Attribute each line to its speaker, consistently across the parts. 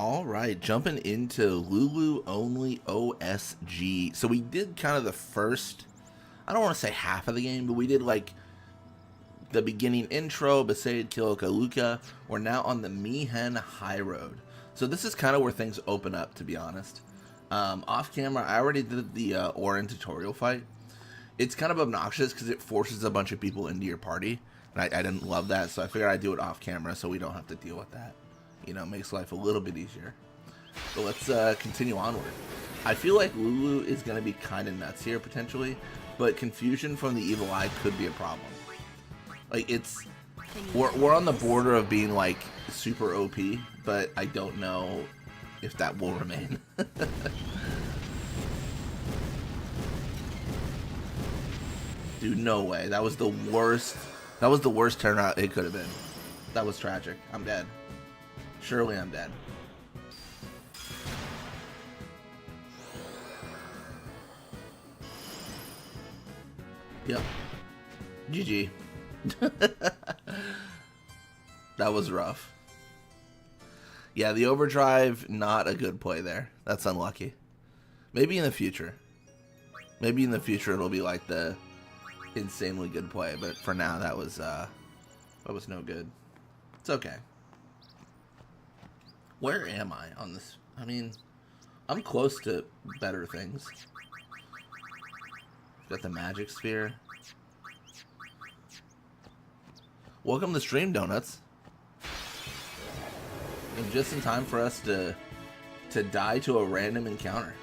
Speaker 1: All right, jumping into Lulu only OSG. So we did kind of the first, I don't want to say half of the game, but we did like the beginning intro, Bhed, Luka. We're now on the Maechen Highroad. So this is kind of where things open up, to be honest. Off camera, I already did the Auron tutorial fight. It's kind of obnoxious because it forces a bunch of people into your party. And I didn't love that, so I figured I'd do it off camera so we don't have to deal with that. You know, it makes life a little bit easier. But let's continue onward. I feel like Lulu is going to be kind of nuts here, potentially. But confusion from the evil eye could be a problem. Like, we're on the border of being, like, super OP. But I don't know if that will remain. Dude, no way. That was the worst. That was the worst turnout it could have been. That was tragic. I'm dead. Surely I'm dead. Yep. GG. That was rough. Yeah, the overdrive, not a good play there. That's unlucky. Maybe in the future. Maybe in the future it'll be like the insanely good play, but for now that was no good. It's okay. Where am I on this? I mean, I'm close to better things. Got the magic sphere. Welcome to Stream Donuts. And just in time for us to die to a random encounter.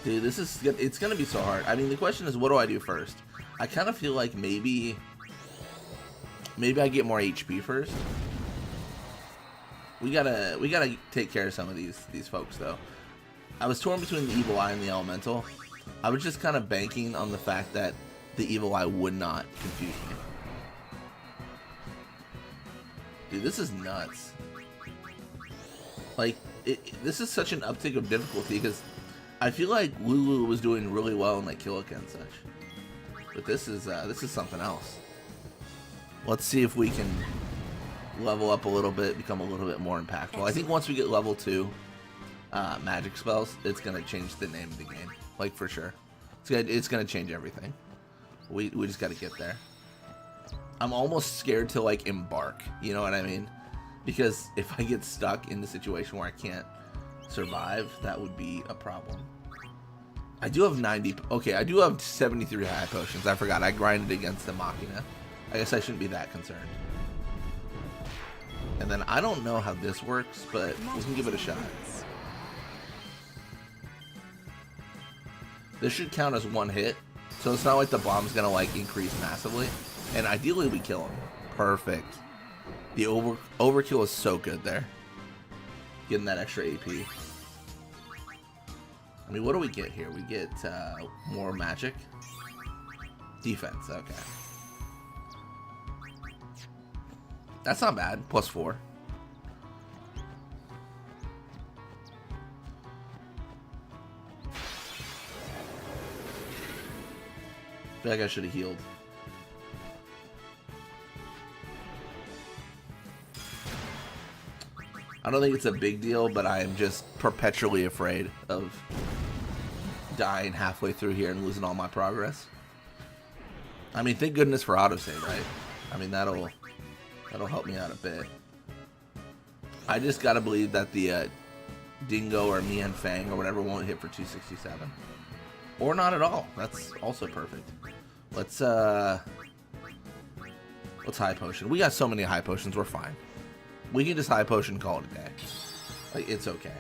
Speaker 1: Dude, it's gonna be so hard. I mean, the question is, what do I do first? I kind of feel like maybe I get more HP first. We gotta take care of some of these folks though. I was torn between the evil eye and the elemental. I was just kind of banking on the fact that the evil eye would not confuse me. Dude, this is nuts. Like, this is such an uptick of difficulty because I feel like Lulu was doing really well in like Killick and such. But this is something else. Let's see if we can level up a little bit, become a little bit more impactful. I think once we get level 2 magic spells, it's gonna change the name of the game, like for sure. It's gonna change everything. We just gotta get there. I'm almost scared to like embark, you know what I mean? Because if I get stuck in the situation where I can't survive, that would be a problem. I do have 90. Okay, I do have 73 high potions. I forgot. I grinded against the Machina. I guess I shouldn't be that concerned. And then I don't know how this works, but we can give it a shot. This should count as one hit, so it's not like the bomb's gonna like increase massively. And ideally we kill him. Perfect. The overkill is so good there. Getting that extra AP. I mean, what do we get here? We get more magic. Defense, okay. That's not bad. +4. I feel like I should have healed. I don't think it's a big deal, but I am just perpetually afraid of dying halfway through here and losing all my progress. I mean, thank goodness for autosave, right? I mean, that'll help me out a bit. I just gotta believe that the Dingo or Mian Fang or whatever won't hit for 267. Or not at all. That's also perfect. Let's high potion. We got so many high potions, we're fine. We can just high potion and call it a day. Like, it's okay.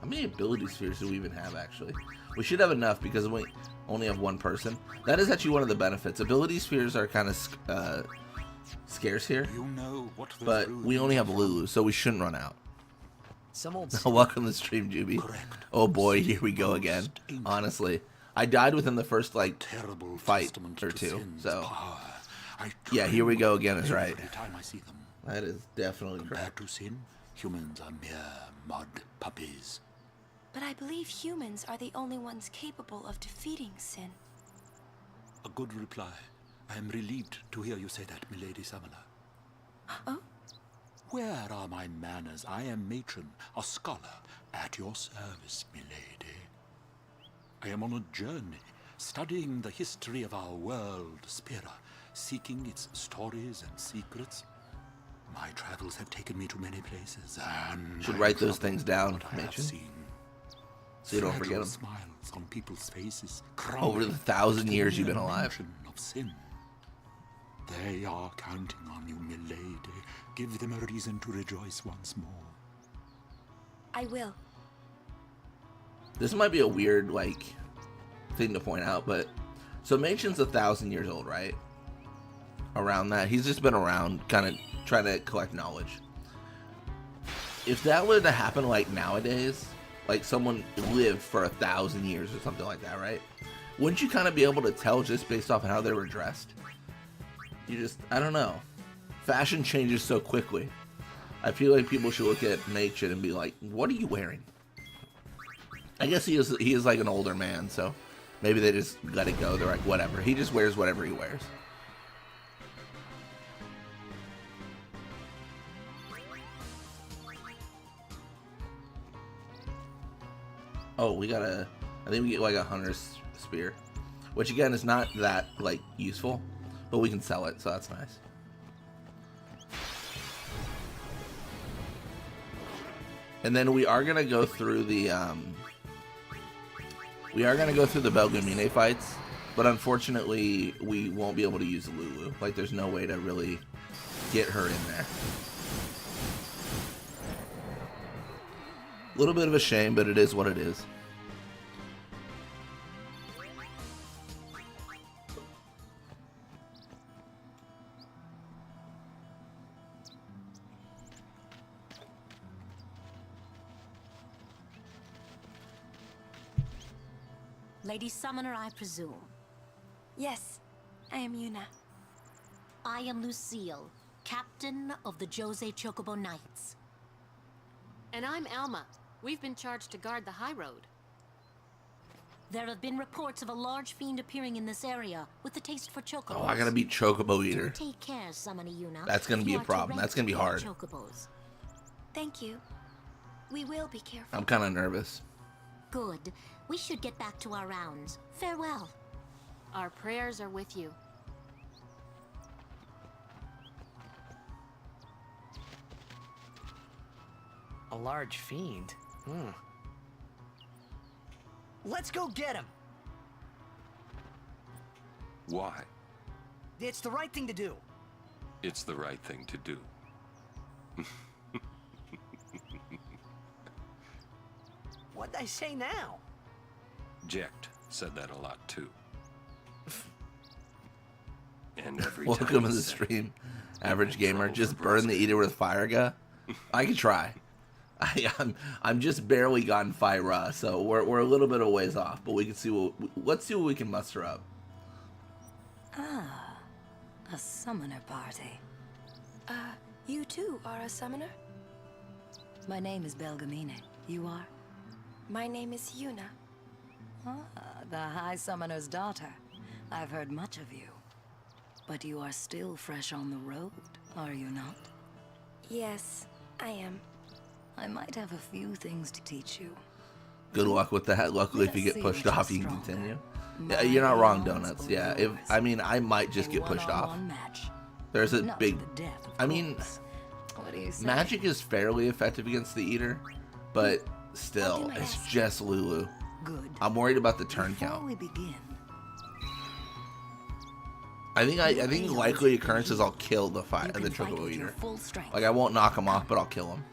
Speaker 1: How many ability spheres do we even have, actually? We should have enough because we only have one person. That is actually one of the benefits. Ability spheres are kind of scarce here, but we only have Lulu, so we shouldn't run out. Welcome to the stream, Juby. Oh boy, here we go again. Honestly, I died within the first like fight or two, so Yeah, here we go again is right.
Speaker 2: Every time I see them.
Speaker 1: That is definitely
Speaker 2: Compared
Speaker 1: correct.
Speaker 2: to sin, humans are mere mud puppies.
Speaker 3: But I believe humans are the only ones capable of defeating sin.
Speaker 2: A good reply. I am relieved to hear you say that, milady Summoner.
Speaker 3: Oh?
Speaker 2: Where are my manners? I am Maechen, a scholar, at your service, milady. I am on a journey, studying the history of our world, Spira, seeking its stories and secrets. My travels have taken me to many places, and
Speaker 1: Should write those things down,
Speaker 2: what I have
Speaker 1: Maechen,
Speaker 2: seen.
Speaker 1: so you don't forget
Speaker 2: Fragile
Speaker 1: them.
Speaker 2: Smiles on people's faces,
Speaker 1: Over the 1,000 years you've been
Speaker 2: mere
Speaker 1: alive.
Speaker 2: mention of sin. They are counting on you, milady. Give them a reason to rejoice once more.
Speaker 3: I will.
Speaker 1: This might be a weird, like, thing to point out, but so Machen's 1,000 years old, right? Around that. He's just been around, kind of trying to collect knowledge. If that were to happen, like, nowadays, like, someone lived for 1,000 years or something like that, right? Wouldn't you kind of be able to tell just based off of how they were dressed? You just, I don't know. Fashion changes so quickly. I feel like people should look at Maechen and be like, what are you wearing? I guess he is like an older man, so maybe they just let it go. They're like, whatever. He just wears whatever he wears. Oh, we got I think we get like a hunter's spear, which again is not that like useful, but we can sell it, so that's nice. And then we are gonna go through the Belgemine fights, but unfortunately we won't be able to use Lulu. Like, there's no way to really get her in there. A little bit of a shame, but it is what it is.
Speaker 4: Lady Summoner, I presume.
Speaker 3: Yes, I am Yuna.
Speaker 4: I am Lucille, captain of the Jose Chocobo Knights.
Speaker 5: And I'm Alma. We've been charged to guard the Highroad.
Speaker 4: There have been reports of a large fiend appearing in this area with a taste for chocobos.
Speaker 1: Oh, I gotta beat Chocobo
Speaker 4: Do
Speaker 1: Eater.
Speaker 4: take care, Summoner Yuna.
Speaker 1: That's gonna
Speaker 4: if
Speaker 1: be
Speaker 4: you
Speaker 1: a
Speaker 4: are to
Speaker 1: problem. That's gonna be hard.
Speaker 4: rescue Chocobos.
Speaker 3: Thank you. We will be careful.
Speaker 1: I'm kind of nervous.
Speaker 4: Good. We should get back to our rounds. Farewell.
Speaker 5: Our prayers are with you.
Speaker 6: A large fiend?
Speaker 7: Let's go get him!
Speaker 8: Why?
Speaker 7: It's the right thing to do.
Speaker 8: It's the right thing to do.
Speaker 7: What'd I say now?
Speaker 8: Jekt said that a lot too. And every
Speaker 1: Welcome
Speaker 8: time
Speaker 1: to
Speaker 8: he
Speaker 1: the
Speaker 8: said,
Speaker 1: stream, average gamer.
Speaker 8: trouble
Speaker 1: Just
Speaker 8: for
Speaker 1: burn the
Speaker 8: Brusque.
Speaker 1: Eater with fire guy. I can try. I'm just barely gotten fire, so we're a little bit of ways off, but we can see let's see what we can muster up.
Speaker 9: Ah, a summoner party.
Speaker 3: You too are a summoner?
Speaker 9: My name is Belgemine. You are?
Speaker 3: My name is Yuna.
Speaker 9: Ah, the High Summoner's daughter. I've heard much of you. But you are still fresh on the road, are you not?
Speaker 3: Yes, I am.
Speaker 9: I might have a few things to teach you.
Speaker 1: Good luck with that. Luckily, if you
Speaker 9: Let's
Speaker 1: get
Speaker 9: see
Speaker 1: pushed
Speaker 9: which
Speaker 1: off,
Speaker 9: is
Speaker 1: you can
Speaker 9: stronger.
Speaker 1: continue.
Speaker 9: My
Speaker 1: Yeah, you're not wrong,
Speaker 9: hands
Speaker 1: Donuts.
Speaker 9: or
Speaker 1: Yeah,
Speaker 9: yours?
Speaker 1: I mean, I might just
Speaker 9: A
Speaker 1: get pushed off.
Speaker 9: one-on-one match.
Speaker 1: There's a
Speaker 9: Not
Speaker 1: big.
Speaker 9: to the death, of
Speaker 1: I mean,
Speaker 9: course. What do you say?
Speaker 1: Magic is fairly effective against the Eater, but
Speaker 3: I'll
Speaker 1: still,
Speaker 3: do my
Speaker 1: it's
Speaker 3: best.
Speaker 1: just Lulu.
Speaker 9: Good.
Speaker 1: I'm worried about the turn
Speaker 9: Before
Speaker 1: count.
Speaker 9: we begin,
Speaker 1: I think likely occurrence is I'll kill the
Speaker 9: you
Speaker 1: the
Speaker 9: can fight
Speaker 1: Chocobo
Speaker 9: with your
Speaker 1: Eater.
Speaker 9: full strength.
Speaker 1: Like, I won't knock him off, but I'll kill him.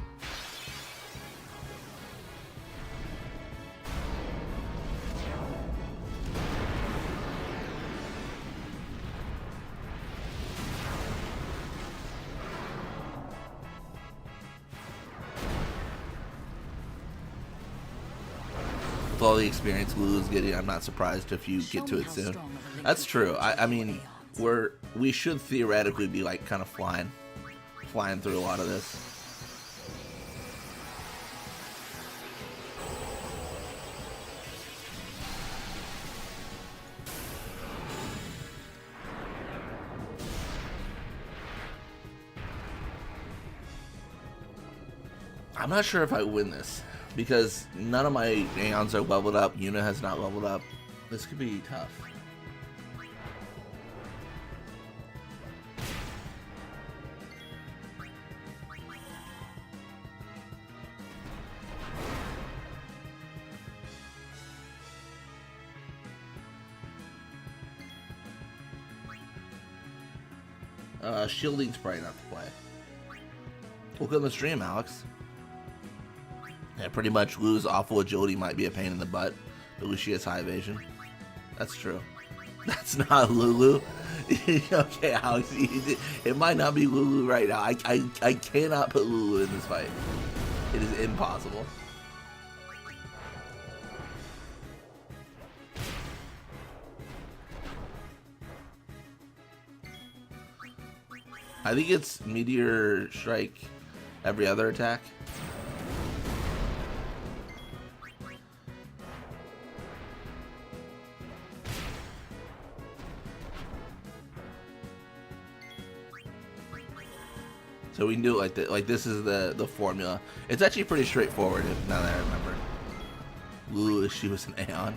Speaker 1: With all the experience Lulu's getting, I'm not surprised if you
Speaker 9: Show
Speaker 1: get to
Speaker 9: me
Speaker 1: it
Speaker 9: how
Speaker 1: soon.
Speaker 9: strong of a link
Speaker 1: That's
Speaker 9: you
Speaker 1: true.
Speaker 9: can
Speaker 1: I
Speaker 9: make
Speaker 1: mean,
Speaker 9: with
Speaker 1: we should theoretically be like kind of flying through a lot of this. I'm not sure if I win this because none of my Aeons are leveled up. Yuna has not leveled up. This could be tough. Shielding's probably not the play. Welcome to the stream, Alex. Yeah, pretty much Lulu's awful agility might be a pain in the butt, but at least she has high evasion. That's true. That's not Lulu. Okay, Alex, it might not be Lulu right now. I cannot put Lulu in this fight. It is impossible. I think it's Meteor Strike every other attack. So we can do it like that. Like this is the formula. It's actually pretty straightforward now that I remember. Lulu, she was an Aeon.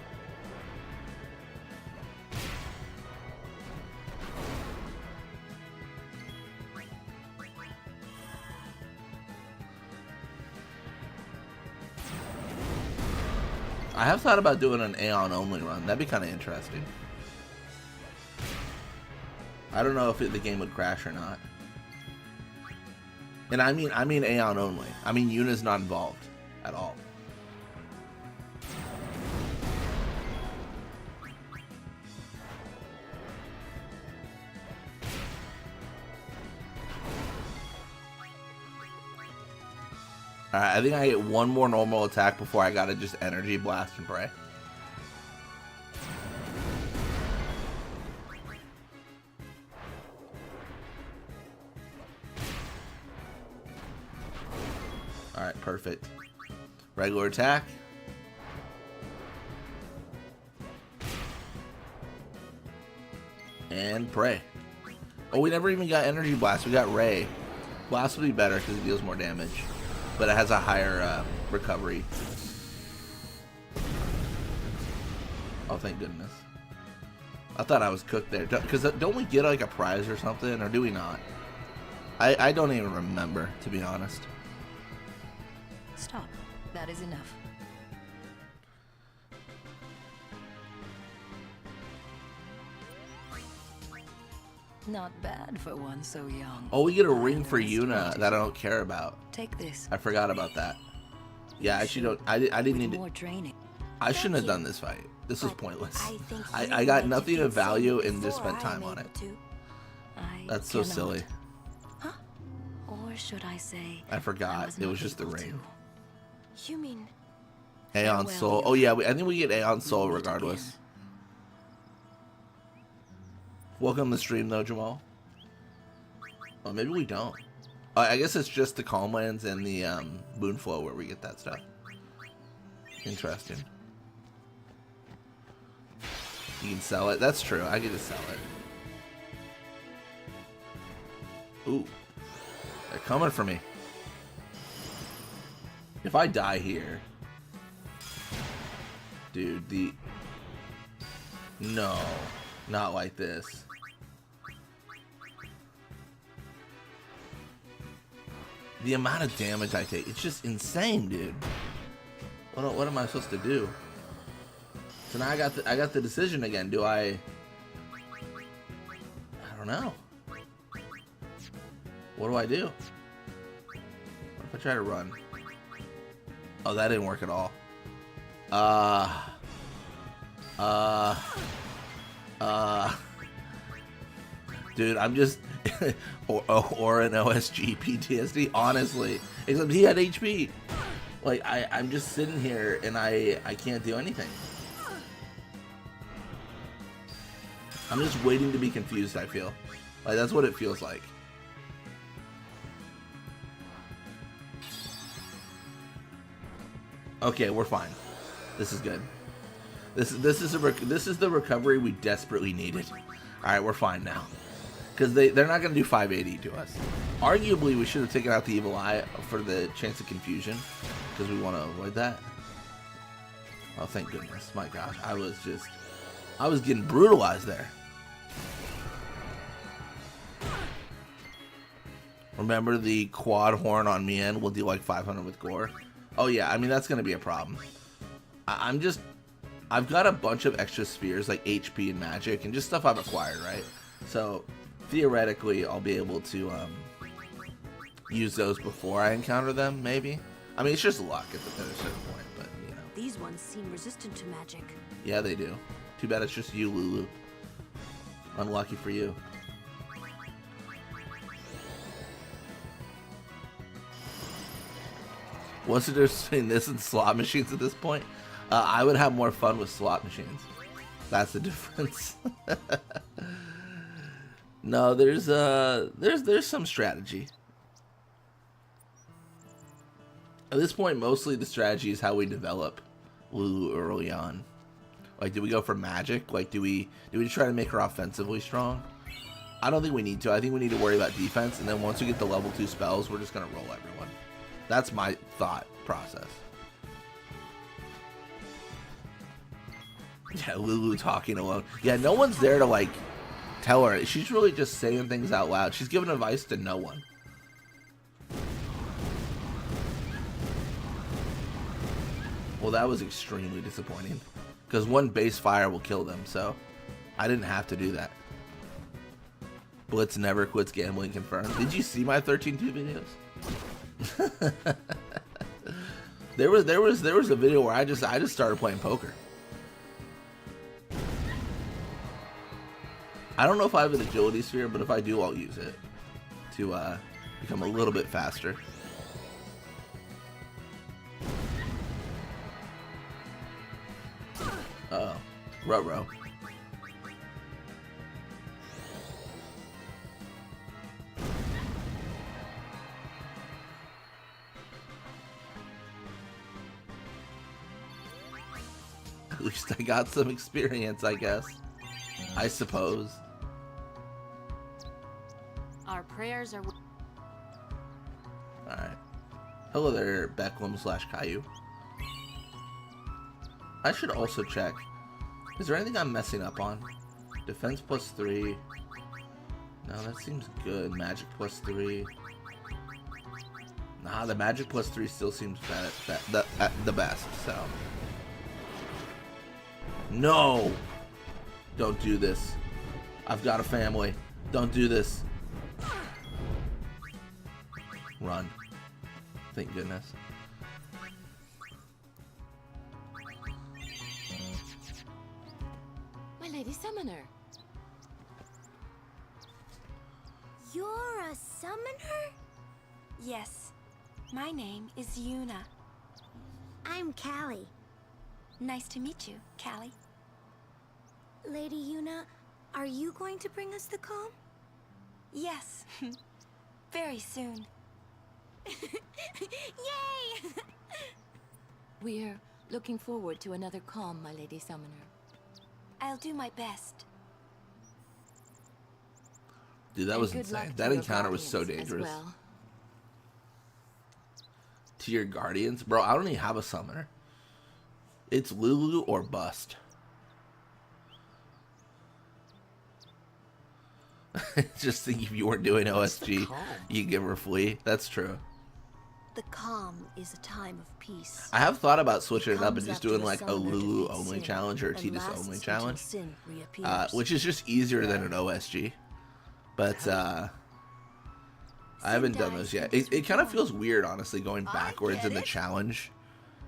Speaker 1: I have thought about doing an Aeon only run. That'd be kind of interesting. I don't know if the game would crash or not. And I mean Aeon only. I mean Yuna's not involved at all. Alright, I think I get one more normal attack before I gotta just energy blast and pray. Alright, perfect. Regular attack. And pray. Oh, we never even got energy blast. We got ray. Blast would be better because it deals more damage. But it has a higher recovery. Oh, thank goodness. I thought I was cooked there. Because don't we get like a prize or something? Or do we not? I don't even remember, to be honest.
Speaker 9: Stop. That is enough. Not bad for one so young.
Speaker 1: Oh, we get a ring for Yuna that I don't care about.
Speaker 9: Take this.
Speaker 1: I forgot about that. Yeah, I actually don't. I didn't need
Speaker 9: more training.
Speaker 1: I shouldn't have done this fight. This was pointless. I got nothing of value and just spent time on it. That's so silly.
Speaker 9: Huh? Or should I say?
Speaker 1: I forgot. It was just the ring.
Speaker 3: You mean
Speaker 1: Aeon Soul. Oh yeah, I think we get Aeon Soul regardless. Welcome to the stream though, Jamal. Oh, maybe we don't. I guess it's just the Calmlands and the Moonflow where we get that stuff. Interesting. You can sell it. That's true. I get to sell it. Ooh. They're coming for me. If I die here... Dude, No. Not like this. The amount of damage I take, it's just insane, dude. What am I supposed to do? So now I got the decision again. Do I don't know. What do I do? What if I try to run? Oh, that didn't work at all. Dude, I'm just Auron OSG PTSD, honestly. Except he had HP. Like I'm just sitting here and I can't do anything. I'm just waiting to be confused, I feel. Like, that's what it feels like. Okay, we're fine. This is good. This is the recovery we desperately needed. All right, we're fine now. Because they're not going to do 580 to us. Arguably, we should have taken out the Evil Eye for the chance of confusion. Because we want to avoid that. Oh, thank goodness. My gosh, I was getting brutalized there. Remember the quad horn on Maechen will do like 500 with gore? Oh yeah, I mean, that's going to be a problem. I've got a bunch of extra spheres like HP and magic and just stuff I've acquired, right? So theoretically, I'll be able to use those before I encounter them, maybe. I mean, it's just luck at a certain point, but you know.
Speaker 4: These ones seem resistant to magic.
Speaker 1: Yeah, they do. Too bad it's just you, Lulu. Unlucky for you. What's the difference between this and slot machines at this point? I would have more fun with slot machines. That's the difference. No, there's some strategy. At this point, mostly the strategy is how we develop Lulu early on. Like, do we go for magic? Like, do we try to make her offensively strong? I don't think we need to. I think we need to worry about defense, and then once we get the level 2 spells, we're just gonna roll everyone. That's my thought process. Yeah, Lulu talking alone. Yeah, no one's there to, like, tell her. She's really just saying things out loud. She's giving advice to no one. Well, that was extremely disappointing. Because one base fire will kill them, so I didn't have to do that. Blitz never quits gambling confirmed. Did you see my 13-2 videos? there was a video where I just started playing poker. I don't know if I have an agility sphere, but if I do, I'll use it to become a little bit faster. Uh-oh. Ruh-roh. At least I got some experience, I guess. I suppose.
Speaker 5: Our prayers are...
Speaker 1: Alright. Hello there, Becklum/Caillou. I should also check. Is there anything I'm messing up on? Defense +3. No, that seems good. Magic +3. Nah, the magic +3 still seems the best, so. No! Don't do this. I've got a family. Don't do this. Run. Thank goodness.
Speaker 5: My Lady Summoner.
Speaker 3: You're a summoner? Yes. My name is Yuna.
Speaker 10: I'm Calli.
Speaker 3: Nice to meet you, Calli.
Speaker 10: Lady Yuna, are you going to bring us the calm?
Speaker 3: Yes. Very soon.
Speaker 10: Yay!
Speaker 11: We're looking forward to another calm, my Lady Summoner.
Speaker 3: I'll do my best.
Speaker 1: Dude, that was insane. That encounter was so dangerous.
Speaker 11: Well.
Speaker 1: To your guardians? Bro, I don't even have a summoner. It's Lulu or bust. Just think if you weren't doing OSG, you give her flee. That's true.
Speaker 10: The calm is a time of peace.
Speaker 1: I have thought about switching it up and just doing like a Lulu only challenge or a Titus only challenge. Which is just easier than an OSG. But I haven't done those yet. It kind of feels weird, honestly, going backwards in the challenge.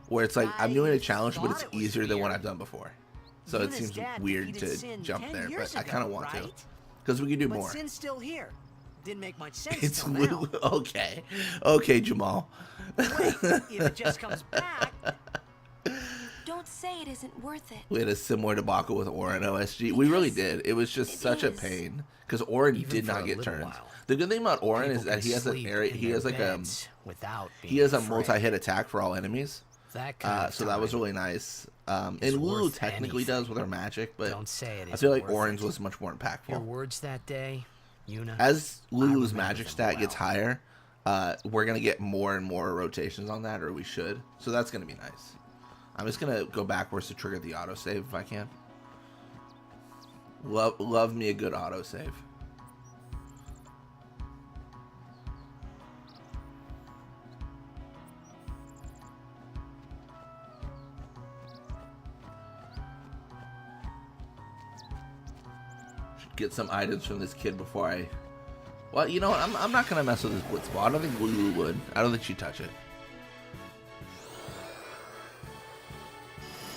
Speaker 1: Where it's like, I'm doing a challenge, but it's easier than what I've done before. So it seems weird to jump there, but I kind of want to. Because we can do more.
Speaker 7: But Sin's still here. Didn't make much sense.
Speaker 1: It's Lulu. Okay. Okay, Jamal.
Speaker 7: Wait, if it just comes back.
Speaker 3: Don't say it isn't worth it.
Speaker 1: We had a similar debacle with Auron OSG. We really did. It was just such a pain because Auron did not get turns. The good thing about Auron is that he has an area. He has like he has a multi-hit attack for all enemies. So that was really nice. And Lulu technically does with her magic, but I feel like Auron's was much more impactful.
Speaker 6: Your words that day, Yuna.
Speaker 1: As Lulu's magic stat gets higher, we're gonna get more and more rotations on that, or we should. So that's gonna be nice. I'm just gonna go backwards to trigger the autosave if I can. Love me a good autosave. Should get some items from this kid before I. Well, you know what? I'm not gonna mess with this Blitzball. I don't think Lulu would. I don't think she'd touch it.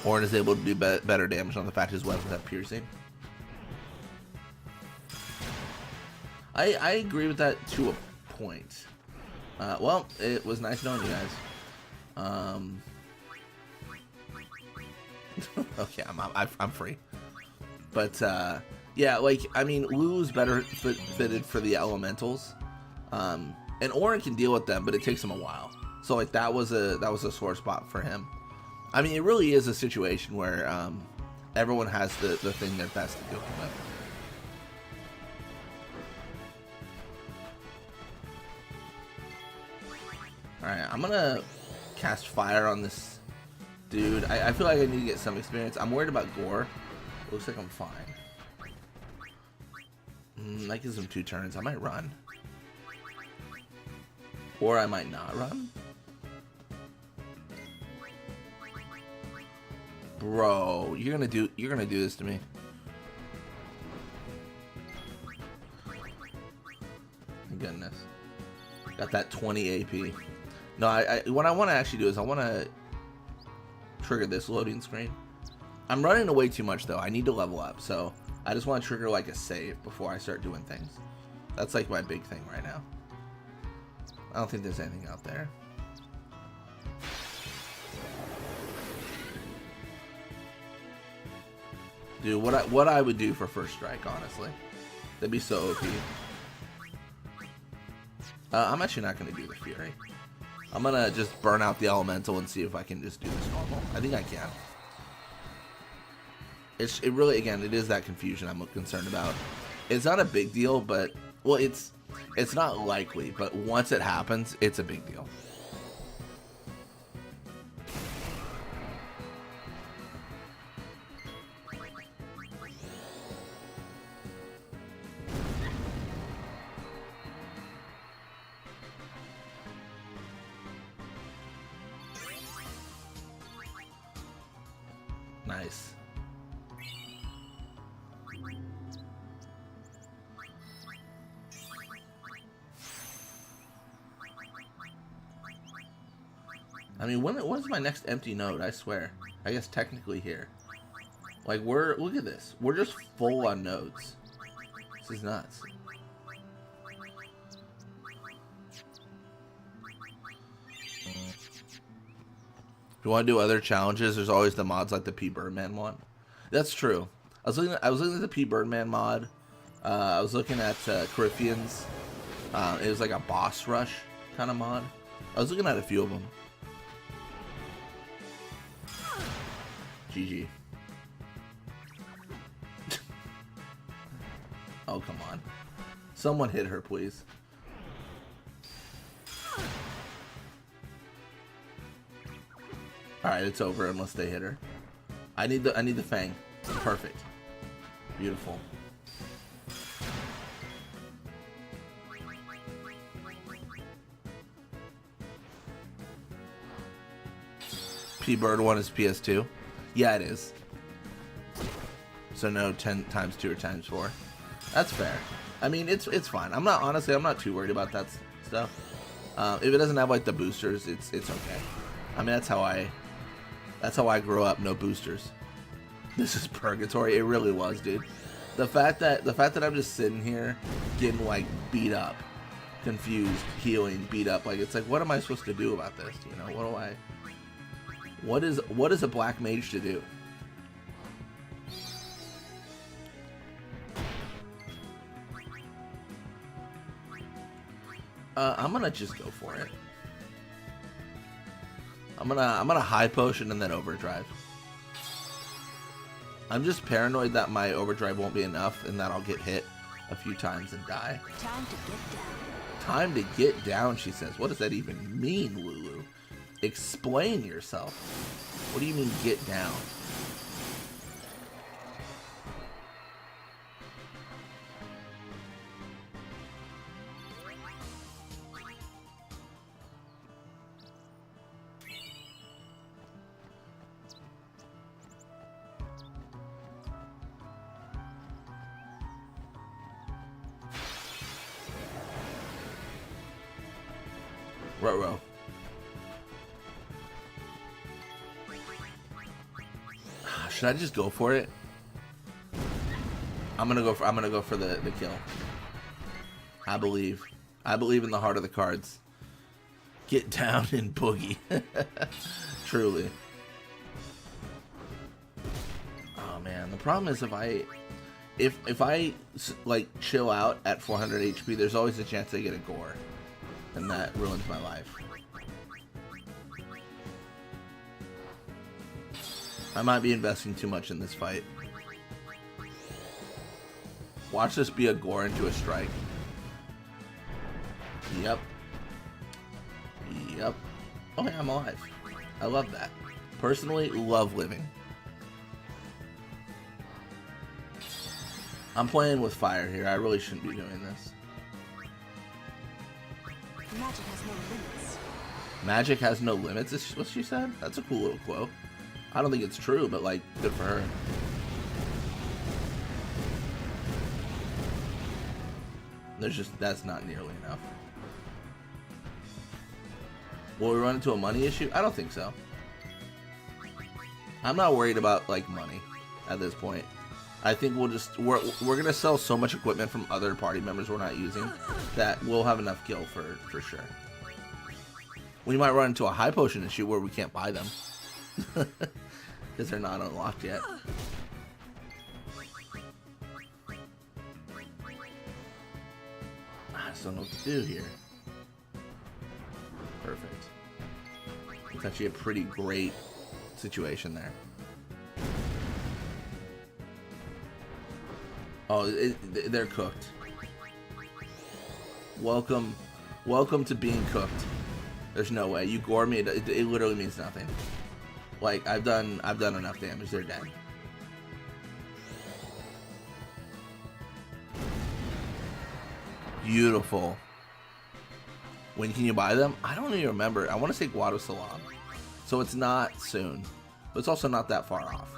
Speaker 1: Auron is able to do better damage on the fact his weapons have piercing. I agree with that to a point. Well, it was nice knowing you guys. Okay, I'm free. But yeah, like I mean, Lulu's better fitted for the elementals, and Auron can deal with them, but it takes him a while. So like that was a sore spot for him. I mean, it really is a situation where everyone has the thing they're best at doing with. Alright, I'm gonna cast fire on this dude. I feel like I need to get some experience. I'm worried about gore. Looks like I'm fine. That gives him 2 turns. I might run. Or I might not run. Bro, you're gonna do this to me. My goodness. Got that 20 AP. No, what I want to actually do is I want to trigger this loading screen. I'm running away too much though. I need to level up, so I just want to trigger like a save before I start doing things. That's like my big thing right now. I don't think there's anything out there. Dude, what I would do for first strike, honestly. That'd be so OP. I'm actually not going to do the Fury. I'm going to just burn out the Elemental and see if I can just do this normal. I think I can. It really, again, it is that confusion I'm concerned about. It's not a big deal, but, well, it's not likely, but once it happens, it's a big deal. Nice. I mean, when's my next empty node? I swear. I guess technically here. Like look at this. We're just full on nodes. This is nuts. If you want to do other challenges, there's always the mods like the P Birdman one. That's true. I was looking at the P Birdman mod. I was looking at Corypheans. It was like a boss rush kind of mod. I was looking at a few of them. GG. Oh, come on. Someone hit her, please. Alright, it's over unless they hit her. I need the fang. Perfect. Beautiful. P Bird one is PS2. Yeah, it is. So no 10 times 2 or times 4. That's fair. I mean, it's fine. I'm not too worried about that stuff. If it doesn't have like the boosters, it's okay. I mean, that's how I grew up. No boosters. This is purgatory. It really was, dude. The fact that I'm just sitting here getting like beat up, confused, healing, beat up, like it's like, what am I supposed to do about this? You know, what do I? What is a black mage to do? I'm gonna just go for it. I'm gonna high potion and then overdrive. I'm just paranoid that my overdrive won't be enough and that I'll get hit a few times and die.
Speaker 4: Time to get down.
Speaker 1: Time to get down, she says. What does that even mean, Lulu? Explain yourself. What do you mean, get down? Row. Should I just go for it? I'm gonna go for the kill. I believe in the heart of the cards. Get down and boogie. Truly. Oh man, the problem is if I like chill out at 400 HP, there's always a chance I get a gore. And that ruins my life. I might be investing too much in this fight. Watch this be a gore into a strike. Yep. Oh yeah, I'm alive. I love that. Personally, love living. I'm playing with fire here. I really shouldn't be doing this.
Speaker 3: Magic has no limits.
Speaker 1: Magic has no limits, is what she said? That's a cool little quote. I don't think it's true, but like, good for her. That's not nearly enough. Will we run into a money issue? I don't think so. I'm not worried about like money at this point. I think we're gonna sell so much equipment from other party members we're not using that we'll have enough gil for sure. We might run into a high potion issue where we can't buy them because they're not unlocked yet. I just don't know what to do here. Perfect. It's actually a pretty great situation there. Oh, they're cooked. Welcome to being cooked. There's no way. You gore me, it literally means nothing. Like, I've done enough damage. They're dead. Beautiful. When can you buy them? I don't even remember. I want to say Guado Salam. So it's not soon. But it's also not that far off.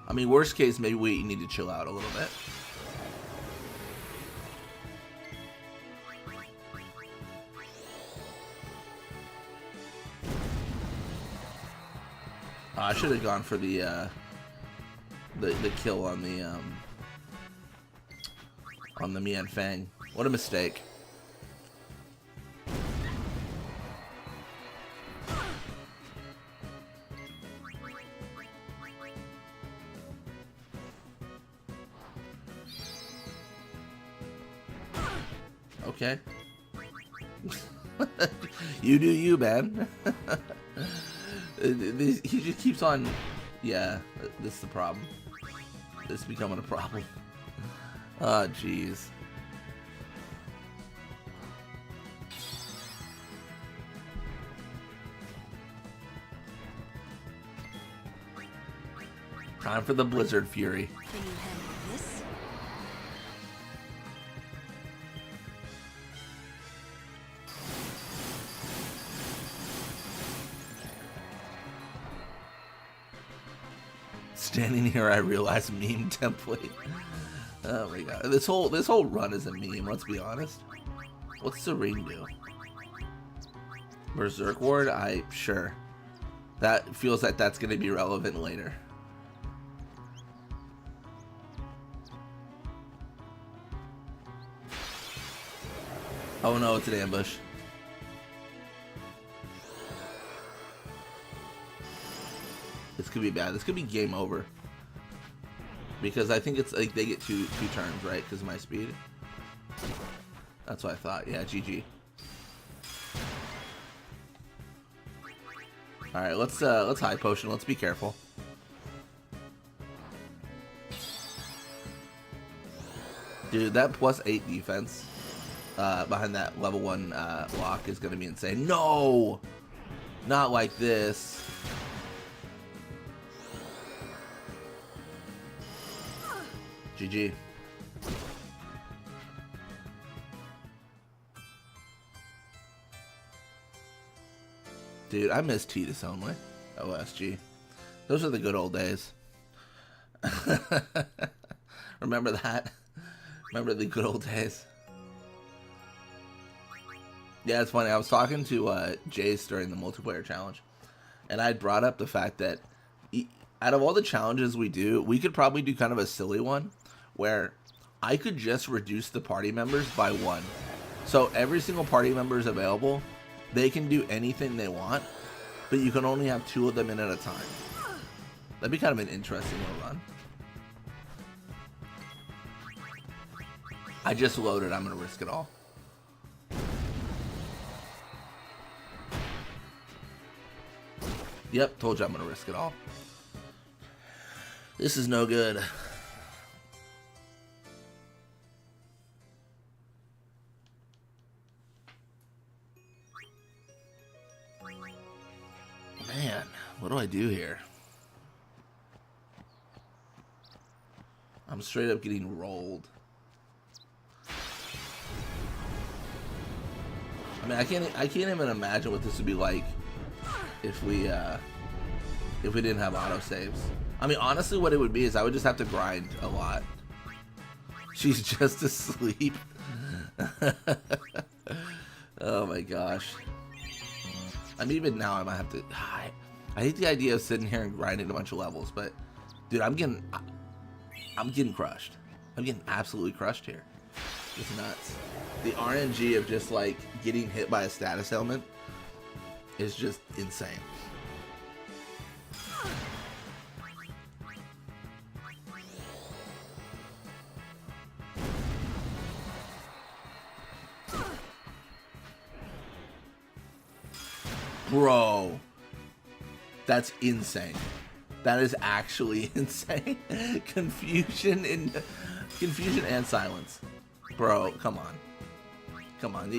Speaker 1: I mean, worst case, maybe we need to chill out a little bit. I should have gone for the kill on the Mian Fang. What a mistake. Okay. You do you, man. He just keeps on. Yeah, this is the problem. This is becoming a problem. Oh, jeez. Time for the Blizzard Fury.
Speaker 3: Can you handle this?
Speaker 1: Standing here, I realize meme template. Oh my god, this whole run is a meme. Let's be honest. What's the ring do? Berserk Ward? Sure. That feels like that's gonna be relevant later. Oh no, it's an ambush. This could be bad. This could be game over. Because I think it's like they get two turns, right? Because of my speed. That's what I thought. Yeah, GG. All right, let's high potion. Let's be careful. Dude, that +8 defense behind that level 1 lock is gonna be insane. No, not like this. GG. Dude, I miss T2 only. OSG. Those are the good old days. Remember that? Remember the good old days? Yeah, it's funny. I was talking to Jace during the multiplayer challenge, and I had brought up the fact that out of all the challenges we do, we could probably do kind of a silly one where I could just reduce the party members by 1. So every single party member is available. They can do anything they want, but you can only have 2 of them in at a time. That'd be kind of an interesting little run. I just loaded. I'm going to risk it all. Yep, told you I'm going to risk it all. This is no good. Man, what do I do here? I'm straight up getting rolled. I mean, I can't even imagine what this would be like if we didn't have autosaves. I mean, honestly, what it would be is I would just have to grind a lot. She's just asleep. Oh my gosh. I mean, even now I might have to. I hate the idea of sitting here and grinding a bunch of levels, but dude, I'm getting crushed. I'm getting absolutely crushed here. It's nuts. The RNG of just like getting hit by a status ailment is just insane. Bro, that's insane. That is actually insane. Confusion and silence. Bro, come on. Come on.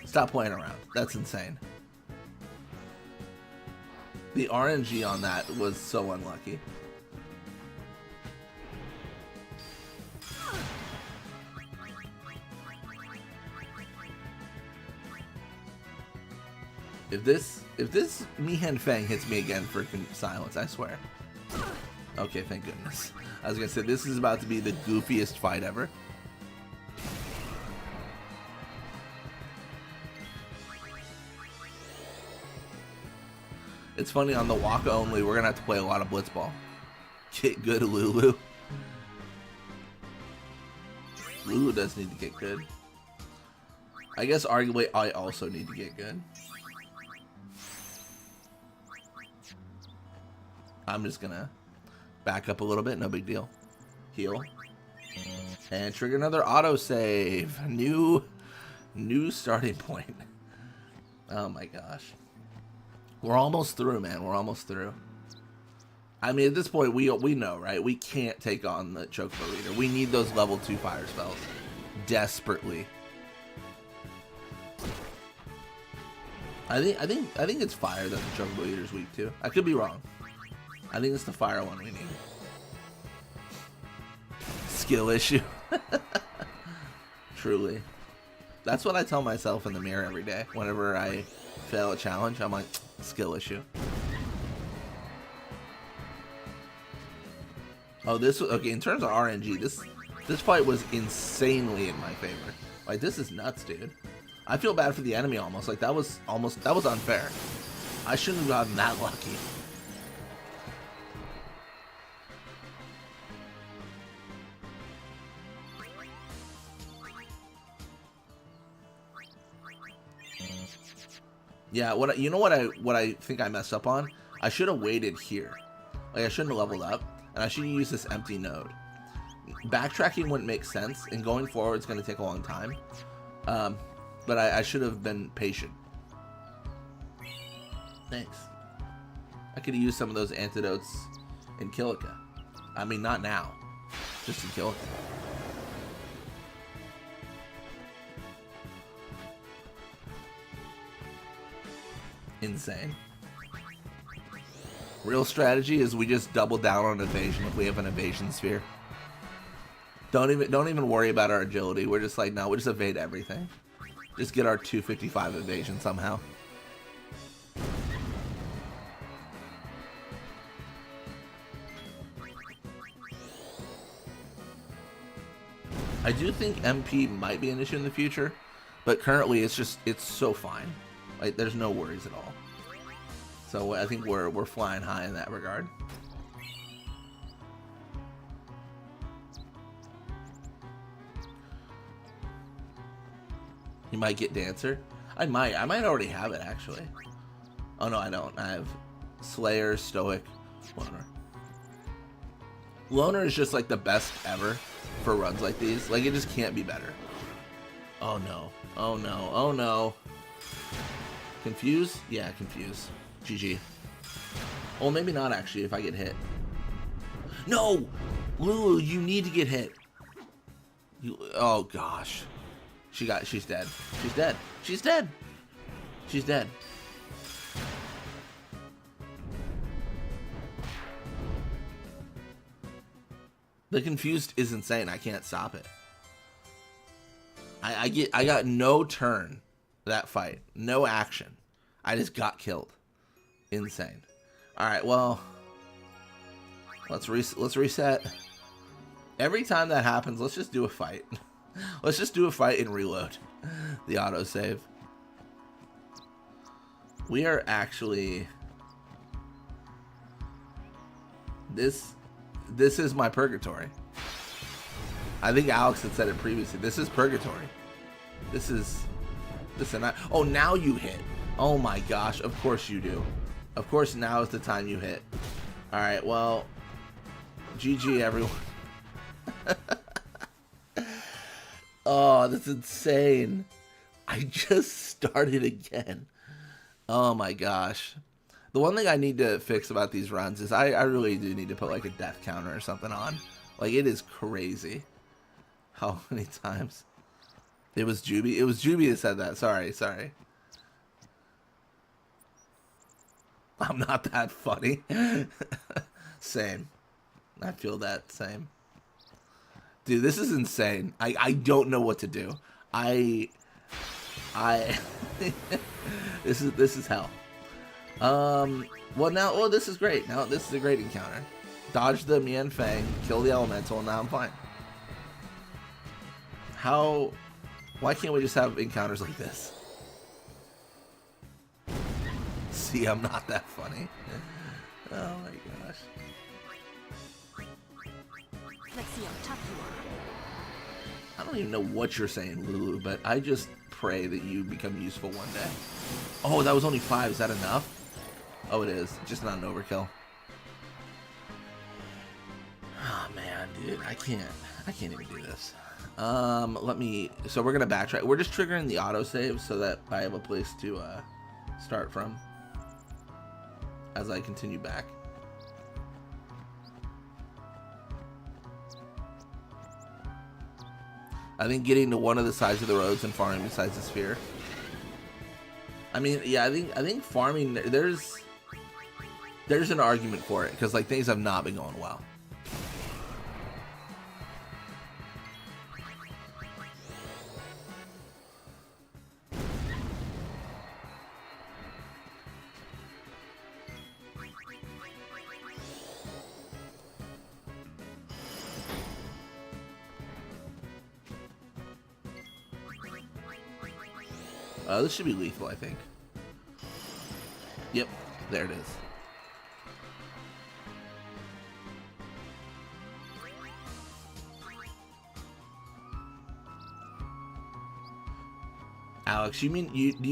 Speaker 1: Stop playing around. That's insane. The RNG on that was so unlucky. If this Maechen Fang hits me again for silence, I swear. Okay, thank goodness. I was gonna say this is about to be the goofiest fight ever. It's funny, on the Waka only, we're gonna have to play a lot of Blitzball. Get good, Lulu. Lulu does need to get good. I guess arguably I also need to get good. I'm just gonna back up a little bit, no big deal. Heal. And trigger another autosave. New starting point. Oh my gosh. We're almost through, man. We're almost through. I mean, at this point, we know, right? We can't take on the Chocobo Eater. We need those level 2 fire spells. Desperately. I think it's fire that the Chocobo Eater's weak to. I could be wrong. I think it's the fire one we need. Skill issue. Truly. That's what I tell myself in the mirror every day. Whenever I fail a challenge, I'm like, skill issue. Oh, this was okay. In terms of RNG, this fight was insanely in my favor. Like, this is nuts, dude. I feel bad for the enemy almost. Like, that was unfair. I shouldn't have gotten that lucky. Yeah, what I think I messed up on? I should have waited here. Like, I shouldn't have leveled up, and I should use this empty node. Backtracking wouldn't make sense, and going forward it's going to take a long time. But I should have been patient. Thanks. I could have used some of those antidotes in Kilika. I mean, not now. Just in Kilika. Insane. Real strategy is we just double down on evasion if we have an evasion sphere. Don't even worry about our agility. We're just like, no, we'll just evade everything. Just get our 255 evasion somehow. I do think MP might be an issue in the future, but currently it's so fine. Like, there's no worries at all. So I think we're flying high in that regard. You might get Dancer. I might already have it actually. Oh no, I don't. I have Slayer, Stoic, Loner. Loner is just like the best ever for runs like these. Like, it just can't be better. Oh no. Oh no. Oh no. Confuse? Yeah, confuse. GG. Well, maybe not actually if I get hit. No! Lulu, you need to get hit. Oh gosh. She's dead. She's dead. She's dead. She's dead. The confused is insane. I can't stop it. I got no turn that fight. No action. I just got killed. Insane. All right, well, let's reset. Every time that happens, let's just do a fight. Let's just do a fight and reload the autosave. We are actually... This is my purgatory. I think Alex had said it previously. This is purgatory. This and I... Oh, now you hit. Oh my gosh, of course you do. Of course now is the time you hit. Alright, well... GG, everyone. Oh, that's insane. I just started again. Oh my gosh. The one thing I need to fix about these runs is I really do need to put like a death counter or something on. Like, it is crazy. How many times? It was Juby. It was Juby that said that. Sorry. I'm not that funny. Same. I feel that same. Dude, this is insane. I don't know what to do. This is hell. Well now, oh, this is great. Now this is a great encounter. Dodge the Mian Fang, kill the elemental, and now I'm fine. Why can't we just have encounters like this? See, I'm not that funny. Oh my gosh.
Speaker 4: Let's see how tough you are.
Speaker 1: I don't even know what you're saying, Lulu, but I just pray that you become useful one day. Oh, that was only 5. Is that enough? Oh, it is. Just not an overkill. Oh man, dude, I can't even do this. So we're gonna backtrack. We're just triggering the autosave so that I have a place to start from as I continue back. I think getting to one of the sides of the roads and farming besides the sphere. I mean, yeah, I think farming, there's an argument for it because like things have not been going well. This should be lethal, I think. Yep, there it is. Alex, do you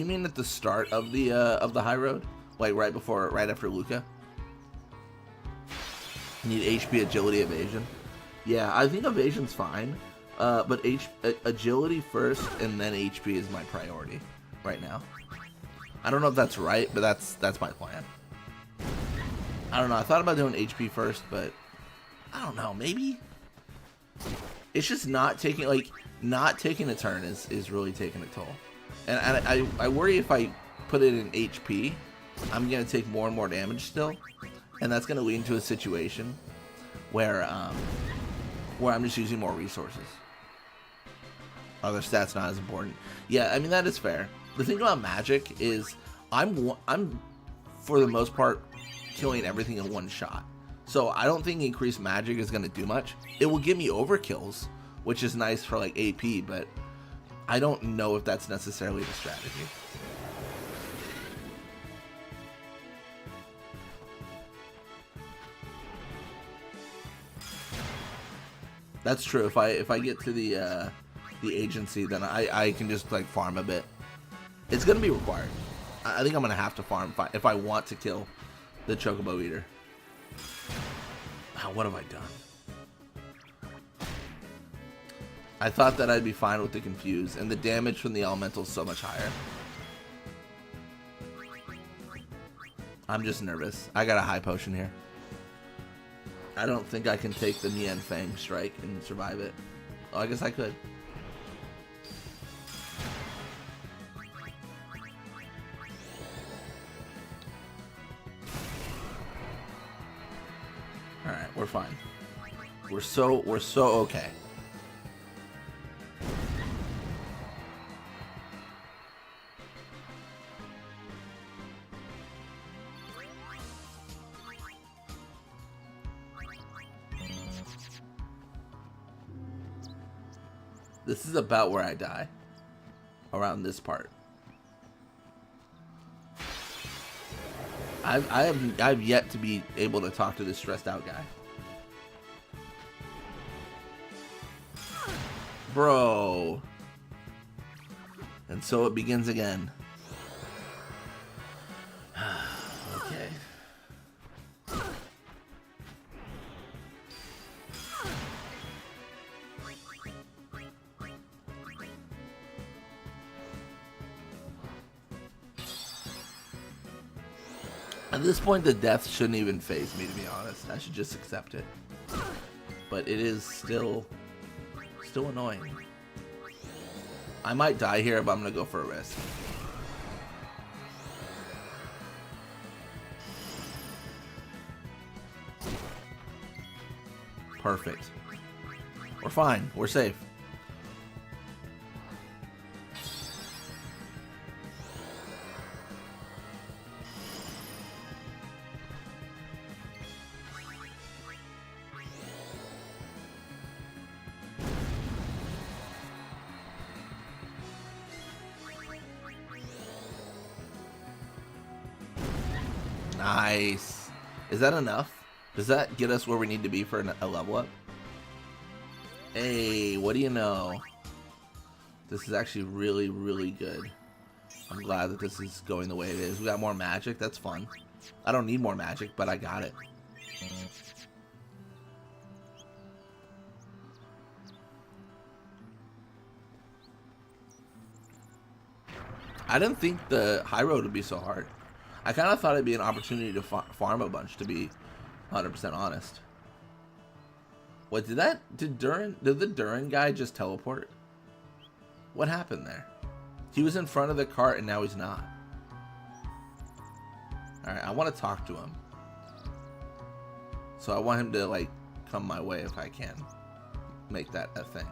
Speaker 1: mean at the start of the high road, like right after Luca? You need HP, agility, evasion. Yeah, I think evasion's fine, but agility first and then HP is my priority right now. I don't know if that's right, but that's my plan. I don't know. I thought about doing HP first, but I don't know. Maybe it's just not taking a turn is really taking a toll. And I worry if I put it in HP, I'm gonna take more and more damage still, and that's gonna lead into a situation where I'm just using more resources. Other stats not as important. Yeah, I mean that is fair. The thing about magic is I'm for the most part killing everything in one shot. So I don't think increased magic is gonna do much. It will give me overkills, which is nice for like AP, but I don't know if that's necessarily the strategy. That's true. If I get to the agency, then I can just like farm a bit. It's gonna be required. I think I'm gonna have to farm if I want to kill the Chocobo Eater. Wow, what have I done? I thought that I'd be fine with the confuse, and the damage from the elemental is so much higher. I'm just nervous. I got a high potion here. I don't think I can take the Mien Fang strike and survive it. Oh, I guess I could. Alright, we're fine. We're so okay. This is about where I die. Around this part. I've yet to be able to talk to this stressed out guy. Bro. And so it begins again. Okay. At this point, the death shouldn't even faze me, to be honest. I should just accept it. But it is still annoying. I might die here, but I'm gonna go for a risk. Perfect. We're fine. We're safe. Nice. Is that enough? Does that get us where we need to be for a level up? Hey, what do you know? This is actually really, really good. I'm glad that this is going the way it is. We got more magic. That's fun. I don't need more magic, but I got it. I didn't think the high road would be so hard. I kind of thought it'd be an opportunity to farm a bunch, to be 100% honest. What did did the Durin guy just teleport? What happened there? He was in front of the cart and now he's not. Alright, I want to talk to him. So I want him to like come my way if I can. Make that a thing.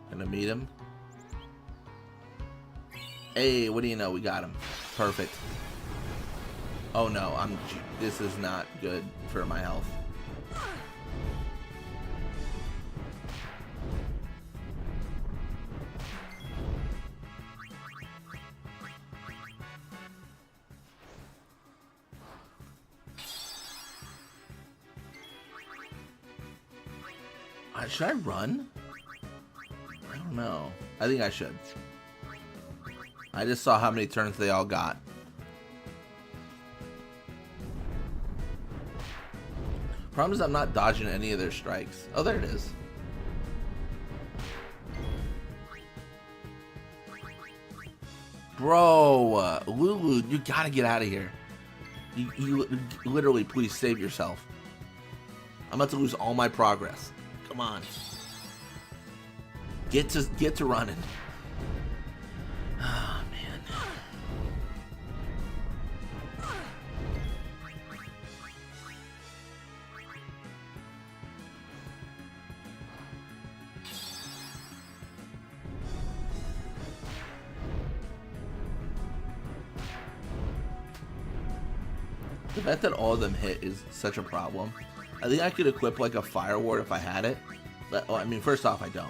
Speaker 1: Gonna meet him. Hey, what do you know? We got him. Perfect. Oh no, this is not good for my health. Should I run? I don't know. I think I should. I just saw how many turns they all got. Problem is I'm not dodging any of their strikes. Oh, there it is. Bro, Lulu, you gotta get out of here. You literally, please save yourself. I'm about to lose all my progress. Come on. Get to running. Oh, man. The fact that all of them hit is such a problem. I think I could equip like a fire ward if I had it. But, oh, I mean, first off, I don't.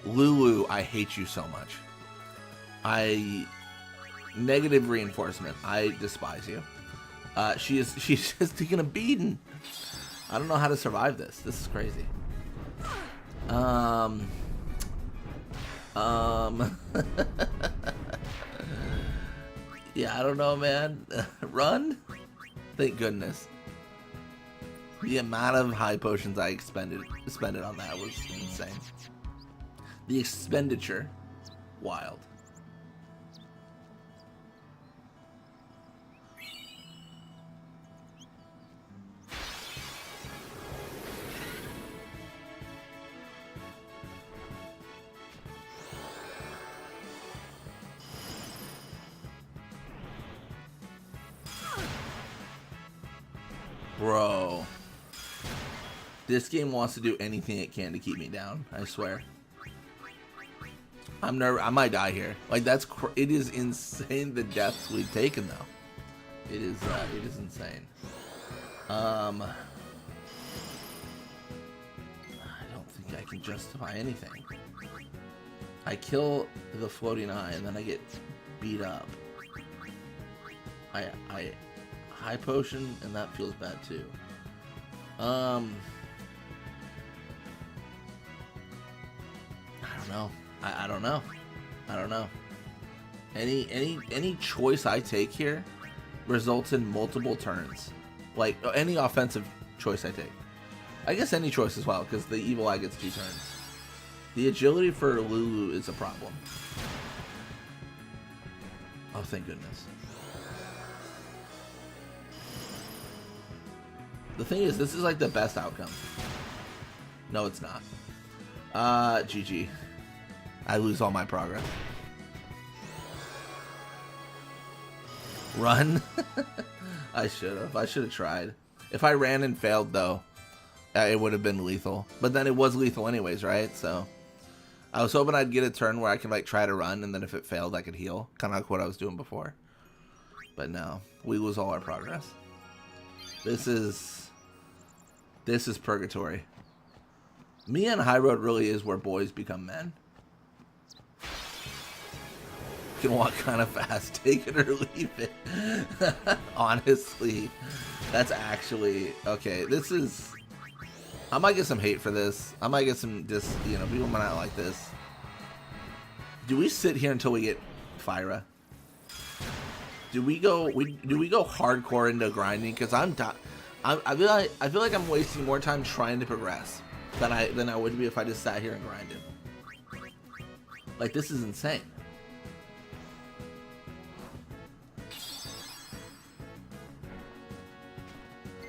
Speaker 1: Lulu, I hate you so much. Negative reinforcement. I despise you. She's just taking a beating. I don't know how to survive this. This is crazy. Yeah, I don't know, man. Run? Thank goodness. The amount of high potions I expended on that was insane. The expenditure, wild. Bro, this game wants to do anything it can to keep me down, I swear. I'm nervous. I might die here. Like, it is insane the deaths we've taken, though. It is insane. I don't think I can justify anything. I kill the floating eye and then I get beat up. I high potion and that feels bad too. I don't know. I don't know. I don't know. Any choice I take here results in multiple turns. Like any offensive choice I take. I guess any choice as well, because the evil eye gets 2 turns. The agility for Lulu is a problem. Oh, thank goodness. The thing is, this is like the best outcome. No, it's not. GG. I lose all my progress. Run? I should have tried. If I ran and failed, though, it would have been lethal. But then it was lethal anyways, right? So I was hoping I'd get a turn where I could like try to run, and then if it failed, I could heal. Kind of like what I was doing before. But no, we lose all our progress. This is purgatory. Me and Highroad really is where boys become men. You can walk kind of fast, take it or leave it. Honestly, that's actually okay. This is. I might get some hate for this. I might get some people might not like this. Do we sit here until we get Fyra? Do we go hardcore into grinding? Because I feel like I'm wasting more time trying to progress than I would be if I just sat here and grinded. Like, this is insane.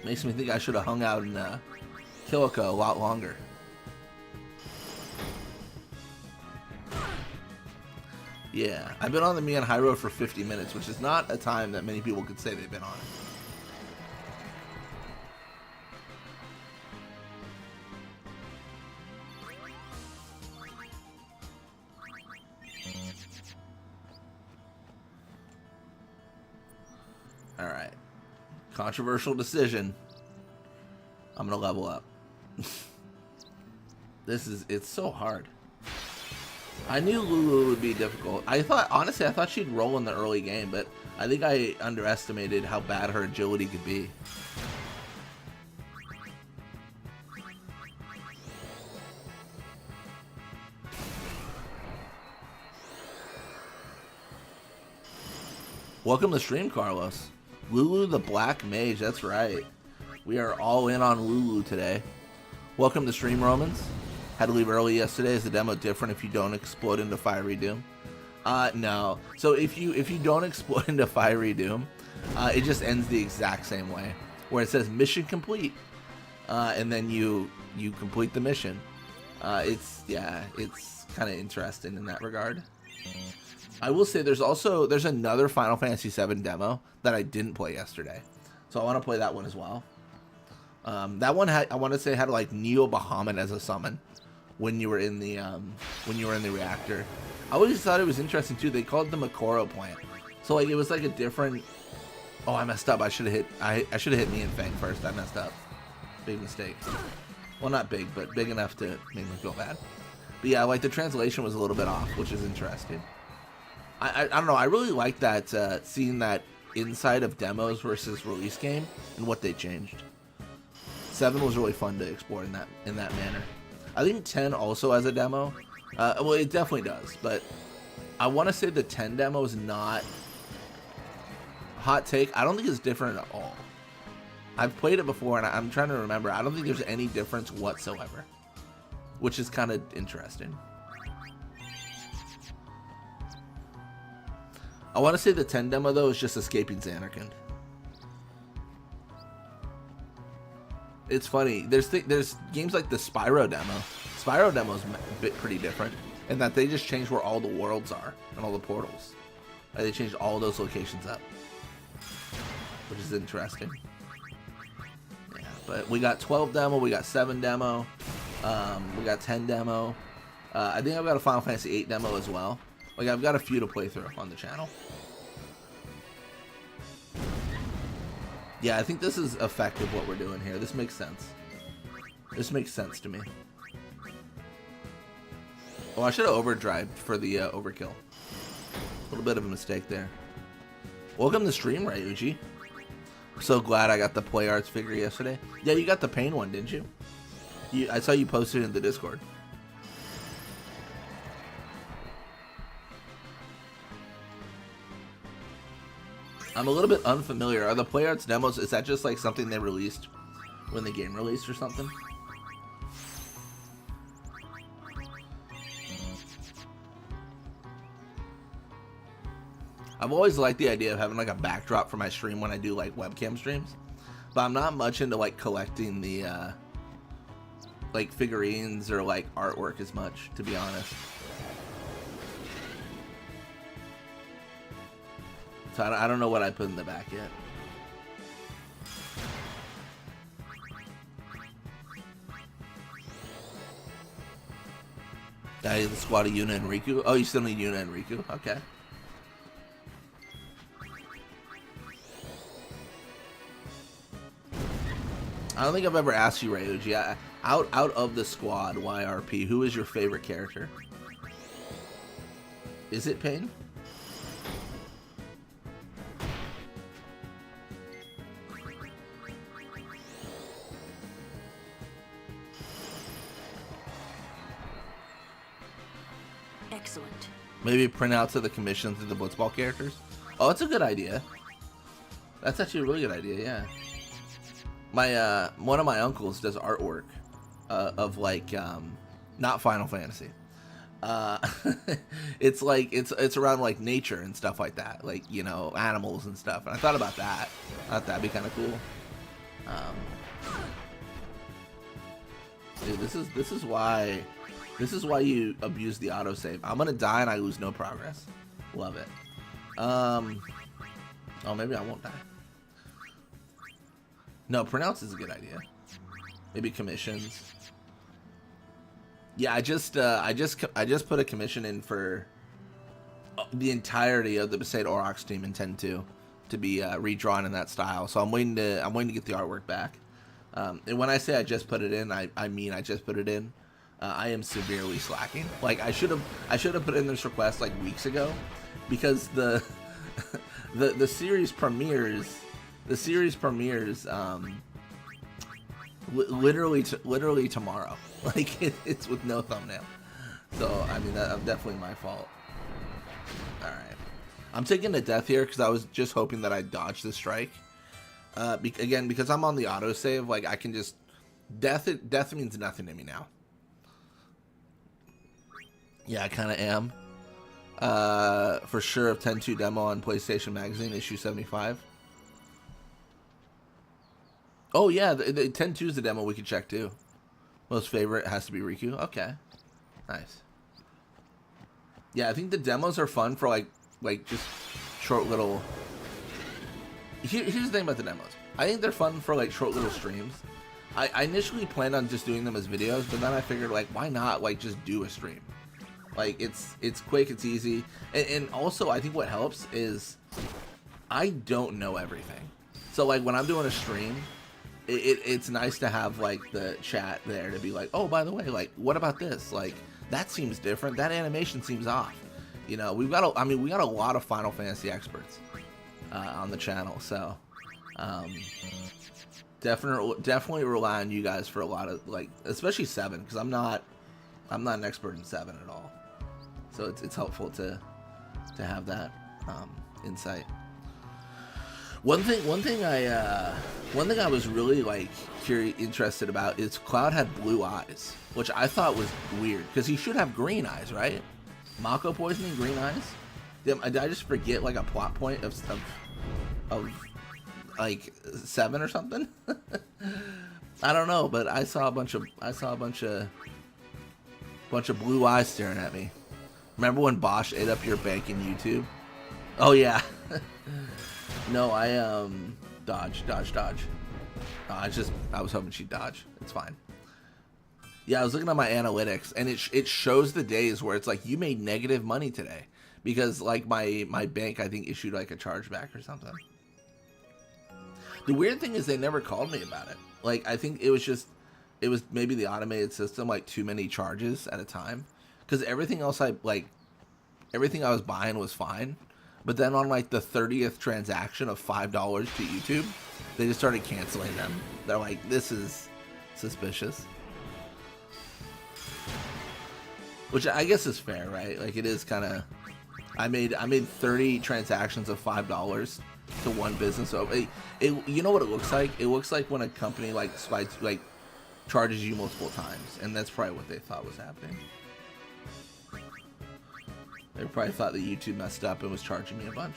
Speaker 1: Makes me think I should have hung out in Kilika a lot longer. Yeah, I've been on the me and Highroad for 50 minutes, which is not a time that many people could say they've been on it. Alright. Controversial decision. I'm gonna level up. It's so hard. I knew Lulu would be difficult. Honestly, I thought she'd roll in the early game, but I think I underestimated how bad her agility could be. Welcome to stream, Carlos. Lulu the Black Mage, that's right. We are all in on Lulu today. Welcome to stream, Romans. Had to leave early yesterday. Is the demo different if you don't explode into Fiery Doom? No. So if you don't explode into Fiery Doom, it just ends the exact same way, where it says mission complete, and then you complete the mission. It's kind of interesting in that regard. I will say there's another Final Fantasy VII demo that I didn't play yesterday, so I want to play that one as well. That one I want to say had like Neo Bahamut as a summon when you were in the reactor. I always thought it was interesting too. They called it the Makoro plant, so like it was like a different. Oh, I messed up. I should have hit me and Fang first. I messed up. Big mistake. Well, not big, but big enough to make me feel bad. But yeah, like the translation was a little bit off, which is interesting. I don't know. I really like that seeing that inside of demos versus release game and what they changed. 7 was really fun to explore in that manner. I think 10 also has a demo. Well, it definitely does, but I want to say the 10 demo is not hot take. I don't think it's different at all. I've played it before, and I'm trying to remember. I don't think there's any difference whatsoever, which is kind of interesting. I want to say the 10 demo, though, is just escaping Xanarkand. It's funny. There's games like the Spyro demo. Spyro demo is pretty different in that they just changed where all the worlds are and all the portals. They changed all those locations up, which is interesting. Yeah, but we got 12 demo, we got 7 demo, we got 10 demo. I think I've got a Final Fantasy 8 demo as well. Like, I've got a few to play through on the channel. Yeah, I think this is effective what we're doing here. This makes sense. This makes sense to me. Oh, I should have overdrived for the overkill. A little bit of a mistake there. Welcome to stream, Ryuji. So glad I got the Play Arts figure yesterday. Yeah, you got the Pain one, didn't you? I saw you posted in the Discord. I'm a little bit unfamiliar. Are the Play Arts demos, is that just like something they released when the game released or something? I've always liked the idea of having like a backdrop for my stream when I do like webcam streams, but I'm not much into like collecting the like figurines or like artwork as much, to be honest. So I don't know what I put in the back yet. I need the squad of Yuna and Riku. Oh, you still need Yuna and Riku? Okay. I don't think I've ever asked you, Ryuji. Out of the squad, YRP, who is your favorite character? Is it Pain?
Speaker 4: Excellent.
Speaker 1: Maybe print out to the commissions of the Blitzball characters? Oh, that's a good idea. That's actually a really good idea, yeah. My one of my uncles does artwork of like not Final Fantasy. It's like it's around like nature and stuff like that, like, you know, animals and stuff. And I thought about that. I thought that'd be kind of cool. Dude, this is why you abuse the autosave. I'm gonna die and I lose no progress. Love it. Oh, maybe I won't die. No, pronounce is a good idea. Maybe commissions. Yeah, I just put a commission in for the entirety of the Besaid Aurochs team in 10-2 to be redrawn in that style. So I'm waiting to get the artwork back. And when I say I just put it in, I mean I just put it in. I am severely slacking. Like I should have put in this request like weeks ago, because the series premieres. The series premieres literally tomorrow. Like it's with no thumbnail. So I mean that's definitely my fault. All right. I'm taking a death here because I was just hoping that I dodged the strike. Again, because I'm on the autosave, like I can just death means nothing to me now. Yeah, I kind of am. For sure, of 10-2 demo on PlayStation Magazine, issue 75. Oh yeah, the 10-2 is the demo we could check too. Most favorite has to be Riku. Okay, nice. Yeah, I think the demos are fun for like just short little. Here's the thing about the demos. I think they're fun for like short little streams. I initially planned on just doing them as videos, but then I figured like why not like just do a stream. Like it's quick, it's easy, and also I think what helps is I don't know everything. So like when I'm doing a stream, it's nice to have like the chat there to be like, oh, by the way, like what about this? Like that seems different. That animation seems off. You know, we got a lot of Final Fantasy experts on the channel, so definitely rely on you guys for a lot of like, especially 7, because I'm not an expert in 7 at all. So it's helpful to have that insight. One thing I was really like interested about is Cloud had blue eyes, which I thought was weird because he should have green eyes, right? Mako poisoning, green eyes. Did I just forget like a plot point of like 7 or something? I don't know, but I saw a bunch of blue eyes staring at me. Remember when Bosch ate up your bank in YouTube? Oh yeah. No, I dodge. I was hoping she'd dodge. It's fine. Yeah, I was looking at my analytics, and it shows the days where it's like you made negative money today because like my bank I think issued like a chargeback or something. The weird thing is they never called me about it. Like I think it was maybe the automated system, like too many charges at a time. Because everything else everything I was buying was fine. But then on like the 30th transaction of $5 to YouTube, they just started canceling them. They're like, this is suspicious. Which I guess is fair, right? Like it is kind of, I made 30 transactions of $5 to one business. So you know what it looks like? It looks like when a company like charges you multiple times, and that's probably what they thought was happening. They probably thought that YouTube messed up and was charging me a bunch.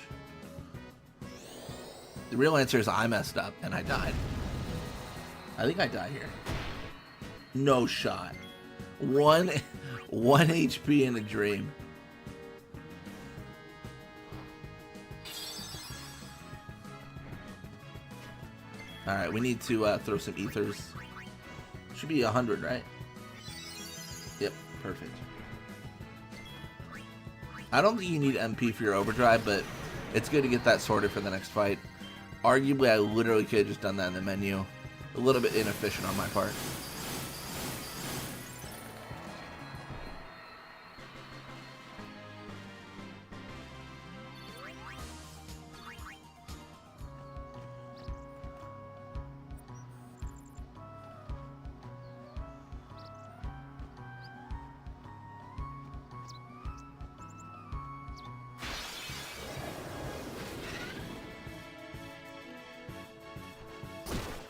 Speaker 1: The real answer is I messed up and I died. I think I died here. No shot. One HP in a dream. Alright, we need to throw some ethers. Should be 100, right? Yep, perfect. I don't think you need MP for your overdrive, but it's good to get that sorted for the next fight. Arguably, I literally could have just done that in the menu. A little bit inefficient on my part.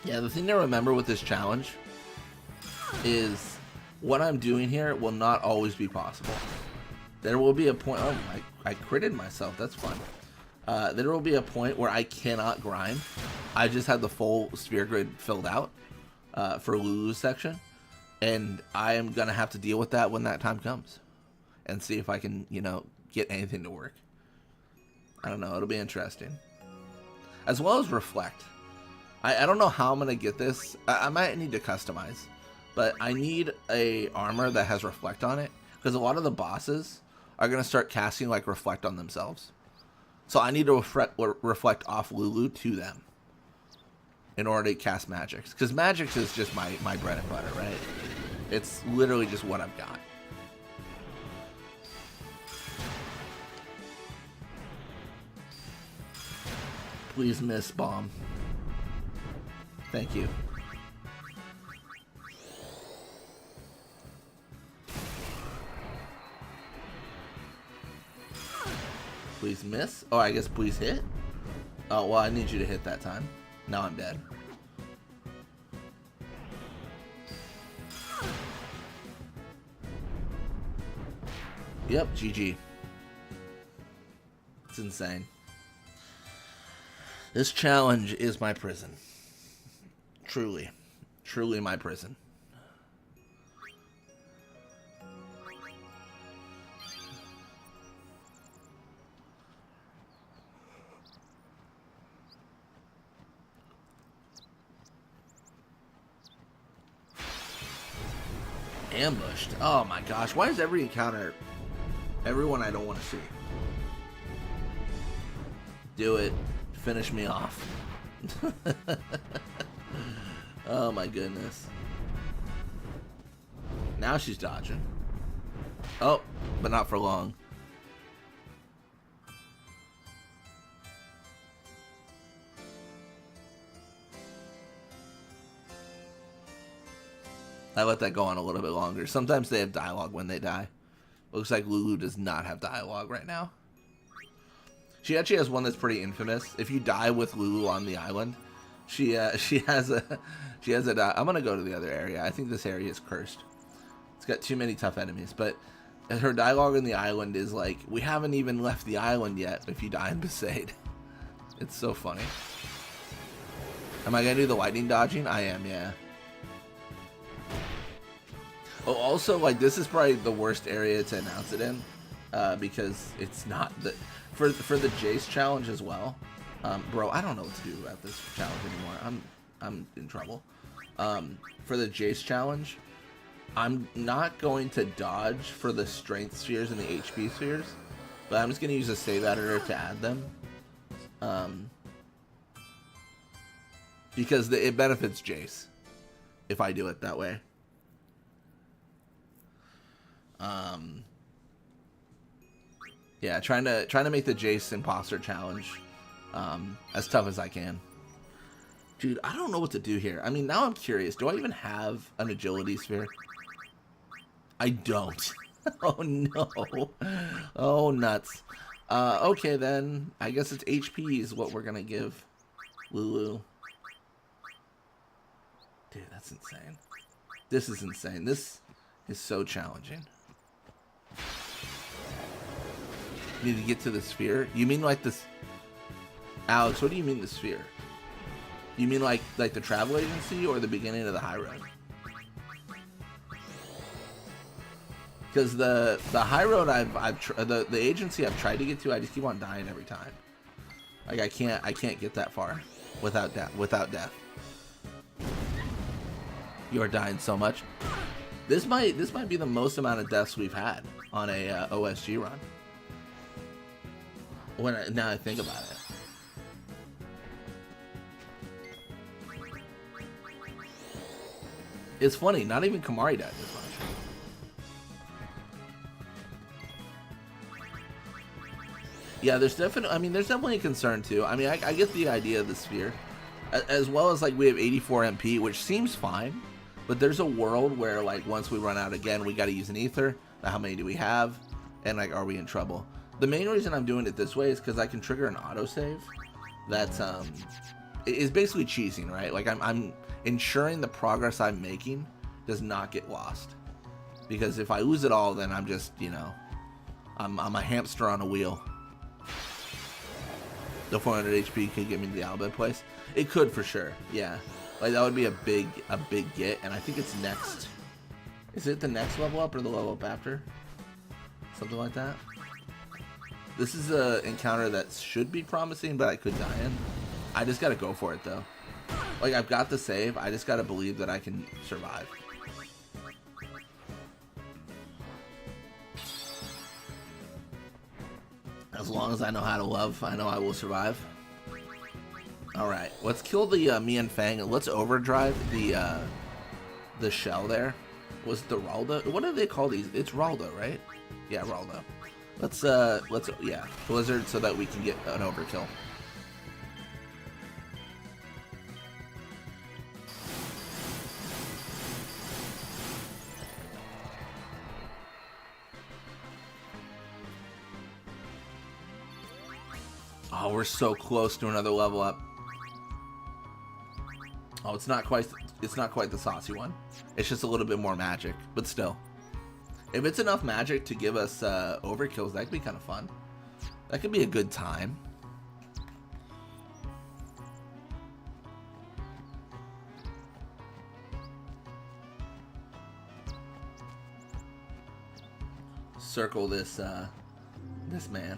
Speaker 1: Yeah, the thing to remember with this challenge is what I'm doing here will not always be possible. There will be a point. Oh, I critted myself. That's fun. There will be a point where I cannot grind. I just had the full sphere grid filled out for Lulu's section, and I am gonna have to deal with that when that time comes, and see if I can, get anything to work. I don't know. It'll be interesting, as well as reflect. I don't know how I'm going to get this. I might need to customize. But I need a armor that has reflect on it. Because a lot of the bosses are going to start casting like reflect on themselves. So I need to reflect off Lulu to them. In order to cast magics. Because magics is just my bread and butter, right? It's literally just what I've got. Please miss bomb. Thank you. Please miss. Oh, I guess please hit. Oh, well, I need you to hit that time. Now I'm dead. Yep, GG. It's insane. This challenge is my prison. Truly. Truly my prison. Ambushed. Oh my gosh. Why is every encounter everyone I don't want to see? Do it. Finish me off. Oh my goodness. Now she's dodging. Oh, but not for long. I let that go on a little bit longer. Sometimes they have dialogue when they die. Looks like Lulu does not have dialogue right now. She actually has one that's pretty infamous. If you die with Lulu on the island, she has a I'm gonna go to the other area. I think this area is cursed. It's got too many tough enemies. But her dialogue on the island is like, "We haven't even left the island yet. If you die in Bhed," it's so funny. Am I gonna do the lightning dodging? I am, yeah. Oh, also, like, this is probably the worst area to announce it in, because it's not the for the Jace challenge as well. Bro, I don't know what to do about this challenge anymore. I'm in trouble. For the Jace challenge, I'm not going to dodge for the strength spheres and the HP spheres, but I'm just gonna use a save editor to add them. Because it benefits Jace if I do it that way. Yeah, trying to make the Jace imposter challenge as tough as I can. Dude, I don't know what to do here. I mean, now I'm curious. Do I even have an agility sphere? I don't. Oh no. Oh nuts. Okay then. I guess it's HP is what we're gonna give Lulu. Dude, that's insane. This is insane. This is so challenging. Need to get to the sphere? You mean like this? Alex, what do you mean the sphere? You mean like the travel agency or the beginning of the Highroad? Because the Highroad the agency I've tried to get to, I just keep on dying every time. Like I can't get that far without death. You are dying so much. This might be the most amount of deaths we've had on a OSG run. Now I think about it. It's funny, not even Kamari died this much. Yeah, there's definitely a concern too. I mean, I get the idea of the sphere. As well as, like, we have 84 MP, which seems fine. But there's a world where, like, once we run out again, we gotta use an ether. Now, how many do we have? And, like, are we in trouble? The main reason I'm doing it this way is because I can trigger an autosave. That's, is basically cheesing, right? Like, I'm ensuring the progress I'm making does not get lost. Because if I lose it all, then I'm just, you know, I'm a hamster on a wheel. The 400 HP could get me to the Albed place. It could for sure, yeah. Like, that would be a big get, and I think it's next. Is it the next level up or the level up after? Something like that. This is an encounter that should be promising, but I could die in. I just gotta go for it, though. Like, I've got the save. I just gotta believe that I can survive. As long as I know how to love, I know I will survive. Alright, let's kill the Mian Fang. Let's overdrive the shell there. Was it the Raldo? What do they call these? It's Raldo, right? Yeah, Raldo. Yeah, Blizzard so that we can get an overkill. Oh, we're so close to another level up. Oh, it's not quite the saucy one. It's just a little bit more magic, but still. If it's enough magic to give us overkills, that could be kind of fun. That could be a good time. Circle this this man.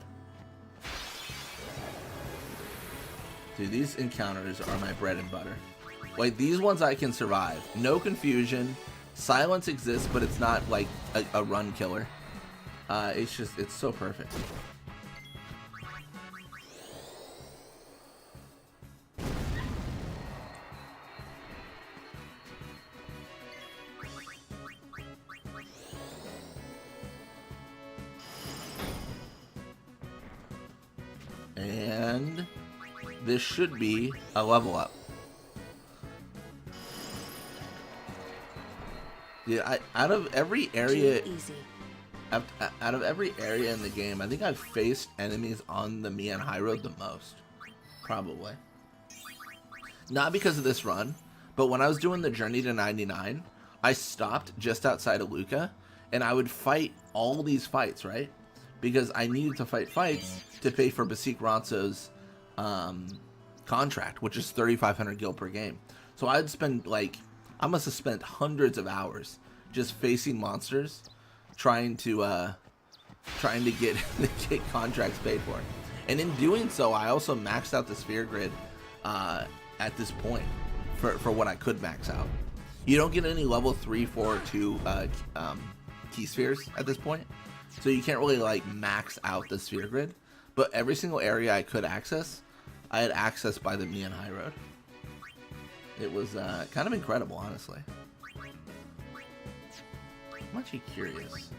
Speaker 1: Dude, these encounters are my bread and butter. Like, these ones I can survive. No confusion. Silence exists, but it's not like a run killer. It's so perfect. And this should be a level up. Yeah, out of every area, out of every area in the game, I think I've faced enemies on the Maechen Highroad the most. Probably. Not because of this run, but when I was doing the journey to 99, I stopped just outside of Luca, and I would fight all these fights, right? Because I needed to fight fights to pay for Basik Ronso's contract, which is 3,500 gil per game. So I'd spend like, I must have spent hundreds of hours just facing monsters, trying to get contracts paid for. And in doing so, I also maxed out the sphere grid at this point for what I could max out. You don't get any level 3, 4, or 2 key spheres at this point, so you can't really like max out the sphere grid. But every single area I could access, I had access by the Maechen Highroad. It was kind of incredible, honestly. I'm actually curious.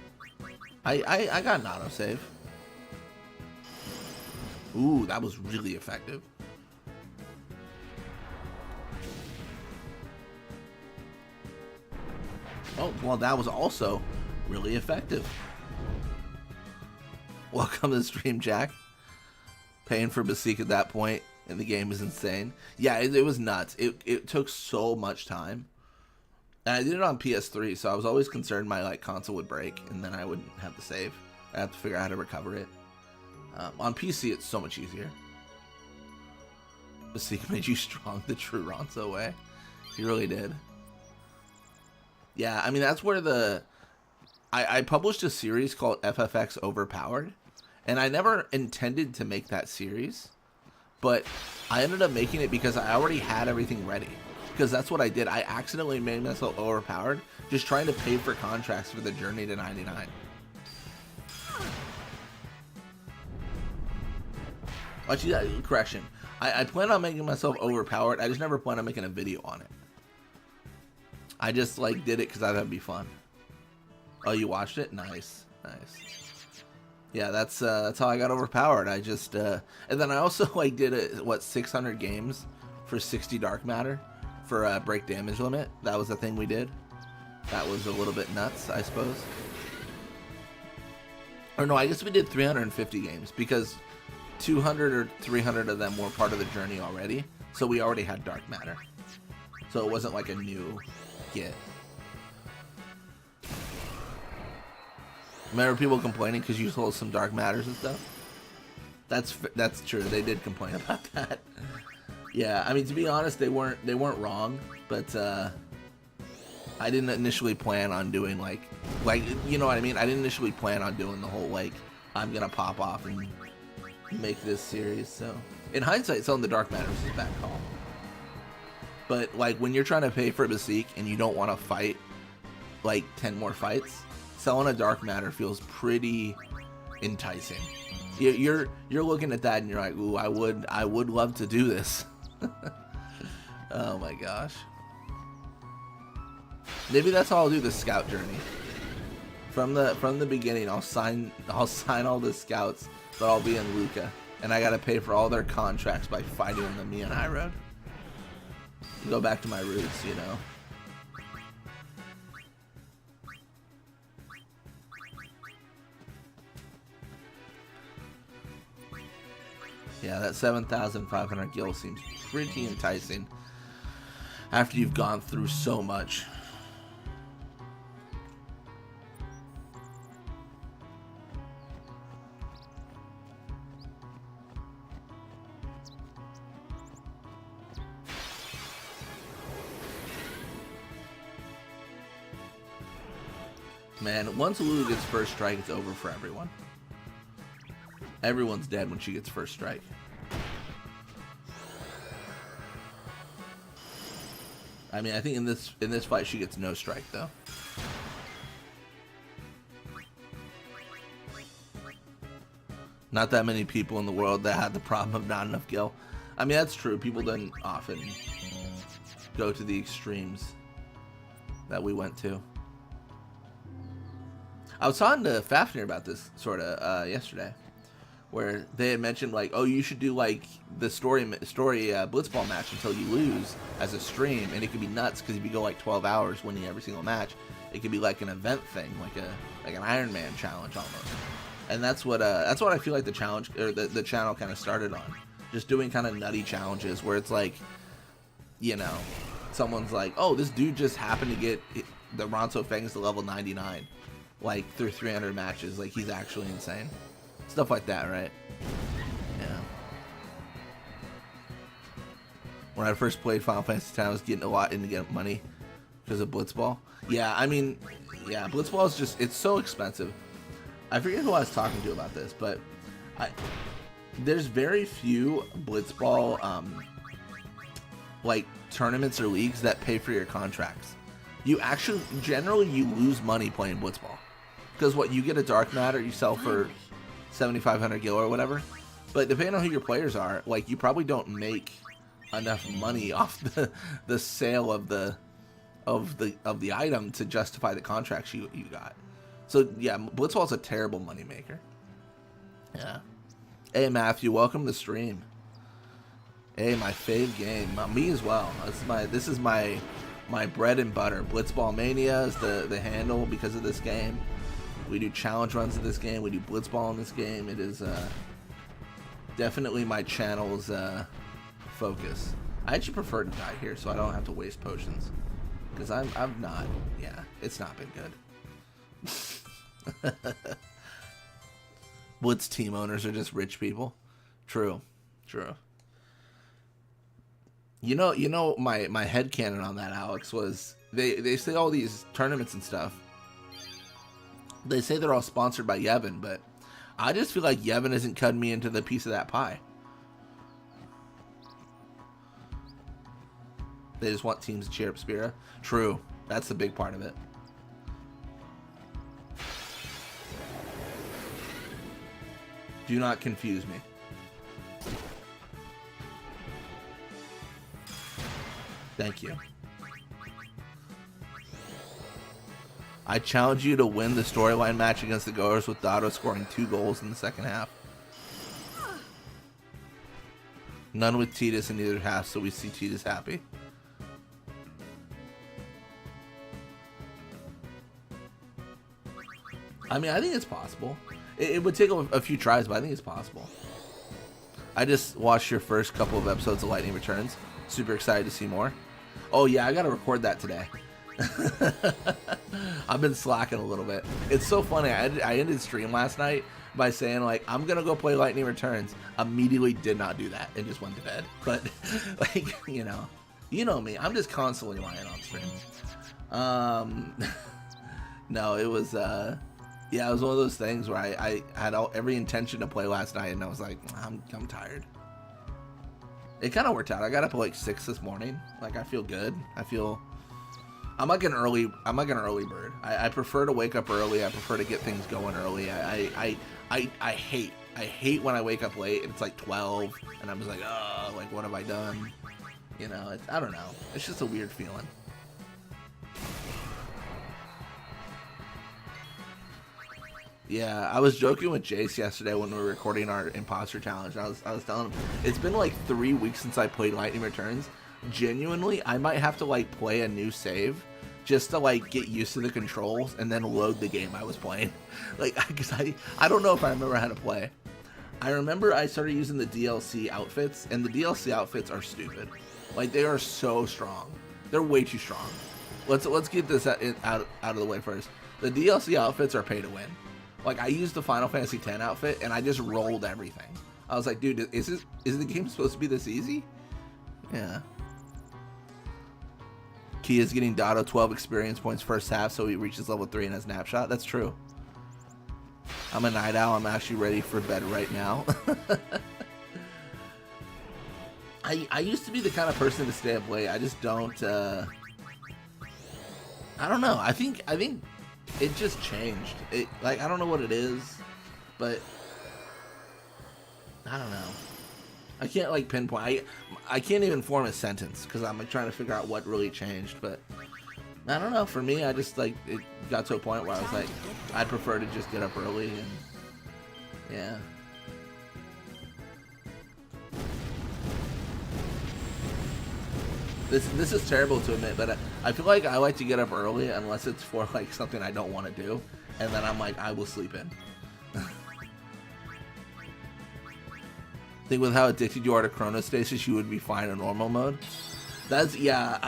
Speaker 1: I got an autosave. Ooh, that was really effective. Oh, well, that was also really effective. Welcome to the stream, Jack. Paying for Basik at that point in the game is insane. Yeah, it was nuts. It took so much time. And I did it on PS3, so I was always concerned my like console would break, and then I wouldn't have the save. I have to figure out how to recover it. On PC, it's so much easier. Basik made you strong the true Ronso way. He really did. Yeah, I mean, that's where I published a series called FFX Overpowered, and I never intended to make that series, but I ended up making it because I already had everything ready. Because that's what I did. I accidentally made myself overpowered just trying to pay for contracts for the journey to 99. Actually, correction. I plan on making myself overpowered. I just never plan on making a video on it. I just like did it because I thought it'd be fun. Oh, you watched it? Nice, nice. Yeah, that's how I got overpowered. I just and then I also like did 600 games for 60 dark matter for break damage limit. That was the thing we did. That was a little bit nuts, I suppose. Or no, I guess we did 350 games because 200 or 300 of them were part of the journey already. So we already had dark matter. So it wasn't like a new get. Remember people complaining because you sold some dark matters and stuff? That's true. They did complain about that. Yeah, I mean, to be honest, they weren't wrong, but I didn't initially plan on doing like you know what I mean? I didn't initially plan on doing the whole like I'm gonna pop off and make this series. So in hindsight, selling the dark matters is a bad call. But like when you're trying to pay for Basik and you don't want to fight like 10 more fights, selling a dark matter feels pretty enticing. You're looking at that and you're like, ooh, I would love to do this. Oh my gosh. Maybe that's how I'll do the scout journey. From the beginning, I'll sign all the scouts, but I'll be in Luca, and I gotta pay for all their contracts by fighting on the Maechen Highroad. Go back to my roots, you know. Yeah, that 7,500 gil seems pretty enticing after you've gone through so much. Man, once Lulu gets first strike, it's over for everyone. Everyone's dead when she gets first strike. I mean, I think in this fight she gets no strike though. Not that many people in the world that had the problem of not enough gil. I mean, that's true. People don't often go to the extremes that we went to. I was talking to Fafnir about this sort of yesterday, where they had mentioned like, oh, you should do like the story Blitzball match until you lose as a stream, and it could be nuts because if you go like 12 hours winning every single match, it could be like an event thing, like an Iron Man challenge almost. And that's what I feel like the challenge or the channel kind of started on, just doing kind of nutty challenges where it's like, you know, someone's like, oh, this dude just happened to get the Ronso Fangs to level 99. Like through 300 matches, like he's actually insane. Stuff like that, right? Yeah. When I first played Final Fantasy X, I was getting a lot into getting money because of Blitzball. Yeah, I mean, yeah, Blitzball is just, it's so expensive. I forget who I was talking to about this, but there's very few Blitzball like tournaments or leagues that pay for your contracts. You actually, generally, you lose money playing Blitzball. Because what, you get a dark matter, you sell for 7,500 gil or whatever. But depending on who your players are, like, you probably don't make enough money off the sale of the item to justify the contracts you got. So yeah, Blitzball's a terrible moneymaker. Yeah. Hey Matthew, welcome to the stream. Hey, my fave game. Me as well. This is my bread and butter. Blitzball Mania is the handle because of this game. We do challenge runs in this game. We do Blitzball in this game. It is definitely my channel's focus. I actually prefer to die here so I don't have to waste potions. Because I'm not, yeah, it's not been good. Blitz team owners are just rich people. True. You know my headcanon on that, Alex, was they say all these tournaments and stuff. They say they're all sponsored by Yevon, but I just feel like Yevon isn't cutting me into the piece of that pie. They just want teams to cheer up Spira. True. That's the big part of it. Do not confuse me. Thank you. I challenge you to win the storyline match against the Goers with Dotto scoring 2 goals in the second half. None with Tidus in either half, so we see Tidus happy. I mean, I think it's possible. It would take a few tries, but I think it's possible. I just watched your first couple of episodes of Lightning Returns. Super excited to see more. Oh yeah, I gotta record that today. I've been slacking a little bit. It's so funny. I ended stream last night by saying like I'm gonna go play Lightning Returns. Immediately did not do that and just went to bed. But like you know me. I'm just constantly lying on streams. No, it was yeah, it was one of those things where I had every intention to play last night and I was like I'm tired. It kind of worked out. I got up at like 6 this morning. Like I feel good. I'm like an early bird. I prefer to wake up early. I prefer to get things going early. I hate when I wake up late and it's like 12 and I'm just like, oh, like what have I done? You know, I don't know. It's just a weird feeling. Yeah, I was joking with Jace yesterday when we were recording our imposter challenge. I was telling him it's been like 3 weeks since I played Lightning Returns. Genuinely, I might have to like play a new save just to like get used to the controls and then load the game I was playing. Like, because I don't know if I remember how to play. I remember I started using the DLC outfits, and the DLC outfits are stupid. Like, they are so strong. They're way too strong. Let's get this out of the way first. The DLC outfits are pay to win. Like, I used the Final Fantasy X outfit, and I just rolled everything. I was like, dude, is the game supposed to be this easy? Yeah. Kia's getting Dotto 12 experience points first half, so he reaches level 3 in a snapshot. That's true. I'm a night owl. I'm actually ready for bed right now. I used to be the kind of person to stay up late. I just don't. I don't know. I think it just changed. Like, I don't know what it is, but I don't know. I can't like pinpoint. I can't even form a sentence because I'm like trying to figure out what really changed. But I don't know. For me, I just like it got to a point where I was like, I'd prefer to just get up early and yeah. This is terrible to admit, but I feel like I like to get up early unless it's for like something I don't want to do, and then I'm like, I will sleep in. I think with how addicted you are to chronostasis, you would be fine in normal mode. That's, yeah,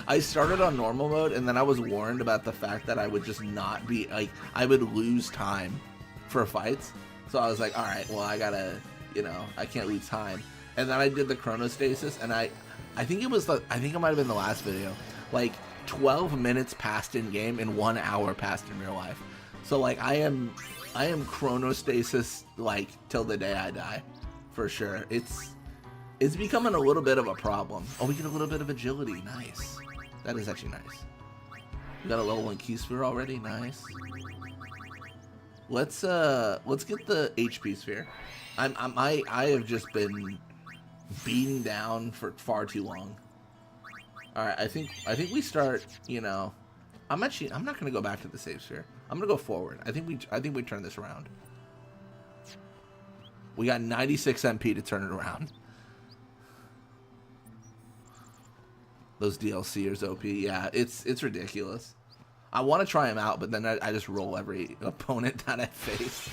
Speaker 1: I started on normal mode, and then I was warned about the fact that I would just not be, like, I would lose time for fights. So I was like, alright, well, I gotta, you know, I can't lose time. And then I did the chronostasis, and I think it was, I think it might have been the last video, like, 12 minutes passed in game and 1 hour passed in real life. So, like, I am chronostasis, like, till the day I die. For sure. It's becoming a little bit of a problem. Oh, we get a little bit of agility. Nice. That is actually nice. We got a level 1 key sphere already. Nice. Let's get the HP sphere. I have just been beaten down for far too long. All right, I think we start, you know, I'm not going to go back to the save sphere. I'm going to go forward. I think we turn this around. We got 96 MP to turn it around. Those DLCers OP, yeah, it's ridiculous. I want to try them out, but then I just roll every opponent down at face.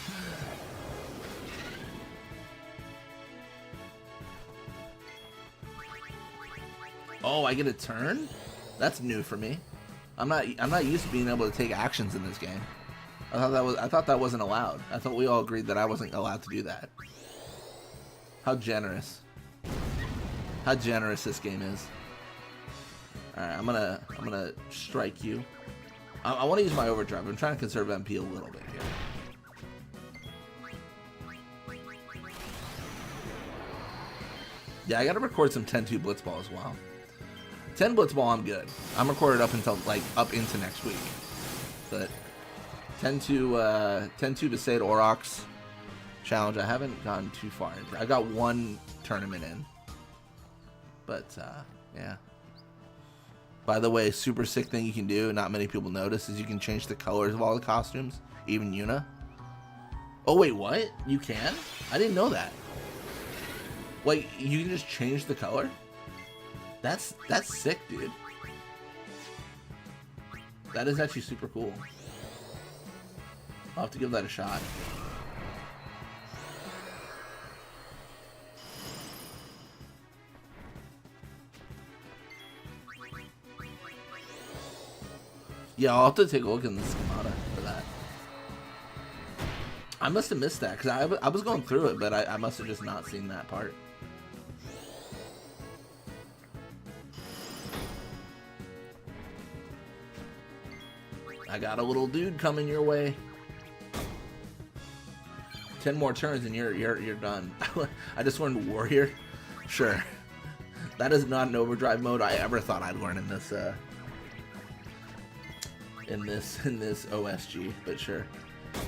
Speaker 1: Oh, I get a turn? That's new for me. I'm not used to being able to take actions in this game. I thought that wasn't allowed. I thought we all agreed that I wasn't allowed to do that. How generous. How generous this game is. Alright, I'm gonna strike you. I want to use my overdrive. I'm trying to conserve MP a little bit here. Yeah, I gotta record some 10-2 Blitzball as well. 10 Blitzball, I'm good. I'm recorded up until up into next week. But 10-2 Besaid Aurochs challenge, I haven't gotten too far into. I got one tournament in. But yeah. By the way, super sick thing you can do, not many people notice, is you can change the colors of all the costumes, even Yuna. Oh wait, what? You can? I didn't know that. Like, you can just change the color? That's sick, dude. That is actually super cool. I'll have to give that a shot. Yeah, I'll have to take a look in the schemata for that. I must have missed that, because I was going through it, but I must have just not seen that part. I got a little dude coming your way. 10 more turns and you're done. I just learned Warrior. Sure. That is not an overdrive mode I ever thought I'd learn in this OSG, but sure.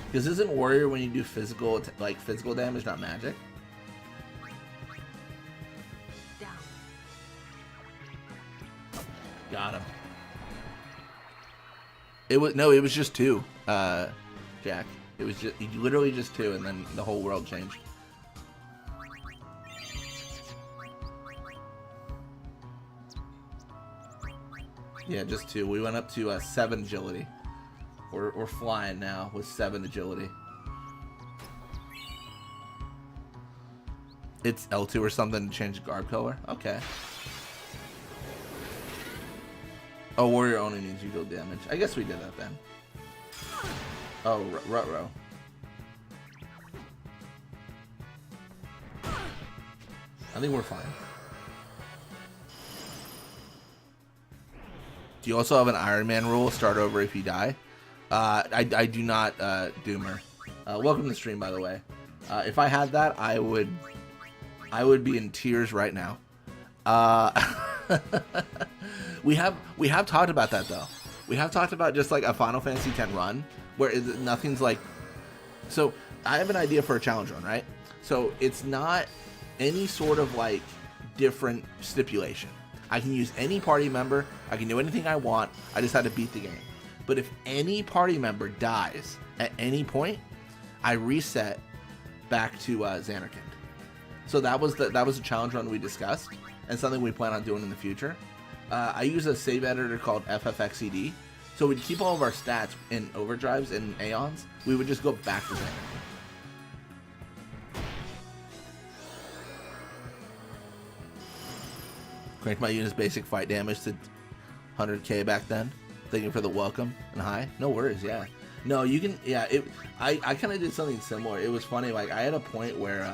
Speaker 1: Because isn't Warrior when you do physical damage, not magic?
Speaker 5: Down.
Speaker 1: Got him. It was just 2, Jack. It was literally just 2, and then the whole world changed. Yeah, just 2. We went up to 7 agility. We're flying now with 7 agility. It's L2 or something to change the garb color? Okay. Oh, warrior only needs you deal damage. I guess we did that then. Oh, Rutro. I think we're fine. Do you also have an Iron Man rule? Start over if you die? I do not, Doomer. Welcome to the stream, by the way. If I had that, I would be in tears right now. We have talked about that though. We have talked about just like a Final Fantasy X run where nothing's like. So I have an idea for a challenge run, right? So it's not any sort of like different stipulation. I can use any party member. I can do anything I want. I just had to beat the game. But if any party member dies at any point, I reset back to Xanarkand. So that was a challenge run we discussed and something we plan on doing in the future. I use a save editor called FFXED. So we'd keep all of our stats in overdrives and Aeons. We would just go back to Xanarkand. Cranked my unit's basic fight damage to 100k back then. Thank you for the welcome and hi. No worries, yeah. No, you can, yeah, I kind of did something similar. It was funny, like, I had a point where,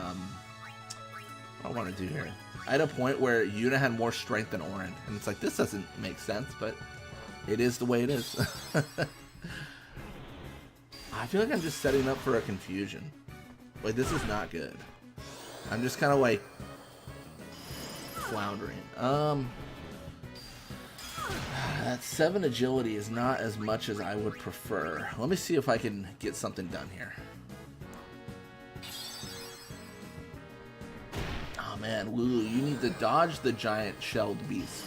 Speaker 1: what do I want to do here? I had a point where Yuna had more strength than Auron. And it's like, this doesn't make sense, but it is the way it is. I feel like I'm just setting up for a confusion. Like, this is not good. I'm just kind of, like, floundering. That 7 agility is not as much as I would prefer. Let me see if I can get something done here. Oh man, Lulu, you need to dodge the giant shelled beast.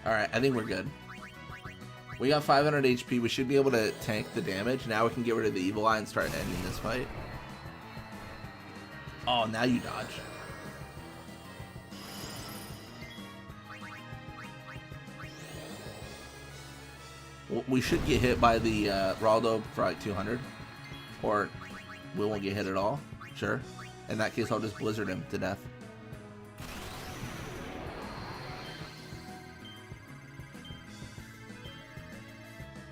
Speaker 1: Alright, I think we're good. We got 500 HP. We should be able to tank the damage. Now we can get rid of the evil eye and start ending this fight. Oh, now you dodge. We should get hit by the Raldo for like 200. Or we won't get hit at all. Sure. In that case, I'll just blizzard him to death.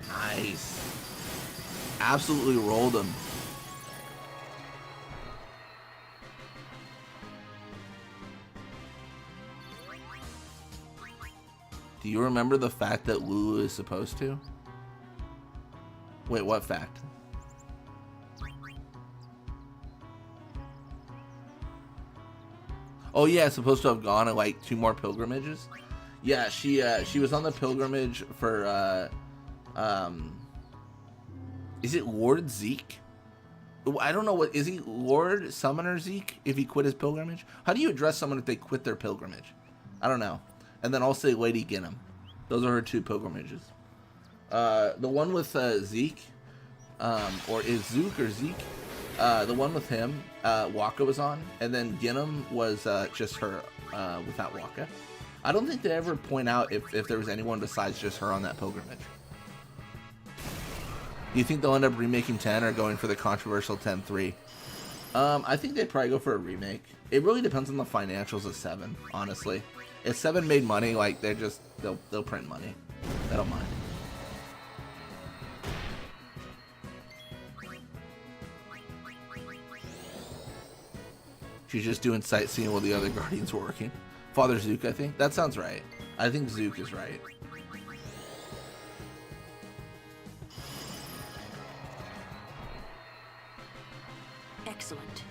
Speaker 1: Nice. Absolutely rolled him. Do you remember the fact that Lulu is supposed to? Wait, what fact? Oh yeah, supposed to have gone at like 2 more pilgrimages. Yeah, she was on the pilgrimage for is it Lord Zeke? I don't know what is he, Lord Summoner Zeke, if he quit his pilgrimage? How do you address someone if they quit their pilgrimage? I don't know. And then I'll say Lady Ginham. Those are her 2 pilgrimages. The one with Zeke, or is Zook or Zeke? The one with him, Waka was on, and then Ginham was just her without Waka. I don't think they ever point out if there was anyone besides just her on that pilgrimage. Do you think they'll end up remaking 10 or going for the controversial 10-3? I think they'd probably go for a remake. It really depends on the financials of 7, honestly. If 7 made money, like they'll print money. I don't mind. She's just doing sightseeing while the other guardians were working. Father Zook, I think. That sounds right. I think Zook is right.
Speaker 4: Excellent.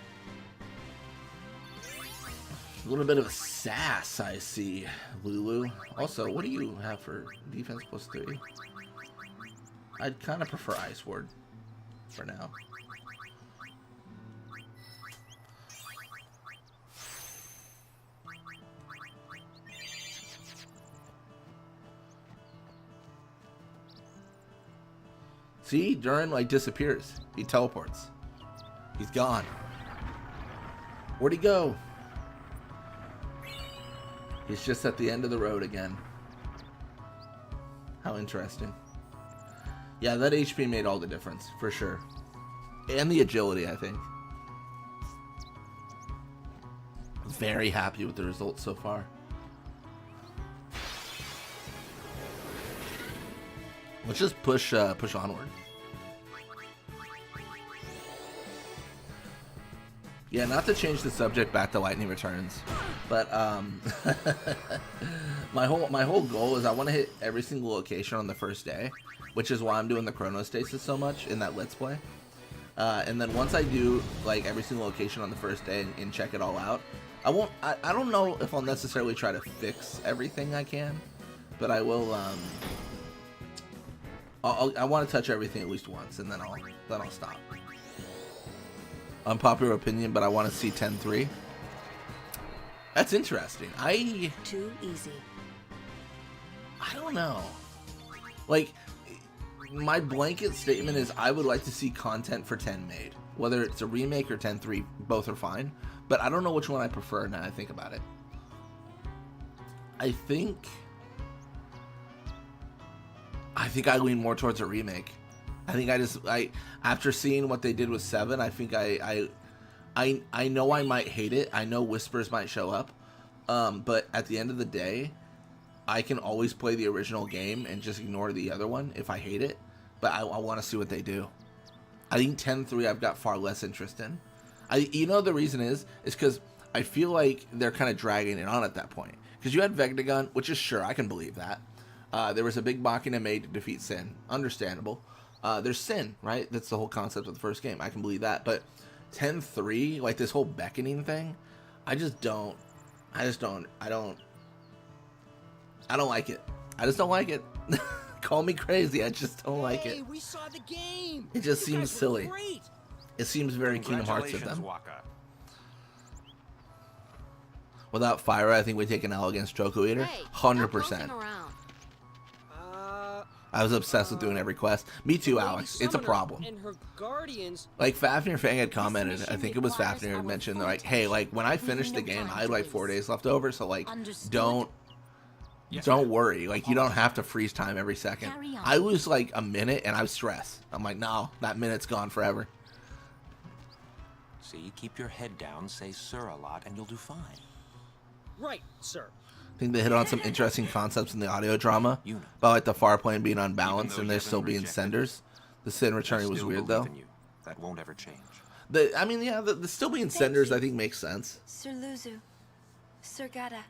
Speaker 1: A little bit of sass, I see, Lulu. Also, what do you have for defense +3? I'd kind of prefer Ice Ward for now. See, Durin like disappears. He teleports. He's gone. Where'd he go? He's just at the end of the road again. How interesting. Yeah, that HP made all the difference, for sure. And the agility, I think. Very happy with the results so far. Let's just push onward. Yeah, not to change the subject back to Lightning Returns, but my whole goal is I want to hit every single location on the first day, which is why I'm doing the chronostasis so much in that Let's Play. And then once I do like every single location on the first day and check it all out, I don't know if I'll necessarily try to fix everything I can, but I will. I want to touch everything at least once, and then I'll stop. Unpopular opinion, but I want to see 10-3. That's interesting.
Speaker 9: Too easy.
Speaker 1: I don't know. Like, my blanket statement is I would like to see content for 10 made. Whether it's a remake or 10-3, both are fine. But I don't know which one I prefer now I think about it. I think I lean more towards a remake. I think after seeing what they did with 7, I think I know I might hate it. I know whispers might show up. But at the end of the day, I can always play the original game and just ignore the other one if I hate it. But I want to see what they do. I think 10-3 I've got far less interest in. You know the reason is because I feel like they're kind of dragging it on at that point. Because you had Vegnagun, which is sure, I can believe that. There was a big Machina made to defeat Sin. Understandable. There's Sin, right? That's the whole concept of the first game. I can believe that. But 10-3, like this whole beckoning thing, I don't like it. I just don't like it. Call me crazy. I just don't like it.
Speaker 7: We saw the game.
Speaker 1: It just seems silly. It seems very Kingdom Hearts of them.
Speaker 8: Waka.
Speaker 1: Without Fire, I think we take an L against Chocobo Eater. 100%. I was obsessed with doing every quest. Me too, Alex. It's a problem.
Speaker 7: And her guardians.
Speaker 1: Like Fafnir Fang had commented, I think it was Fafnir who mentioned, like, hey, like when I finished the game, I had like 4 days left over, so like don't worry. Like you don't have to freeze time every second. I lose like a minute and I stress. I'm like, no, that minute's gone forever.
Speaker 12: See, keep your head down, say sir a lot, and you'll do fine.
Speaker 7: Right, sir.
Speaker 1: I think they hit on some interesting concepts in the audio drama about like the far plane being unbalanced and there still being senders. The Sin returning was weird though.
Speaker 12: That won't ever change.
Speaker 1: The still being senders I think makes sense.
Speaker 3: Sir Luzu, Sir Gada.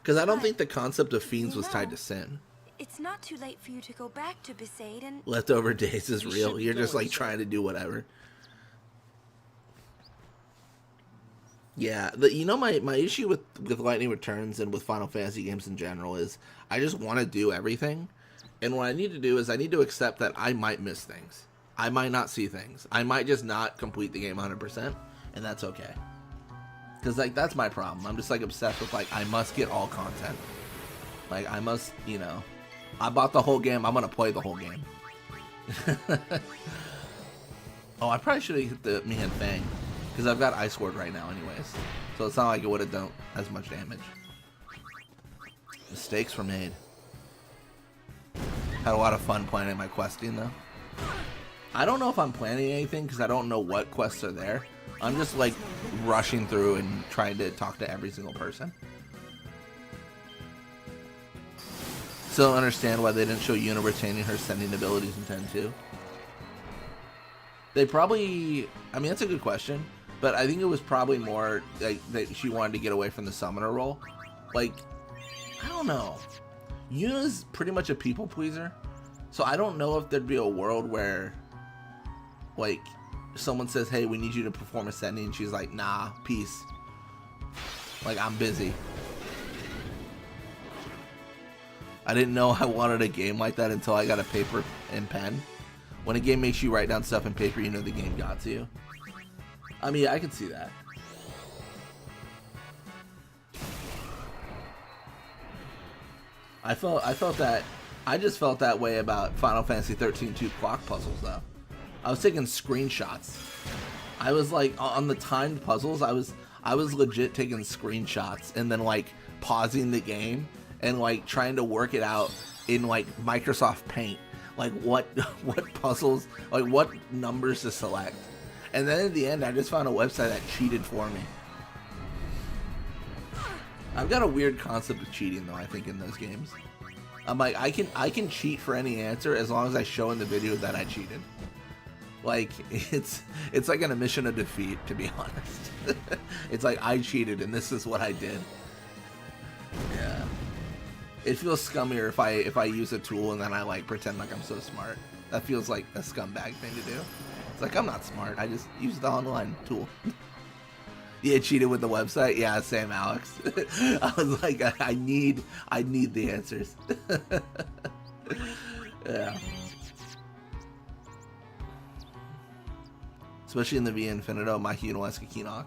Speaker 1: Because I don't think the concept of fiends was tied to Sin.
Speaker 3: It's not too late for you to go back to Bhed and...
Speaker 1: Leftover days is real. You're just like trying to do whatever. Yeah, my issue with Lightning Returns and with Final Fantasy games in general is I just want to do everything. And what I need to do is I need to accept that I might miss things. I might not see things. I might just not complete the game 100%, and that's okay. Because, like, that's my problem. I'm just, like, obsessed with, like, I must get all content. Like, I must, I bought the whole game. I'm going to play the whole game. Oh, I probably should have hit the Maechen Fang. Because I've got Ice Ward right now anyways. So it's not like it would have done as much damage. Mistakes were made. Had a lot of fun planning my questing though. I don't know if I'm planning anything because I don't know what quests are there. I'm just like rushing through and trying to talk to every single person. Still don't understand why they didn't show Yuna retaining her sending abilities in 10-2. They probably... I mean, that's a good question. But I think it was probably more like that she wanted to get away from the summoner role. Like, I don't know. Yuna's pretty much a people pleaser. So I don't know if there'd be a world where, like, someone says, hey, we need you to perform a sending. And she's like, nah, peace. Like, I'm busy. I didn't know I wanted a game like that until I got a paper and pen. When a game makes you write down stuff in paper, you know the game got to you. I mean, I can see that. I just felt that way about Final Fantasy 13-2 clock puzzles though. I was taking screenshots. I was like on the timed puzzles, I was legit taking screenshots and then like pausing the game and like trying to work it out in like Microsoft Paint. Like what puzzles, like what numbers to select. And then at the end, I just found a website that cheated for me. I've got a weird concept of cheating, though, I think, in those games. I'm like, I can cheat for any answer as long as I show in the video that I cheated. Like, it's like an admission of defeat, to be honest. It's like, I cheated, and this is what I did. Yeah. It feels scummier if I use a tool and then I, like, pretend like I'm so smart. That feels like a scumbag thing to do. It's like, I'm not smart. I just used the online tool. Yeah, cheated with the website. Yeah, same, Alex. I was like, I need the answers. Yeah. Especially in the Via Infinito, Maechen Kinoc.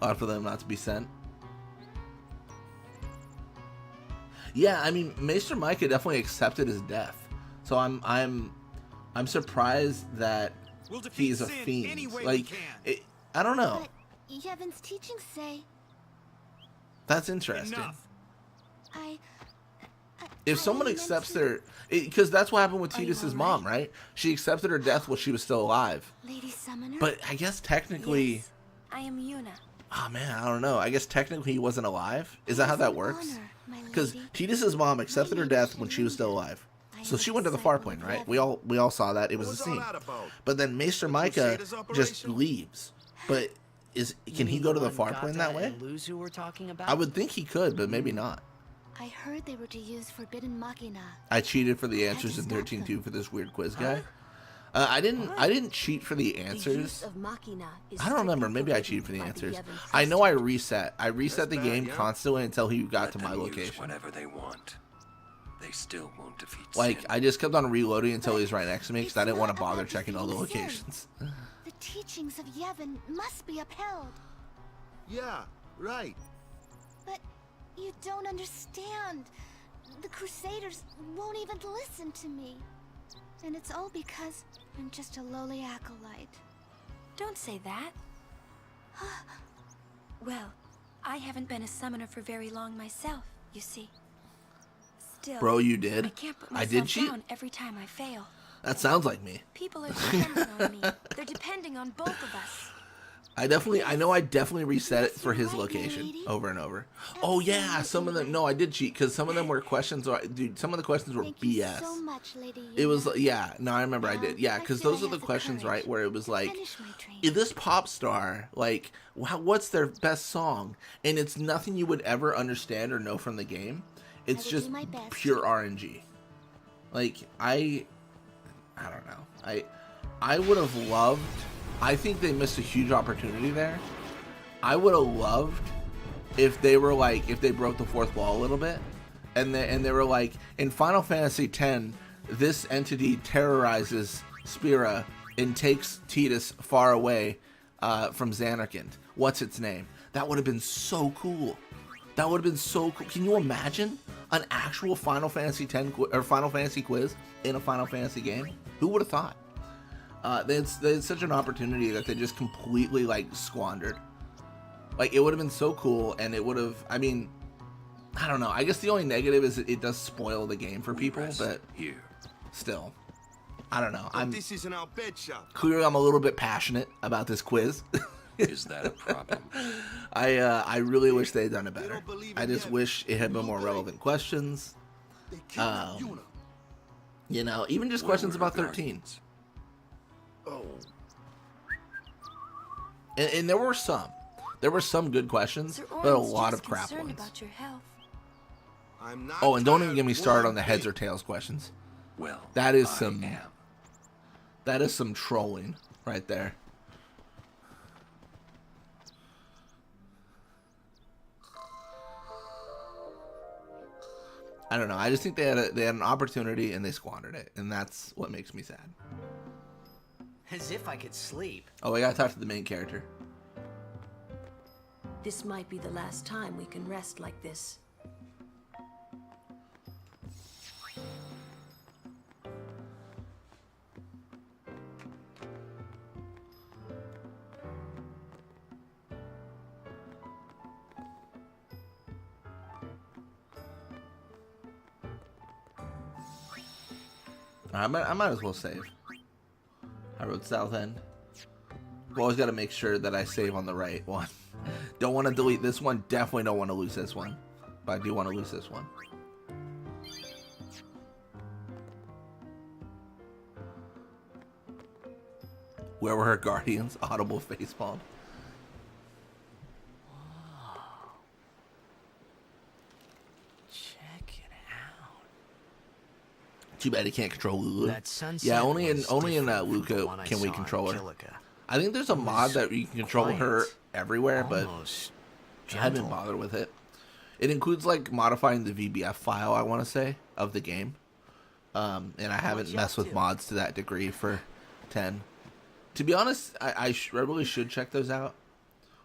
Speaker 1: Odd for them not to be sent. Yeah, I mean, Maester Micah definitely accepted his death, so I'm surprised that he's a fiend. Like, I don't know.
Speaker 10: But Yevon's teachings say...
Speaker 1: That's interesting.
Speaker 10: Enough.
Speaker 1: If someone accepts their... Because that's what happened with Tidus's mom, right? She accepted her death while she was still alive.
Speaker 10: Lady Summoner?
Speaker 1: But I guess technically...
Speaker 3: Yes, I am Yuna.
Speaker 1: Oh man, I don't know. I guess technically he wasn't alive. Is that how that works? Because Tidus's mom accepted her death when she was still alive. So she went to the far plane, right? We all saw that. It was a scene. But then Maester Micah just leaves. But can he go to the far plane that way? I would think he could, but maybe not.
Speaker 10: I heard they were to use Forbidden Machina.
Speaker 1: I cheated for the answers in 13.2 for this weird quiz guy. I didn't cheat for the answers. I don't remember. Maybe I cheated for the answers. I know I reset. I reset the game constantly until he got to my location.
Speaker 8: Whatever they want. They still won't defeat
Speaker 1: Like, I just kept on reloading until he was right next to me because I didn't want to bother checking all the locations.
Speaker 10: The teachings of Yevon must be upheld.
Speaker 13: Yeah, right.
Speaker 10: But you don't understand. The Crusaders won't even listen to me. And it's all because I'm just a lowly acolyte.
Speaker 3: Don't say that. Well, I haven't been a summoner for very long myself, you see. Still,
Speaker 1: Bro, you did?
Speaker 3: I can't put
Speaker 1: I
Speaker 3: myself
Speaker 1: did cheat?
Speaker 3: down every time I fail.
Speaker 1: That sounds like me.
Speaker 3: People are depending on me. They're depending on both of us.
Speaker 1: I know I definitely reset it for his location over and over. Oh yeah, some of them, no, I did cheat because some of them were questions, dude, some of the questions were BS.
Speaker 10: So much, Lady
Speaker 1: It was, yeah, no, I remember I did. Yeah, because those are the questions, right, where it was like, is this pop star, like, what's their best song? And it's nothing you would ever understand or know from the game. It's just pure RNG. Like, I don't know. I would have loved... I think they missed a huge opportunity there. I would have loved if they were like, if they broke the fourth wall a little bit, and they were like, in Final Fantasy X, this entity terrorizes Spira and takes Tidus far away from Xanarkand. What's its name? That would have been so cool. That would have been so cool. Can you imagine an actual Final Fantasy X or Final Fantasy quiz in a Final Fantasy game? Who would have thought? They had such an opportunity that they just completely, like, squandered. Like, it would have been so cool, and it would have, I mean, I don't know. I guess the only negative is it does spoil the game for people, but still, I don't know.
Speaker 13: This isn't our bed shop.
Speaker 1: Clearly, I'm a little bit passionate about this quiz.
Speaker 8: Is that a problem?
Speaker 1: I really wish they had done it better. I just wish it had been more relevant questions. You know, even just questions about 13.
Speaker 13: Oh.
Speaker 1: And there were some good questions, but a lot of crap ones.
Speaker 3: About your health.
Speaker 1: Oh, and don't even get me started on the heads or tails questions.
Speaker 8: Well,
Speaker 1: that is some trolling right there. I don't know. I just think they had an opportunity and they squandered it, and that's what makes me sad.
Speaker 6: As if I could sleep.
Speaker 1: Oh, I gotta talk to the main character.
Speaker 11: This might be the last time we can rest like this.
Speaker 1: I might as well save. Highroad South End. We always got to make sure that I save on the right one. Don't want to delete this one. Definitely don't want to lose this one. But I do want to lose this one. Where were her guardians? Audible facepalm.
Speaker 6: Check it out.
Speaker 1: Too bad he can't control Lulu.
Speaker 6: That sunset
Speaker 1: Yeah, only in
Speaker 6: was
Speaker 1: Luca
Speaker 6: one I
Speaker 1: can we
Speaker 6: saw in
Speaker 1: control her.
Speaker 6: Killica.
Speaker 1: I think there's a mod that you can control her everywhere, but
Speaker 6: Almost
Speaker 1: I haven't
Speaker 6: gentle.
Speaker 1: bothered with it. It includes like modifying the VBF file, I want to say, of the game. And I haven't messed with mods to that degree for 10. To be honest, I really should check those out.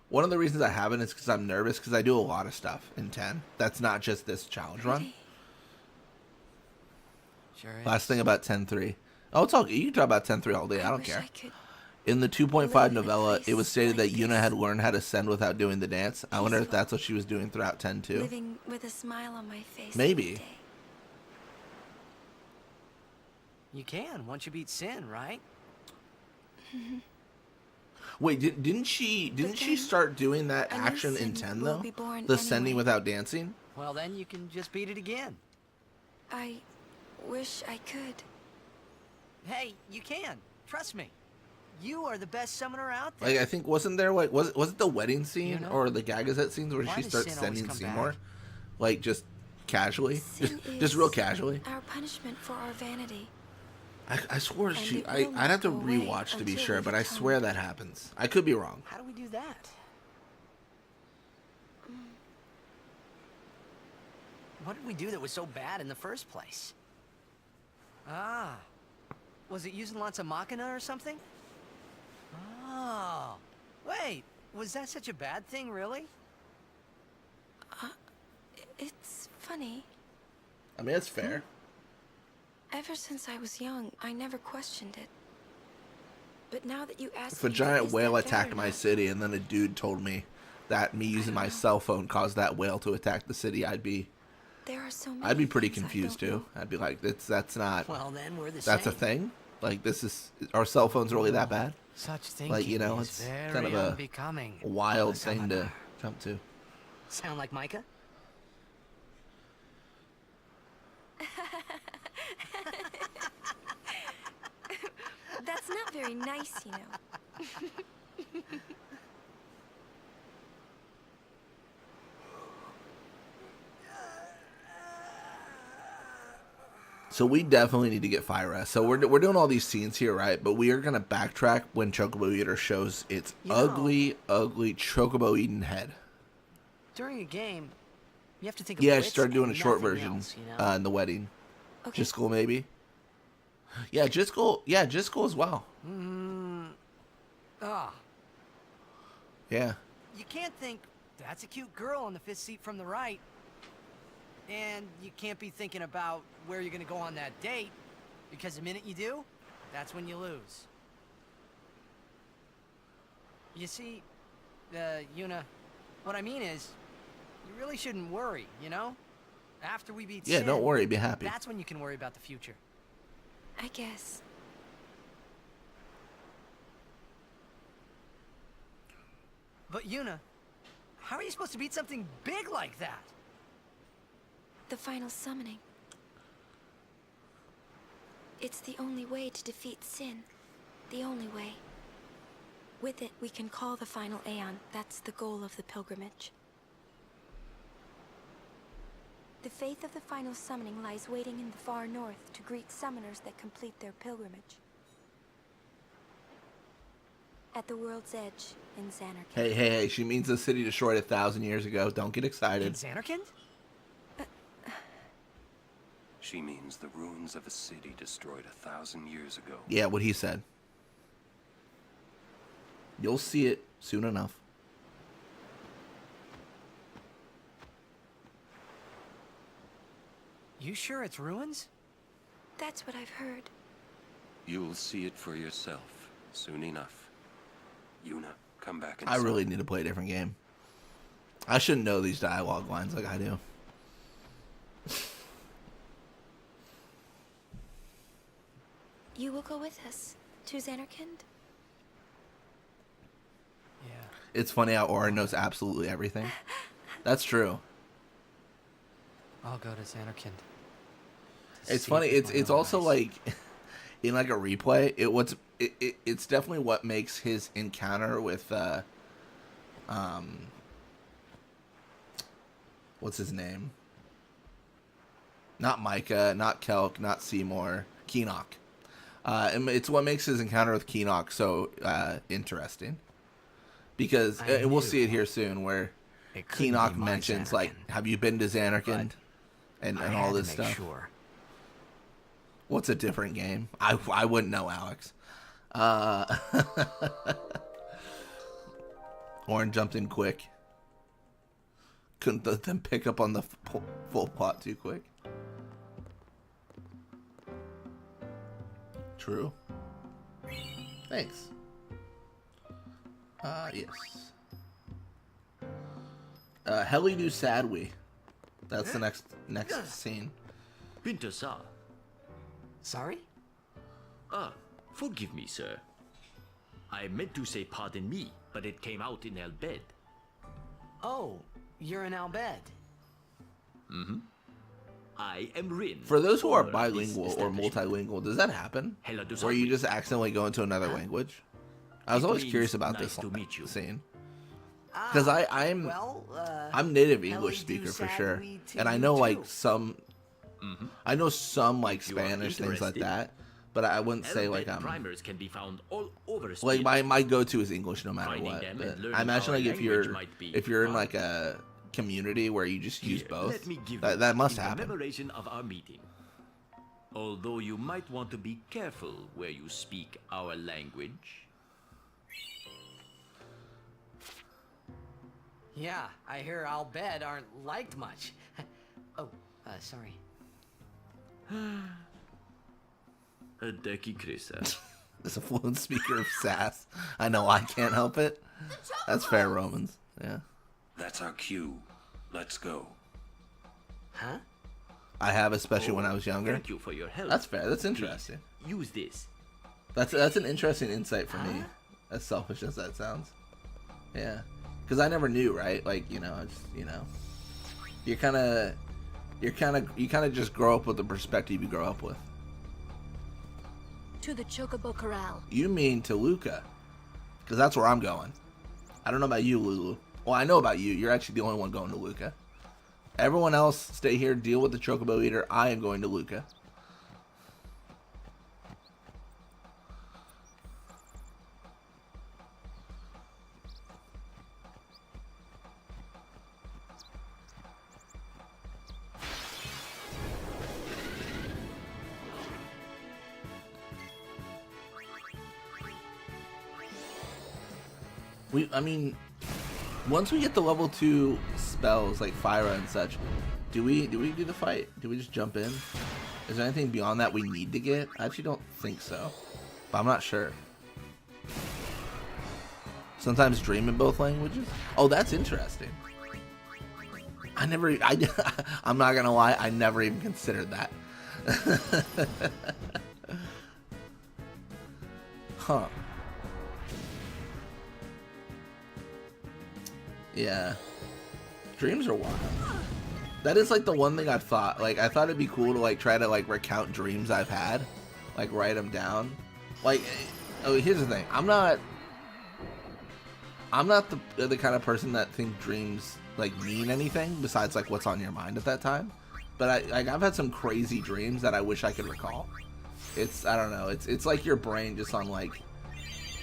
Speaker 1: One of the reasons I haven't is because I'm nervous because I do a lot of stuff in 10. That's not just this challenge run.
Speaker 6: Sure is.
Speaker 1: Last thing about 10.3. Oh, you can talk about 10.3 all day. I don't care. In the 2.5 novella, it was stated that Yuna had learned how to send without doing the dance. I wonder if that's what she was doing throughout 10.2.
Speaker 3: Living with a smile on my face.
Speaker 1: Maybe.
Speaker 6: You can once you beat Sin, right?
Speaker 1: Wait, didn't she start doing that action in 10 though? The sending without dancing?
Speaker 6: Well, then you can just beat it again.
Speaker 3: I wish I could.
Speaker 6: Hey, you can. Trust me. You are the best summoner out there.
Speaker 1: Like I think wasn't there like was it the wedding scene
Speaker 6: Yuna?
Speaker 1: or the Gagazette scenes where
Speaker 6: Why
Speaker 1: she
Speaker 6: does
Speaker 1: starts
Speaker 6: Sin always
Speaker 1: sending
Speaker 6: come
Speaker 1: Seymour?
Speaker 6: back?
Speaker 1: Like just casually?
Speaker 3: Sin
Speaker 1: Just real
Speaker 3: is
Speaker 1: casually?
Speaker 3: Our punishment for our vanity.
Speaker 1: I swore
Speaker 3: And
Speaker 1: she
Speaker 3: it will
Speaker 1: I'd
Speaker 3: not
Speaker 1: have to
Speaker 3: go away
Speaker 1: rewatch to be
Speaker 3: until
Speaker 1: sure,
Speaker 3: we
Speaker 1: but I
Speaker 3: become-
Speaker 1: swear that happens. I could be wrong.
Speaker 6: How do we do that? What did we do that was so bad in the first place? Ah. Was it using lots of Machina or something? Oh. Wait, was that such a bad thing, really?
Speaker 3: It's funny.
Speaker 1: I mean that's fair.
Speaker 3: Ever since I was young, I never questioned it. But now that you ask
Speaker 1: If a
Speaker 3: me,
Speaker 1: giant
Speaker 3: is
Speaker 1: whale
Speaker 3: that
Speaker 1: attacked
Speaker 3: better
Speaker 1: my
Speaker 3: now?
Speaker 1: city and then a dude told me that me using my cell phone caused that whale to attack the city, I'd be
Speaker 3: There are so many
Speaker 1: I'd be pretty
Speaker 3: things I
Speaker 1: confused
Speaker 3: don't
Speaker 1: too. I'd be like, that's not
Speaker 6: Well, then we're the
Speaker 1: that's a
Speaker 6: same.
Speaker 1: thing? Like this is our cell phones really that bad?
Speaker 6: Such thinking
Speaker 1: Like, you know,
Speaker 6: is
Speaker 1: it's
Speaker 6: very
Speaker 1: kind of a
Speaker 6: unbecoming.
Speaker 1: wild thing to jump to.
Speaker 6: Sound like Micah?
Speaker 3: That's not very nice, you know.
Speaker 1: So we definitely need to get Fyra. So we're doing all these scenes here, right? But we are gonna backtrack when Chocobo Eater shows its ugly Chocobo eating head.
Speaker 6: During a game, you have to think of
Speaker 1: Yeah, I
Speaker 6: Blitz
Speaker 1: started doing a
Speaker 6: and
Speaker 1: short
Speaker 6: nothing
Speaker 1: version
Speaker 6: else, you know?
Speaker 1: in the wedding.
Speaker 3: Okay.
Speaker 1: Jiskel maybe. Yeah, Jiskel. Yeah, Jiskel as well.
Speaker 6: Ah,
Speaker 1: Yeah.
Speaker 6: you can't think, that's a cute girl on the fifth seat from the right. And you can't be thinking about where you're gonna go on that date, because the minute you do, that's when you lose. You see, Yuna, what I mean is, you really shouldn't worry, you know? After we beat
Speaker 1: Yeah,
Speaker 6: Sin,
Speaker 1: don't worry, be happy.
Speaker 6: that's when you can worry about the future.
Speaker 3: I guess.
Speaker 6: But Yuna, how are you supposed to beat something big like that?
Speaker 3: The final summoning. It's the only way to defeat sin. The only way. With it, we can call the final Aeon. That's the goal of the pilgrimage. The faith of the final summoning lies waiting in the far north to greet summoners that complete their pilgrimage. At the world's edge in Xanarkand.
Speaker 1: Hey, she means the city destroyed 1,000 years ago. Don't get excited.
Speaker 6: In Xanarkand?
Speaker 8: She means the ruins of a city destroyed 1,000 years ago.
Speaker 1: Yeah, what he said. You'll see it soon enough.
Speaker 6: You sure it's ruins?
Speaker 3: That's what I've heard.
Speaker 8: You'll see it for yourself soon enough. Yuna, come back
Speaker 1: I
Speaker 8: inside.
Speaker 1: really need to play a different game. I shouldn't know these dialogue lines like I do.
Speaker 3: You will go with us. to Xanarkand?
Speaker 6: Yeah.
Speaker 1: It's funny how Auron knows absolutely everything. That's true.
Speaker 6: I'll go to Xanarkand.
Speaker 1: It's funny. It's also like in like a replay. It's definitely what makes his encounter with what's his name? Not Micah, not Kelk, not Seymour, Keenock. And it's what makes his encounter with Keenock so interesting. Because and we'll see it here soon, where Keenock mentions like, "Have you been to Xanarkand?" and all this stuff.
Speaker 6: Sure.
Speaker 1: What's a different game? I wouldn't know, Alex. Auron jumped in quick. Couldn't let them pick up on the full plot too quick. True. Thanks. Yes. Heli do Sadwe. That's the next scene.
Speaker 14: Pinter-sa.
Speaker 6: Sorry?
Speaker 14: Forgive me, sir. I meant to say pardon me, but it came out in Bhed.
Speaker 6: Oh, you're in Bhed.
Speaker 14: Mm-hmm. I am Rin.
Speaker 1: For those who are bilingual or multilingual, does that happen? Where you just accidentally go into another language? I was always curious about this scene. Because I'm native English speaker for sure, and I know like some, I know some like Spanish things like that, but I wouldn't say like I'm.
Speaker 14: Primers can be found all over
Speaker 1: like my go-to is English no matter what. But I imagine like if you're in like a community where you just use both, that must happen.
Speaker 14: Commemoration of our meeting. Although you might want to be careful where you speak our language.
Speaker 6: Yeah, I hear Bhed aren't liked much. Oh, sorry.
Speaker 1: As a fluent speaker of sass, I know I can't help it. That's fair, Romans. Yeah.
Speaker 8: That's our cue. Let's go.
Speaker 6: Huh?
Speaker 1: I have, especially when I was younger.
Speaker 14: Thank you for your help.
Speaker 1: That's fair. That's interesting.
Speaker 14: Please, use this.
Speaker 1: That's an interesting insight for me. As selfish as that sounds. Yeah. Because I never knew, right? Like, you know, you kind of just grow up with the perspective you grow up with.
Speaker 4: To the Chocobo Corral.
Speaker 1: You mean to Luca? Because that's where I'm going. I don't know about you, Lulu. Well, I know about you. You're actually the only one going to Luca. Everyone else, stay here, deal with the Chocobo Eater. I am going to Luca. I mean, once we get the level 2 spells like Fire and such, do we do the fight? Do we just jump in? Is there anything beyond that we need to get? I actually don't think so, but I'm not sure. Sometimes dream in both languages. Oh, that's interesting. I'm not gonna lie, I never even considered that. Huh. Yeah. Dreams are wild. That is like the one thing I thought. Like, I thought it'd be cool to like try to like recount dreams I've had. Like, write them down. Like, oh, here's the thing. I'm not the kind of person that think dreams like mean anything besides like what's on your mind at that time. But I've had some crazy dreams that I wish I could recall. I don't know. It's like your brain just on like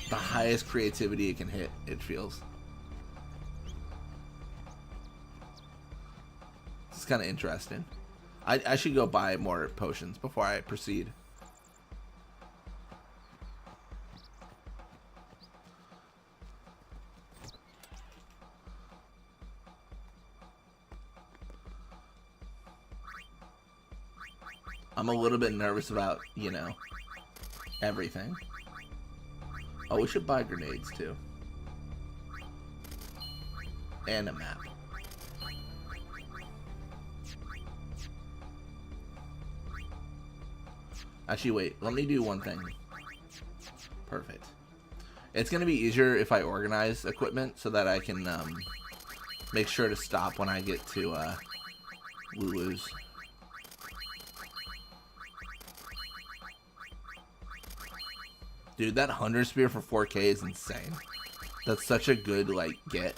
Speaker 1: the highest creativity it can hit, it feels. It's kind of interesting. I should go buy more potions before I proceed. I'm a little bit nervous about, you know, everything. Oh, we should buy grenades too. And a map. Actually, wait. Let me do one thing. Perfect. It's gonna be easier if I organize equipment so that I can make sure to stop when I get to Lulu's. Dude, that Hunter Spear for 4K is insane. That's such a good, like, get.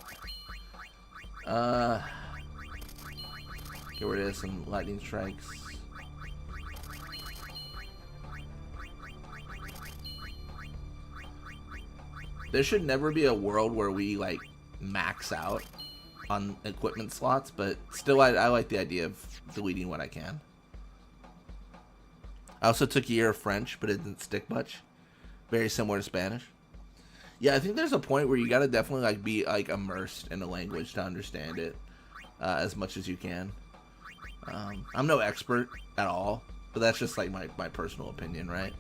Speaker 1: Get rid of some lightning strikes. There should never be a world where we, like, max out on equipment slots, but still, I like the idea of deleting what I can. I also took a year of French, but it didn't stick much. Very similar to Spanish. Yeah, I think there's a point where you gotta definitely like be like immersed in a language to understand it as much as you can. I'm no expert at all, but that's just like my personal opinion, right?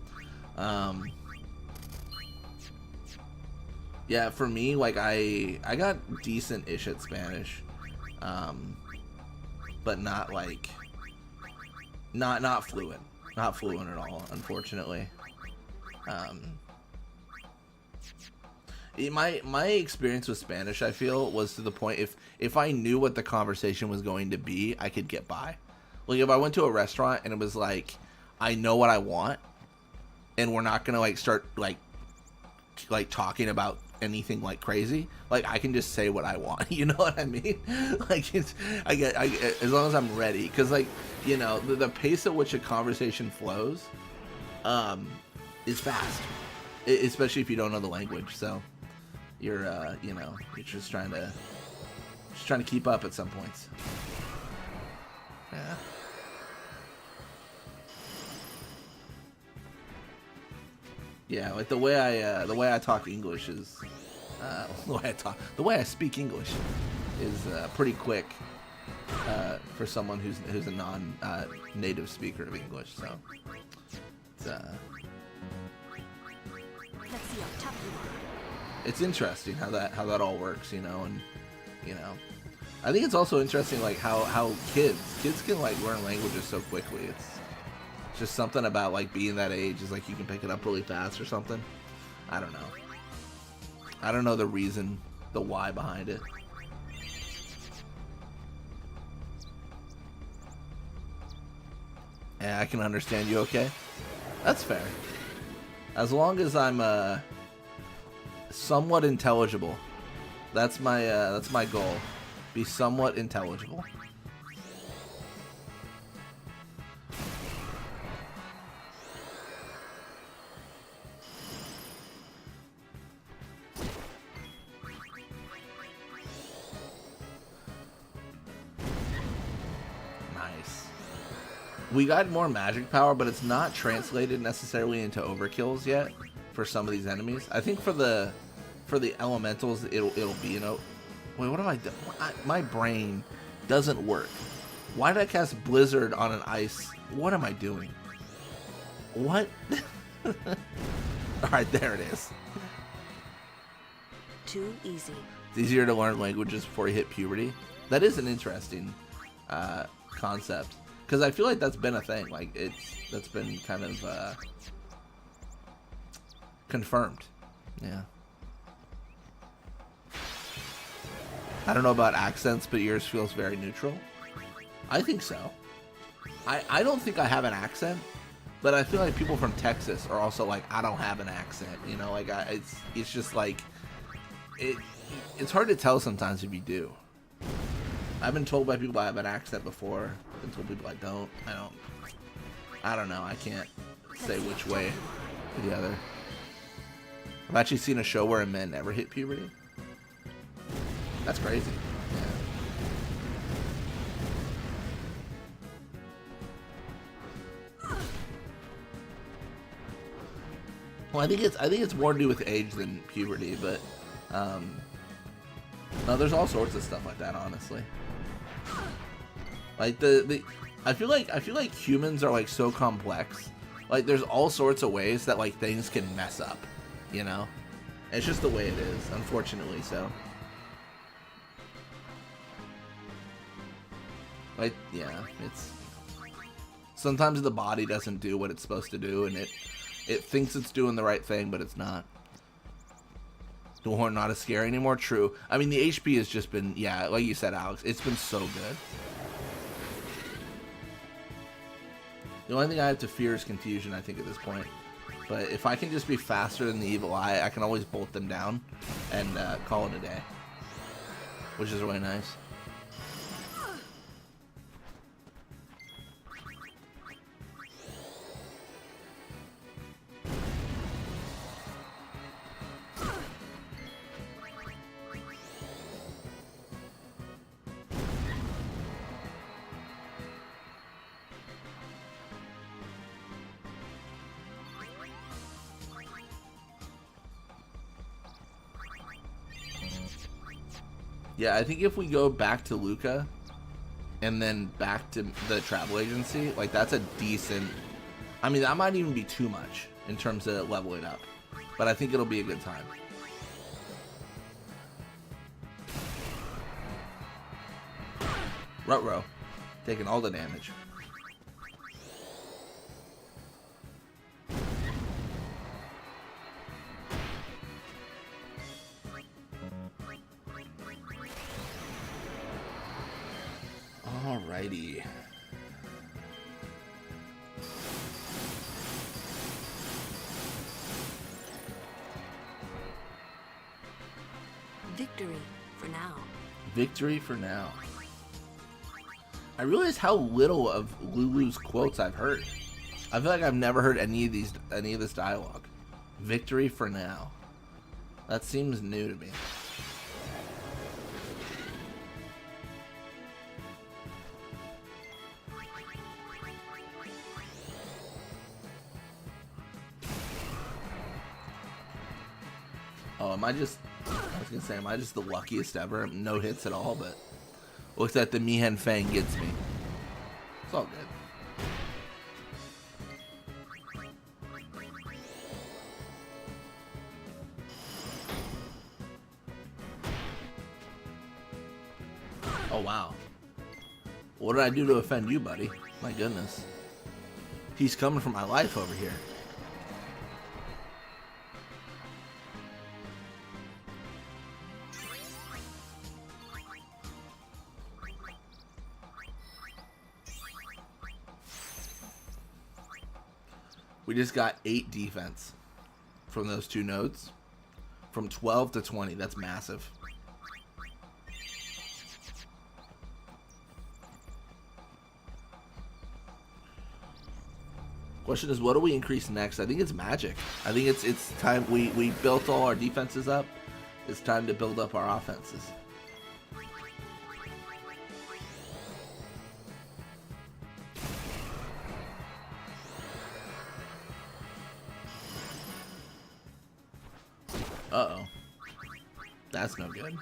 Speaker 1: Yeah, for me, like I got decent-ish at Spanish, but not like not fluent, not fluent at all, unfortunately. My experience with Spanish, I feel, was to the point if I knew what the conversation was going to be, I could get by. Like if I went to a restaurant and it was like, I know what I want, and we're not gonna like start like talking about anything like crazy, like I can just say what I want. You know what I mean? Like I get as long as I'm ready, because like, you know, the pace at which a conversation flows is fast, especially if you don't know the language. So you're you know, you're just trying to keep up at some points. Yeah. Yeah, like the way I talk English is the way I speak English is pretty quick for someone who's a non-native speaker of English. So it's
Speaker 4: Let's see how tough you are.
Speaker 1: it's interesting how that all works, you know, and you know, I think it's also interesting like how kids can like learn languages so quickly. It's just something about like being that age is like you can pick it up really fast or something. I don't know. I don't know the reason, the why behind it. Yeah, I can understand you okay. That's fair. As long as I'm somewhat intelligible. That's my goal. Be somewhat intelligible. We got more magic power, but it's not translated necessarily into overkills yet for some of these enemies. I think for the elementals, it'll be, you know. Wait, what have I done? My brain doesn't work. Why did I cast Blizzard on an ice? What am I doing? What? All right, there it is.
Speaker 11: Too easy.
Speaker 1: It's easier to learn languages before you hit puberty. That is an interesting concept. Because I feel like that's been a thing. Like, that's been kind of confirmed. Yeah. I don't know about accents, but yours feels very neutral. I think so. I don't think I have an accent, but I feel like people from Texas are also like, I don't have an accent. You know, like it's just like it's hard to tell sometimes if you do. I've been told by people I have an accent before. I've been told people I don't. I don't know. I can't say which way or the other. I've actually seen a show where men never hit puberty. That's crazy. Yeah. Well, I think it's more to do with age than puberty, but no, there's all sorts of stuff like that, honestly. Like I feel like humans are like so complex. Like there's all sorts of ways that like things can mess up, you know? It's just the way it is, unfortunately. So like, yeah, it's sometimes the body doesn't do what it's supposed to do, and It thinks it's doing the right thing, but it's not. The horn not as scary anymore. True. I mean, the HP has just been, yeah, like you said, Alex, it's been so good. The only thing I have to fear is confusion, I think, at this point. But if I can just be faster than the evil eye, I can always bolt them down and call it a day, which is really nice. Yeah, I think if we go back to Luca and then back to the travel agency, like that's a decent, I mean, that might even be too much in terms of leveling up, but I think it'll be a good time. Ruh-roh, taking all the damage. Alrighty.
Speaker 11: Victory for now. Victory for now.
Speaker 1: I realize how little of Lulu's quotes I've heard. I feel like I've never heard any of this dialogue. Victory for now. That seems new to me. Oh, I was gonna say, am I just the luckiest ever? No hits at all, but looks like the Maechen Fang gets me. It's all good. Oh, wow. What did I do to offend you, buddy? My goodness. He's coming for my life over here. We just got 8 defense from those 2 nodes. From 12 to 20. That's massive. Question is, what do we increase next? I think it's magic. I think it's time. We built all our defenses up. It's time to build up our offenses. Uh-oh. That's no good.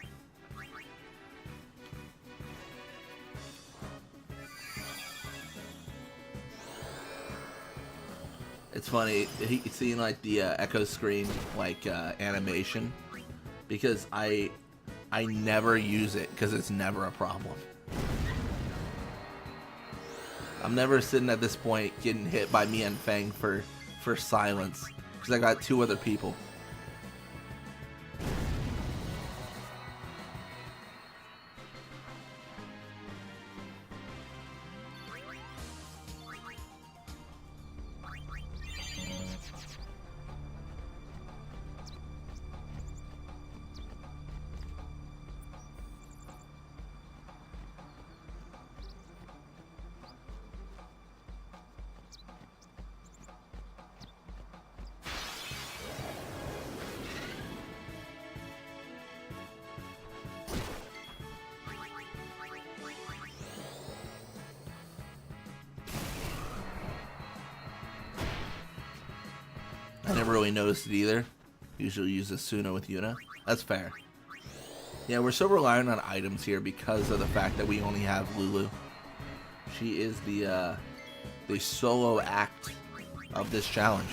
Speaker 1: It's funny seeing like the echo screen like animation, because I never use it because it's never a problem. I'm never sitting at this point getting hit by Maechen Fang for silence because I got 2 other people. I never really noticed it either. Usually use Asuna with Yuna. That's fair. Yeah, we're so reliant on items here because of the fact that we only have Lulu. She is the solo act of this challenge.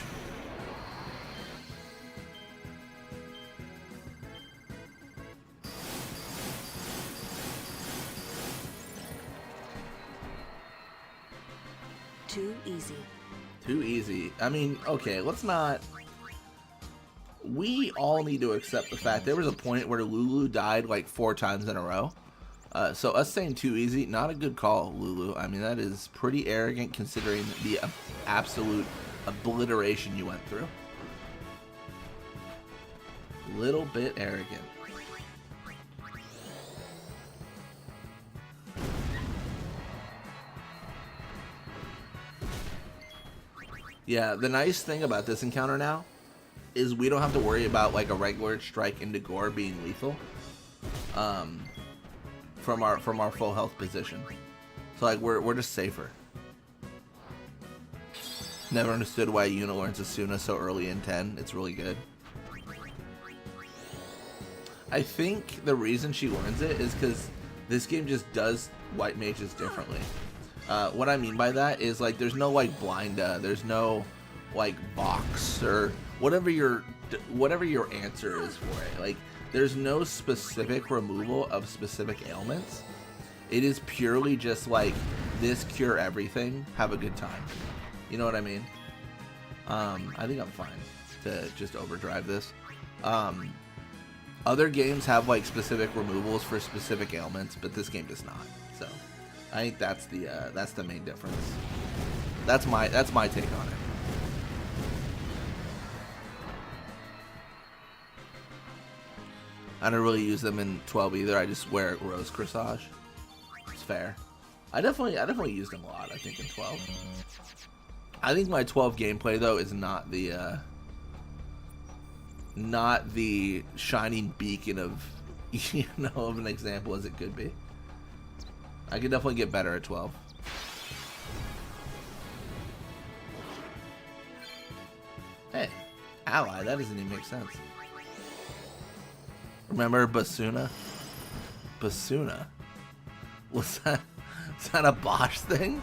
Speaker 11: Too easy.
Speaker 1: Too easy. I mean, okay, let's not... We all need to accept the fact there was a point where Lulu died like 4 times in a row. So us saying too easy, not a good call, Lulu. I mean, that is pretty arrogant considering the absolute obliteration you went through. Little bit arrogant. Yeah, the nice thing about this encounter now is we don't have to worry about like a regular strike into gore being lethal from our full health position. So like we're just safer. Never understood why Yuna learns Asuna so early in 10. It's really good. I think the reason she learns it is because this game just does white mages differently. What I mean by that is like there's no like blinda, there's no like box or whatever your answer is for it. Like there's no specific removal of specific ailments. It is purely just like this cure everything, have a good time. You know what I mean? I think I'm fine to just overdrive this. Other games have like specific removals for specific ailments, but this game does not. So I think that's the main difference. That's my take on it. I don't really use them in 12 either. I just wear Rose Corsage. It's fair. I definitely used them a lot, I think, in 12. I think my 12 gameplay though is not the shining beacon of of an example as it could be. I could definitely get better at 12. Hey, ally, that doesn't even make sense. Remember Basuna? Basuna? Was that a Bosch thing?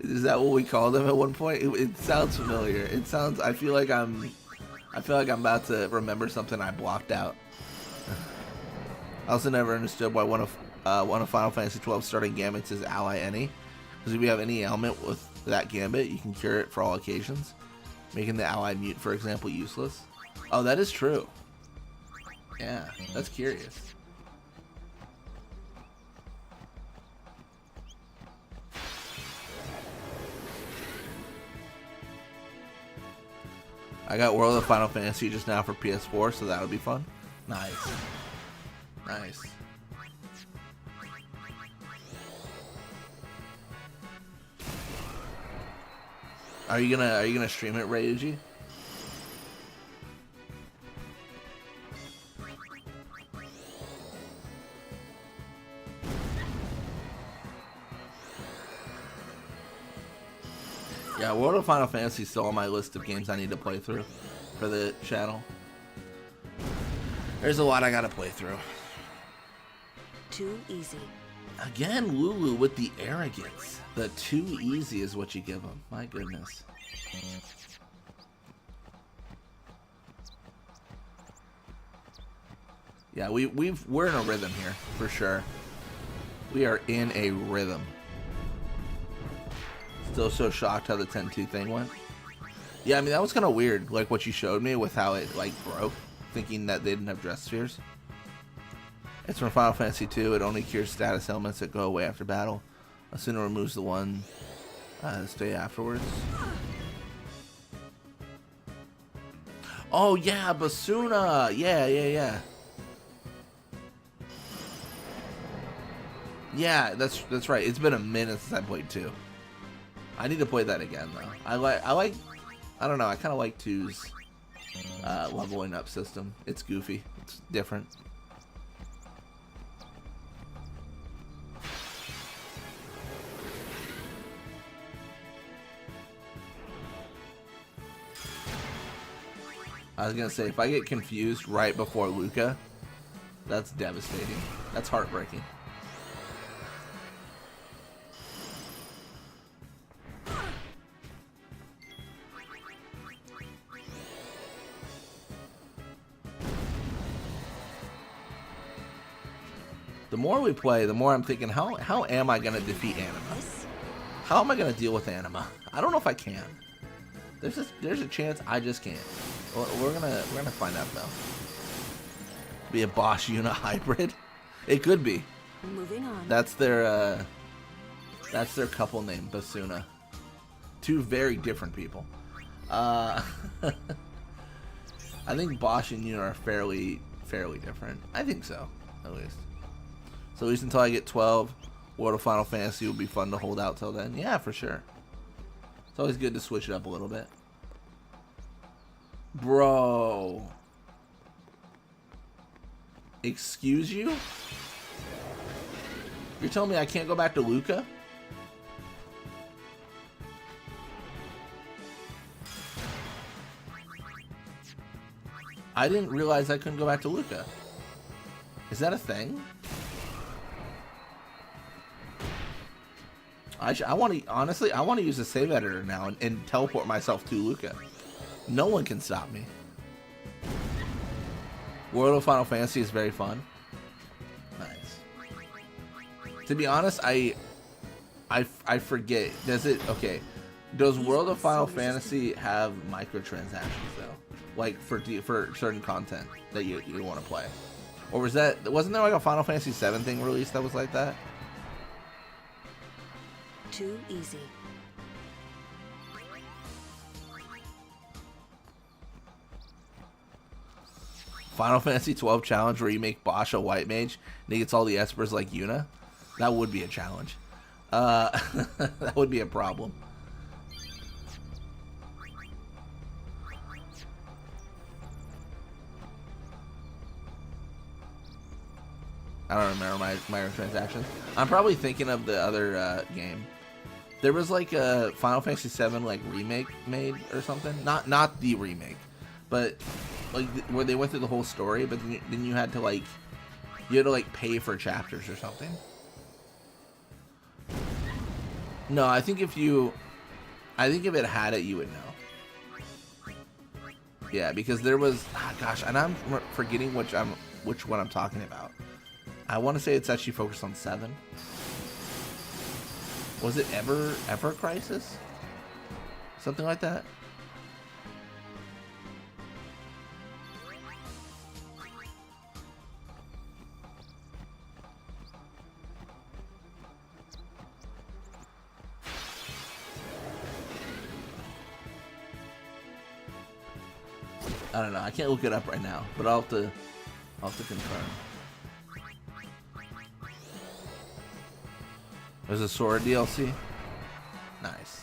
Speaker 1: Is that what we called him at one point? It sounds familiar. It sounds. I feel like I'm about to remember something I blocked out. I also never understood why one of Final Fantasy 12 starting gambits is ally any, because if you have any ailment with that gambit, you can cure it for all occasions, making the ally mute, for example, useless. Oh, that is true. Yeah, that's curious. I got World of Final Fantasy just now for PS4, so that'll be fun. Nice. Nice. Are you gonna stream it, Ryuji? Yeah, World of Final Fantasy is still on my list of games I need to play through for the channel. There's a lot I gotta play through.
Speaker 9: Too easy.
Speaker 1: Again, Lulu with the arrogance. The too easy is what you give them. My goodness. Yeah, we're in a rhythm here for sure. We are in a rhythm. Still so shocked how the 10-2 thing went. Yeah, I mean that was kind of weird, like what you showed me with how it like broke, thinking that they didn't have dress spheres. It's from Final Fantasy 2. It only cures status ailments that go away after battle. Asuna removes the one stay afterwards. Oh yeah, Basuna. Yeah. Yeah, that's right. It's been a minute since I played 2. I need to play that again though. I don't know. I kind of like 2's leveling up system. It's goofy. It's different. I was gonna say, if I get confused right before Luca, that's devastating. That's heartbreaking. The more we play, the more I'm thinking, how am I gonna defeat Anima? How am I gonna deal with Anima? I don't know if I can. There's a chance I just can't. Well, we're gonna find out though. Be a Bosch Yuna hybrid. It could be.
Speaker 11: Moving on.
Speaker 1: That's their couple name, Basuna. Two very different people. I think Bosch and Yuna are fairly different. I think so, at least. So at least until I get 12, World of Final Fantasy will be fun to hold out till then. Yeah, for sure. It's always good to switch it up a little bit. Bro. Excuse you? You're telling me I can't go back to Luca? I didn't realize I couldn't go back to Luca. Is that a thing? I want to, honestly, I want to use a save editor now and teleport myself to Luca. No one can stop me. World of Final Fantasy is very fun. Nice. To be honest, I forget. Does it? Okay. Does World of Final Fantasy have microtransactions though? Like for certain content that you want to play, or wasn't there like a Final Fantasy VII thing released that was like that?
Speaker 11: Too easy.
Speaker 1: Final Fantasy 12 challenge where you make Bosch a white mage and he gets all the espers like Yuna. That would be a challenge. That would be a problem. I don't remember my microtransactions. I'm probably thinking of the other game. There was like a Final Fantasy VII like remake made or something. Not the remake, but like where they went through the whole story. But then you had to like pay for chapters or something. No, I think if it had it, you would know. Yeah, because there was gosh, and I'm forgetting which one I'm talking about. I want to say it's actually focused on 7. Was it Ever Crisis? Something like that? I don't know. I can't look it up right now, but I'll have to confirm. There's a Sora DLC. Nice.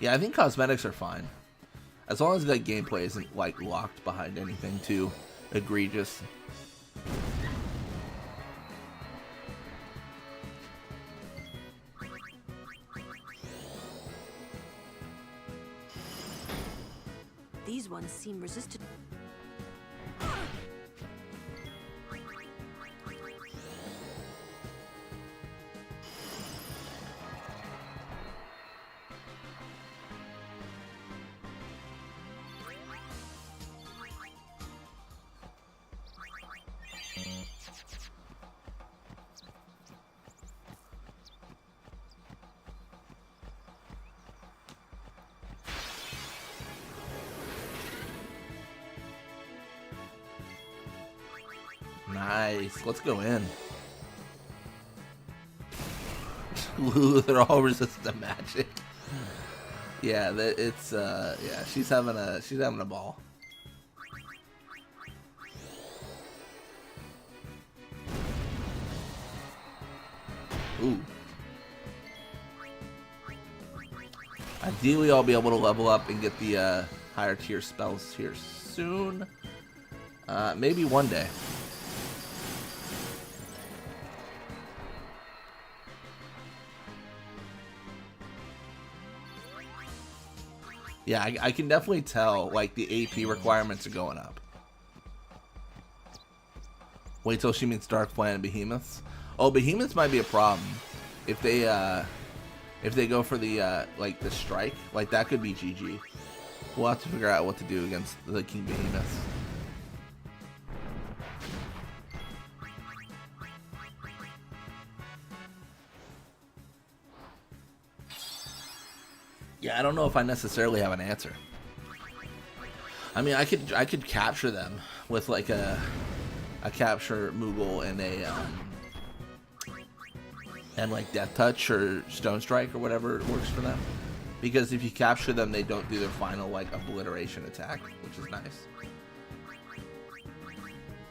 Speaker 1: Yeah, I think cosmetics are fine. As long as that gameplay isn't like locked behind anything too egregious.
Speaker 11: These ones seem resistant. Nice. Let's go in. Lulu, they're all resistant magic. Yeah, it's yeah, she's having a ball. Ooh. Ideally, I'll be able to level up and get the higher tier spells here soon. Maybe one day. Yeah, I can definitely tell, like, the AP requirements are going up. Wait till she meets Dark Planet Behemoths. Oh, Behemoths might be a problem. If they go for the, like, the strike, like, that could be GG. We'll have to figure out what to do against the King Behemoths.
Speaker 1: Yeah, I don't know if I necessarily have an answer. I mean, I could capture them with like a capture Moogle and like Death Touch or Stone Strike or whatever works for them. Because if you capture them, they don't do their final like obliteration attack, which is nice.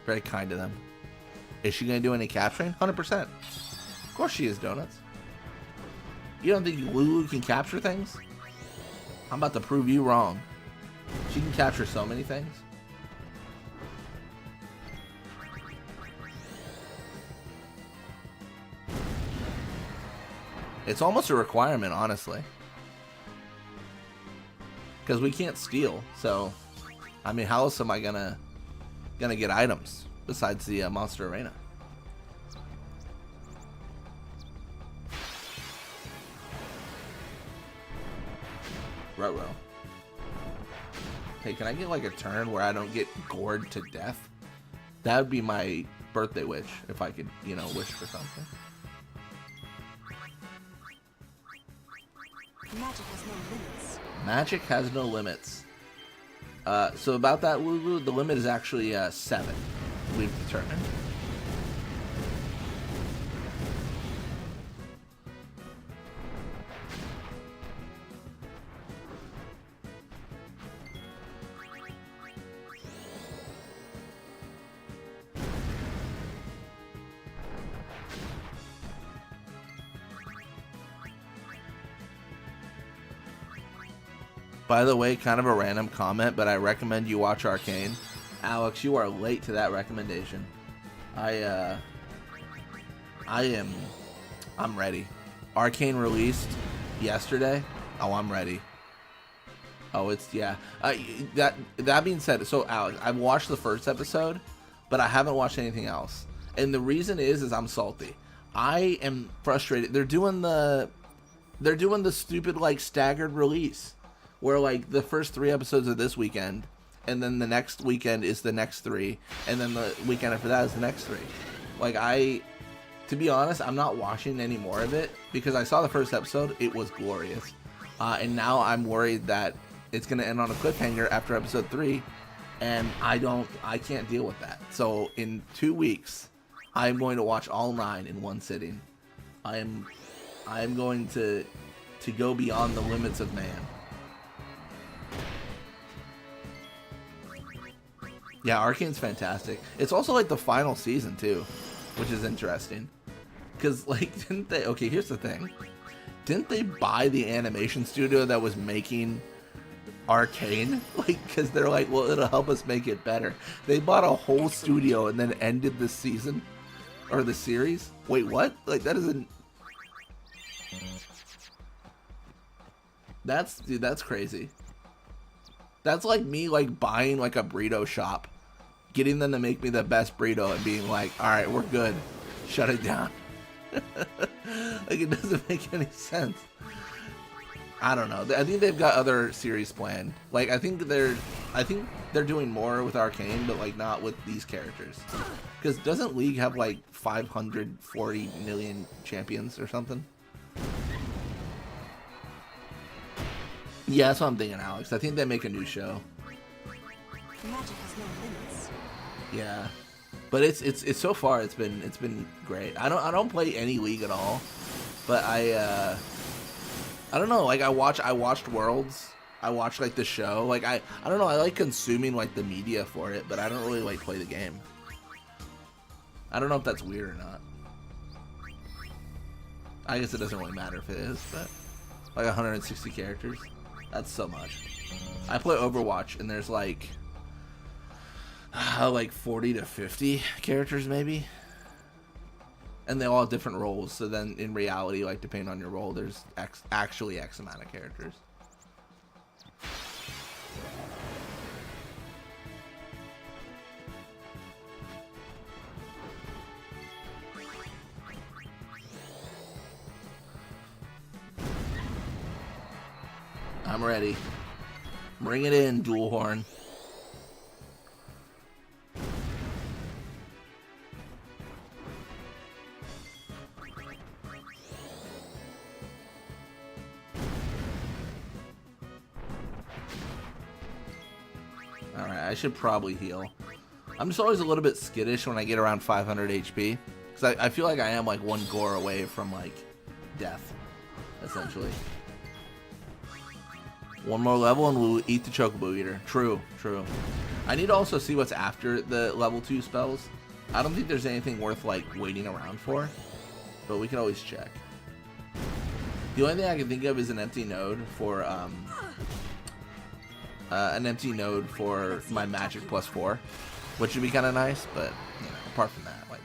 Speaker 1: Very kind of them. Is she gonna do any capturing? 100%. Of course she is, Donuts. You don't think Lulu can capture things? I'm about to prove you wrong. She can capture so many things. It's almost a requirement, honestly. Because we can't steal, so... I mean, how else am I gonna get items besides the Monster Arena? Ruh-roh. Hey, can I get like a turn where I don't get gored to death? That would be my birthday wish, if I could, you know, wish for something.
Speaker 3: Magic has no limits.
Speaker 1: Magic has no limits. So about that, Lulu, the limit is actually 7. We've determined. By the way, kind of a random comment, but I recommend you watch Arcane. Alex, you are late to that recommendation. I'm ready. Arcane released yesterday. Oh, I'm ready. Oh, it's, yeah. That being said, so Alex, I've watched the first episode, but I haven't watched anything else. And the reason is I'm salty. I am frustrated. They're doing the stupid like staggered release, where like the first 3 episodes are this weekend, and then the next weekend is the next 3, and then the weekend after that is the next 3. Like, to be honest, I'm not watching any more of it because I saw the first episode. It was glorious, and now I'm worried that it's gonna end on a cliffhanger after episode 3, and I can't deal with that. So in 2 weeks, I'm going to watch all 9 in one sitting. I am going to go beyond the limits of man. Yeah, Arcane's fantastic. It's also like the final season too, which is interesting. Cause like, didn't they? Okay, here's the thing. Didn't they buy the animation studio that was making Arcane? Like, cause they're like, well, it'll help us make it better. They bought a whole studio and then ended the season or the series. Wait, what? Like, that isn't. Dude, that's crazy. That's like me like buying like a burrito shop, getting them to make me the best burrito and being like, all right, we're good, shut it down. Like, it doesn't make any sense. I don't know. I think they've got other series planned. Like, I think they're doing more with Arcane, but like not with these characters. Because doesn't League have like 540 million champions or something? Yeah, that's what I'm thinking, Alex. I think they make a new show.
Speaker 3: Magic has no limits.
Speaker 1: Yeah, but it's so far it's been great. I don't play any League at all, but I don't know. Like I watched Worlds. I watched like the show. Like I don't know. I like consuming like the media for it, but I don't really like play the game. I don't know if that's weird or not. I guess it doesn't really matter if it is, but like 160 characters. That's so much. I play Overwatch and there's like 40 to 50 characters maybe. And they all have different roles. So then in reality, like depending on your role, there's actually X amount of characters. I'm ready. Bring it in, Dual Horn.
Speaker 11: Alright, I should probably heal. I'm just always a little bit skittish when I get around 500 HP. Because I feel like I am like one gore away from like death, essentially. One more level and we'll eat the Chocobo Eater. True, true. I need to also see what's after the level 2 spells. I don't think there's anything worth like waiting around for, but we can always check. The only thing I can think of is an empty node for my magic +4, which would be kind of nice. But you know, apart from that, like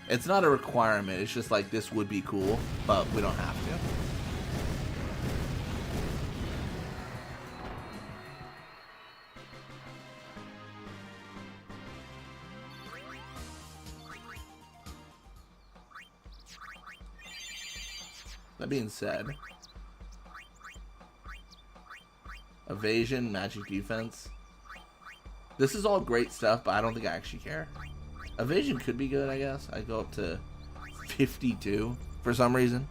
Speaker 11: it's not a requirement. It's just like this would be cool, but we don't have to. That being said, evasion, magic defense. This is all great stuff, but I don't think I actually care. Evasion could be good, I guess. I go up to 52 for some reason.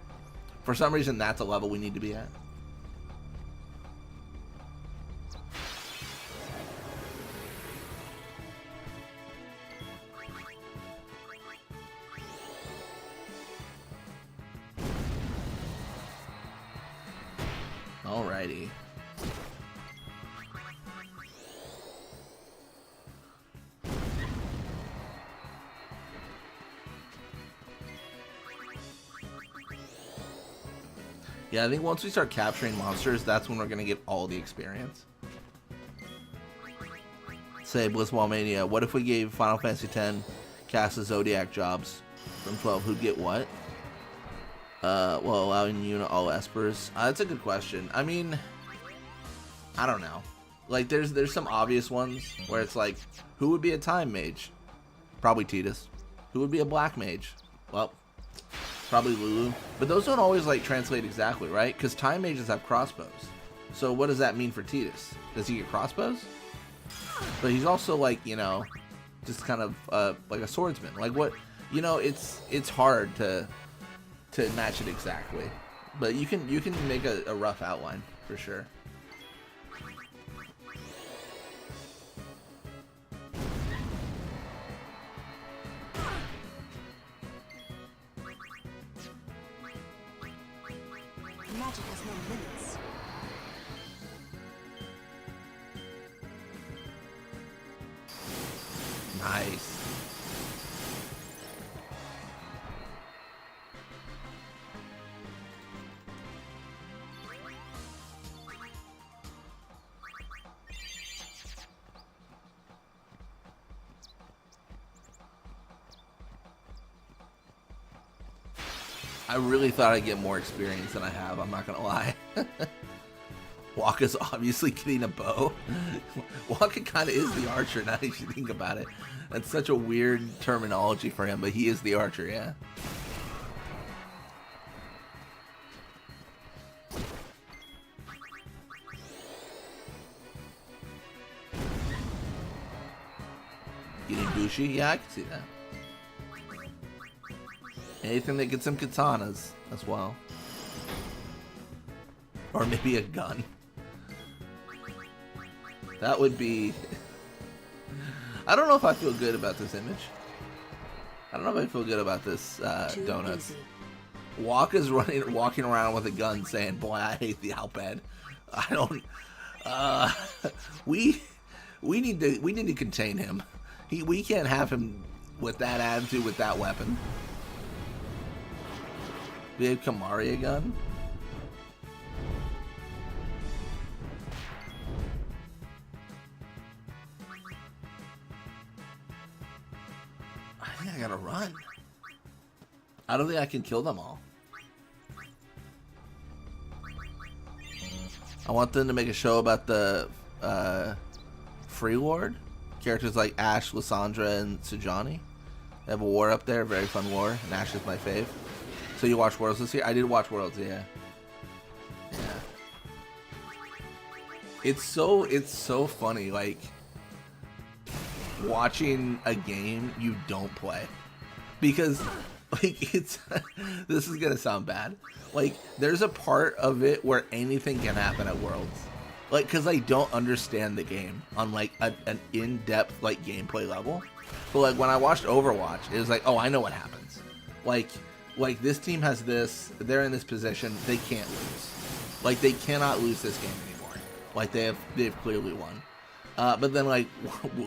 Speaker 11: For some reason, that's a level we need to be at. Alrighty. Yeah, I think once we start capturing monsters, that's when we're gonna get all the experience. Say Blitzball Mania, what if we gave Final Fantasy X cast the Zodiac jobs from 12? Who'd get what? Well, allowing you to all espers. That's a good question. I mean, I don't know. Like, there's some obvious ones where it's like, who would be a time mage? Probably Tidus. Who would be a black mage? Well, probably Lulu. But those don't always like translate exactly, right? Because time mages have crossbows. So what does that mean for Tidus? Does he get crossbows? But he's also like, you know, just kind of like a swordsman. Like what? You know, it's hard to match it exactly, but you can make a rough outline for sure.
Speaker 4: Magic has no limits.
Speaker 11: Nice. I really thought I'd get more experience than I have, I'm not gonna lie. Waka's obviously getting a bow. Waka kinda is the archer now that you think about it. That's such a weird terminology for him, but he is the archer, yeah. Getting douchey? Yeah, I can see that. Anything that gets some katanas as well. Or maybe a gun. That would be... I don't know if I feel good about this image. I don't know if I feel good about this donuts. Waka's walking around with a gun saying, boy, I hate the Alped. I don't... we need to contain him. We can't have him with that attitude, with that weapon. We have Kamari a gun. I think I gotta run. I don't think I can kill them all. I want them to make a show about the Free Lord. Characters like Ash, Lysandra, and Sujani. They have a war up there, very fun war, and Ash is my fave. So you watched Worlds this year? I did watch Worlds, yeah. Yeah. It's so funny, like, watching a game you don't play. Because, like, it's... this is gonna sound bad. Like, there's a part of it where anything can happen at Worlds.
Speaker 1: Like, because I don't understand the game on, like, an in-depth, like, gameplay level. But, like, when I watched Overwatch, it was like, oh, I know what happens. Like, this team has this, they're in this position, they can't lose. Like, they cannot lose this game anymore. Like, they've clearly won. But then, like,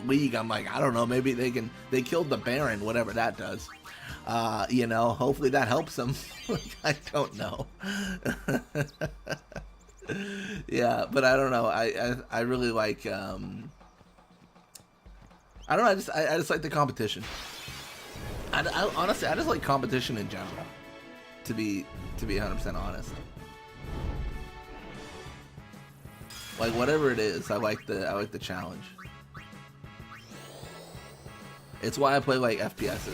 Speaker 1: League, I'm like, I don't know, maybe they killed the Baron, whatever that does. You know, hopefully that helps them. I don't know. Yeah, but I don't know. I really like, I don't know, I just like the competition. Honestly, I just like competition in general, to be 100% honest. Like, whatever it is, I like the challenge. It's why I play, like, FPSs.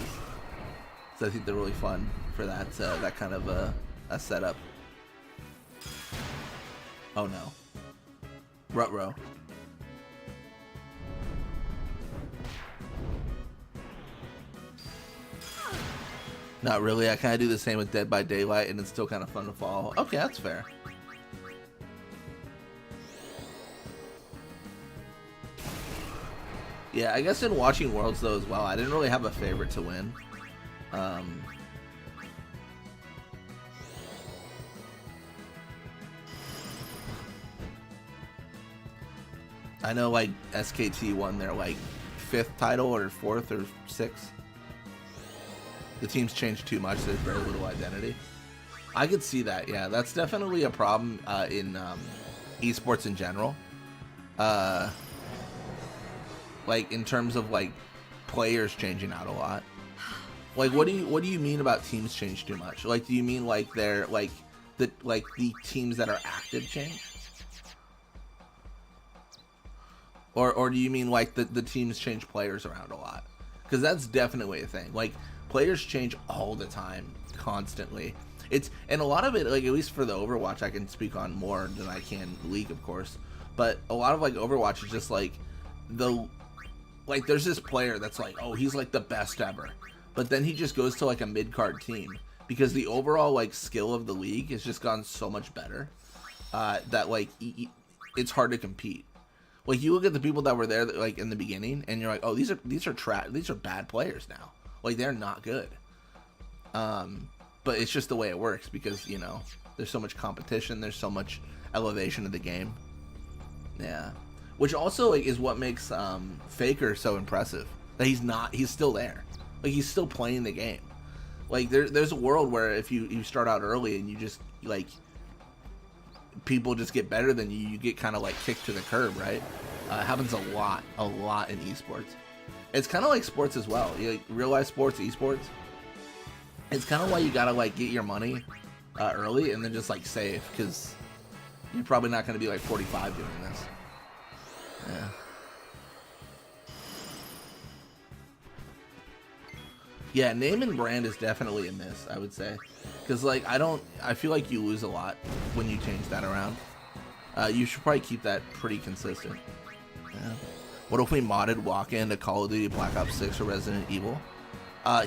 Speaker 1: So I think they're really fun for that that kind of a setup. Oh no. Rutro. Not really. I kind of do the same with Dead by Daylight, and it's still kind of fun to follow. Okay, that's fair. Yeah, I guess in watching Worlds though as well, I didn't really have a favorite to win. I know, like, SKT won their, like, 5th title or 4th or 6th. The teams changed too much, there's very little identity. I could see that, yeah. That's definitely a problem in esports in general. Like, in terms of, like, players changing out a lot. Like, what do you mean about teams change too much? Like, do you mean, like, they're, like, the teams that are active change? Or do you mean, like, the teams change players around a lot? Because that's definitely a thing. Like, players change all the time, constantly. And a lot of it, like, at least for the Overwatch, I can speak on more than I can League, of course. But a lot of, like, Overwatch is just, like, like, there's this player that's like, oh, he's, like, the best ever. But then he just goes to, like, a mid-card team. Because the overall, like, skill of the league has just gone so much better that, like, it's hard to compete. Like, you look at the people that were there, like, in the beginning, and you're like, oh, these are bad players now. Like, they're not good. But it's just the way it works because, you know, there's so much competition, there's so much elevation of the game. Yeah. Which also, like, is what makes Faker so impressive. That he's still there. Like, he's still playing the game. Like, there's a world where if you start out early and you just, like, people just get better than you get kind of, like, kicked to the curb, right? It happens a lot in esports. It's kind of like sports as well. You, like, real life sports, esports. It's kind of why you gotta, like, get your money early and then just, like, save, because you're probably not going to be, like, 45 doing this. Yeah. Yeah, name and brand is definitely a miss, I would say. Because, like, I feel like you lose a lot when you change that around. You should probably keep that pretty consistent. Yeah. What if we modded walk into Call of Duty Black Ops 6 or Resident Evil?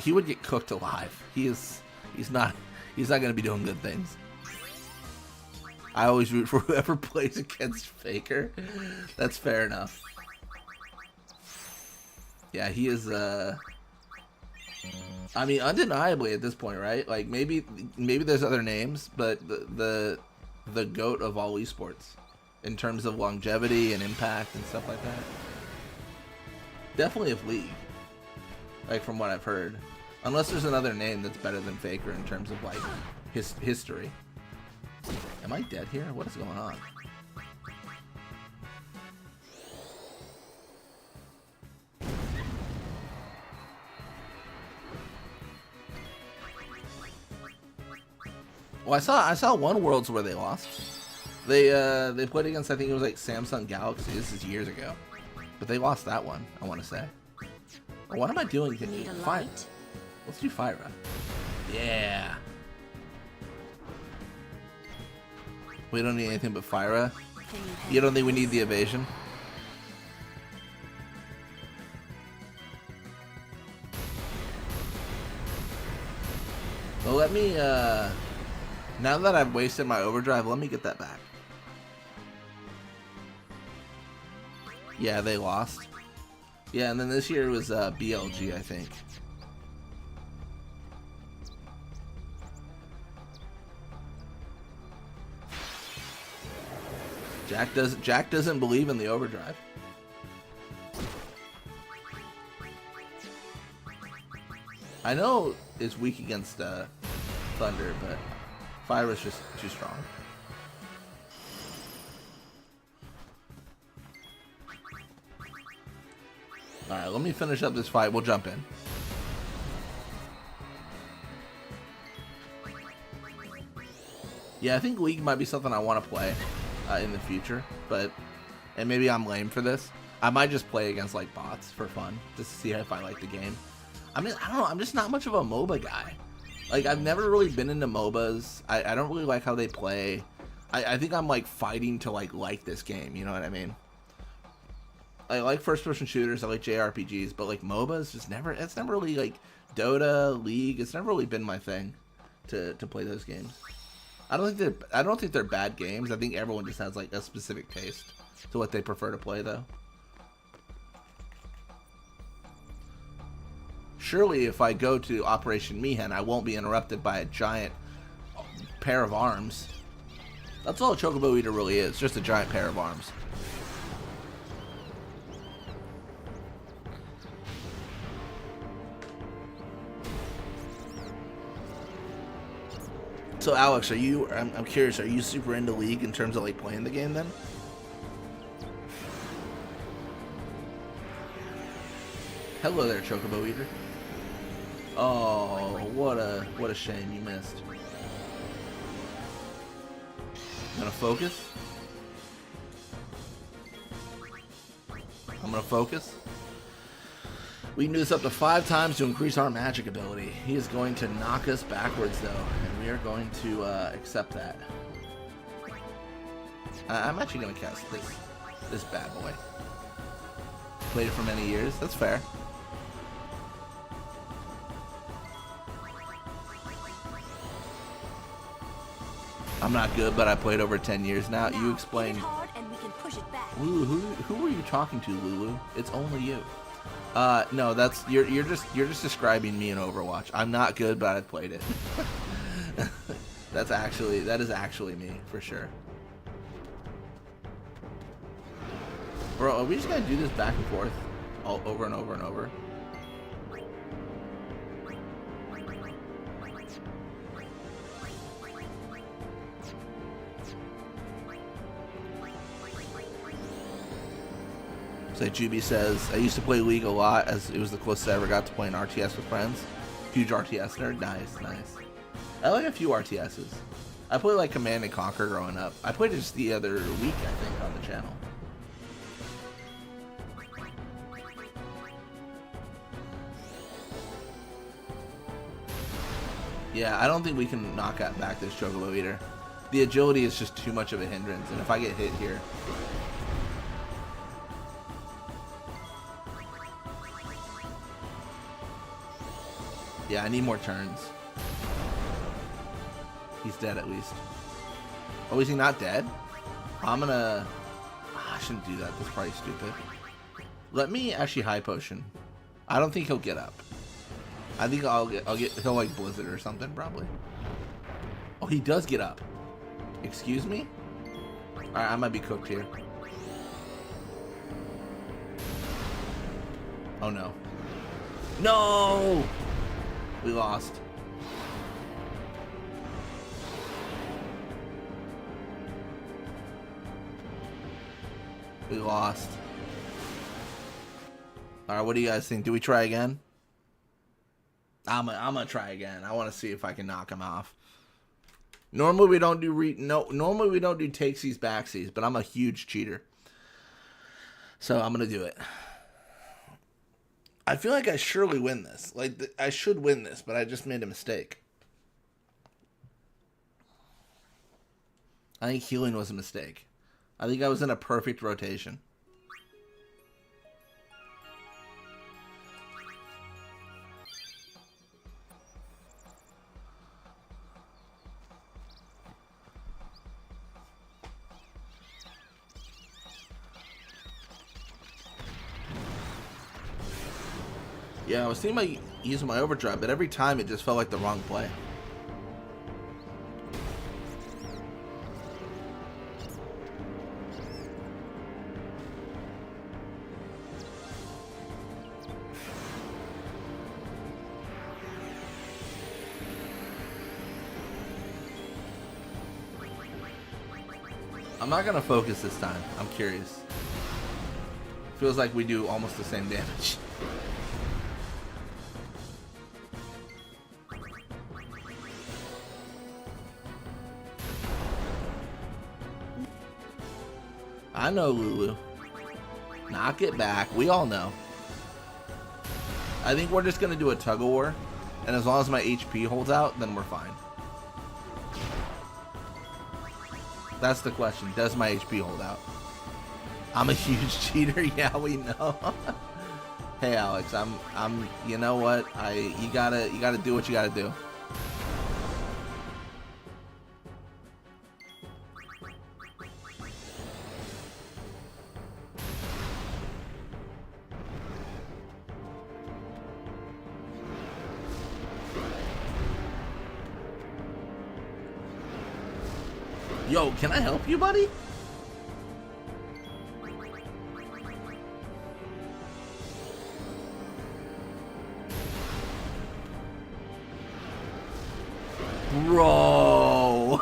Speaker 1: He would get cooked alive. He's not going to be doing good things. I always root for whoever plays against Faker. That's fair enough. Yeah, he is, I mean, undeniably at this point, right? Like, maybe there's other names, but the GOAT of all esports in terms of longevity and impact and stuff like that. Definitely of League, like, from what I've heard. Unless there's another name that's better than Faker in terms of, like, his history. Am I dead here? What is going on? Well, I saw one Worlds where they lost. They played against, I think it was, like, Samsung Galaxy. This is years ago, but they lost that one, I want to say. Or what am I doing here? Fire. Let's do Fyra. Yeah. We don't need anything but Fyra. You don't think we need the evasion? Well, let me, now that I've wasted my overdrive, let me get that back.
Speaker 11: Yeah, they lost. Yeah, and then this year was BLG, I think. Jack doesn't believe in the overdrive. I know it's weak against Thunder, but Fire was just too strong. Alright, let me finish up this fight. We'll jump in. Yeah, I think League might be something I want to play in the future, and maybe I'm lame for this. I might just play against like bots for fun, just to see if I like the game. I mean, I don't know, I'm just not much of a MOBA guy. Like, I've never really been into MOBAs. I don't really like how they play. I think I'm like fighting to like this game, you know what I mean? I like first-person shooters, I like JRPGs, but like MOBAs just never, it's never really like Dota, League, it's never really been my thing to play those games. I don't think they're bad games. I think everyone just has like a specific taste to what they prefer to play though. Surely if I go to Operation Maechen, I won't be interrupted by a giant pair of arms. That's all a Chocobo Eater really is, just a giant pair of arms. So Alex, are you, I'm curious, are you super into League in terms of like playing the game then? Hello there, Chocobo Eater. Oh, what a shame you missed. Gonna focus? I'm gonna focus. We can do this up to 5 times to increase our magic ability. He is going to knock us backwards though, and we are going to accept that. I'm actually gonna cast this bad boy. Played it for many years, that's fair. I'm not good, but I played over 10 years now. You explain. Lulu, who are you talking to, Lulu? It's only you. No, that's you're just describing me in Overwatch. I'm not good, but I played it. That is actually me for sure. Bro, are we just gonna do this back and forth all over and over and over? So Juby says, I used to play League a lot as it was the closest I ever got to playing RTS with friends. Huge RTS nerd. Nice, nice. I like a few RTSs. I played like Command and Conquer growing up. I played it just the other week, I think, on the channel. Yeah, I don't think we can knock back this Chocobo Eater. The agility is just too much of a hindrance, and if I get hit here... Yeah, I need more turns. He's dead at least. Oh, is he not dead? I'm gonna... I shouldn't do that. That's probably stupid. Let me actually high potion. I don't think he'll get up. I think he'll like Blizzard or something probably. Oh, he does get up. Excuse me? Alright, I might be cooked here. Oh no. No! We lost. We lost. Alright, what do you guys think? Do we try again? I'm gonna try again. I want to see if I can knock him off. Normally we don't do normally we don't do takesies backsies, but I'm a huge cheater. So I'm gonna do it. I feel like I surely win this. Like, I should win this, but I just made a mistake. I think healing was a mistake. I think I was in a perfect rotation. Yeah, I was thinking about using my overdrive, but every time it just felt like the wrong play. I'm not gonna focus this time. I'm curious. Feels like we do almost the same damage. I know, Lulu. Knock it back. We all know. I think we're just gonna do a tug of war, and as long as my HP holds out, then we're fine. That's the question. Does my HP hold out? I'm a huge cheater. Yeah, we know. Hey, Alex. I'm. You know what? You gotta do what you gotta do. Yo, can I help you, buddy? Bro.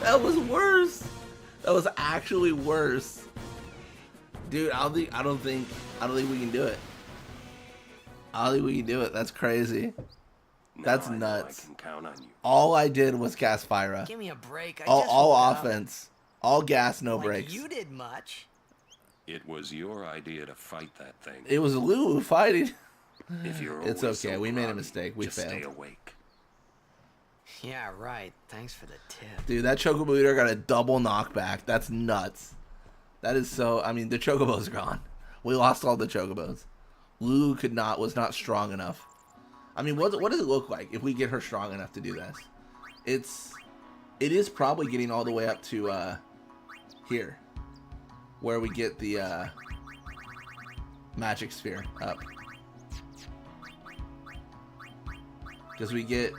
Speaker 11: That was worse. That was actually worse. Dude, I don't think we can do it. I don't think we can do it. That's crazy. That's nuts.
Speaker 8: I can count on you.
Speaker 11: All I did was cast Fyra.
Speaker 6: Give me a break.
Speaker 11: All offense. All gas, no brakes.
Speaker 6: You did much.
Speaker 8: It was your idea to fight that thing.
Speaker 11: It was Lulu fighting.
Speaker 8: If you're
Speaker 11: it's okay.
Speaker 8: So
Speaker 11: we made a
Speaker 8: groggy,
Speaker 11: mistake. We
Speaker 8: just
Speaker 11: failed.
Speaker 8: Stay awake.
Speaker 6: Yeah, right. Thanks for the tip.
Speaker 11: Dude, that Chocobo Eater got a double knockback. That's nuts. That is so... I mean, the Chocobos are gone. We lost all the Chocobos. Lulu was not strong enough. I mean, what does it look like if we get her strong enough to do this? It is probably getting all the way up to here, where we get the magic sphere up, because we get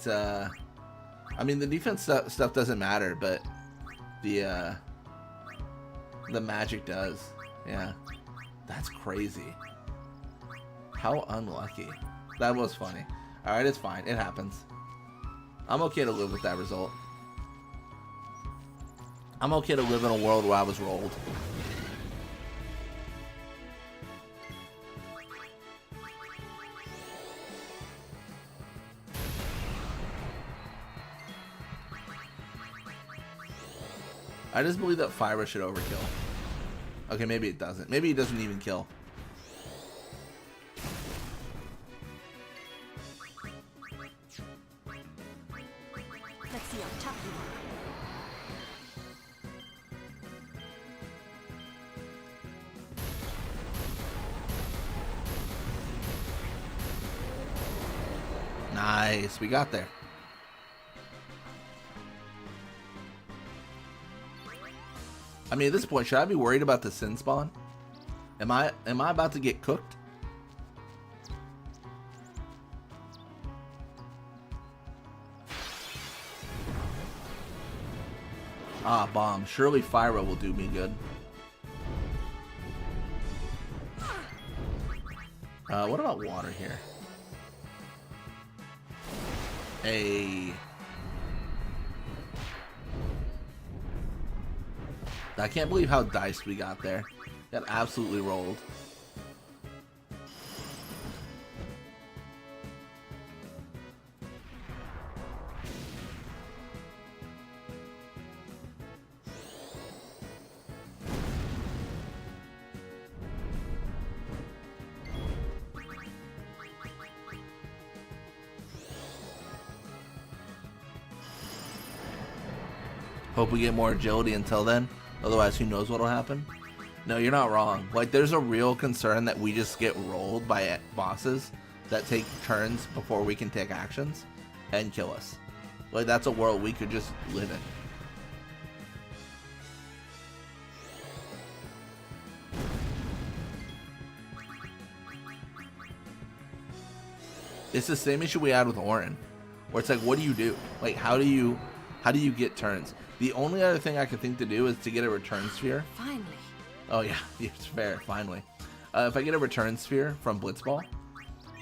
Speaker 11: I mean, the defense stuff doesn't matter, but the magic does. Yeah, that's crazy. How unlucky. That was funny. Alright, it's fine. It happens. I'm okay to live with that result. I'm okay to live in a world where I was rolled. I just believe that Fyra should overkill. Okay, maybe it doesn't. Maybe it doesn't even kill.
Speaker 4: Let's see how tough you are.
Speaker 11: Nice, we got there. I mean, at this point, should I be worried about the sin spawn? Am I about to get cooked? Ah, bomb. Surely Fyra will do me good. What about water here? Hey. I can't believe how diced we got there. Got absolutely rolled. Hope we get more agility until then. Otherwise, who knows what'll happen? No, you're not wrong. Like, there's a real concern that we just get rolled by bosses that take turns before we can take actions and kill us. Like, that's a world we could just live in. It's the same issue we had with Auron, where it's like, what do you do? Like, how do you get turns? The only other thing I can think to do is to get a return sphere.
Speaker 9: Finally.
Speaker 11: Oh yeah, it's fair. Finally, if I get a return sphere from Blitzball,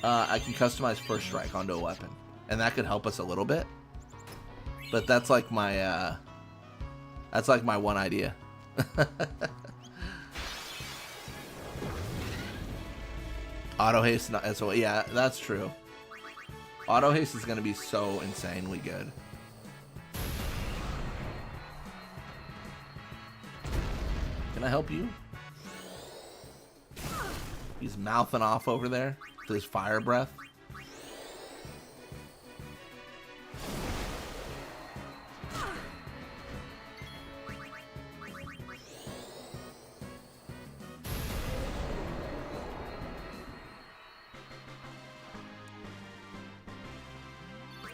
Speaker 11: I can customize first strike onto a weapon, and that could help us a little bit. But that's like my one idea. Auto haste, so yeah, that's true. Auto haste is going to be so insanely good. Can I help you? He's mouthing off over there with his fire breath.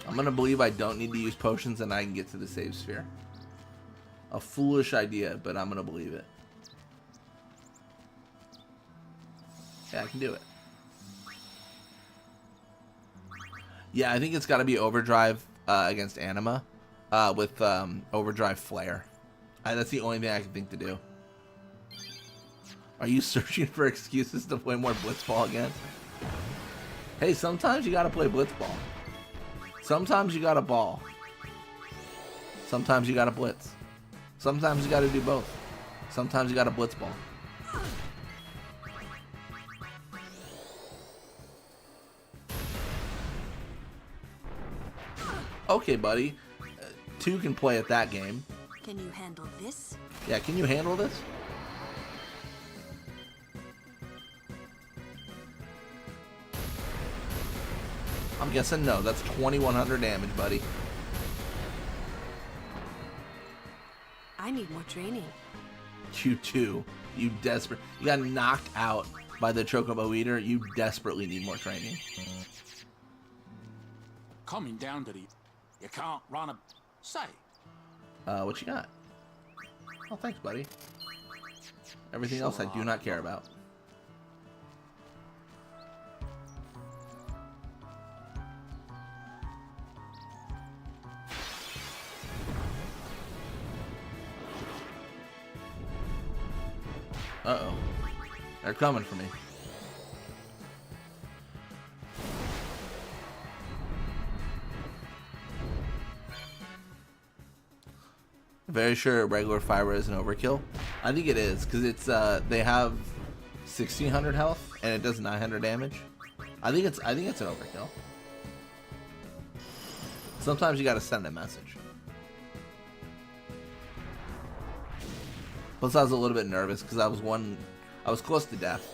Speaker 11: I'm gonna believe I don't need to use potions and I can get to the save sphere. A foolish idea, but I'm gonna believe it. Yeah, I can do it. Yeah, I think it's gotta be overdrive against Anima with overdrive flare. That's the only thing I can think to do. Are you searching for excuses to play more Blitzball again? Hey, sometimes you gotta play Blitzball. Sometimes you gotta ball. Sometimes you gotta blitz. Sometimes you gotta do both. Sometimes you gotta Blitzball. Okay, buddy. Two can play at that game.
Speaker 9: Can you handle this?
Speaker 11: Yeah, can you handle this? I'm guessing no. That's 2100 damage, buddy.
Speaker 9: I need more training.
Speaker 11: You too. You got knocked out by the Chocobo Eater. You desperately need more training.
Speaker 2: Coming down to the... You can't run a... Say.
Speaker 11: What you got? Oh, thanks, buddy. Everything else I do not care about. Uh-oh. They're coming for me. Very sure regular fiber is an overkill. I think it is, because it's they have 1600 health and it does 900 damage. I think it's an overkill. Sometimes you gotta send a message. Plus, I was a little bit nervous because I was close to death.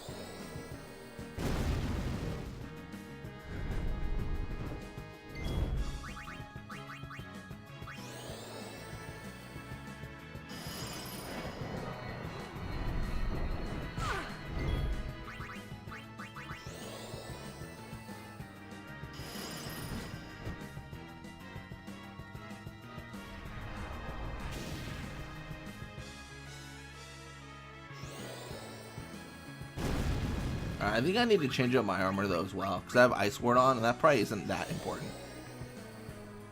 Speaker 11: I think I need to change up my armor though as well, because I have Ice Ward on, and that probably isn't that important.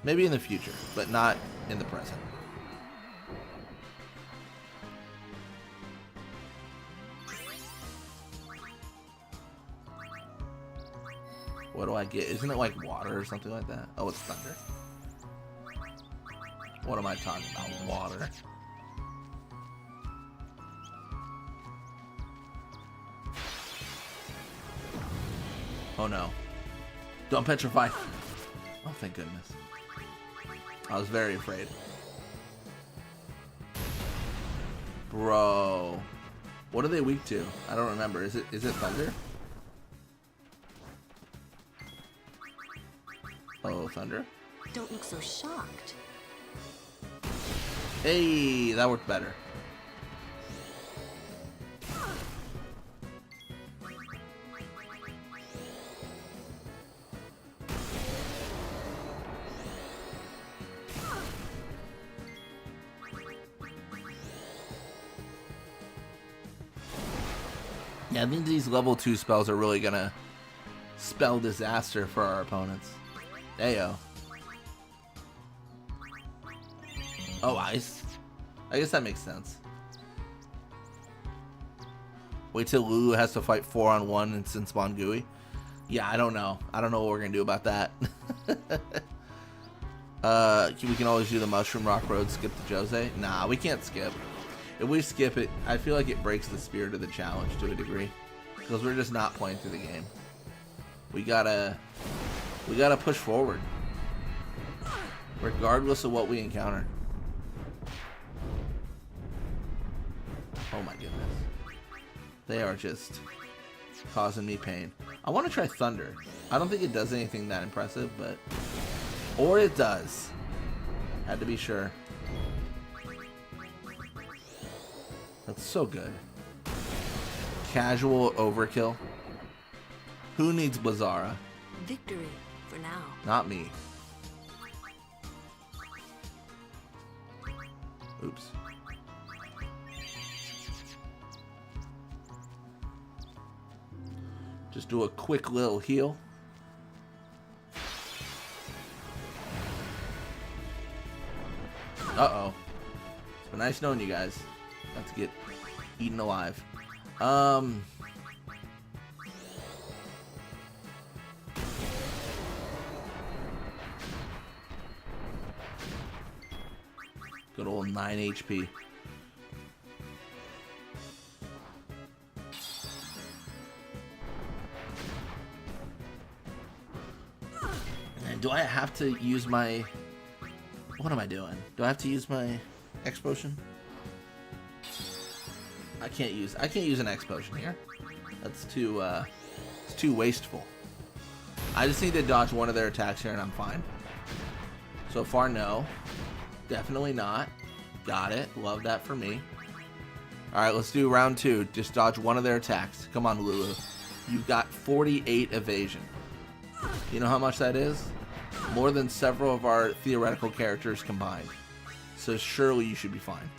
Speaker 11: Maybe in the future, but not in the present. What do I get? Isn't it like water or something like that? Oh, it's thunder. What am I talking about? Water. Oh no. Don't petrify. Oh, thank goodness. I was very afraid. Bro. What are they weak to? I don't remember. Is it thunder? Oh, thunder?
Speaker 9: Don't look so shocked.
Speaker 11: Hey, that worked better. Yeah, I think these level 2 spells are really gonna spell disaster for our opponents. Ayo. Oh, ice. I guess that makes sense. Wait till Lulu has to fight 4-on-1 and Sin Spawn Gooey. Yeah, I don't know. I don't know what we're gonna do about that. We can always do the Mushroom Rock Road, skip the Jose. Nah, we can't skip. If we skip it, I feel like it breaks the spirit of the challenge to a degree. Because we're just not playing through the game. We gotta push forward. Regardless of what we encounter. Oh my goodness. They are just causing me pain. I want to try Thunder. I don't think it does anything that impressive, but... Or it does. Had to be sure. That's so good. Casual overkill. Who needs Blizzara?
Speaker 4: Victory, for now.
Speaker 11: Not me. Oops. Just do a quick little heal. Uh-oh. It's been nice knowing you guys. About to get eaten alive. Good old 9 HP. And do I have to use my... What am I doing? Do I have to use my X potion? I can't use an X potion here. That's too it's too wasteful. I just need to dodge one of their attacks here and I'm fine. So far, no. Definitely not. Got it. Love that for me. Alright, let's do round 2. Just dodge one of their attacks. Come on, Lulu. You've got 48 evasion. You know how much that is? More than several of our theoretical characters combined. So surely you should be fine.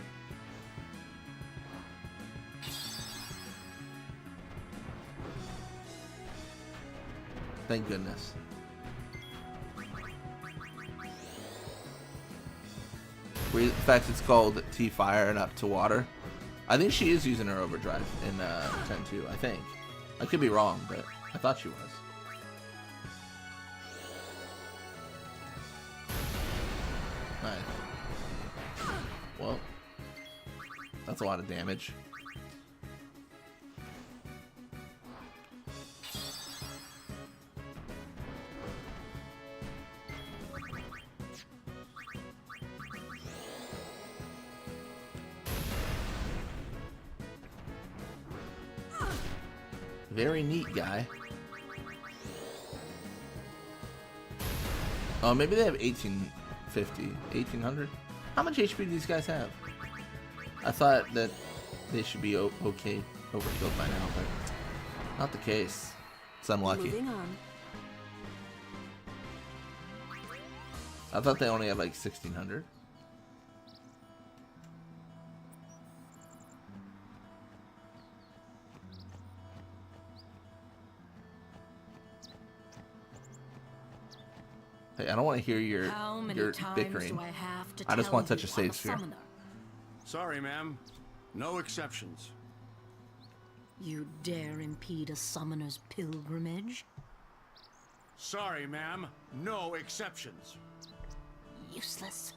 Speaker 11: Thank goodness. In fact, it's called T-Fire and Up to Water. I think she is using her overdrive in 10-2, I think. I could be wrong, but I thought she was. Nice. Well, that's a lot of damage. Very neat guy. Oh, maybe they have 1850, 1800. How much HP do these guys have? I thought that they should be okay overkilled by now, but not the case. It's unlucky.
Speaker 4: Moving on.
Speaker 11: I thought they only had like 1600. Hey, I don't want to hear your bickering. I just want to touch a save sphere.
Speaker 15: Sorry, ma'am. No exceptions.
Speaker 4: You dare impede a summoner's pilgrimage?
Speaker 15: Sorry, ma'am. No exceptions.
Speaker 4: Useless.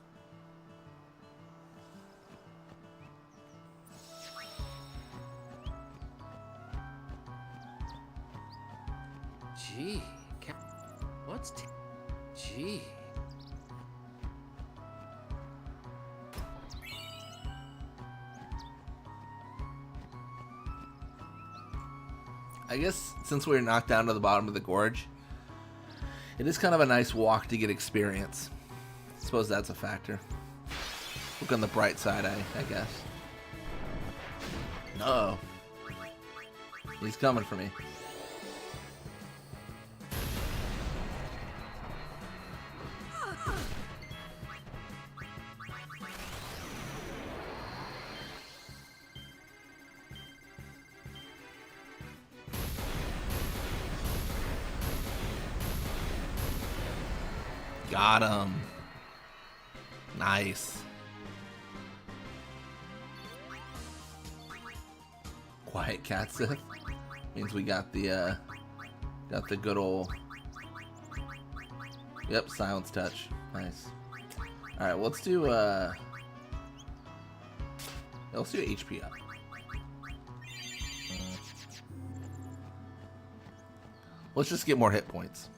Speaker 6: Gee, what's Gee.
Speaker 11: I guess since we're knocked down to the bottom of the gorge, it is kind of a nice walk to get experience. I suppose that's a factor. Look on the bright side, I guess. Uh-oh. He's coming for me. Got him. Nice. Quiet cat Sith means we got the good old. Yep, silence touch. Nice. All right, let's do HP up. Let's just get more hit points.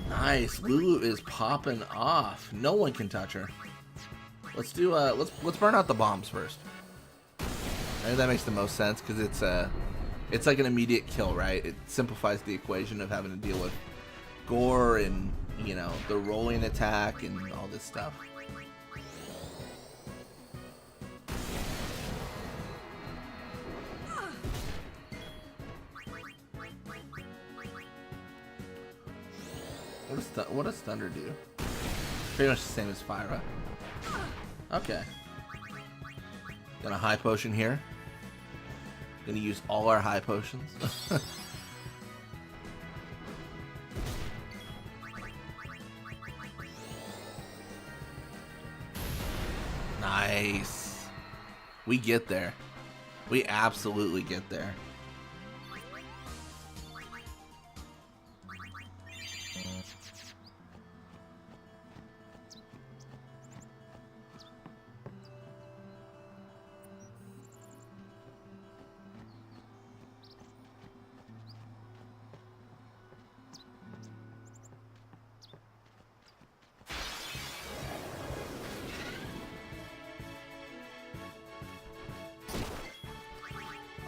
Speaker 11: Nice. Lulu is popping off. No one can touch her. Let's do let's burn out the bombs first. I think that makes the most sense because it's like an immediate kill, right? It simplifies the equation of having to deal with gore and, you know, the rolling attack and all this stuff. What does Thunder do? Pretty much the same as Fyra. Okay. Got a high potion here. Gonna use all our high potions. Nice. We get there. We absolutely get there.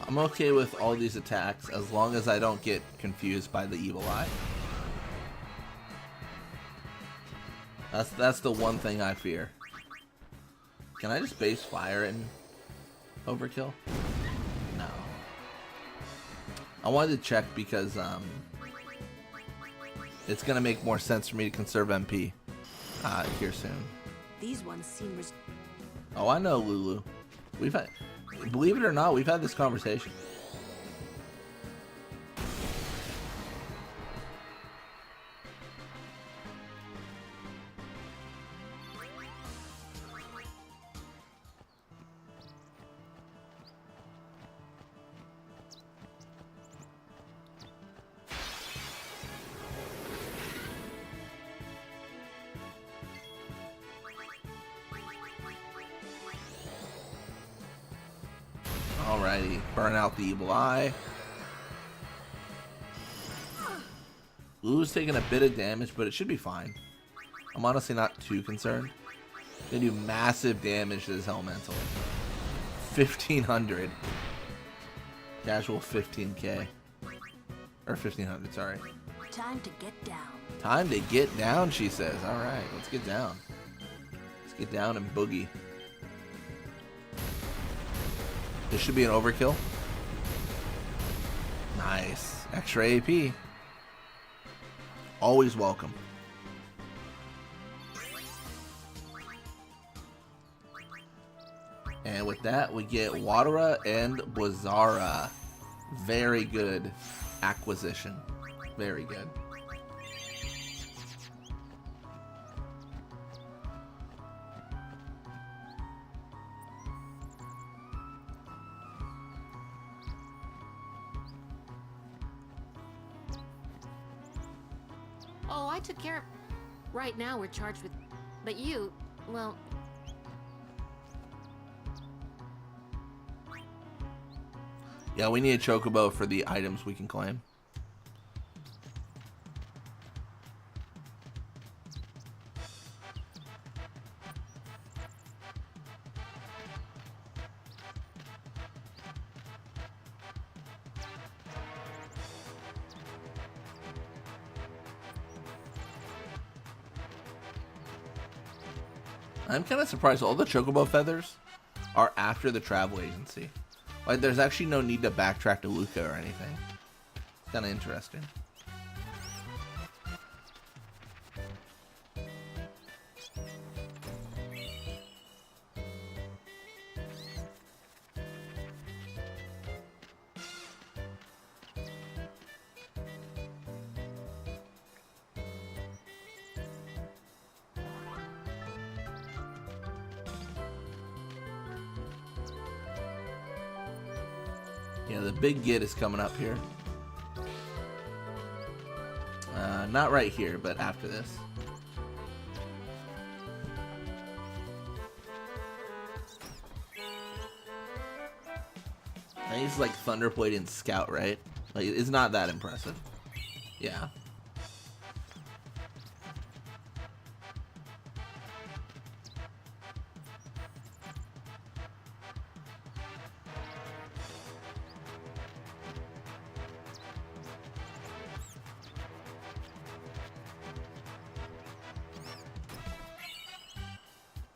Speaker 11: I'm okay with all these attacks as long as I don't get confused by the evil eye. That's the one thing I fear. Can I just base fire and overkill? No. I wanted to check because it's gonna make more sense for me to conserve MP here soon.
Speaker 4: These ones seem
Speaker 11: Oh, I know, Lulu. We've had, believe it or not, we've had this conversation. Alrighty, burn out the evil eye. Lulu's taking a bit of damage, but it should be fine. I'm honestly not too concerned. They do massive damage to this elemental. 1500. Casual 15k. Or 1500, sorry.
Speaker 4: time to get down.
Speaker 11: Time to get down, she says. Alright, let's get down. Let's get down and boogie. This should be an overkill. Nice. Extra AP. Always welcome. And with that, we get Watera and Blazara. Very good acquisition. Very good.
Speaker 5: Oh, I took care of... Right now we're charged with... But you, well...
Speaker 11: Yeah, we need a Chocobo for the items we can claim. I'm kind of surprised all the Chocobo feathers are after the travel agency. Like, there's actually no need to backtrack to Luca or anything. It's kind of interesting. Yeah, the big get is coming up here. Not right here, but after this. And he's like Thunderblade and Scout, right? Like, it's not that impressive. Yeah.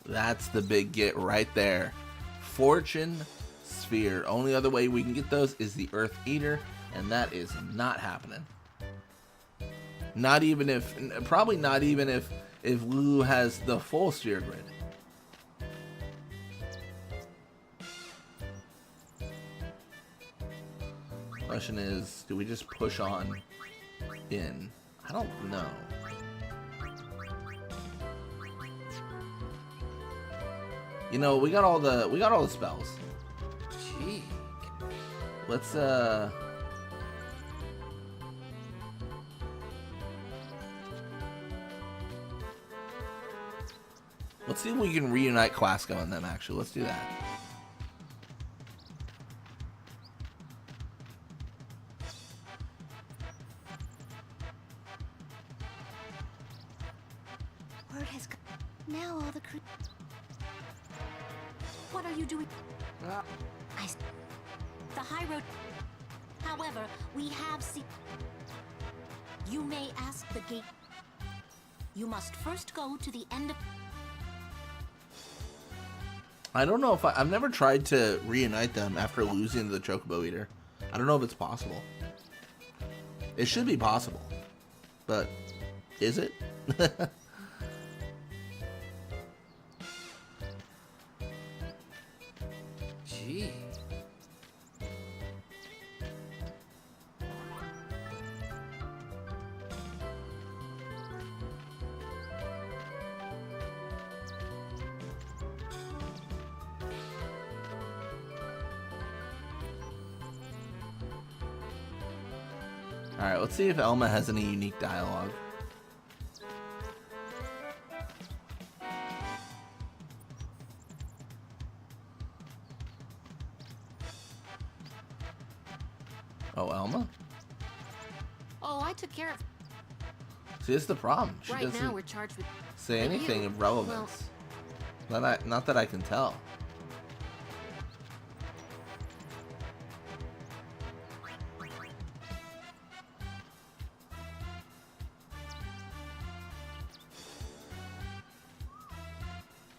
Speaker 11: That's the big get right there. Fortune Sphere. Only other way we can get those is the Earth Eater, and that is not happening. Not even if, probably not even if Lulu has the full sphere grid. Question is, do we just push on in? I don't know. You know, we got all the spells.
Speaker 7: Gee.
Speaker 11: Let's let's see if we can reunite Quasco and them, actually. Let's do that.
Speaker 10: Word has come. Now all the crew.
Speaker 4: What are you doing? The Highroad. However, we have seen. You may ask the gate. You must first go to the end of.
Speaker 11: I don't know if I've never tried to reunite them after losing to the Chocobo Eater. I don't know if it's possible. It should be possible, but is it?
Speaker 7: Gee.
Speaker 11: Alright, let's see if Elma has any unique dialogue. Oh, Elma?
Speaker 5: Oh, I took care of.
Speaker 11: See, this is the problem. She
Speaker 5: Right now,
Speaker 11: doesn't
Speaker 5: we're charged with.
Speaker 11: say
Speaker 5: But
Speaker 11: anything
Speaker 5: you,
Speaker 11: of relevance. Not that I can tell.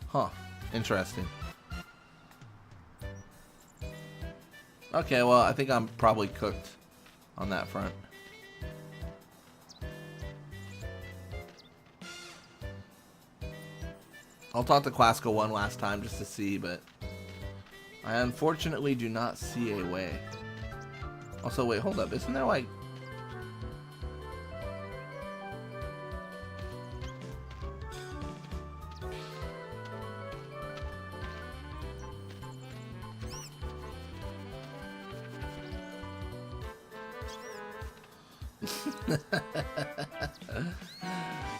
Speaker 11: Huh. Interesting. Okay, well, I think I'm probably cooked on that front. I'll talk to Quasco one last time just to see, but I unfortunately do not see a way. Also, wait, hold up. Isn't there like...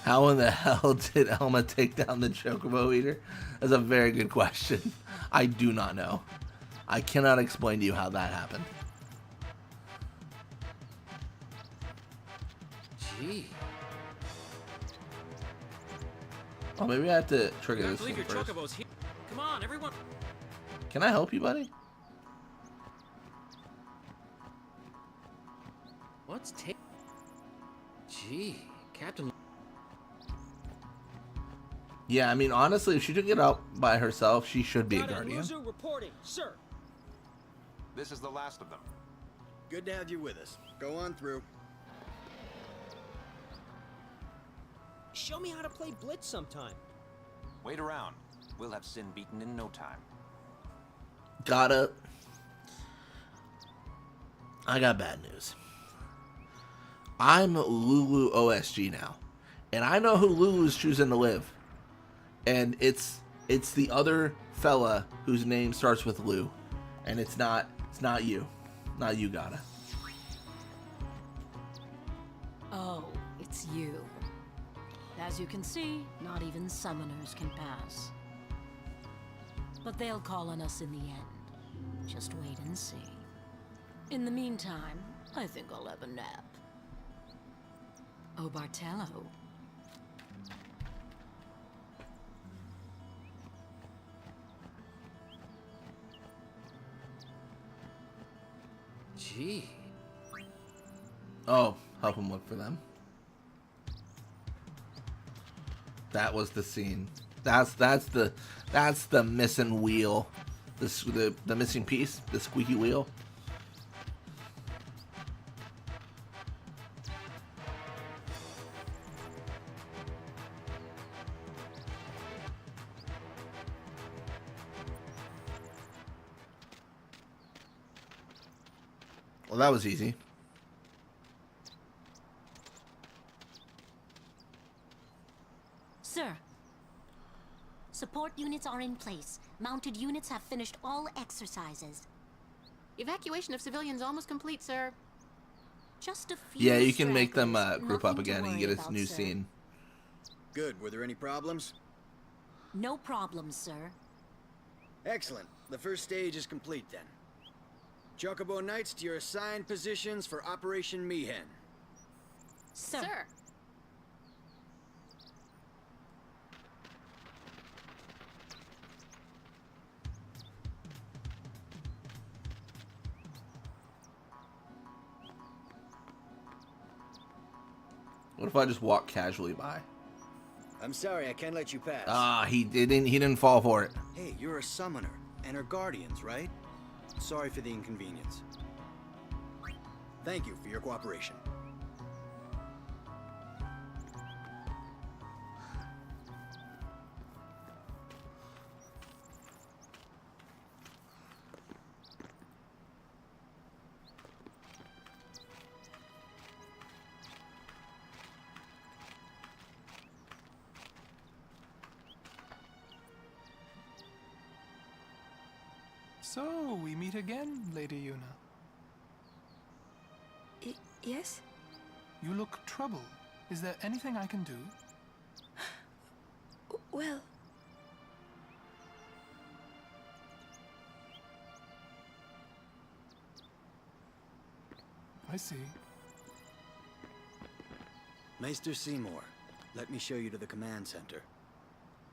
Speaker 11: How in the hell did Elma take down the Chocobo Eater? That's a very good question. I do not know. I cannot explain to you how that happened.
Speaker 7: Gee.
Speaker 11: Oh, maybe I have to trigger this
Speaker 7: Believe
Speaker 11: one
Speaker 7: your
Speaker 11: first.
Speaker 7: Chocobo's here. Come on, everyone.
Speaker 11: Can I help you, buddy?
Speaker 7: What's take? Gee, Captain.
Speaker 11: Yeah, I mean, honestly, if she took it out by herself, she should be a guardian.
Speaker 7: Lulu reporting, sir.
Speaker 12: This is the last of them.
Speaker 13: Good to have you with us. Go on through.
Speaker 7: Show me how to play Blitz sometime.
Speaker 12: Wait around. We'll have Sin beaten in no time.
Speaker 11: I got bad news. I'm Lulu OSG now. And I know who Lulu's choosing to live. And it's the other fella whose name starts with Lou. And it's not you. Now you gotta.
Speaker 4: Oh, it's you. As you can see, not even summoners can pass. But they'll call on us in the end. Just wait and see. In the meantime, I think I'll have a nap. Oh, Bartello.
Speaker 6: Gee.
Speaker 11: Oh, help him look for them. That was the scene. That's the missing wheel. The missing piece, the squeaky wheel. Well, that was easy.
Speaker 4: Sir, support units are in place. Mounted units have finished all exercises.
Speaker 5: Evacuation of civilians almost complete, sir.
Speaker 4: Just a few.
Speaker 11: Yeah, you can make them
Speaker 4: stragglers.
Speaker 11: group up
Speaker 4: Nothing to
Speaker 11: again and
Speaker 4: worry
Speaker 11: get a
Speaker 4: about,
Speaker 11: new
Speaker 4: sir.
Speaker 11: scene.
Speaker 13: Good. Were there any problems?
Speaker 4: No problems, sir.
Speaker 13: Excellent. The first stage is complete then. Chocobo Knights to your assigned positions for Operation Maechen.
Speaker 5: Sir.
Speaker 11: What if I just walk casually by?
Speaker 13: I'm sorry, I can't let you pass.
Speaker 11: Ah, he didn't fall for it.
Speaker 13: Hey, you're a summoner, and her guardians, right? Sorry for the inconvenience. Thank you for your cooperation.
Speaker 16: So, we meet again, Lady Yuna.
Speaker 3: Yes?
Speaker 16: You look troubled. Is there anything I can do?
Speaker 3: Well...
Speaker 16: I see.
Speaker 13: Maester Seymour, let me show you to the command center.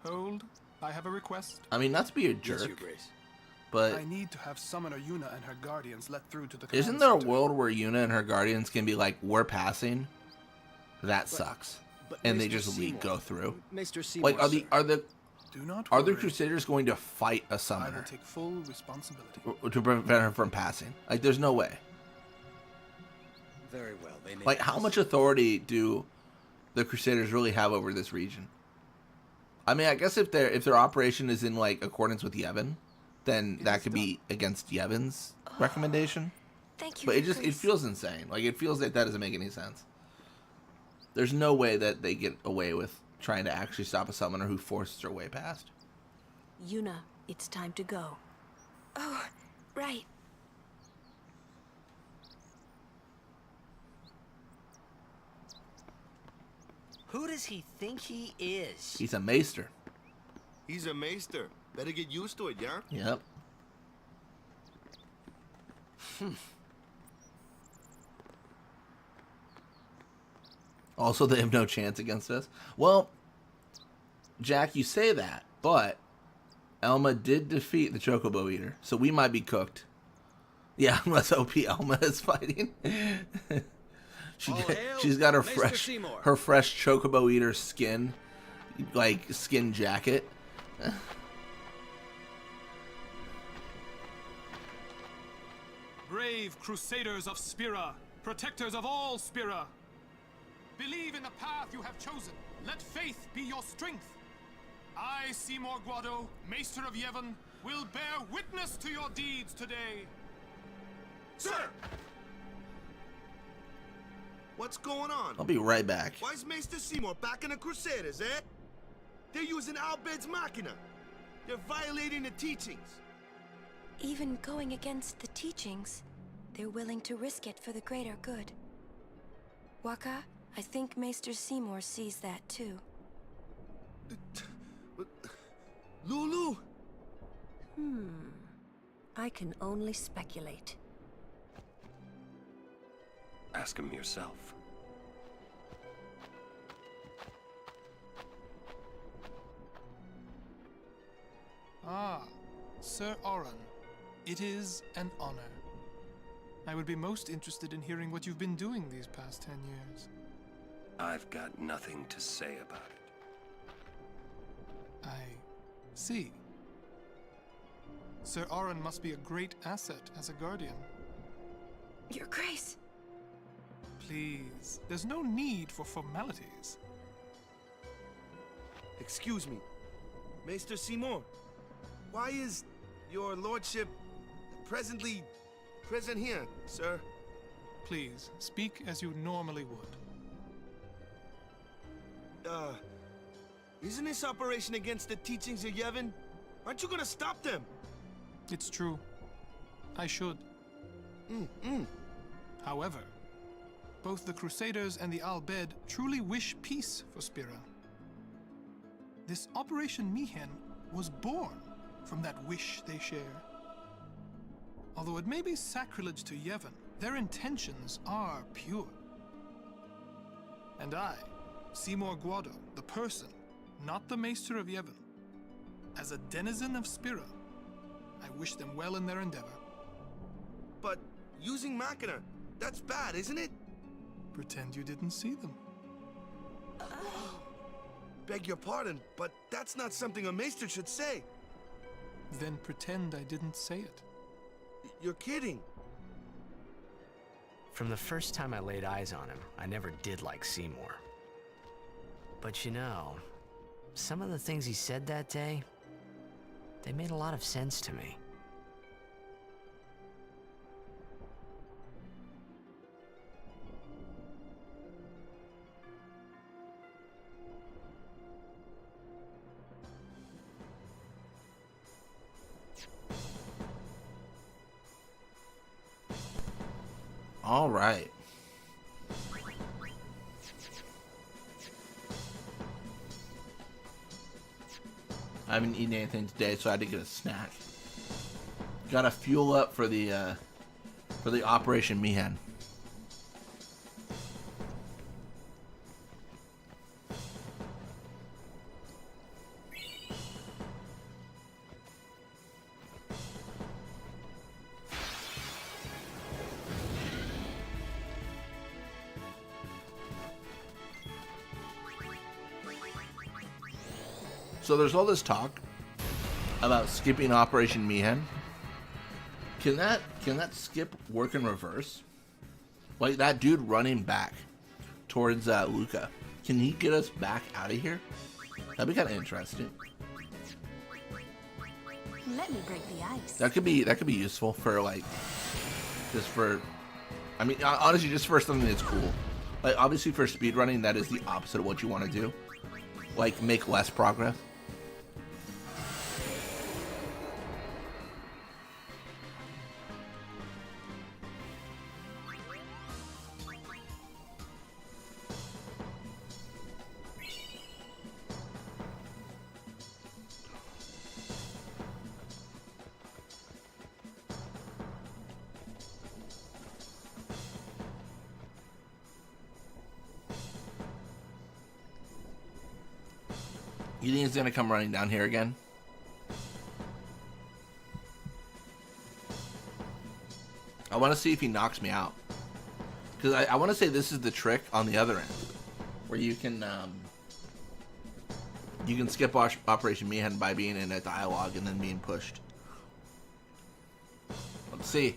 Speaker 16: Hold. I have a request.
Speaker 11: I mean, not to be a
Speaker 13: Yes,
Speaker 11: jerk,
Speaker 13: Your Grace.
Speaker 11: but
Speaker 16: I need to have Summoner Yuna and her guardians let through to the command
Speaker 11: isn't there a
Speaker 16: center.
Speaker 11: world where Yuna and her guardians can be like, we're passing? That sucks. And they
Speaker 13: Maester
Speaker 11: just
Speaker 13: Seymour,
Speaker 11: go through.
Speaker 13: Maester Seymour,
Speaker 11: Like, are the
Speaker 16: Do not
Speaker 11: are the
Speaker 16: worry.
Speaker 11: Crusaders going to fight a
Speaker 16: I will
Speaker 11: summoner
Speaker 16: take full responsibility.
Speaker 11: to prevent her from passing? Like, there's no way.
Speaker 13: Very well. They may
Speaker 11: Like, how
Speaker 13: pass.
Speaker 11: much authority do the Crusaders really have over this region? I mean, I guess if their operation is in like accordance with Yevon, then that could be against Yevon's recommendation.
Speaker 3: Thank you.
Speaker 11: But
Speaker 3: Your
Speaker 11: it
Speaker 3: Grace.
Speaker 11: feels insane. Like, it feels like that doesn't make any sense. There's no way that they get away with trying to actually stop a summoner who forces her way past.
Speaker 3: Yuna, it's time to go. Oh, right.
Speaker 6: Who does he think he is?
Speaker 11: He's a maester.
Speaker 17: He's a maester. Better get used to it, yeah?
Speaker 11: Yep. Also, they have no chance against us. Well, Jack, you say that, but Elma did defeat the Chocobo Eater, so we might be cooked. Yeah, unless OP Elma is fighting. She's got her fresh Chocobo Eater skin, like skin jacket.
Speaker 18: Brave Crusaders of Spira, protectors of all Spira. Believe in the path you have chosen. Let faith be your strength. I, Seymour Guado, Maester of Yevon, will bear witness to your deeds today.
Speaker 17: Sir! What's going on?
Speaker 11: I'll be right back.
Speaker 17: Why is Maester Seymour backing the Crusaders, eh? They're using Bhed's Machina. They're violating the teachings.
Speaker 3: Even going against the teachings, they're willing to risk it for the greater good. Waka, I think Maester Seymour sees that too.
Speaker 17: Lulu!
Speaker 19: I can only speculate.
Speaker 8: Ask him yourself.
Speaker 16: Ah, Sir Auron. It is an honor. I would be most interested in hearing what you've been doing these past 10 years.
Speaker 8: I've got nothing to say about it.
Speaker 16: I see. Sir Auron must be a great asset as a guardian.
Speaker 3: Your Grace!
Speaker 16: Please, there's no need for formalities.
Speaker 17: Excuse me. Maester Seymour, why is your lordship present here, sir?
Speaker 16: Please, speak as you normally would.
Speaker 17: Isn't this operation against the teachings of Yevon? Aren't you gonna stop them?
Speaker 16: It's true. I should. However, both the Crusaders and the Bhed truly wish peace for Spira. This Operation Maechen was born from that wish they share. Although it may be sacrilege to Yevon, their intentions are pure. And I, Seymour Guado, the person, not the Maester of Yevon, as a denizen of Spira, I wish them well in their endeavor.
Speaker 17: But using Machina, that's bad, isn't it?
Speaker 16: Pretend you didn't see them.
Speaker 17: Beg your pardon, but that's not something a maester should say.
Speaker 16: Then pretend I didn't say it.
Speaker 17: You're kidding.
Speaker 6: From the first time I laid eyes on him, I never did like Seymour. But you know, some of the things he said that day, they made a lot of sense to me.
Speaker 11: All right. I haven't eaten anything today, so I had to get a snack. Gotta fuel up for the Operation Maechen. So there's all this talk about skipping Operation Maechen. Can that skip work in reverse? Like that dude running back towards Luca. Can he get us back out of here? That'd be kind of interesting.
Speaker 10: Let me break the ice.
Speaker 11: That could be useful for like, just for, I mean, honestly, just for something that's cool. Like obviously for speedrunning, that is the opposite of what you want to do. Like make less progress. You think he's gonna come running down here again? I want to see if he knocks me out. Because I want to say this is the trick on the other end. Where you can skip Operation Maechen by being in a dialogue and then being pushed. Let's see.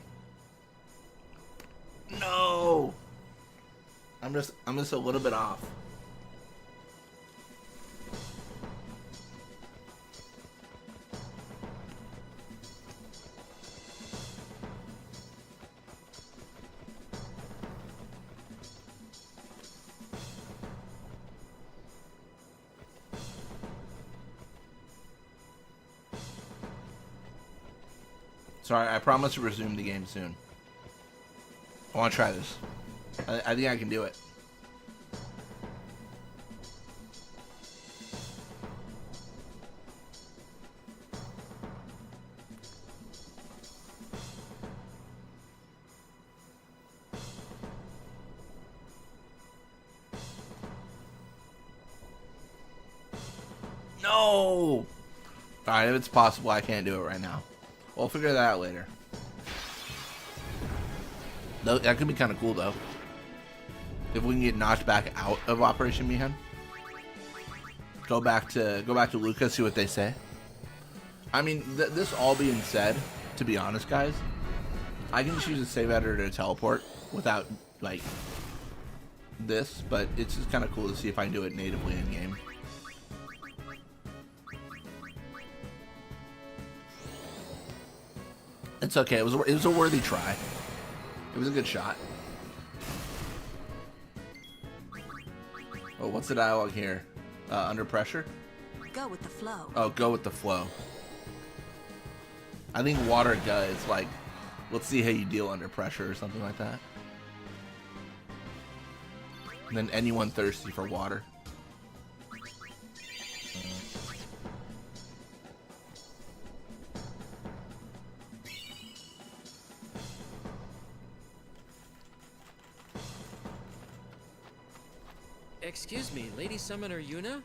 Speaker 11: No! I'm just a little bit off. Sorry, I promise to resume the game soon. I want to try this. I think I can do it. No! Alright, if it's possible, I can't do it right now. We'll figure that out later. That could be kind of cool, though. If we can get knocked back out of Operation Maechen. Go back to Lucas, see what they say. I mean, this all being said, to be honest, guys, I can just use a save editor to teleport without, like, this, but it's just kind of cool to see if I can do it natively in-game. It's okay. It was a worthy try. It was a good shot. Oh, what's the dialogue here? Under pressure?
Speaker 19: Go with the flow.
Speaker 11: Oh, go with the flow. I think water is like, let's see how you deal under pressure or something like that. And then anyone thirsty for water.
Speaker 7: Excuse me, Lady Summoner Yuna?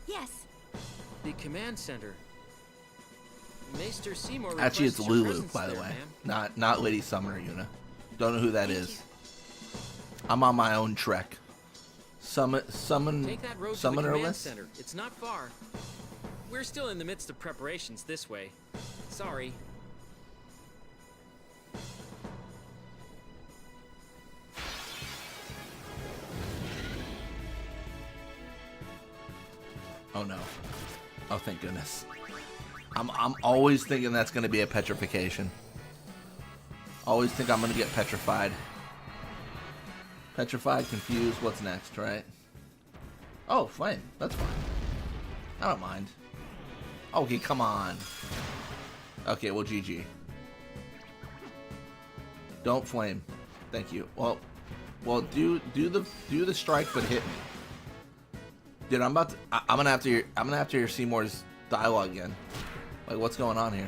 Speaker 3: Yes.
Speaker 7: The command center. Maester Seymour.
Speaker 11: Actually, it's
Speaker 7: requests your
Speaker 11: Lulu,
Speaker 7: presence
Speaker 11: by the
Speaker 7: there,
Speaker 11: way.
Speaker 7: ma'am.
Speaker 11: Not Lady Summoner Yuna. Don't know who that is. I'm on my own trek.
Speaker 7: Take that road to the
Speaker 11: Summoner
Speaker 7: command
Speaker 11: list?
Speaker 7: center. It's not far. We're still in the midst of preparations this way. Sorry.
Speaker 11: Oh no. Oh, thank goodness. I'm always thinking that's going to be a petrification. Always think I'm going to get petrified. Petrified, confused, what's next, right? Oh, flame. That's fine. I don't mind. Okay, come on. Okay, well, GG. Don't flame. Thank you. Well, do the strike, but hit me. Dude, I'm gonna have to hear Seymour's dialogue again. Like, what's going on here?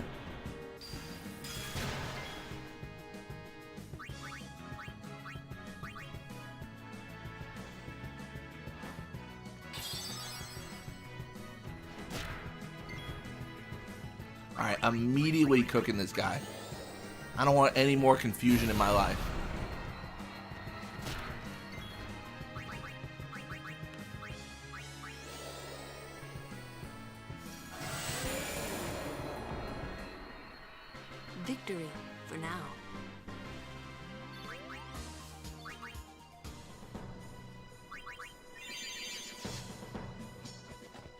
Speaker 11: Alright, immediately cooking this guy. I don't want any more confusion in my life.
Speaker 19: Victory, for now.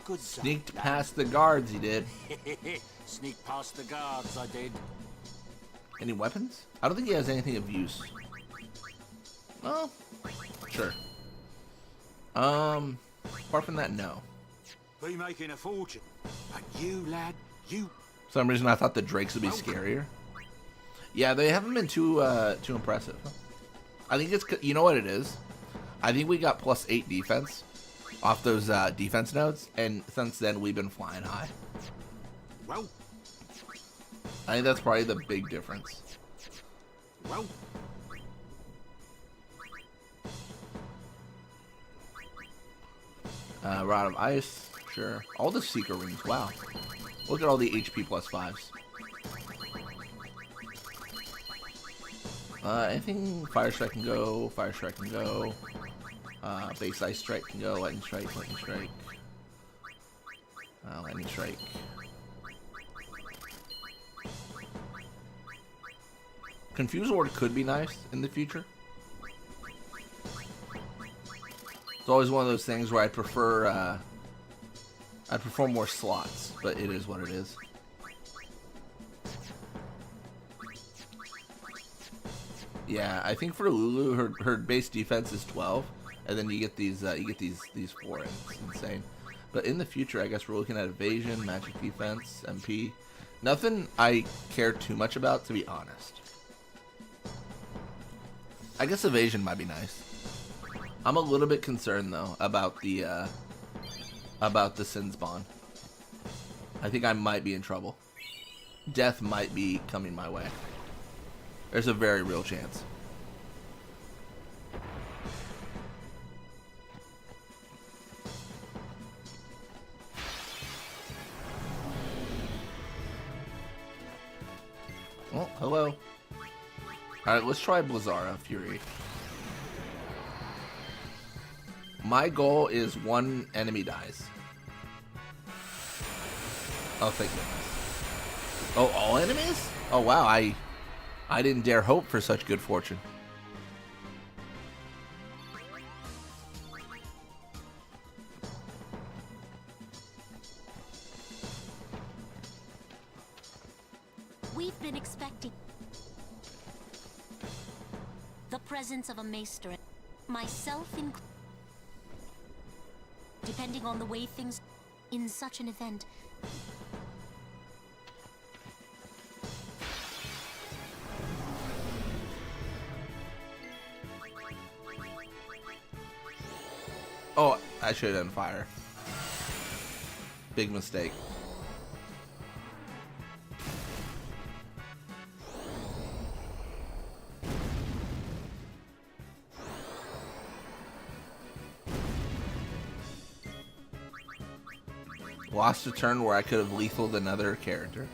Speaker 2: Good
Speaker 11: Sneaked past the guards, he did.
Speaker 2: Sneak past the guards, I did.
Speaker 11: Any weapons? I don't think he has anything of use. Well, sure. Apart from that, no.
Speaker 2: Be making a fortune. But you, lad, you...
Speaker 11: For some reason, I thought the Drakes would be scarier. Yeah, they haven't been too impressive. I think it's... You know what it is? I think we got +8 defense off those defense nodes, and since then, we've been flying high.
Speaker 2: Well...
Speaker 11: I think that's probably the big difference.
Speaker 2: Well...
Speaker 11: Rod of Ice, sure. All the Seeker Rings, wow. Look at all the HP +5s. Anything Fire Strike can go, Fire Strike can go. Base Ice Strike can go, Lightning Strike, Lightning Strike. Lightning Strike. Confuse Ward could be nice in the future. It's always one of those things where I prefer more slots, but it is what it is. Yeah, I think for Lulu, her base defense is 12, and then you get these 4, and it's insane. But in the future, I guess we're looking at evasion, magic defense, MP. Nothing I care too much about, to be honest. I guess evasion might be nice. I'm a little bit concerned though about the sin spawn. I think I might be in trouble. Death might be coming my way. There's a very real chance. Oh, hello. Alright, let's try Blizzara Fury. My goal is 1 enemy dies. Oh, thank goodness. Oh, all enemies? Oh, wow. I didn't dare hope for such good fortune.
Speaker 4: We've been expecting the presence of a maester, myself included. Depending on the way things in such an event.
Speaker 11: Oh, I should have done fire. Big mistake. Lost a turn where I could have lethaled another character.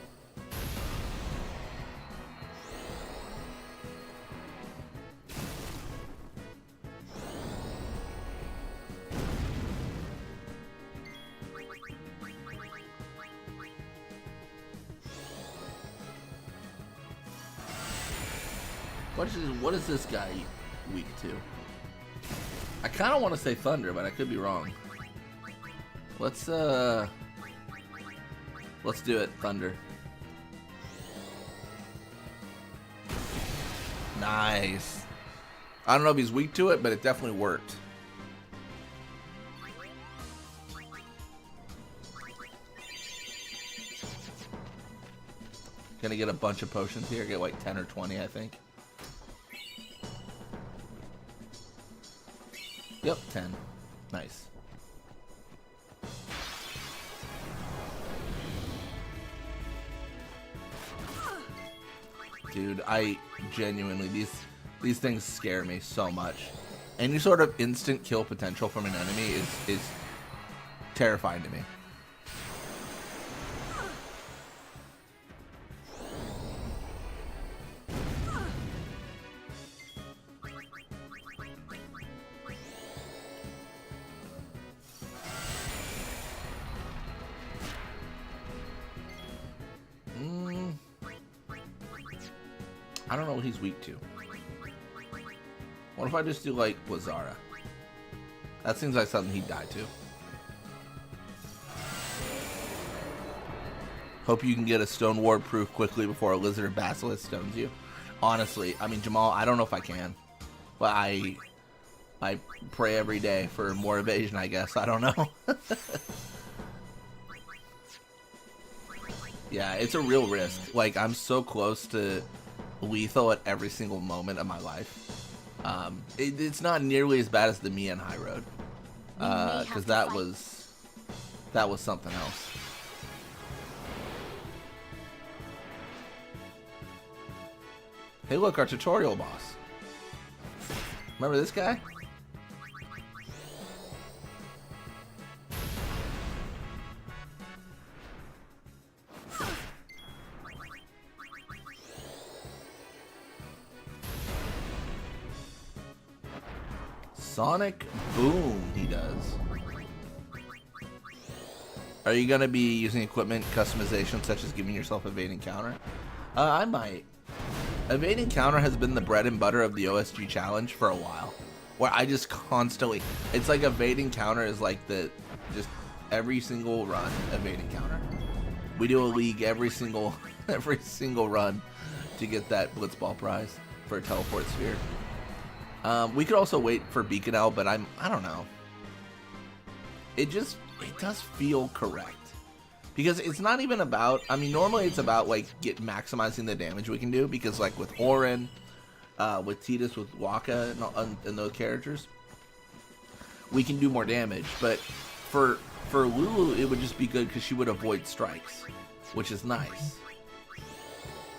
Speaker 11: What is this guy weak to? I kind of want to say thunder, but I could be wrong. Let's do it, thunder. Nice. I don't know if he's weak to it, but it definitely worked. Gonna get a bunch of potions here. Get like 10 or 20, I think. Yep, 10. Nice. Dude, I genuinely, these things scare me so much. Any sort of instant kill potential from an enemy is terrifying to me. I don't know what he's weak to. What if I just do like Blizzara? That seems like something he'd die to. Hope you can get a stone ward proof quickly before a lizard or basilisk stones you. Honestly, I mean, Jamal, I don't know if I can. But I pray every day for more evasion, I guess. I don't know. Yeah, it's a real risk. Like, I'm so close to lethal at every single moment of my life. It's not nearly as bad as the Maechen Highroad, because that was something else. Hey, look, our tutorial boss. Remember this guy? Sonic Boom, he does. Are you going to be using equipment customization such as giving yourself evading counter? I might. Evading counter has been the bread and butter of the OSG challenge for a while. Where I just constantly, it's like evading counter is like just every single run evading counter. We do a league every single run to get that Blitzball prize for a teleport sphere. We could also wait for Beacon Owl, but I don't know. It does feel correct. Because it's not even about, I mean, normally it's about like maximizing the damage we can do, because like with Auron, with Tidus, with Waka, and those characters, we can do more damage. But for Lulu, it would just be good because she would avoid strikes, which is nice.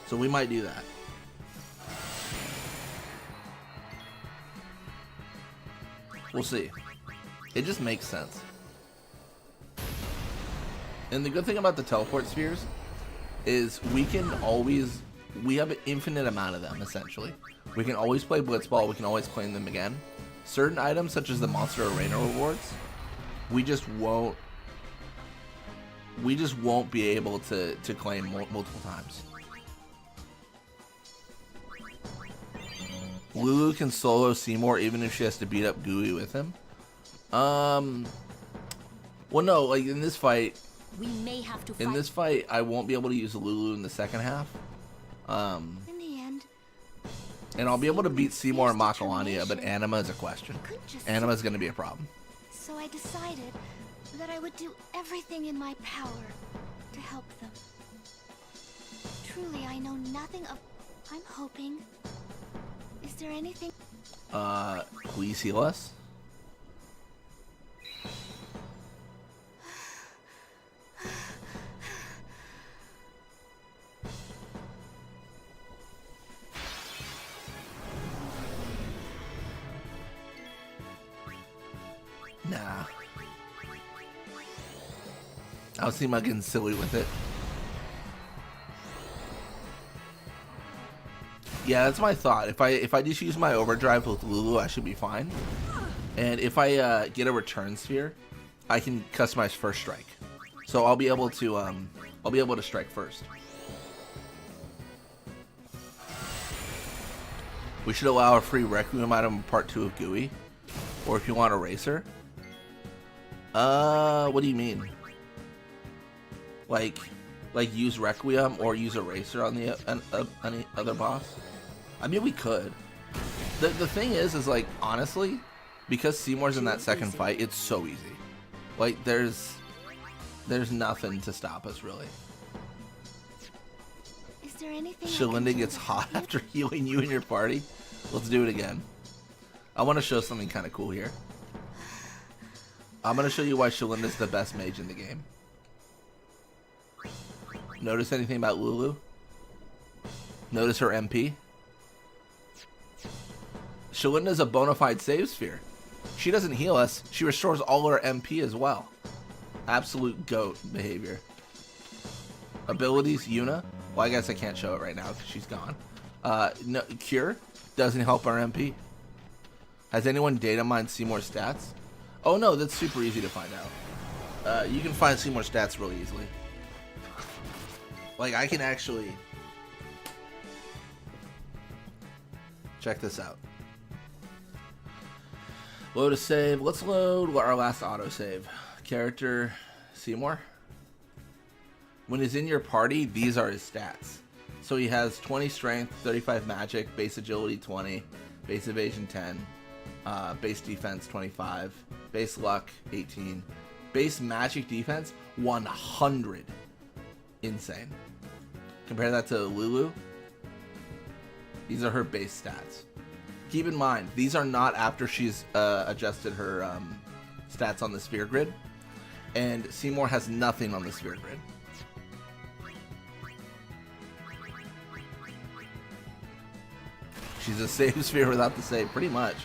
Speaker 11: So we might do that. We'll see. It just makes sense. And the good thing about the teleport spheres is we have an infinite amount of them, essentially. We can always play Blitzball, we can always claim them again. Certain items, such as the Monster Arena rewards, we just won't be able to claim multiple times. Lulu can solo Seymour even if she has to beat up Gooey with him. Well, no, like in this fight,
Speaker 10: We may have to
Speaker 11: in this fight, I won't be able to use Lulu in the second half.
Speaker 10: In the end,
Speaker 11: And I'll be able to beat Seymour and Makalania, but Anima is a question. Anima is going to be a problem.
Speaker 10: so I decided that I would do everything in my power to help them. Truly, I know nothing of... I'm hoping... Is there anything...
Speaker 11: Please heal us. Nah. I was thinking about getting silly with it. Yeah, that's my thought. If I just use my overdrive with Lulu, I should be fine. And if I get a return sphere, I can customize first strike. So I'll be able to strike first. We should allow a free Requiem item in part 2 of GUI. Or if you want a racer. What do you mean? Like use Requiem or use a racer on the any other boss? I mean, we could. The thing is like, honestly, because Seymour's in that second fight, it's so easy. Like, there's nothing to stop us, really.
Speaker 10: Is there anything
Speaker 11: Shalinda gets hot after healing you and your party. Let's do it again. I want to show something kind of cool here. I'm going to show you why Shalinda's the best mage in the game. Notice anything about Lulu? Notice her MP? Shalinda's a bona fide save sphere. She doesn't heal us, she restores all her MP as well. Absolute GOAT behavior. Abilities, Yuna. Well, I guess I can't show it right now because she's gone. No, Cure doesn't help our MP. Has anyone data mined Seymour's stats? Oh no, that's super easy to find out. You can find Seymour's stats really easily. Like, I can actually... Check this out. Load a save. Let's load our last autosave. Character Seymour. When he's in your party, these are his stats. So he has 20 strength, 35 magic, base agility 20, base evasion 10, base defense 25, base luck 18, base magic defense 100. Insane. Compare that to Lulu. These are her base stats. Keep in mind, these are not after she's adjusted her stats on the sphere grid. And Seymour has nothing on the sphere grid. She's a save sphere without the save, pretty much.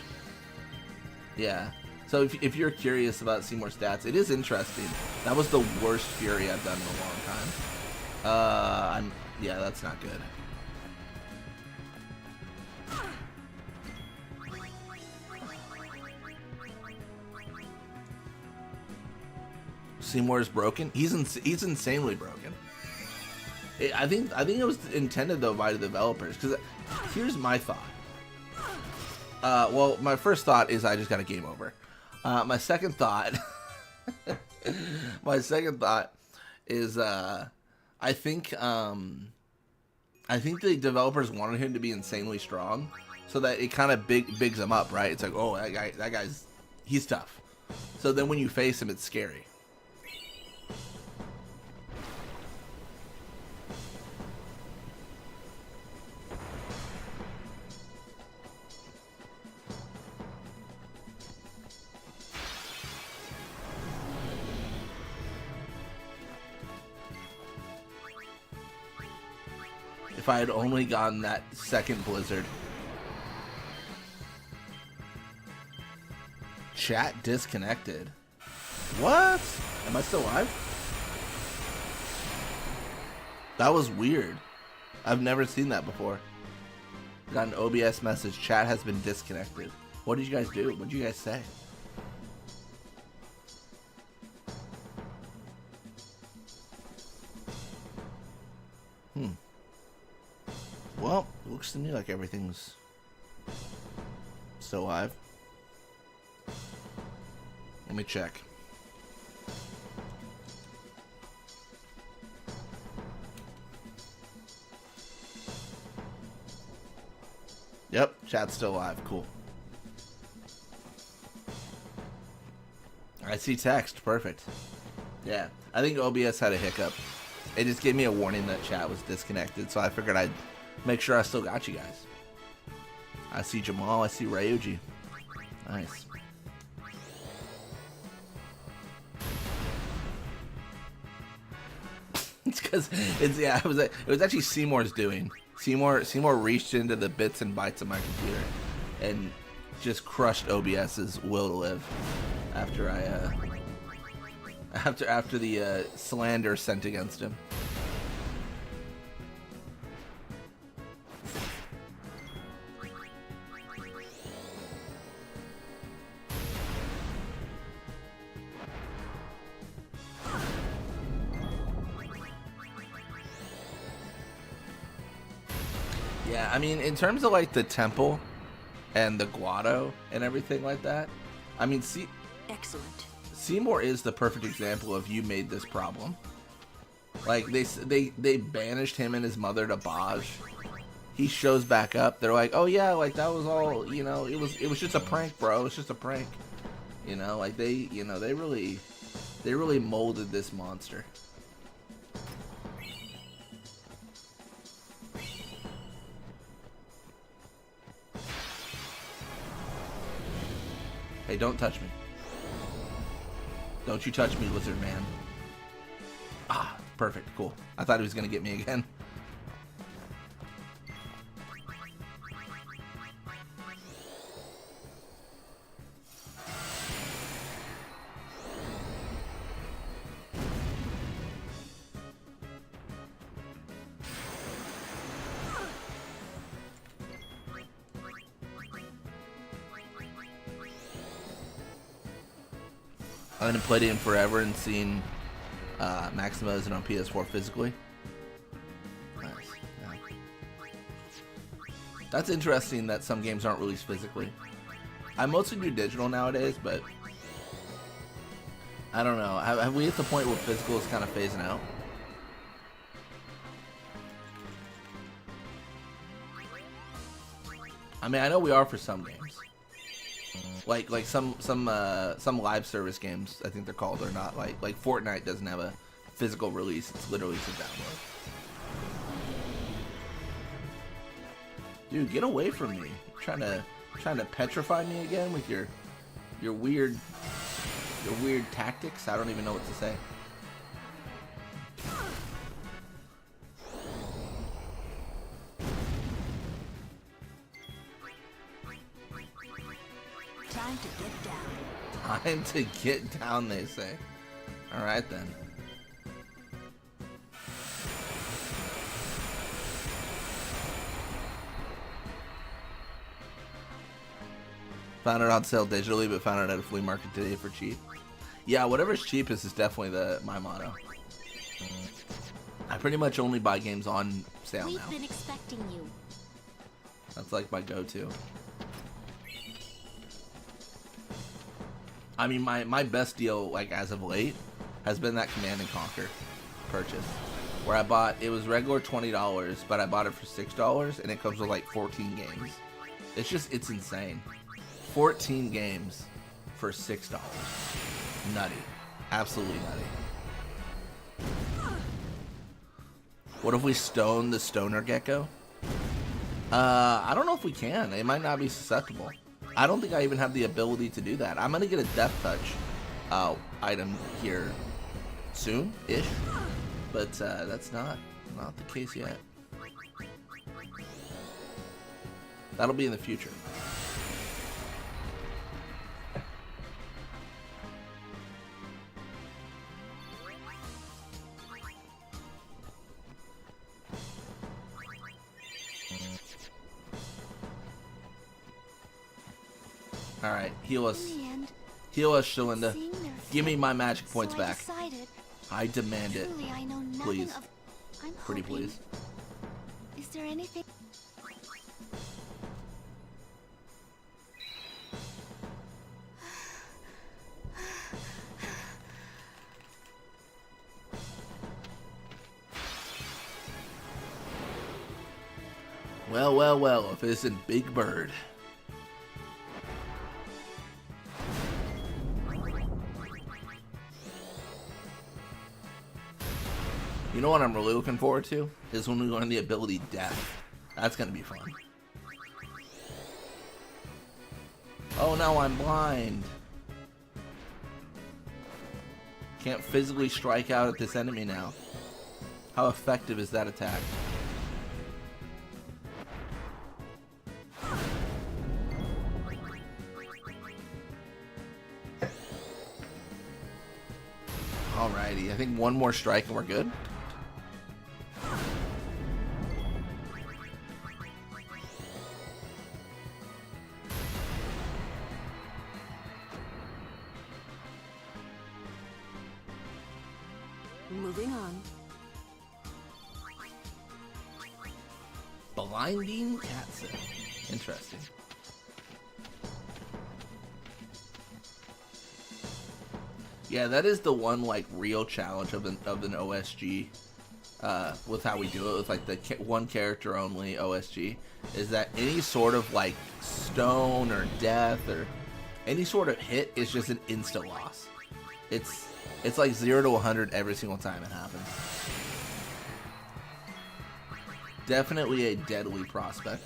Speaker 11: Yeah. So if you're curious about Seymour's stats, it is interesting. That was the worst Fury I've done in a long time. Yeah, that's not good. Seymour is broken. He's insanely broken. I think it was intended though by the developers, because here's my thought. Well, my first thought is I just got a game over. My second thought, is I think the developers wanted him to be insanely strong, so that it kind of bigs him up, right? It's like, oh, that guy's he's tough. So then when you face him, it's scary. If I had only gotten that second blizzard. Chat disconnected. What? Am I still live? That was weird. I've never seen that before. Got an OBS message. Chat has been disconnected. What did you guys do? What did you guys say? Well, it looks to me like everything's still live. Let me check. Yep, chat's still live. Cool. I see text. Perfect. Yeah, I think OBS had a hiccup. It just gave me a warning that chat was disconnected, so I figured I'd make sure I still got you guys. I see Jamal. I see Ryuji. Nice. It's because it's it was actually Seymour's doing. Seymour reached into the bits and bytes of my computer and just crushed OBS's will to live after after the slander sent against him. Yeah, I mean, in terms of like the temple and the Guado and everything like that, I mean,
Speaker 19: Excellent.
Speaker 11: Seymour is the perfect example of you made this problem. Like they banished him and his mother to Baj. He shows back up. They're like, oh yeah, like that was all, you know, it was just a prank, bro. It was just a prank. You know, like they really molded this monster. Hey, don't touch me. Don't you touch me, lizard man. Ah, perfect, cool. I thought he was gonna get me again. I haven't played it in forever and seen Maxima on PS4 physically. Nice. Yeah. That's interesting that some games aren't released physically. I mostly do digital nowadays, but I don't know. Have we hit the point where physical is kind of phasing out? I mean, I know we are for some games. Like some live service games, I think they're called, or not. Like Fortnite doesn't have a physical release; it's literally just a download. Dude, get away from me! You're trying to petrify me again with your weird tactics. I don't even know what to say.
Speaker 19: Time to get down.
Speaker 11: Time to get down, they say. Alright then. Found it on sale digitally, but found it at a flea market today for cheap. Yeah, whatever's cheapest is definitely my motto. I pretty much only buy games on sale now.
Speaker 5: We've been expecting you.
Speaker 11: That's like my go-to. I mean, my best deal, like as of late, has been that Command & Conquer purchase, where I bought, it was regular $20, but I bought it for $6, and it comes with like 14 games. It's insane. 14 games for $6. Nutty. Absolutely nutty. What if we stone the stoner gecko? I don't know if we can. It might not be susceptible. I don't think I even have the ability to do that. I'm gonna get a death touch item here soon-ish, but that's not the case yet. That'll be in the future. Alright, heal us. Heal us, Shalinda. Give me my magic points back. I demand it. Please. Pretty please.
Speaker 10: Is there anything?
Speaker 11: Well, well, well, if it isn't Big Bird. You know what I'm really looking forward to? Is when we learn the ability Death. That's gonna be fun. Oh no, I'm blind. Can't physically strike out at this enemy now. How effective is that attack? Alrighty, I think one more strike and we're good.
Speaker 19: Moving on.
Speaker 11: Blinding Catsup. Interesting. Yeah, that is the one like real challenge of an OSG with how we do it with like the one character only OSG is that any sort of like stone or death or any sort of hit is just an insta loss. It's like 0 to 100 every single time it happens. Definitely a deadly prospect.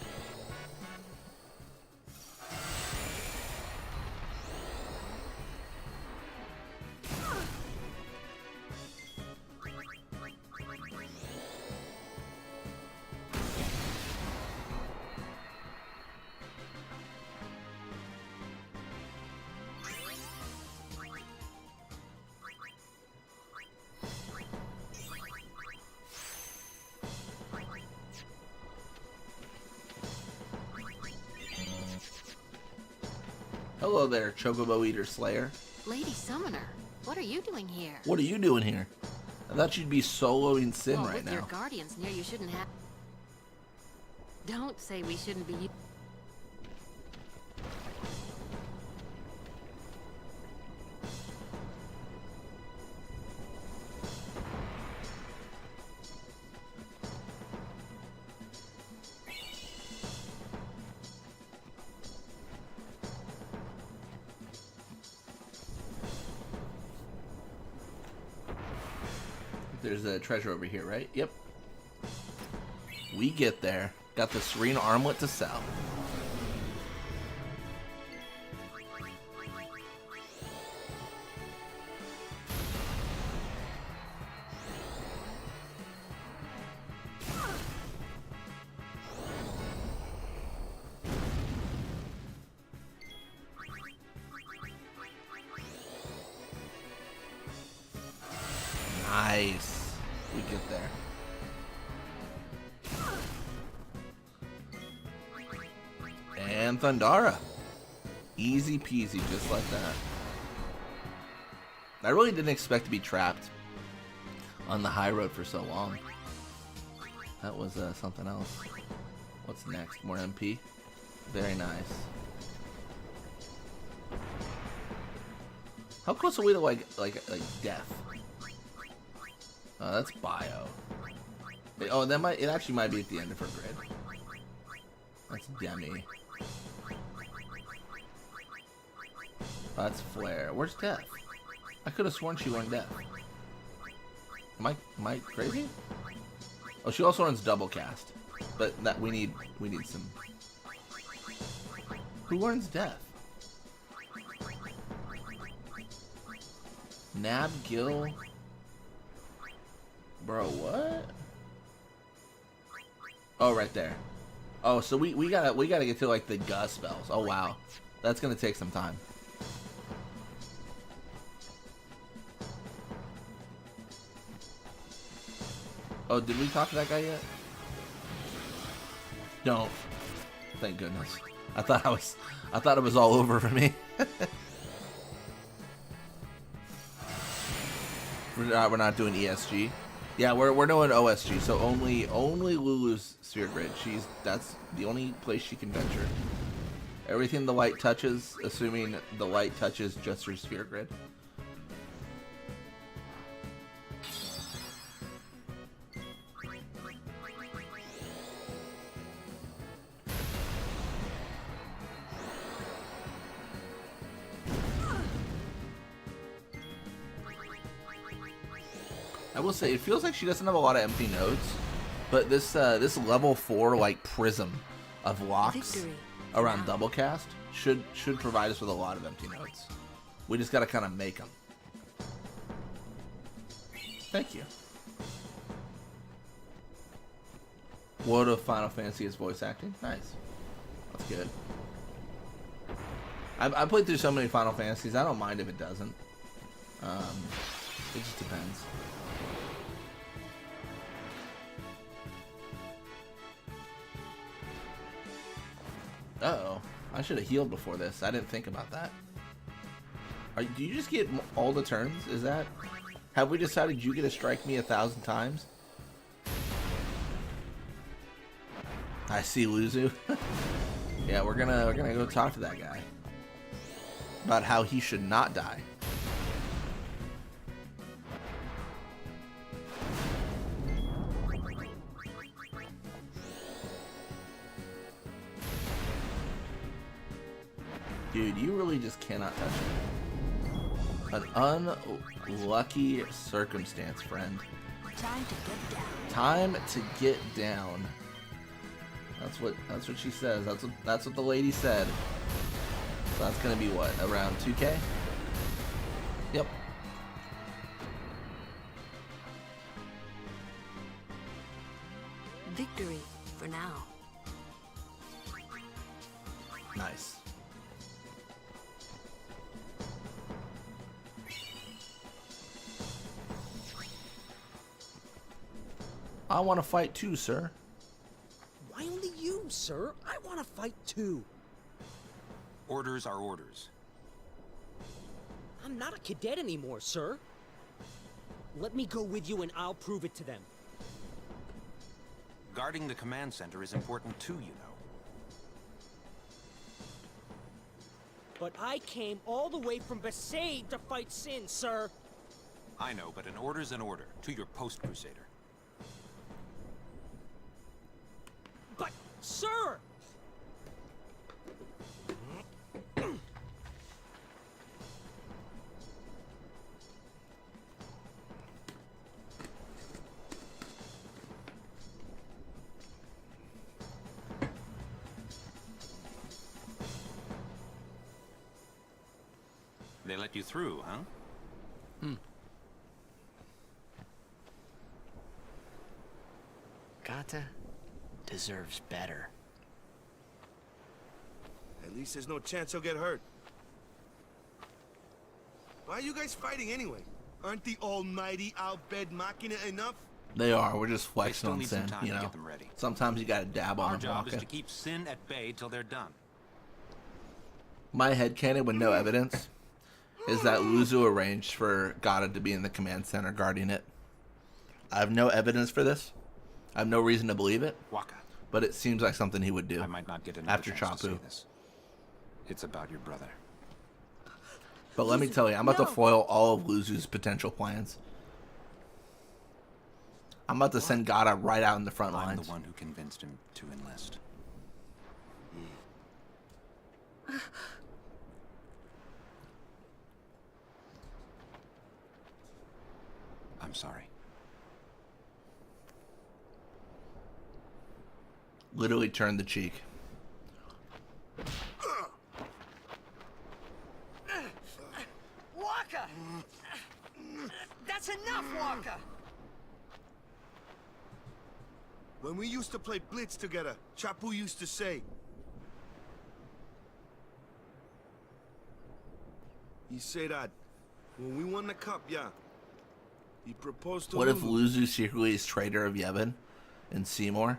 Speaker 11: Hello there, Chocobo Eater Slayer.
Speaker 5: Lady Summoner, what are you doing here?
Speaker 11: What are you doing here? I thought you'd be soloing Sin
Speaker 5: well,
Speaker 11: right
Speaker 5: with
Speaker 11: now.
Speaker 5: Your guardians near you shouldn't have. Don't say we shouldn't be.
Speaker 11: There's a treasure over here, right? Yep. We get there. Got the Serene Armlet to sell. Nice. We get there. And Thundara. Easy peasy, just like that. I really didn't expect to be trapped on the Highroad for so long. That was something else. What's next? More MP? Very nice. How close are we to like death? That's bio. Oh, that might. It actually might be at the end of her grid. That's Demi. That's Flare. Where's Death? I could have sworn she won Death. Am I crazy? Oh, she also runs double cast, but that we need some. Who learns Death? Nab Gill. Bro, what? Oh, right there. Oh, so we gotta get to like the gust spells. Oh wow, that's gonna take some time. Oh, did we talk to that guy yet? Don't. Thank goodness. I thought it was all over for me. We're not doing ESG. Yeah, we're doing OSG. So only Lulu's sphere grid. That's the only place she can venture. Everything the light touches, assuming the light touches just her sphere grid. I will say, it feels like she doesn't have a lot of empty nodes, but this level 4 like prism of locks around double cast should provide us with a lot of empty nodes. We just gotta kind of make them. Thank you. What if Final Fantasy is voice acting? Nice. That's good. I played through so many Final Fantasies. I don't mind if it doesn't. It just depends. Uh-oh. I should have healed before this. I didn't think about that. Do you just get all the turns? Is that... Have we decided you get to strike me 1,000 times? I see Lulu. Yeah, we're gonna go talk to that guy. About how he should not die. Dude, you really just cannot touch me. An unlucky circumstance, friend.
Speaker 19: Time to get down.
Speaker 11: Time to get down. That's what she says. That's what the lady said. So that's gonna be what, around 2K? Yep.
Speaker 19: Victory for now.
Speaker 11: Nice. I want to fight too, sir.
Speaker 20: Why only you, sir? I want to fight too.
Speaker 12: Orders are orders.
Speaker 20: I'm not a cadet anymore, sir. Let me go with you and I'll prove it to them.
Speaker 12: Guarding the command center is important too, you know.
Speaker 20: But I came all the way from Bhed to fight Sin, sir.
Speaker 12: I know, but an order's an order. To your post, Crusader.
Speaker 20: But, sir!
Speaker 12: They let you through, huh?
Speaker 6: Gata deserves better.
Speaker 17: At least there's no chance he'll get hurt. Why are you guys fighting anyway? Aren't the almighty Bhed Machina enough?
Speaker 11: They are. We're just flexing on Sin, you
Speaker 12: to
Speaker 11: know.
Speaker 12: get them ready.
Speaker 11: Sometimes you gotta dab on
Speaker 12: Our
Speaker 11: them.
Speaker 12: job is to keep Sin at bay till they're done.
Speaker 11: My headcanon with no evidence is that Lulu arranged for Gata to be in the command center guarding it. I have no evidence for this. I have no reason to believe it.
Speaker 12: Waka.
Speaker 11: But it seems like something he would do.
Speaker 12: I might not get another
Speaker 11: after
Speaker 12: chance to say
Speaker 11: Chapu.
Speaker 12: this. It's about your brother.
Speaker 11: But let me tell you, I'm about to foil all of Lulu's potential plans. I'm about to send Gata right out in the front
Speaker 12: I'm
Speaker 11: lines.
Speaker 12: the one who convinced him to enlist. I'm sorry.
Speaker 11: Literally turned the cheek.
Speaker 6: Waka! That's enough, Waka!
Speaker 17: When we used to play Blitz together, Chapu used to say... He said that when we won the cup, yeah, he proposed to
Speaker 1: What if
Speaker 17: Lulu.
Speaker 1: Lulu secretly is traitor of Yevon and Seymour?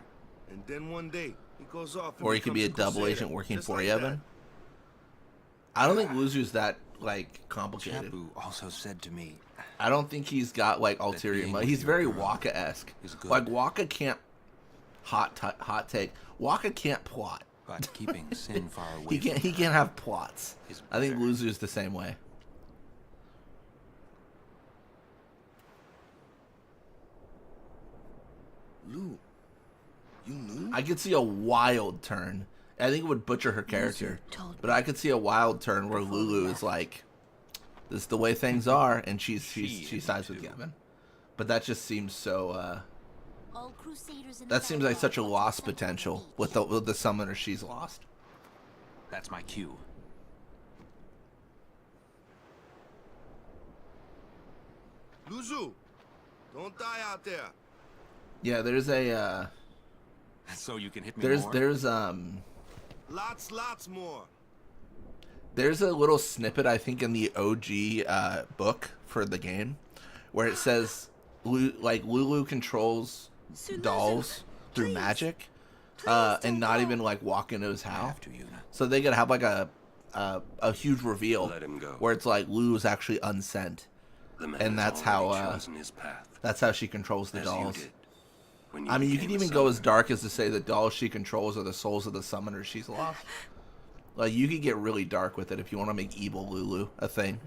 Speaker 17: And then one day, he goes off and
Speaker 1: Or he could be a
Speaker 17: becomes
Speaker 1: double
Speaker 17: Crusader,
Speaker 1: agent working
Speaker 17: just
Speaker 1: for
Speaker 17: like
Speaker 1: Yevon?
Speaker 17: that.
Speaker 1: I don't think Lulu's that, like, complicated.
Speaker 12: Chapu also said to me,
Speaker 1: I don't think he's got, like, ulterior motive. He's very Waka-esque. Like, Waka can't... Hot take. Waka can't plot.
Speaker 12: but keeping sin far away
Speaker 1: he can't have plots. I think Lulu's the same way.
Speaker 17: Lou, you knew?
Speaker 1: I could see a wild turn. I think it would butcher her character. But I could see a wild turn where Lulu is like, this is the way things are, and she sides with Yevon. But that just seems so that seems like such a lost potential with the summoner she's lost.
Speaker 12: That's my cue.
Speaker 17: Luzu, don't die out there.
Speaker 1: Yeah, there's a
Speaker 12: so you can hit me
Speaker 1: there's
Speaker 12: more?
Speaker 17: Lots more.
Speaker 1: There's a little snippet, I think, in the OG book for the game where it says Lulu controls dolls through magic and not even like walk into his house. So they could have like a huge reveal where it's like Lulu's actually unsent, and that's how she controls the dolls. I mean, you can even go as dark as to say the dolls she controls are the souls of the summoners she's lost. Like, you could get really dark with it if you want to make evil Lulu a thing.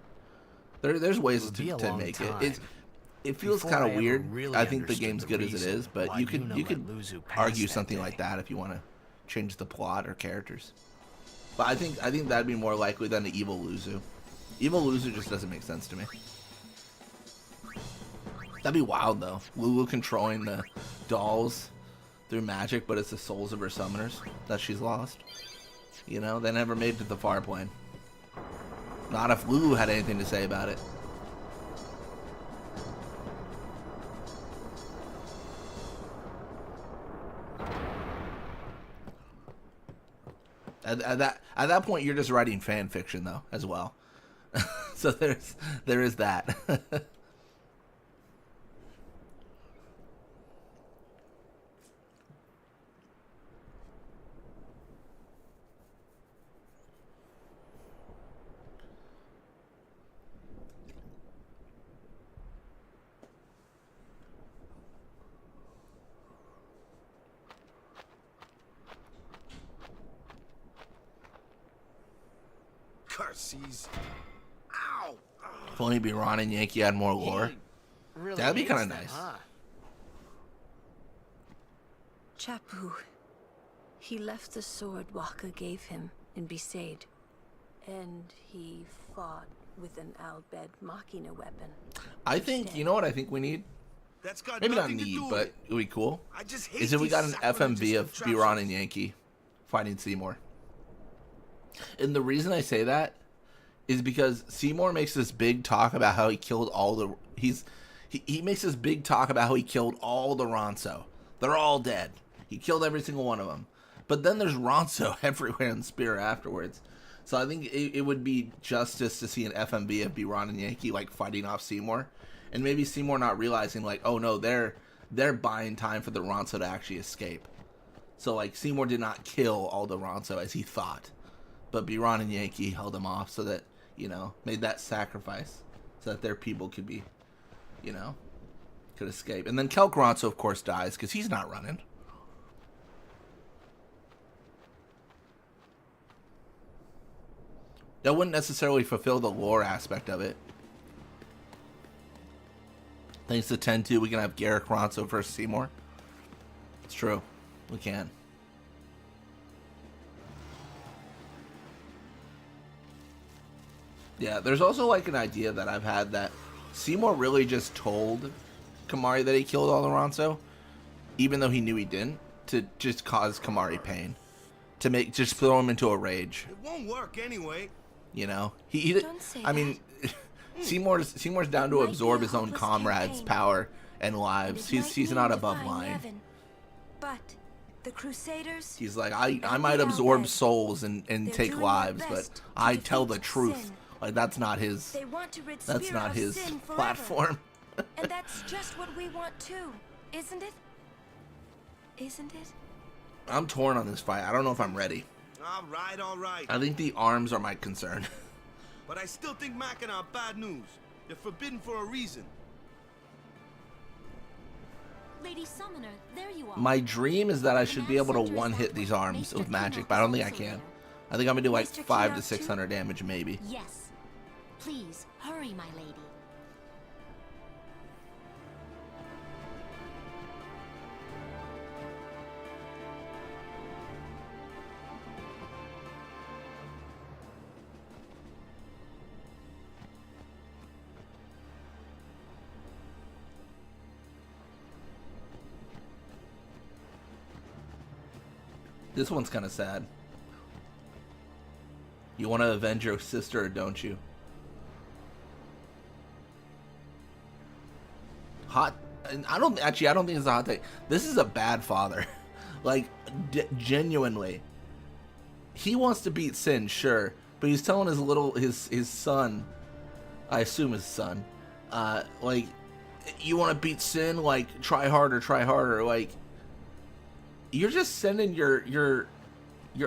Speaker 1: There's ways to make it. It feels kind of weird. I think the game's good as it is, but you could argue something like that if you want to change the plot or characters. But I think that'd be more likely than the evil Lulu. Evil Lulu just doesn't make sense to me. That'd be wild though. Lulu controlling the dolls through magic, but it's the souls of her summoners that she's lost. You know, they never made it to the far plane. Not if Lulu had anything to say about it. At that point, you're just writing fan fiction though, as well. So there is that.
Speaker 17: Curses. Ow!
Speaker 1: If only Auron and Yankee had more lore.
Speaker 6: Really
Speaker 1: That'd be
Speaker 6: hates
Speaker 1: kind of
Speaker 6: them,
Speaker 1: nice.
Speaker 6: huh?
Speaker 19: Chapu. He left the sword Waka gave him in Bhed. And he fought with an Bhed Machina weapon.
Speaker 1: I think, you know what I think we need?
Speaker 17: That's got
Speaker 1: Maybe not
Speaker 17: nothing to
Speaker 1: need,
Speaker 17: do
Speaker 1: but
Speaker 17: with
Speaker 1: it would be cool.
Speaker 17: I just hate
Speaker 1: Is if we
Speaker 17: these
Speaker 1: got an
Speaker 17: sacrilegious
Speaker 1: FMV of
Speaker 17: contraptions.
Speaker 1: Auron and Yankee fighting Seymour. And the reason I say that is because Seymour makes this big talk about how he killed all the... He makes this big talk about how he killed all the Ronso. They're all dead. He killed every single one of them. But then there's Ronso everywhere in Spear afterwards. So I think it would be justice to see an FMV of Auron and Yankee like fighting off Seymour. And maybe Seymour not realizing like, oh no, they're buying time for the Ronso to actually escape. So like Seymour did not kill all the Ronso as he thought. But Auron and Yankee held him off so that, you know, made that sacrifice so that their people could be, you know, could escape. And then Kelk Ronso, of course, dies because he's not running. That wouldn't necessarily fulfill the lore aspect of it. Thanks to 10-2, we can have Garrick Ronso versus Seymour. It's true. We can. Yeah, there's also like an idea that I've had that Seymour really just told Kimahri that he killed all the Ronso, even though he knew he didn't, to just cause Kimahri pain, to just throw him into a rage.
Speaker 17: It won't work anyway.
Speaker 1: You know, I mean, Seymour's down to absorb his own comrades' power and lives. He's not above lying.
Speaker 3: But the Crusaders...
Speaker 11: He's like, I might absorb souls and take lives, but I tell the truth. Like, that's not his...
Speaker 3: They want to rid
Speaker 11: That's
Speaker 3: Spira
Speaker 11: not
Speaker 3: of
Speaker 11: his
Speaker 3: sin forever.
Speaker 11: platform.
Speaker 3: And that's just what we want too, isn't it? Isn't it?
Speaker 11: I'm torn on this fight. I don't know if I'm ready.
Speaker 17: All right.
Speaker 11: I think the arms are my concern.
Speaker 17: But I still think Maechen are bad news. They're forbidden for a reason.
Speaker 4: Lady Summoner, there you are.
Speaker 11: My dream is that I should be able to one-hit these arms with magic, but I don't think I can. I think I'm gonna do like 500 to 600 damage, maybe.
Speaker 4: Yes. Please, hurry, my lady.
Speaker 11: This one's kind of sad. You want to avenge your sister, or don't you? Hot. I don't think it's a hot take. This is a bad father. Like, genuinely. He wants to beat Sin, sure, but he's telling his son, I assume his son, like, you want to beat Sin? Like, try harder. Like, you're just sending your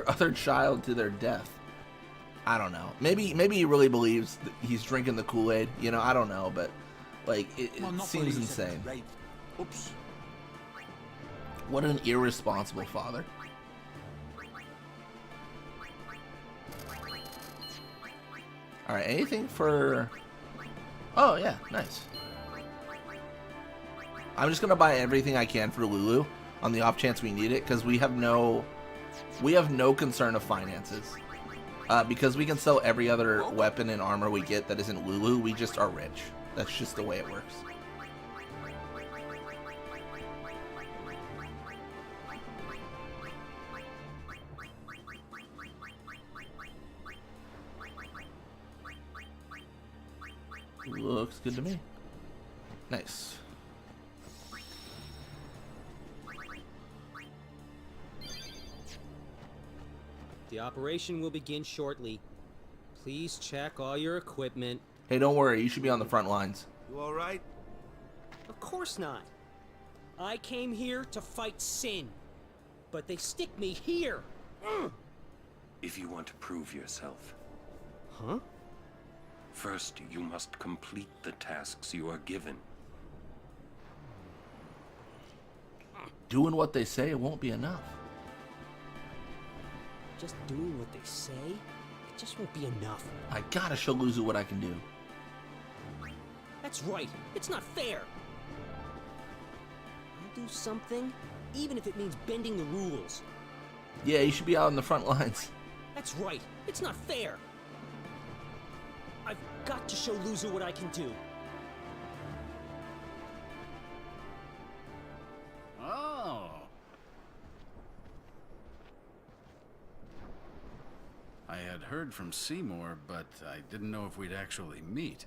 Speaker 11: other child to their death. I don't know. Maybe he really believes that he's drinking the Kool-Aid. You know, I don't know, but like it seems insane.
Speaker 2: Oops.
Speaker 11: What an irresponsible father. All right, anything for? Oh yeah, nice. I'm just gonna buy everything I can for Lulu on the off chance we need it, because we have no concern of finances. Because we can sell every other weapon and armor we get that isn't Lulu, we just are rich. That's just the way it works. Looks good to me. Nice.
Speaker 20: The operation will begin shortly. Please check all your equipment.
Speaker 11: Hey, don't worry. You should be on the front lines.
Speaker 17: You all right?
Speaker 20: Of course not. I came here to fight Sin, but they stick me here.
Speaker 8: If you want to prove yourself.
Speaker 20: Huh?
Speaker 8: First, you must complete the tasks you are given.
Speaker 11: Doing what they say, it won't be enough.
Speaker 20: Just doing what they say, it just won't be enough.
Speaker 11: I gotta show Lulu what I can do.
Speaker 20: That's right. It's not fair. I'll do something, even if it means bending the rules.
Speaker 11: Yeah, you should be out on the front lines.
Speaker 20: That's right. It's not fair. I've got to show Lulu what I can do.
Speaker 15: Oh. I had heard from Seymour, but I didn't know if we'd actually meet.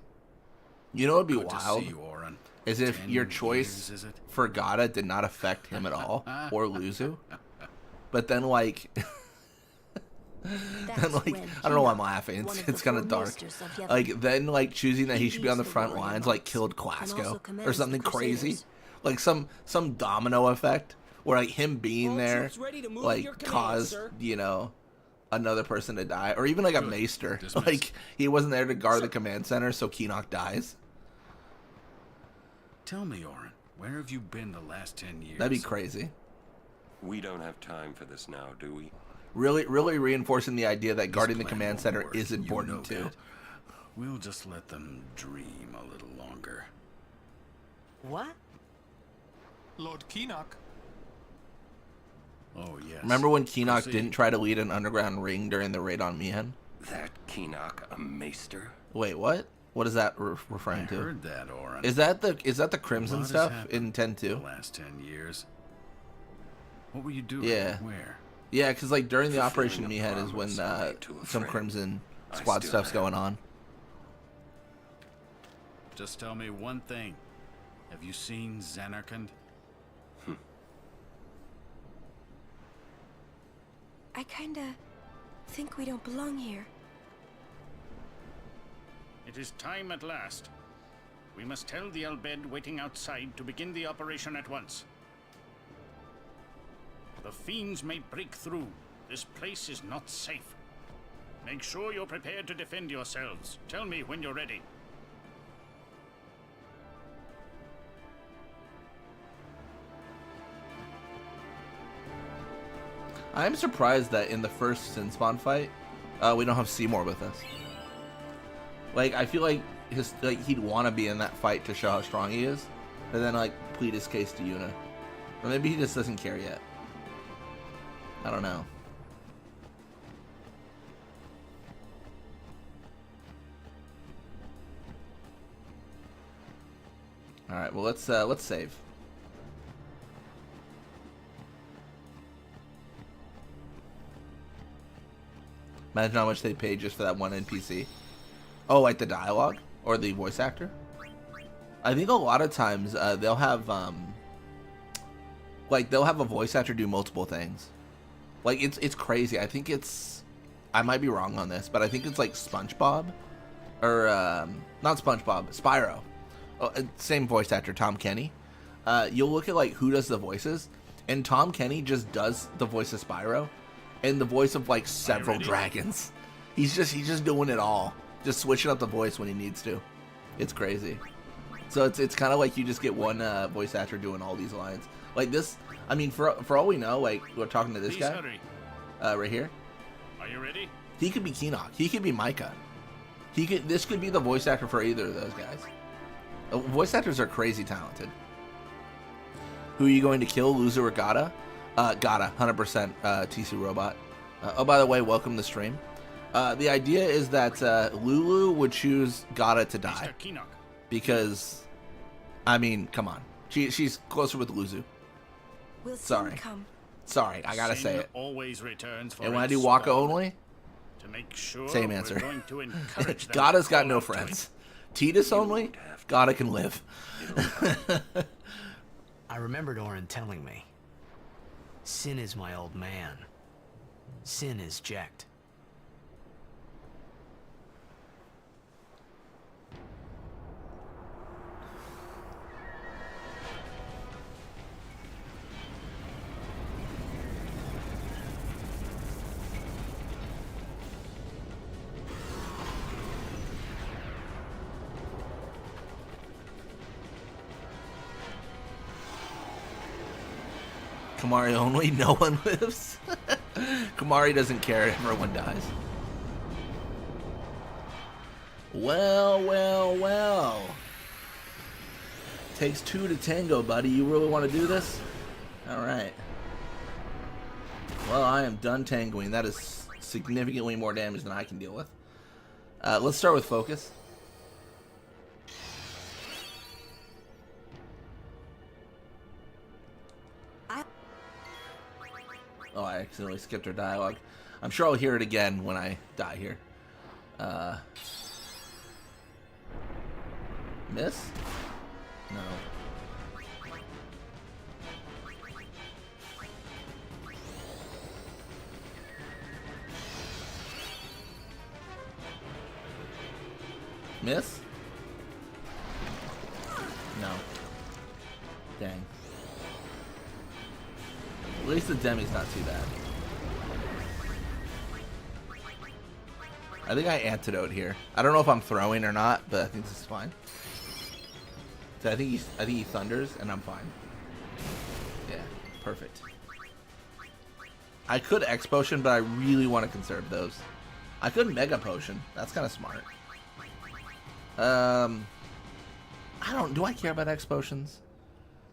Speaker 11: You know what would be
Speaker 15: Good
Speaker 11: wild?
Speaker 15: to see you, Auron.
Speaker 11: Is if
Speaker 15: 10
Speaker 11: your choice
Speaker 15: years, is it?
Speaker 11: for Gata did not affect him at all, or Lulu. But then, like, then, like, I don't know why I'm laughing. It's kind of dark. Like, then, like, choosing that he should be on the front lines, like, killed Clasco or something crazy. Like, some domino effect where, like, him being there, like, caused, you know, another person to die. Or even, like, a Maester. Like, he wasn't there to guard the command center, so Keenock dies.
Speaker 15: Tell me, Auron, where have you been the last 10 years?
Speaker 11: That'd be crazy.
Speaker 8: We don't have time for this now, do we?
Speaker 11: Really reinforcing the idea that guarding the command center is important too.
Speaker 15: Bhed. We'll just let them dream a little longer.
Speaker 6: What?
Speaker 18: Lord Keenock.
Speaker 15: Oh, yes.
Speaker 11: Remember when Keenock didn't try to lead an underground ring during the raid on Maechen?
Speaker 8: That Keenock a Maester?
Speaker 11: Wait, what? What is that referring to?
Speaker 15: I heard that, Auron.
Speaker 11: Is that the Crimson stuff in 10-2?
Speaker 15: The last 10 years. What were you doing?
Speaker 11: Yeah.
Speaker 15: Where?
Speaker 11: Yeah, because like during the Operation Maechen is when some Crimson squad stuff's going on.
Speaker 15: Just tell me one thing. Have you seen Zanarkand?
Speaker 3: I kinda think we don't belong here.
Speaker 15: It is time at last. We must tell the Al Bhed waiting outside to begin the operation at once. The fiends may break through. This place is not safe. Make sure you're prepared to defend yourselves. Tell me when you're ready.
Speaker 11: I'm surprised that in the first Sin Spawn fight, we don't have Seymour with us. Like, I feel like he'd want to be in that fight to show how strong he is, and then like plead his case to Yuna. Or maybe he just doesn't care yet. I don't know. All right, well let's save. Imagine how much they paid just for that one NPC. Oh, like the dialogue or the voice actor. I think a lot of times they'll have they'll have a voice actor do multiple things. Like it's crazy. I think I might be wrong on this, but I think it's like SpongeBob or not SpongeBob, Spyro. Oh, same voice actor, Tom Kenny. You'll look at like who does the voices, and Tom Kenny just does the voice of Spyro and the voice of like several dragons. He's just doing it all, just switching up the voice when he needs to. It's crazy. So it's kind of like you just get one voice actor doing all these lines. Like this, I mean, for all we know, like we're talking to this guy right here.
Speaker 15: Are you ready?
Speaker 11: He could be Keenock. He could be Micah. This could be the voice actor for either of those guys. Voice actors are crazy talented. Who are you going to kill, Loser or Gata? Gata, 100% TC Robot. Oh, by the way, welcome to the stream. The idea is that Lulu would choose Gata to die. Because, I mean, come on. She's closer with Lulu. Sorry. Sorry, I gotta say it.
Speaker 15: Always returns for
Speaker 11: and when I do Waka only,
Speaker 15: to make sure
Speaker 11: same answer.
Speaker 15: We're going to encourage them
Speaker 11: Gata's
Speaker 15: to
Speaker 11: got no
Speaker 15: follow
Speaker 11: friends. Tidus only, Gata can live.
Speaker 6: I remembered Auron telling me. Sin is my old man. Sin is Jekt.
Speaker 11: Kamari only, no one lives. Kamari doesn't care if everyone dies. Well. Takes two to tango, buddy. You really want to do this? Alright. Well, I am done tangoing. That is significantly more damage than I can deal with. Let's start with focus. Oh, I accidentally skipped her dialogue. I'm sure I'll hear it again when I die here. Miss? No. Miss? No. Dang. At least the Demi's not too bad. I think I antidote here. I don't know if I'm throwing or not, but I think this is fine. So I think he thunders and I'm fine. Yeah, perfect. I could X potion, but I really want to conserve those. I could Mega Potion. That's kind of smart. Do I care about X potions?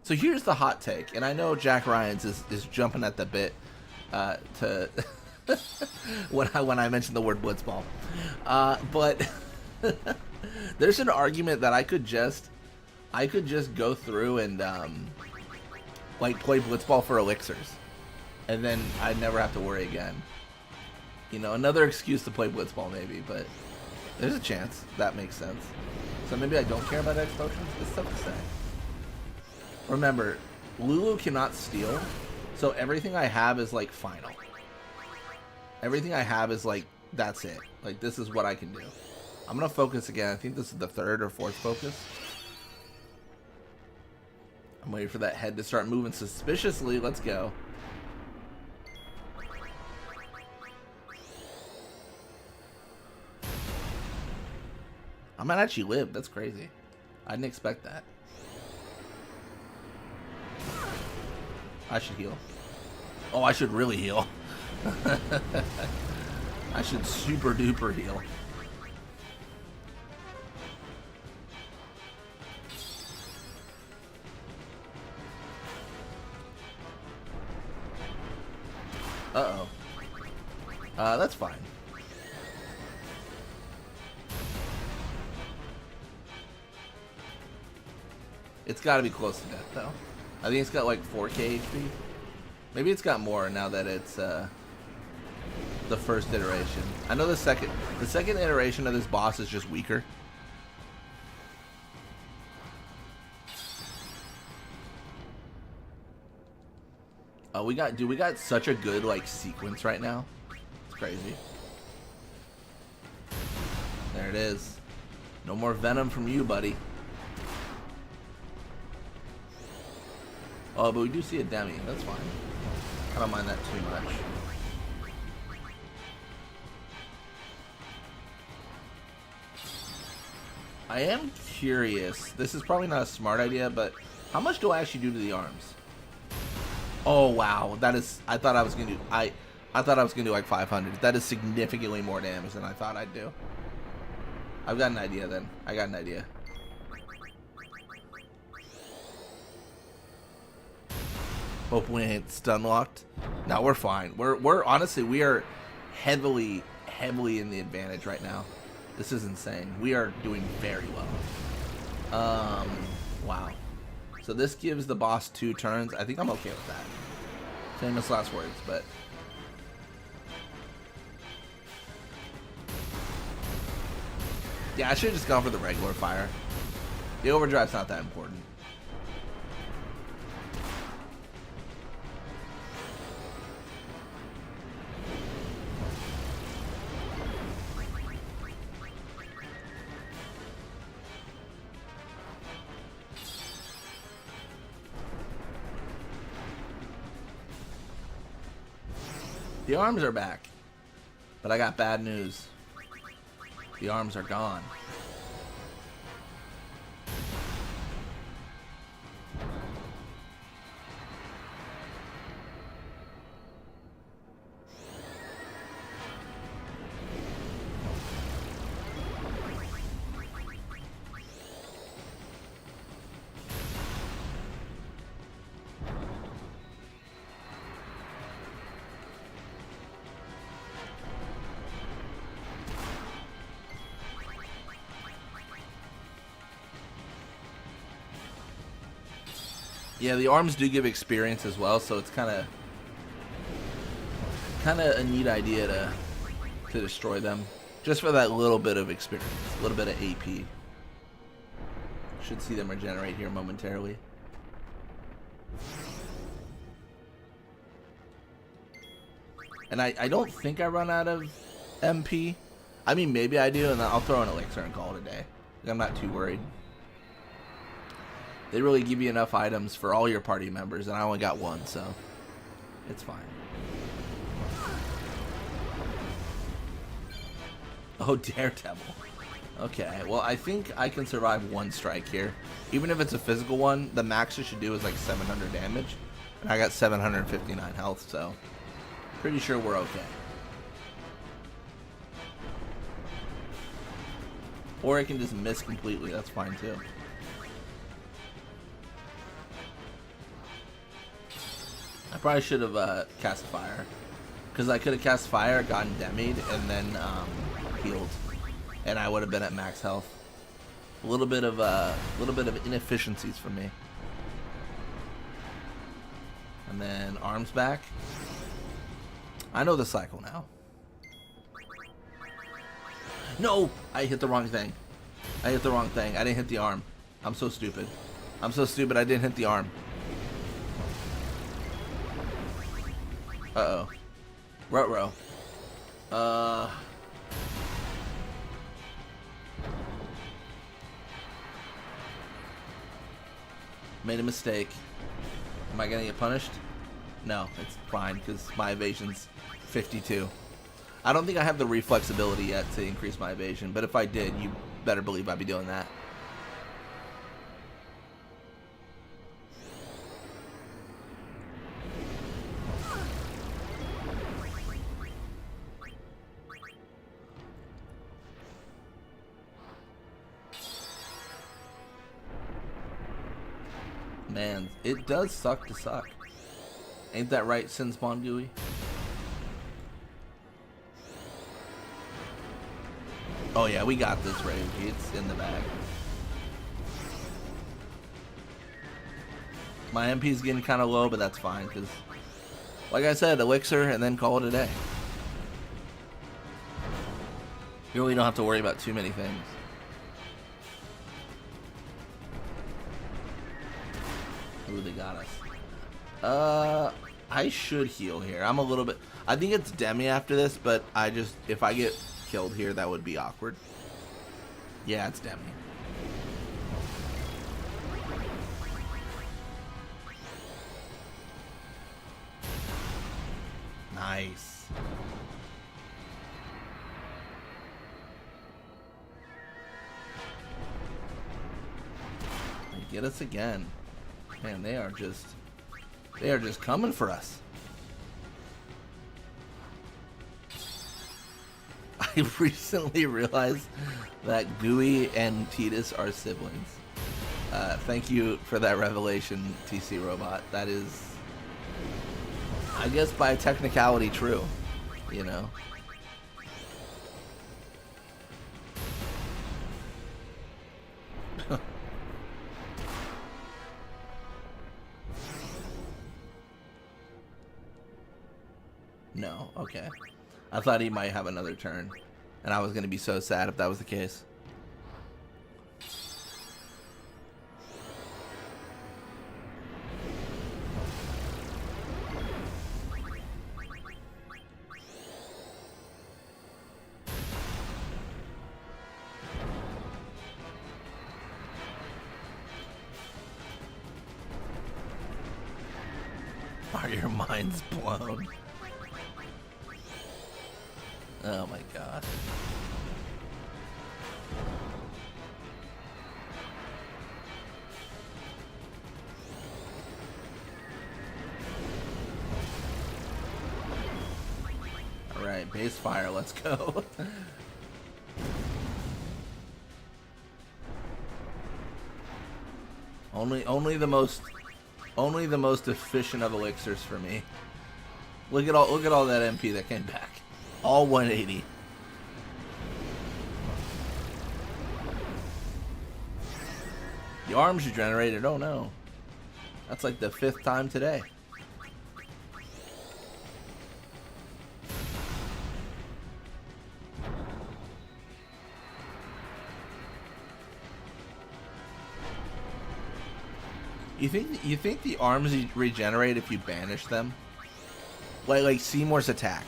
Speaker 11: So here's the hot take, and I know Jack Ryans is jumping at the bit to when I mentioned the word Blitzball, but there's an argument that I could just go through and like play Blitzball for elixirs, and then I'd never have to worry again. You know, another excuse to play Blitzball maybe, but there's a chance that makes sense. So maybe I don't care about X potions. It's tough to say. Remember, Lulu cannot steal, so everything I have is like final. Everything I have is like, that's it. Like, this is what I can do. I'm gonna focus again. I think this is the 3rd or 4th focus. I'm waiting for that head to start moving suspiciously. Let's go. I might actually live. That's crazy. I didn't expect that. I should heal. Oh, I should really heal. I should super duper heal. Uh-oh. That's fine. It's got to be close to death, though. I think it's got like 4k HP. Maybe it's got more now that it's the first iteration. I know the second iteration of this boss is just weaker. Oh, we got such a good like sequence right now. It's crazy. There it is. No more venom from you, buddy. Oh, but we do see a demi. That's fine. I don't mind that too much. I am curious. This is probably not a smart idea, but how much do I actually do to the arms? Oh wow, that is. I thought I was gonna do. I thought I was gonna do like 500. That is significantly more damage than I thought I'd do. I've got an idea then. I got an idea. Hope we ain't stun locked. No, we're fine. We're honestly, we are heavily in the advantage right now. This is insane. We are doing very well. Wow. So this gives the boss 2 turns. I think I'm okay with that. Famous last words, but yeah, I should have just gone for the regular fire. The overdrive's not that important. The arms are back, but I got bad news. The arms are gone. Yeah, the arms do give experience as well, so it's kind of a neat idea to destroy them, just for that little bit of experience, a little bit of AP. Should see them regenerate here momentarily. And I don't think I run out of MP. I mean, maybe I do, and I'll throw an elixir and call it a day. I'm not too worried. They really give you enough items for all your party members, and I only got 1, so it's fine. Oh, Daredevil. Okay, well, I think I can survive 1 strike here. Even if it's a physical one, the max it should do is like 700 damage, and I got 759 health, so pretty sure we're okay. Or it can just miss completely, that's fine too. I probably should have cast fire, because I could have cast fire, gotten demied, and then healed, and I would have been at max health. A little bit of inefficiencies for me. And then arms back. I know the cycle now. No, I hit the wrong thing. I didn't hit the arm. I'm so stupid. I didn't hit the arm. Uh-oh. Ruh-roh. Made a mistake. Am I gonna get punished? No, it's fine because my evasion's 52. I don't think I have the reflexability yet to increase my evasion, but if I did, you better believe I'd be doing that. Man, it does suck to suck. Ain't that right, Sin Spawn Gooey? Oh yeah, we got this, Rage. It's in the bag. My MP's getting kind of low, but that's fine, because, like I said, Elixir, and then call it a day. You really don't have to worry about too many things. Ooh, they got us. I should heal here. I'm a little bit... I think it's Demi after this, but I just... If I get killed here, that would be awkward. Yeah, it's Demi. Nice. They get us again. Man, they are just coming for us. I recently realized that Gooey and Titus are siblings. Thank you for that revelation, TC Robot. That is, I guess, by technicality true, you know. No, okay. I thought he might have another turn, and I was going to be so sad if that was the case. Are your minds blown? Oh my god. Alright, base fire, let's go. only the most efficient of elixirs for me. Look at all that MP that came back. All 180. The arms you generated, oh no. That's like the 5th time today. You think the arms regenerate if you banish them? Like Seymour's attack.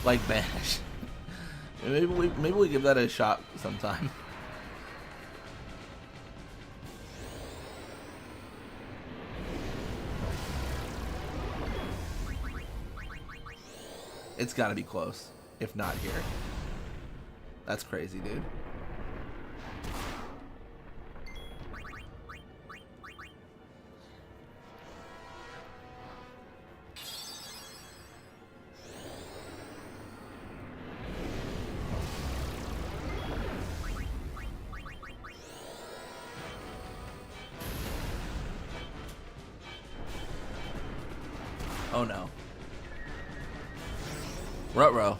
Speaker 11: Like banish. maybe we give that a shot sometime. It's gotta be close, if not here. That's crazy, dude. Oh no. Ruh-roh.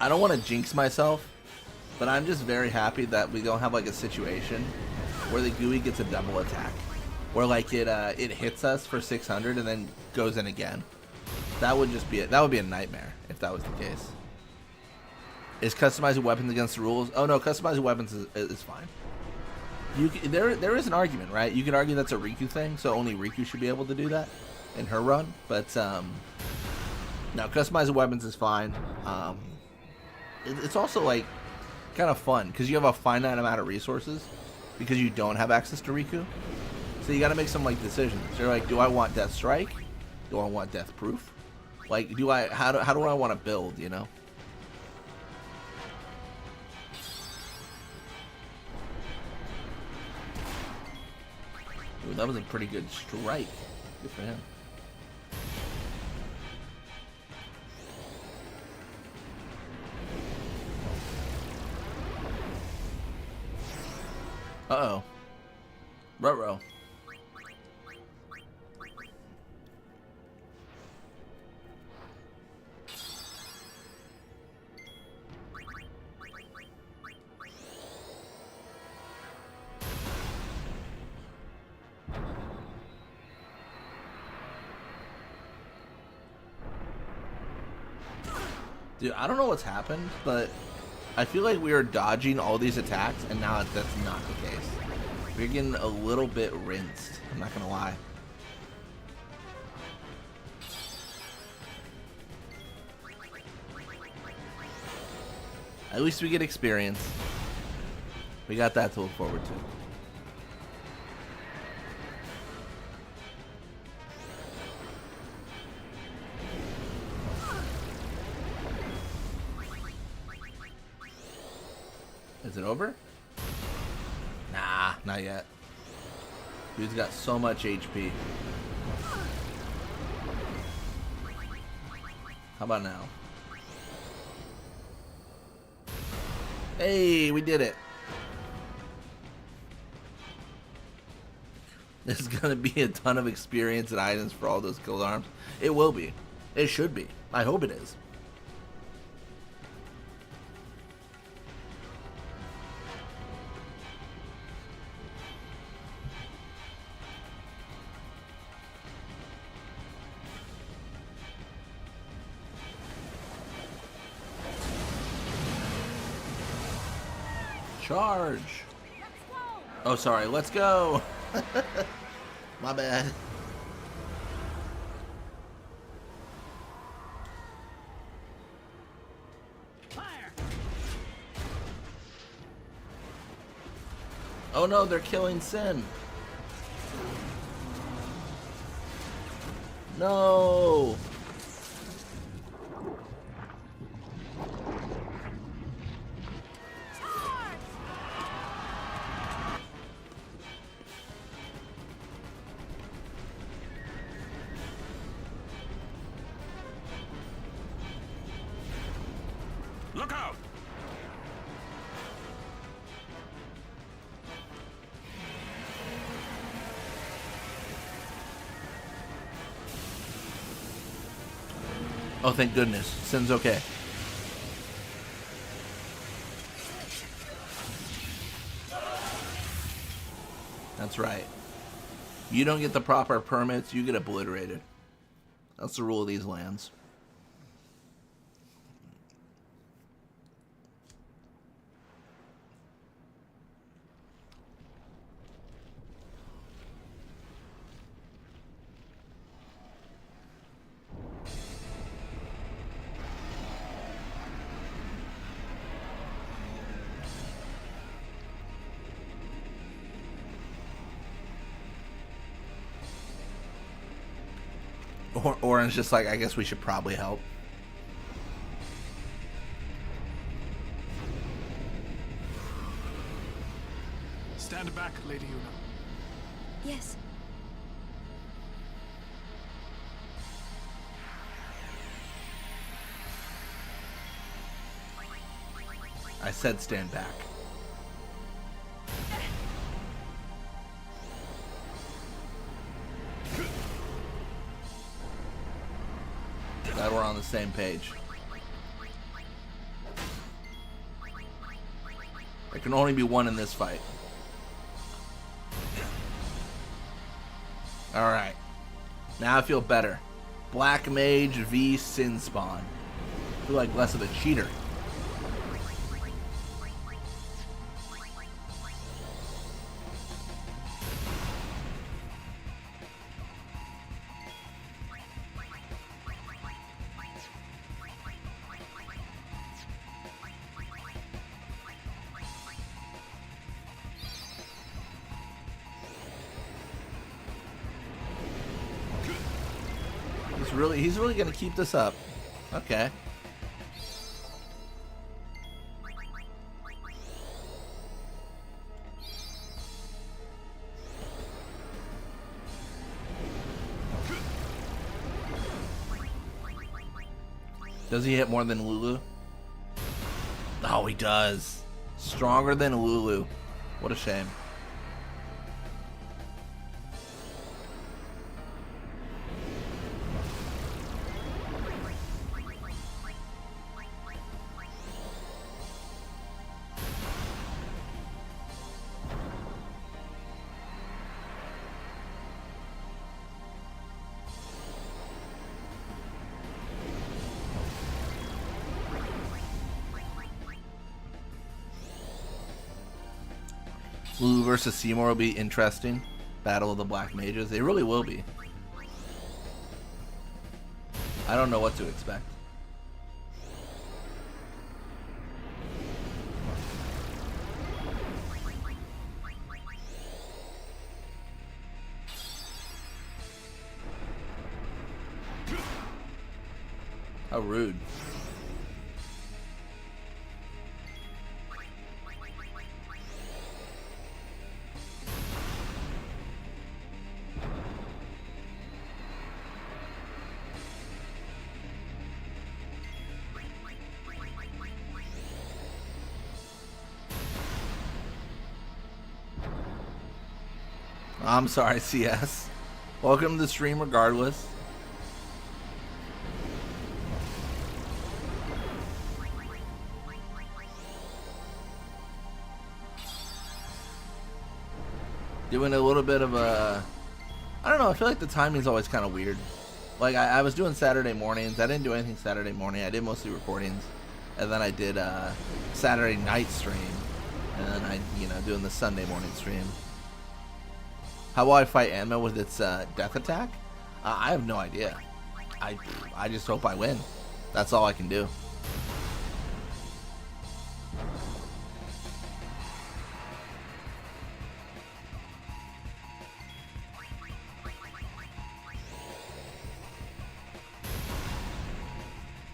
Speaker 11: I don't want to jinx myself, but I'm just very happy that we don't have like a situation where the Gooey gets a double attack. Where like it hits us for 600 and then goes in again. That would just be it. That would be a nightmare if that was the case. Is customizing weapons against the rules? Oh no, customizing weapons is fine. There is an argument, right? You could argue that's a Riku thing, so only Riku should be able to do that in her run. But no, customizing weapons is fine. It's also like kind of fun because you have a finite amount of resources because you don't have access to Riku. So you got to make some like decisions. You're like, do I want Death Strike? Do I want Death Proof? Like, how do I want to build? You know. Ooh, that was a pretty good strike. Good for him. Uh-oh. Ruh-roh. Dude, I don't know what's happened, but I feel like we are dodging all these attacks, and now that's not the case. We're getting a little bit rinsed, I'm not gonna lie. At least we get experience. We got that to look forward to. Is it over? Nah, not yet. Dude's got so much HP. How about now? Hey, we did it. This is gonna be a ton of experience and items for all those killed arms. It will be. It should be. I hope it is. Charge! Oh, sorry. Let's go! My bad. Fire. Oh no, they're killing Sin. No!
Speaker 15: Look out!
Speaker 11: Oh, thank goodness. Sin's okay. That's right. You don't get the proper permits, you get obliterated. That's the rule of these lands. Auron's just like, I guess we should probably help.
Speaker 18: Stand back, Lady Yuna.
Speaker 3: Yes.
Speaker 11: I said stand back. Glad we're on the same page. There can only be one in this fight. Alright. Now I feel better. Black Mage v Sin Spawn. I feel like less of a cheater. he's really gonna keep this up. Okay. Does he hit more than Lulu? Oh, he does. Stronger than Lulu. What a shame. Lulu versus Seymour will be interesting. Battle of the Black Mages. They really will be. I don't know what to expect. How rude. I'm sorry, CS. Welcome to the stream regardless. Doing a little bit of a... I don't know, I feel like the timing's always kind of weird. Like, I was doing Saturday mornings. I didn't do anything Saturday morning. I did mostly recordings. And then I did Saturday night stream. And then I, doing the Sunday morning stream. How will I fight Emma with its death attack? I have no idea. I just hope I win. That's all I can do.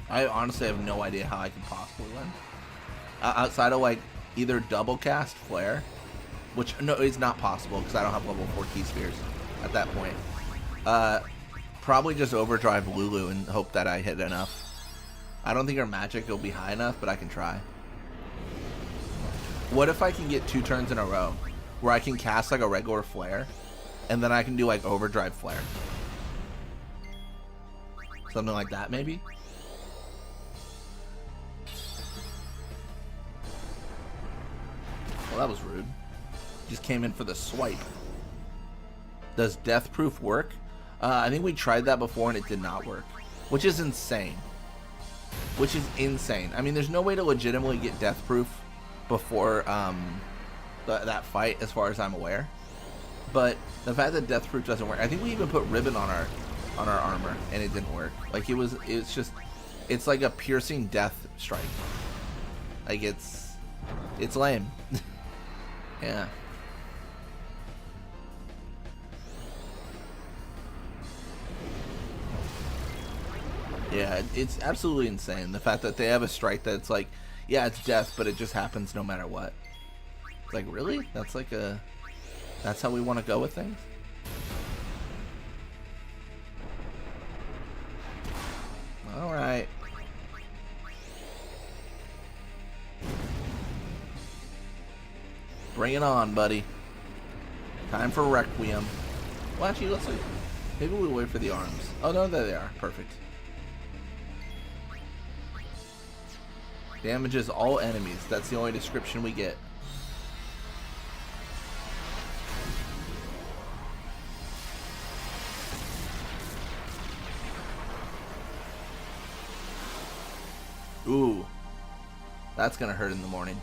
Speaker 11: I honestly have no idea how I can possibly win. Outside of like either double cast Flare, which no, it's not possible because I don't have level 4 key spheres at that point. Probably just overdrive Lulu and hope that I hit enough. I don't think her magic will be high enough, but I can try. What if I can get 2 turns in a row where I can cast like a regular Flare and then I can do like overdrive Flare? Something like that maybe? Well, that was rude. Just came in for the swipe. Does death proof work? I think we tried that before and it did not work, which is insane. Which is insane. I mean, there's no way to legitimately get death proof before that fight, as far as I'm aware. But the fact that death proof doesn't work, I think we even put ribbon on our armor and it didn't work. Like it's like a piercing death strike. Like it's lame. Yeah. Yeah, it's absolutely insane. The fact that they have a strike that's like, yeah, it's death, but it just happens no matter what. It's like, really? That's how we want to go with things? Alright. Bring it on, buddy. Time for Requiem. Well, actually, let's see. Maybe we'll wait for the arms. Oh, no, there they are. Perfect. Damages all enemies. That's the only description we get. Ooh. That's gonna hurt in the morning.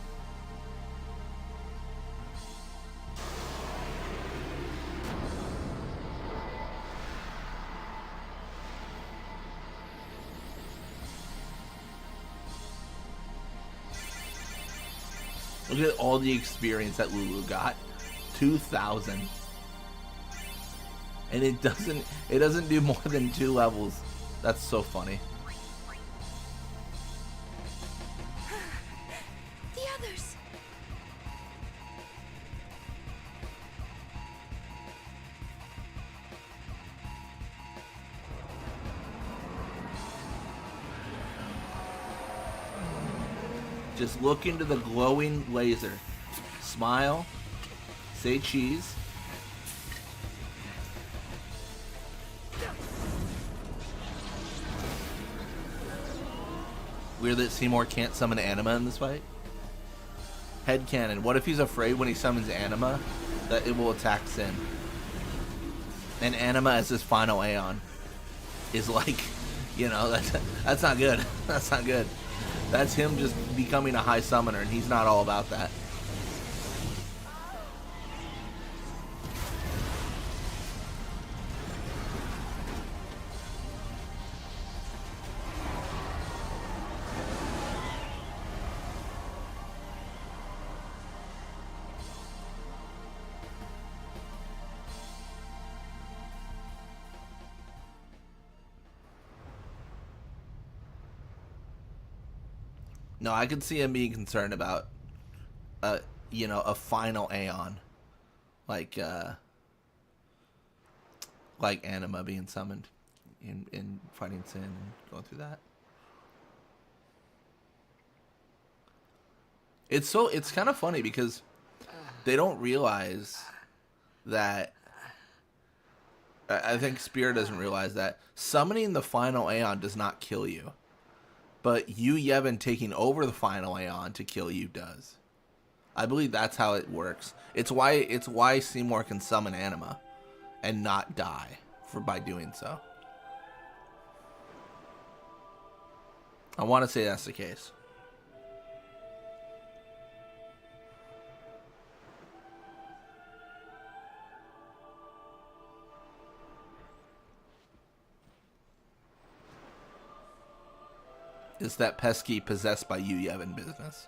Speaker 11: Look at all the experience that Lulu got. 2,000. And it doesn't do more than 2 levels. That's so funny.
Speaker 3: The others.
Speaker 11: Just look into the glowing laser. Smile. Say cheese. Weird that Seymour can't summon Anima in this fight. Headcanon. What if he's afraid when he summons Anima that it will attack Sin? And Anima as his final Aeon is like, you know, that's not good. That's not good. That's him just becoming a high summoner, and he's not all about that. No, I could see him being concerned about, you know, a final Aeon, like Anima being summoned in fighting Sin and going through that. It's kind of funny because they don't realize that. I think Spear doesn't realize that summoning the final Aeon does not kill you. But you, Yevon, taking over the final Aeon to kill you does. I believe that's how it works. It's why Seymour can summon Anima and not die by doing so. I want to say that's the case. Is that pesky possessed by you, Yevon business?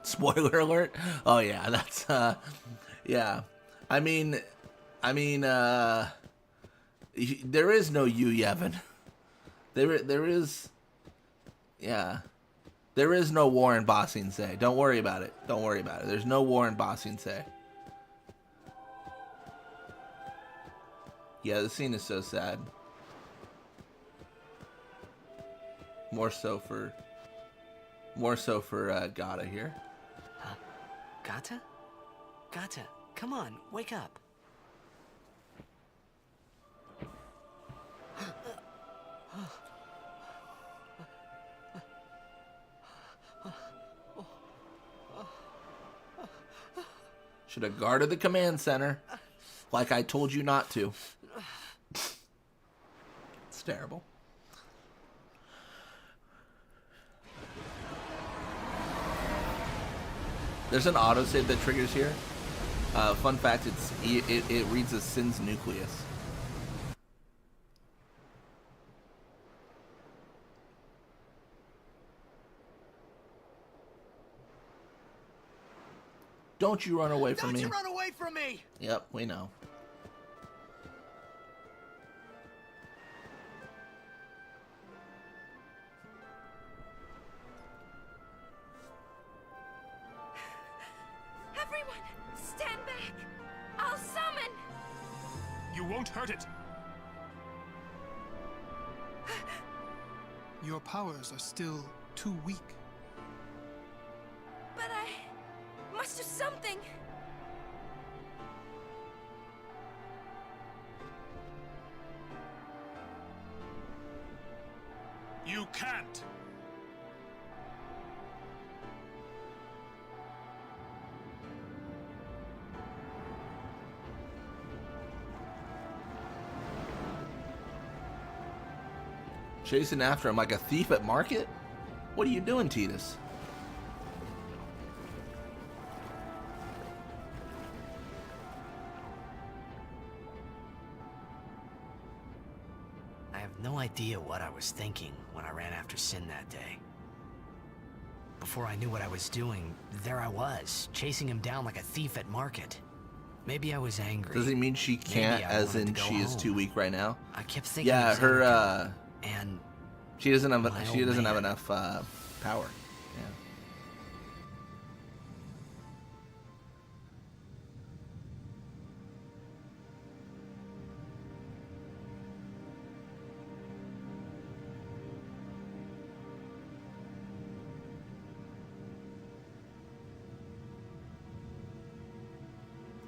Speaker 11: Spoiler alert. Oh yeah, that's yeah. I mean, there is no you, Yevon. There is, yeah. There is no war in Ba Sing Se. Don't worry about it. Don't worry about it. There's no war in Ba Sing Se. Yeah, the scene is so sad. More so for Gata here.
Speaker 6: Huh? Gata? Gata, come on, wake up.
Speaker 11: Should have guarded the command center, like I told you not to. It's terrible. There's an autosave that triggers here. Fun fact, it reads as Sin's nucleus. Don't you run away from me.
Speaker 6: Don't you run away from me!
Speaker 11: Yep, we know.
Speaker 3: Everyone, stand back! I'll summon!
Speaker 18: You won't hurt it.
Speaker 16: Your powers are still too weak.
Speaker 3: But I must do something.
Speaker 18: You can't.
Speaker 11: Chasing after him like a thief at market? What are you doing, Tidus?
Speaker 6: I have no idea what I was thinking when I ran after Sin that day. Before I knew what I was doing, there I was, chasing him down like a thief at market. Maybe I was angry.
Speaker 11: Does it mean she can't,
Speaker 6: Maybe I
Speaker 11: as
Speaker 6: wanted
Speaker 11: in
Speaker 6: to go
Speaker 11: she is
Speaker 6: home.
Speaker 11: too weak right now?
Speaker 6: I kept thinking
Speaker 11: Yeah,
Speaker 6: of
Speaker 11: her
Speaker 6: Xanadu and
Speaker 11: she doesn't have
Speaker 6: my
Speaker 11: she
Speaker 6: old
Speaker 11: doesn't have
Speaker 6: man.
Speaker 11: enough power. Yeah.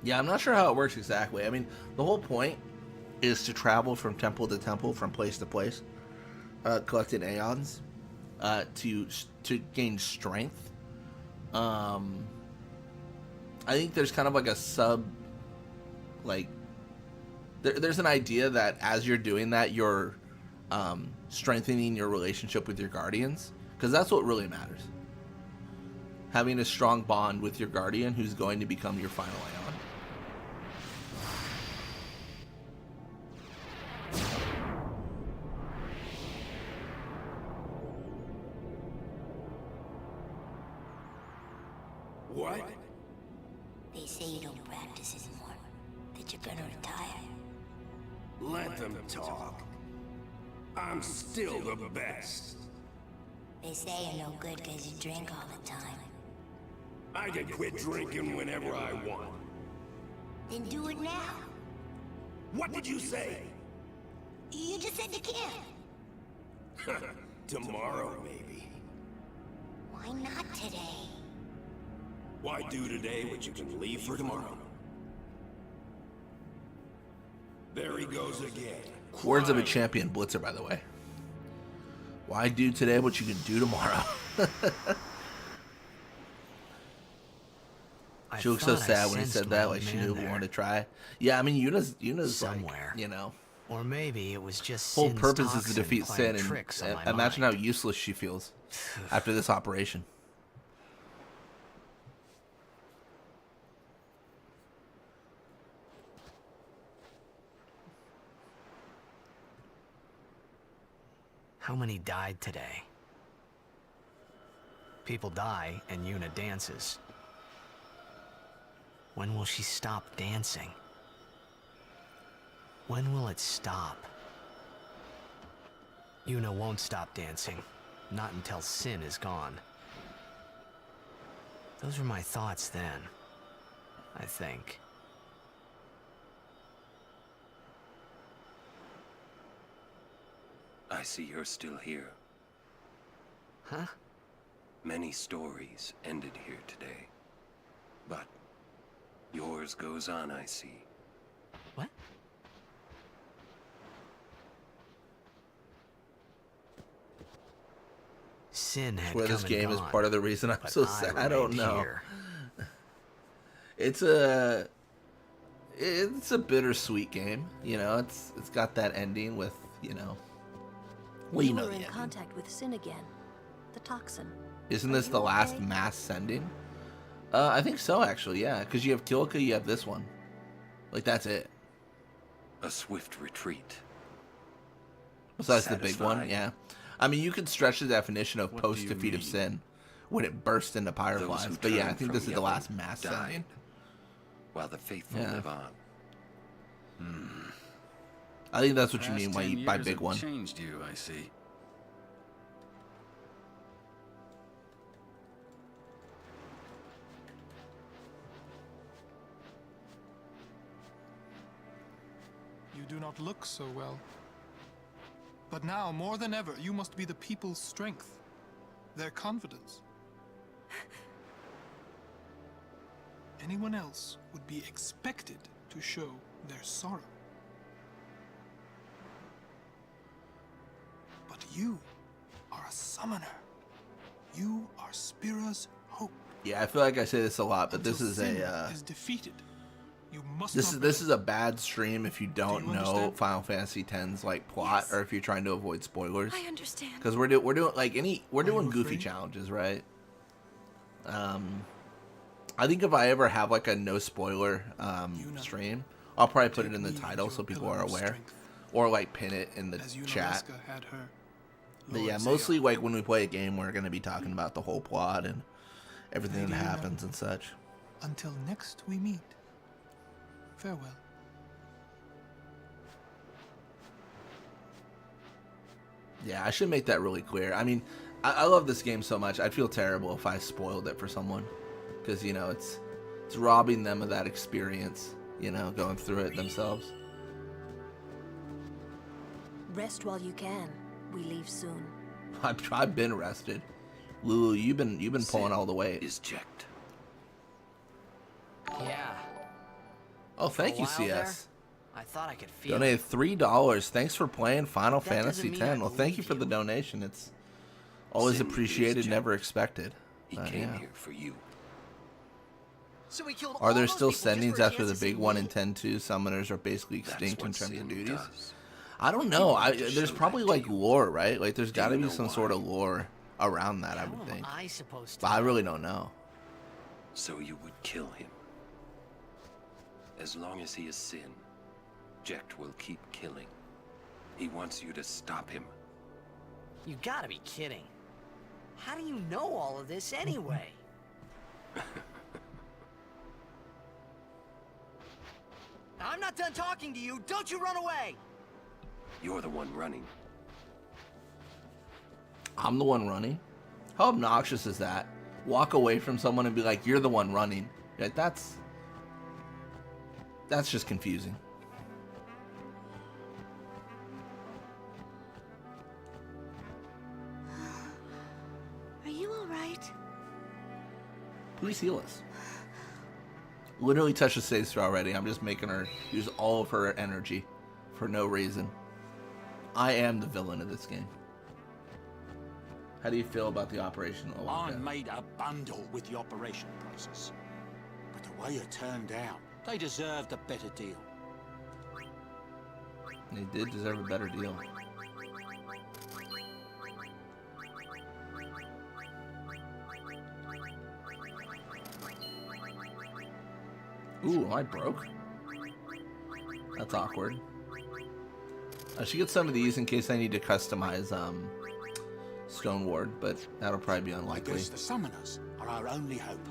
Speaker 11: Yeah, I'm not sure how it works exactly. I mean, the whole point is to travel from temple to temple, from place to place, collecting aeons, to gain strength. I think there's kind of like a there's an idea that as you're doing that, you're strengthening your relationship with your guardians, because that's what really matters. Having a strong bond with your guardian who's going to become your final aeon.
Speaker 21: What?
Speaker 22: They say you don't practice anymore, that you're gonna retire.
Speaker 21: Let them talk. I'm still the best.
Speaker 22: They say you're no good because you drink all the time.
Speaker 21: I can quit drinking whenever I want.
Speaker 22: Then do it now.
Speaker 21: What did you say?
Speaker 22: You just said you can't.
Speaker 21: Tomorrow, maybe.
Speaker 22: Why not today?
Speaker 21: Why do today what you can leave for tomorrow? There he goes again.
Speaker 11: Words of a champion, Blitzer, by the way. Why do today what you can do tomorrow? She looked so sad when he said that, like she knew we wanted to try. Yeah, I mean, Yuna's somewhere, like, you know.
Speaker 6: Or maybe it was just
Speaker 11: Whole
Speaker 6: Sin's
Speaker 11: purpose is to
Speaker 6: toxin
Speaker 11: defeat
Speaker 6: playing
Speaker 11: Sin,
Speaker 6: tricks on
Speaker 11: and
Speaker 6: my
Speaker 11: imagine
Speaker 6: mind.
Speaker 11: how useless she feels after this operation.
Speaker 6: How many died today? People die and Yuna dances. When will she stop dancing? When will it stop? Yuna won't stop dancing. Not until Sin is gone. Those were my thoughts then, I think.
Speaker 8: I see you're still here.
Speaker 6: Huh?
Speaker 8: Many stories ended here today. But yours goes on, I see.
Speaker 6: What? Sin had
Speaker 11: Where this
Speaker 6: come
Speaker 11: game
Speaker 6: and
Speaker 11: is
Speaker 6: gone,
Speaker 11: part of the reason I'm
Speaker 6: but
Speaker 11: so sad. I don't
Speaker 6: remained
Speaker 11: know.
Speaker 6: here.
Speaker 11: It's a bittersweet game, you know. It's got that ending with, you know. Well, you
Speaker 19: You
Speaker 11: know
Speaker 19: were
Speaker 11: the
Speaker 19: in
Speaker 11: ending.
Speaker 19: contact with Sin again. The toxin.
Speaker 11: Isn't
Speaker 19: Are
Speaker 11: this
Speaker 19: you
Speaker 11: the last
Speaker 19: okay?
Speaker 11: mass sending? I think so, actually. Yeah, because you have Kilka, you have this one. Like, that's it.
Speaker 8: A swift retreat.
Speaker 11: Besides the big one,
Speaker 8: Satisfied.
Speaker 11: yeah. I mean, you could stretch the definition of
Speaker 8: What do you
Speaker 11: post-defeat of
Speaker 8: mean?
Speaker 11: sin when it burst into
Speaker 8: Those who
Speaker 11: Pyreflies. But yeah, I
Speaker 8: turn
Speaker 11: think
Speaker 8: from
Speaker 11: this is the
Speaker 8: Yevon
Speaker 11: last mass
Speaker 8: died,
Speaker 11: sending.
Speaker 8: while the faithful
Speaker 11: Yeah.
Speaker 8: live on. Hmm.
Speaker 11: I think that's what you
Speaker 23: Past
Speaker 11: mean by
Speaker 23: 10
Speaker 11: by
Speaker 23: years
Speaker 11: big
Speaker 23: have
Speaker 11: one.
Speaker 23: Changed you, I see.
Speaker 16: You do not look so well. But now, more than ever, you must be the people's strength, their confidence. Anyone else would be expected to show their sorrow. But you are a summoner. You are Spira's hope.
Speaker 11: Yeah, I feel like I say this a lot, but this is
Speaker 16: Sin
Speaker 11: a
Speaker 16: is defeated. You must
Speaker 11: this
Speaker 16: not
Speaker 11: is a bad stream if you don't
Speaker 16: you
Speaker 11: know
Speaker 16: understand?
Speaker 11: Final Fantasy X's like plot, or if you're trying to avoid spoilers.
Speaker 3: I understand.
Speaker 11: Because we're doing like we're doing goofy challenges, right? I think if I ever have like a no spoiler stream, I'll probably put it in the title so people are aware, or like pin it in the chat.
Speaker 16: Alaska had her.
Speaker 11: But yeah,
Speaker 16: Lord
Speaker 11: mostly like when we play a game, we're gonna be talking about the whole plot and everything that
Speaker 16: Lady Yuna.
Speaker 11: happens and such.
Speaker 16: Until next we meet. Farewell.
Speaker 11: Yeah, I should make that really clear. I mean, I love this game so much. I'd feel terrible if I spoiled it for someone. Because, you know, it's robbing them of that experience, you know, going through it themselves.
Speaker 19: Rest while you can. We leave soon.
Speaker 11: I've been rested. Lulu, you've been pulling all the weight.
Speaker 8: Is checked.
Speaker 6: Yeah.
Speaker 11: Oh, thank you,
Speaker 6: while
Speaker 11: CS.
Speaker 6: there, I thought I could feel
Speaker 11: Donated $3. Thanks for playing Final
Speaker 6: That
Speaker 11: Fantasy
Speaker 6: doesn't mean
Speaker 11: X.
Speaker 6: I
Speaker 11: Well, thank you for the donation. It's always
Speaker 8: Sin is
Speaker 11: appreciated,
Speaker 8: checked.
Speaker 11: never expected.
Speaker 8: He came
Speaker 11: Yeah.
Speaker 8: here for you.
Speaker 6: So we killed
Speaker 11: Are
Speaker 6: all
Speaker 11: there
Speaker 6: those
Speaker 11: still
Speaker 6: people just
Speaker 11: sendings
Speaker 6: for a
Speaker 11: after
Speaker 6: chance
Speaker 11: the
Speaker 6: to see
Speaker 11: big 1
Speaker 6: me?
Speaker 11: and 10-2? Summoners are basically
Speaker 8: That's
Speaker 11: extinct in
Speaker 8: what
Speaker 11: terms of
Speaker 8: Sin
Speaker 11: duties.
Speaker 8: does.
Speaker 11: I don't know. There's probably like lore, right? Like there's got to
Speaker 8: you
Speaker 11: be
Speaker 8: know
Speaker 11: some
Speaker 8: why?
Speaker 11: sort of lore around that, I
Speaker 6: How
Speaker 11: would
Speaker 6: am
Speaker 11: think.
Speaker 6: I supposed to?
Speaker 11: But I really don't know.
Speaker 8: So you would kill him. As long as he is Sin, Jecht will keep killing. He wants you to stop him.
Speaker 6: You gotta be kidding. How do you know all of this anyway? I'm not done talking to you. Don't you run away.
Speaker 8: You're the one running.
Speaker 11: I'm the one running? How obnoxious is that? Walk away from someone and be like, you're the one running. Like, that's just confusing.
Speaker 10: Are you alright?
Speaker 11: Please heal us. Literally touched the save throw already. I'm just making her use all of her energy for no reason. I am the villain of this game. How do you feel about the operation?
Speaker 2: I made a bundle with the operation prices. But the way it turned out, they deserved a better deal.
Speaker 11: They did deserve a better deal. Ooh, am I broke? That's awkward. I should get some of these in case I need to customize Stone Ward, but that'll probably be
Speaker 2: I
Speaker 11: unlikely.
Speaker 2: guess the summoners are our only hope.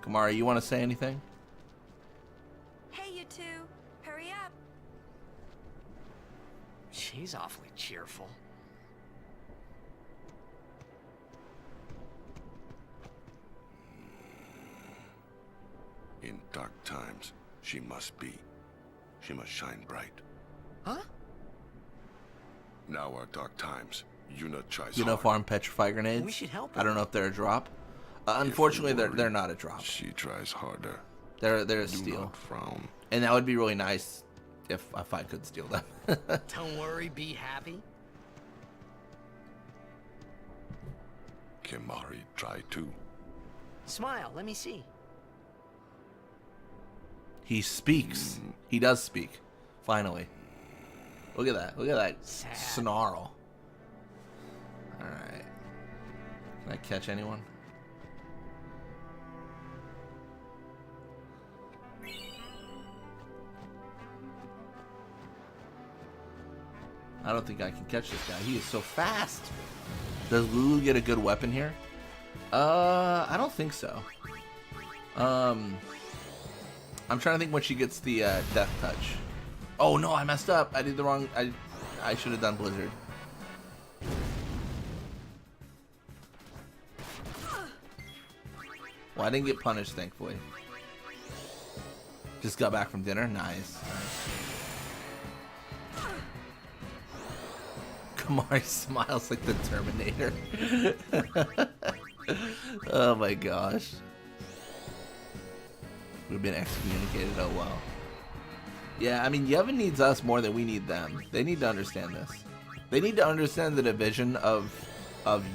Speaker 11: Kamara, you want to say anything?
Speaker 3: Hey, you two. Hurry up.
Speaker 6: She's awfully cheerful.
Speaker 17: In dark times, she must be. She must shine bright.
Speaker 6: Huh?
Speaker 17: Now are dark times. Yuna tries
Speaker 11: Uniform petrify grenades.
Speaker 6: We should help
Speaker 11: I don't know if they're a drop. Unfortunately, they're not a drop.
Speaker 17: She tries harder.
Speaker 11: They're a
Speaker 17: Do
Speaker 11: steal.
Speaker 17: not frown.
Speaker 11: And that would be really nice if I could steal them.
Speaker 6: Don't worry, be happy.
Speaker 17: Kimari try too.
Speaker 6: Smile, let me see.
Speaker 11: He speaks. He does speak. Finally. Look at that. Look at that snarl. Alright. Can I catch anyone? I don't think I can catch this guy. He is so fast. Does Lulu get a good weapon here? I don't think so. I'm trying to think when she gets the death touch. Oh no, I messed up. I did the wrong. I should have done Blizzard. Well, I didn't get punished, thankfully. Just got back from dinner. Nice. Kamari smiles like the Terminator. Oh my gosh. We've been excommunicated. Oh wow. Yeah, I mean, Yevon needs us more than we need them. They need to understand this. They need to understand the division of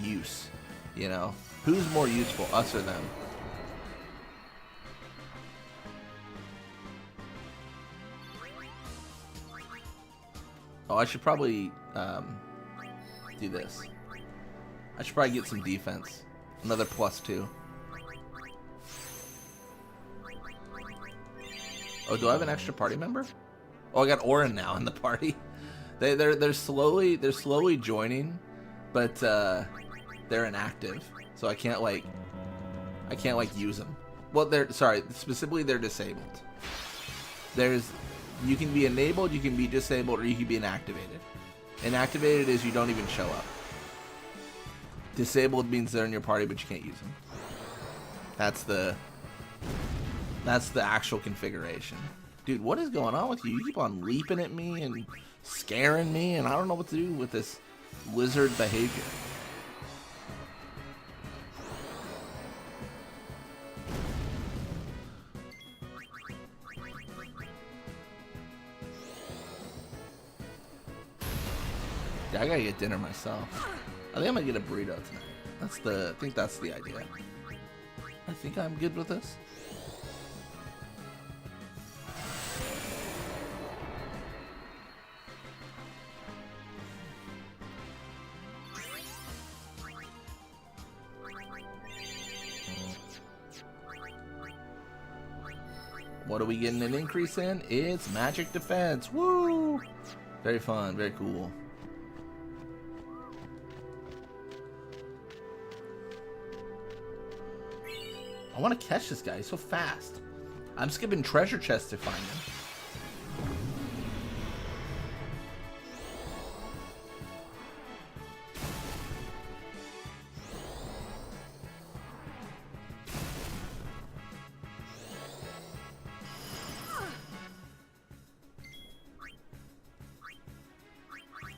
Speaker 11: use. You know, who's more useful, us or them? Oh, I should probably do this. I should probably get some defense. Another +2. Oh, do I have an extra party member? Oh, I got Auron now in the party. They're slowly joining, but they're inactive, so I can't like use them. Well, specifically they're disabled. You can be enabled, you can be disabled, or you can be inactivated. Inactivated is you don't even show up. Disabled means they're in your party, but you can't use them. That's the actual configuration. Dude, what is going on with you? You keep on leaping at me and scaring me, and I don't know what to do with this lizard behavior. I gotta get dinner myself. I think I'm gonna get a burrito tonight. I think that's the idea. I think I'm good with this. What are we getting an increase in? It's magic defense. Woo! Very fun, very cool. I want to catch this guy. He's so fast. I'm skipping treasure chests to find him.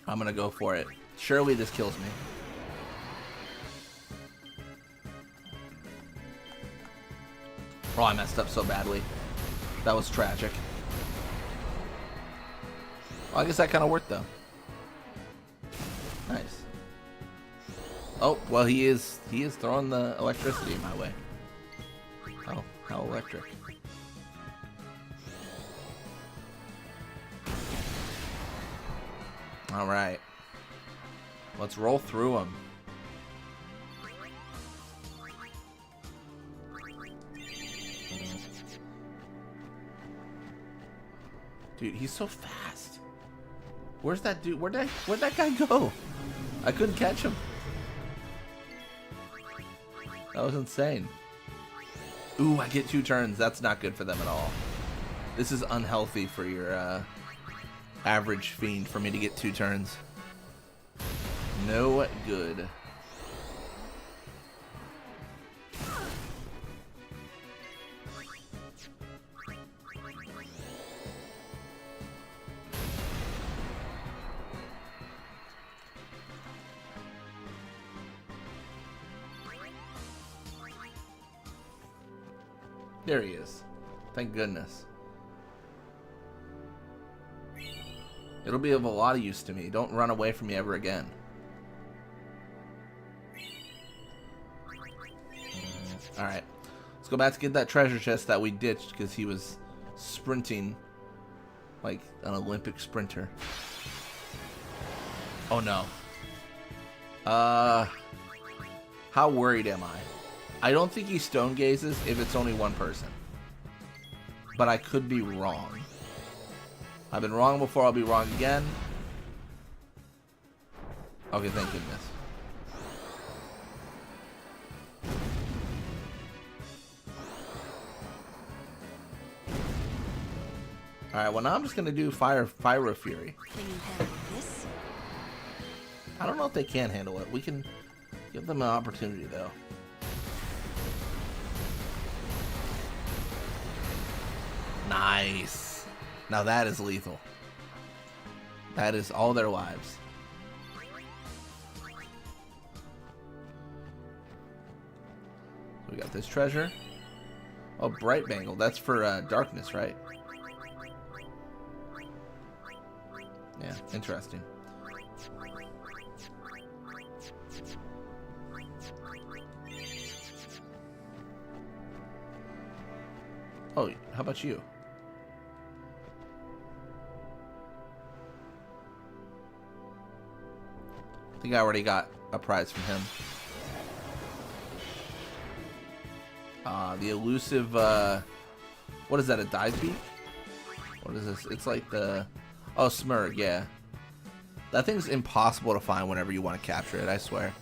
Speaker 11: I'm gonna go for it. Surely this kills me. Oh, I messed up so badly. That was tragic. Well, I guess that kind of worked, though. Nice. Oh, well, he is throwing the electricity my way. Oh, how electric. All right. Let's roll through him. Dude, he's so fast. Where's that dude? Where'd that guy go? I couldn't catch him. That was insane. Ooh, I get 2 turns. That's not good for them at all. This is unhealthy for your average fiend for me to get 2 turns. No good. There he is. Thank goodness. It'll be of a lot of use to me. Don't run away from me ever again. Alright. Let's go back to get that treasure chest that we ditched because he was sprinting like an Olympic sprinter. Oh no. How worried am I? I don't think he stone gazes if it's only one person. But I could be wrong. I've been wrong before, I'll be wrong again. Okay, thank goodness. Alright, well now I'm just gonna do Fire Fury.
Speaker 3: Can you handle this?
Speaker 11: I don't know if they can handle it. We can give them an opportunity though. Nice. Now that is lethal. That is all their lives. We got this treasure. Oh, Bright Bangle. That's for darkness, right? Yeah, interesting. Oh, how about you? I think I already got a prize from him. The elusive, what is that, a dive beak? What is this? It's like the, oh, Smurg, yeah. That thing's impossible to find whenever you want to capture it, I swear.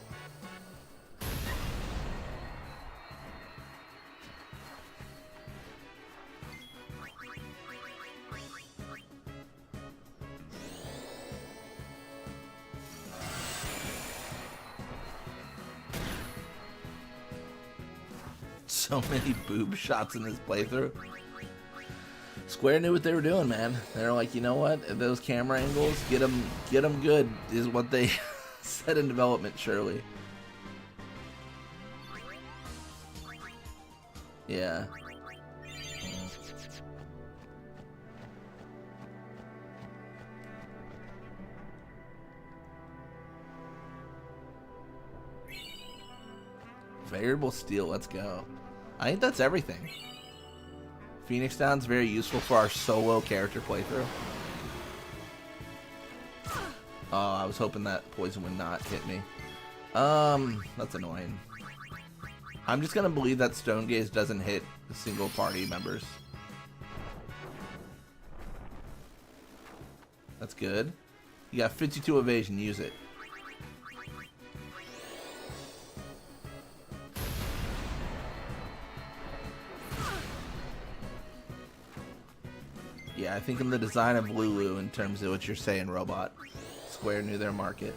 Speaker 11: So many boob shots in this playthrough. Square knew what they were doing, man. They're like, you know what? If those camera angles, get them good, is what they said in development, surely. Yeah. Variable steel, let's go. I think that's everything. Phoenix Down's very useful for our solo character playthrough. Oh, I was hoping that poison would not hit me. That's annoying. I'm just gonna believe that Stone Gaze doesn't hit the single party members. That's good. You got 52 evasion, use it. Yeah, I think in the design of Lulu, in terms of what you're saying, Robot, Square knew their market.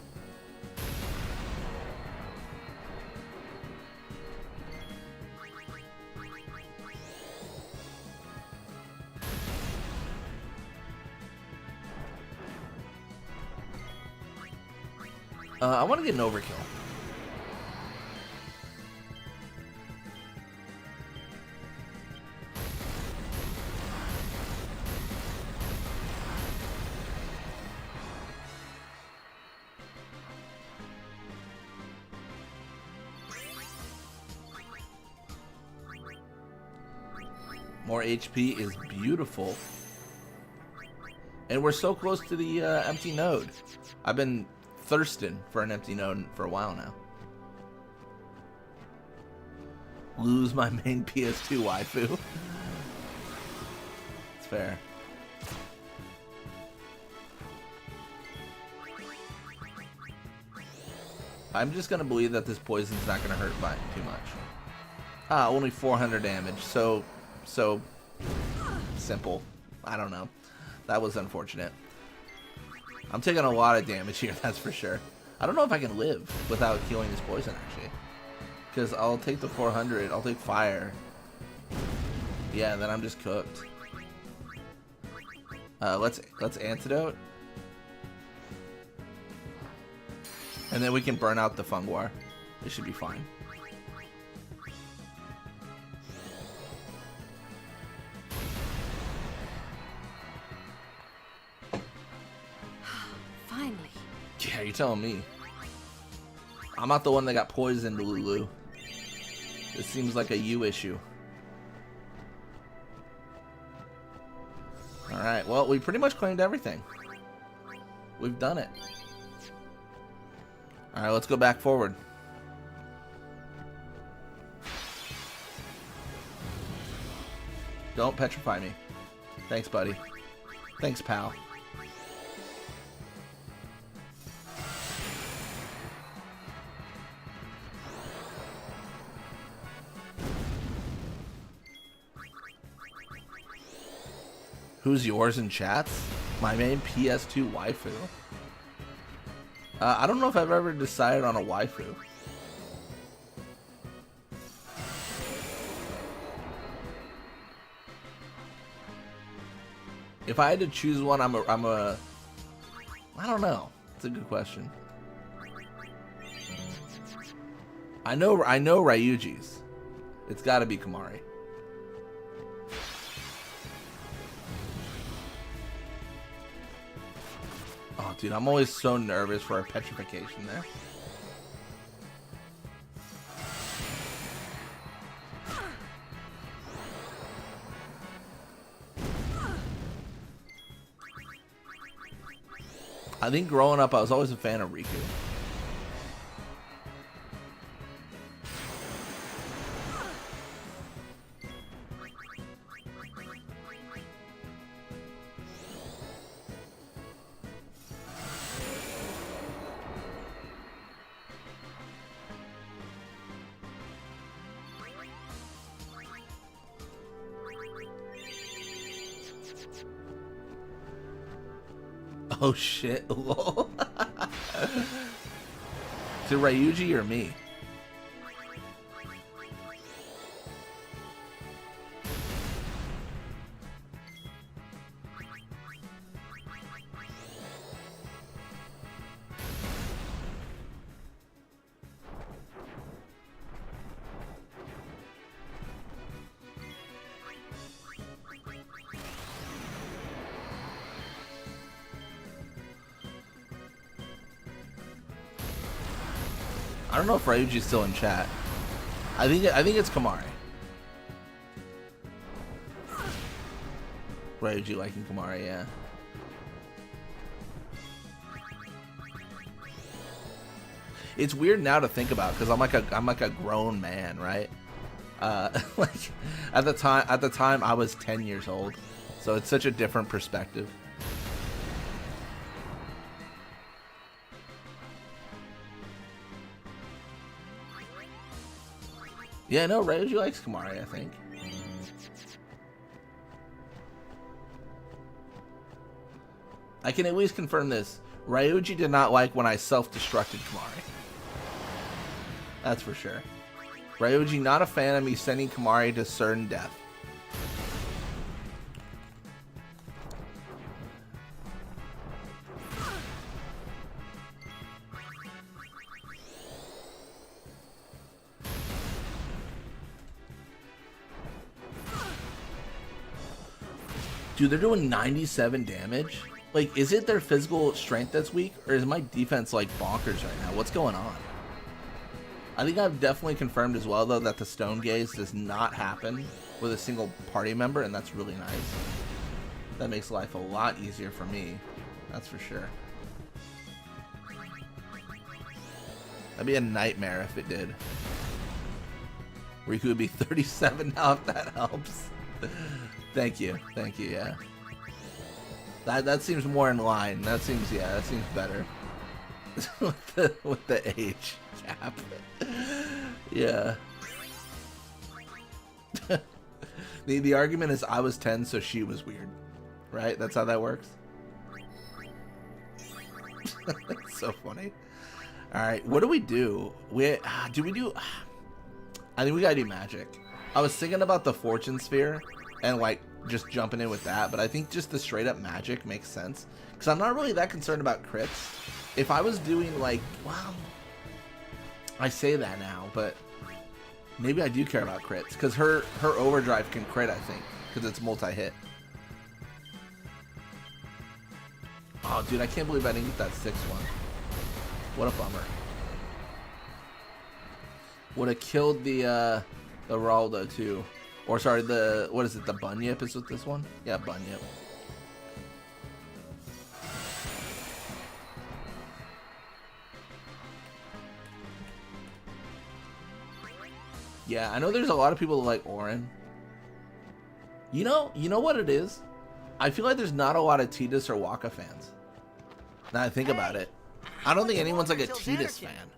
Speaker 11: I want to get an overkill. More HP is beautiful. And we're so close to the empty node. I've been thirsting for an empty node for a while now. Lose my main PS2 waifu. It's fair. I'm just gonna believe that this poison's not gonna hurt by too much. Ah, only 400 damage. So simple. I don't know. That was unfortunate. I'm taking a lot of damage here, that's for sure. I don't know if I can live without healing this poison, actually. Because I'll take the 400, I'll take fire. Yeah, then I'm just cooked. Let's antidote. And then we can burn out the Funguar. This should be fine.
Speaker 19: Finally.
Speaker 11: Yeah, you're telling me. I'm not the one that got poisoned, Lulu. This seems like a you issue. Alright, well, we pretty much claimed everything. We've done it. Alright, let's go back forward. Don't petrify me. Thanks, buddy. Thanks, pal. Who's yours in chats? My main PS2 waifu. I don't know if I've ever decided on a waifu. If I had to choose one, I don't know. It's a good question. I know Ryuji's. It's got to be Kamari. Oh, dude, I'm always so nervous for a petrification there. I think growing up, I was always a fan of Riku. Oh shit, lol. To Ryuji or me? I don't know if Ryuji's still in chat. I think it's Kamari. Ryuji liking Kamari, yeah. It's weird now to think about because I'm like a grown man, right? Like at the time I was 10 years old, so it's such a different perspective. Yeah, no, Ryuji likes Kamari, I think. I can at least confirm this. Ryuji did not like when I self-destructed Kamari. That's for sure. Ryuji not a fan of me sending Kamari to certain death. Dude, they're doing 97 damage. Like, is it their physical strength that's weak, or is my defense like bonkers right now? What's going on? I think I've definitely confirmed as well, though, that the stone gaze does not happen with a single party member, and that's really nice. That makes life a lot easier for me. That's for sure. That'd be a nightmare if it did. Riku would be 37 now if that helps. Thank you, yeah. That seems more in line. That seems better. with the age gap. Yeah. The argument is I was 10, so she was weird. Right? That's how that works. That's so funny. Alright, what do we do? I think we gotta do magic. I was thinking about the fortune sphere and like just jumping in with that, but I think just the straight up magic makes sense because I'm not really that concerned about crits. If I was doing like, well, I say that now, but maybe I do care about crits because her overdrive can crit, I think, because it's multi-hit. Oh, dude, I can't believe I didn't get that 6th one. What a bummer. Would have killed the Raldo too. Or sorry, what is it, the Bunyip is with this one? Yeah, Bunyip. Yeah, I know there's a lot of people that like Auron. You know what it is? I feel like there's not a lot of Tidus or Waka fans. Now I think about it. I don't think anyone's like a Tidus fan.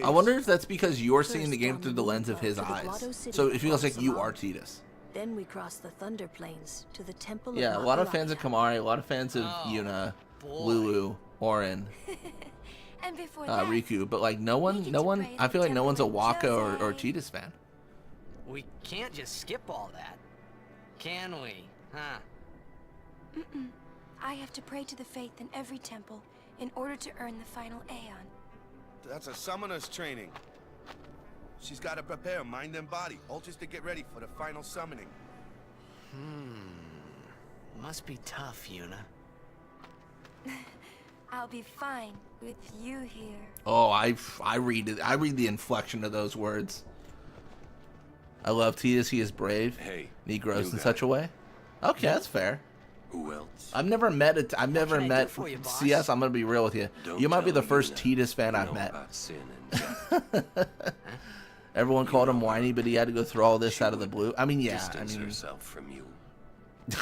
Speaker 11: I wonder if that's because you're seeing the game through the lens of his eyes. So it feels like you are Tidus.
Speaker 19: Then we cross the Thunder Plains to the Temple
Speaker 11: Yeah,
Speaker 19: of
Speaker 11: a lot of fans of Kamari, a lot of fans of Yuna, Lulu, Auron,
Speaker 3: And before that,
Speaker 11: Riku, but like no one, I feel like no one's a Waka or Tidus fan.
Speaker 6: We can't just skip all that, can we? Huh?
Speaker 3: Mm-mm. I have to pray to the faith in every temple in order to earn the final Aeon.
Speaker 17: That's a summoner's training. She's got to prepare mind and body, all just to get ready for the final summoning.
Speaker 6: Must be tough, Yuna.
Speaker 3: I'll be fine with you here.
Speaker 11: Oh, I read it. I read the inflection of those words. I love Tidus. He is brave.
Speaker 8: Hey,
Speaker 11: and he grows in such a way. Okay, that's fair.
Speaker 8: Who else?
Speaker 11: I've never met CS. I'm gonna be real with you. You might be the first Tidus fan I've met. Everyone called him whiny, but he had to go through all this out of the blue. I mean, yeah. I mean,
Speaker 8: herself from you.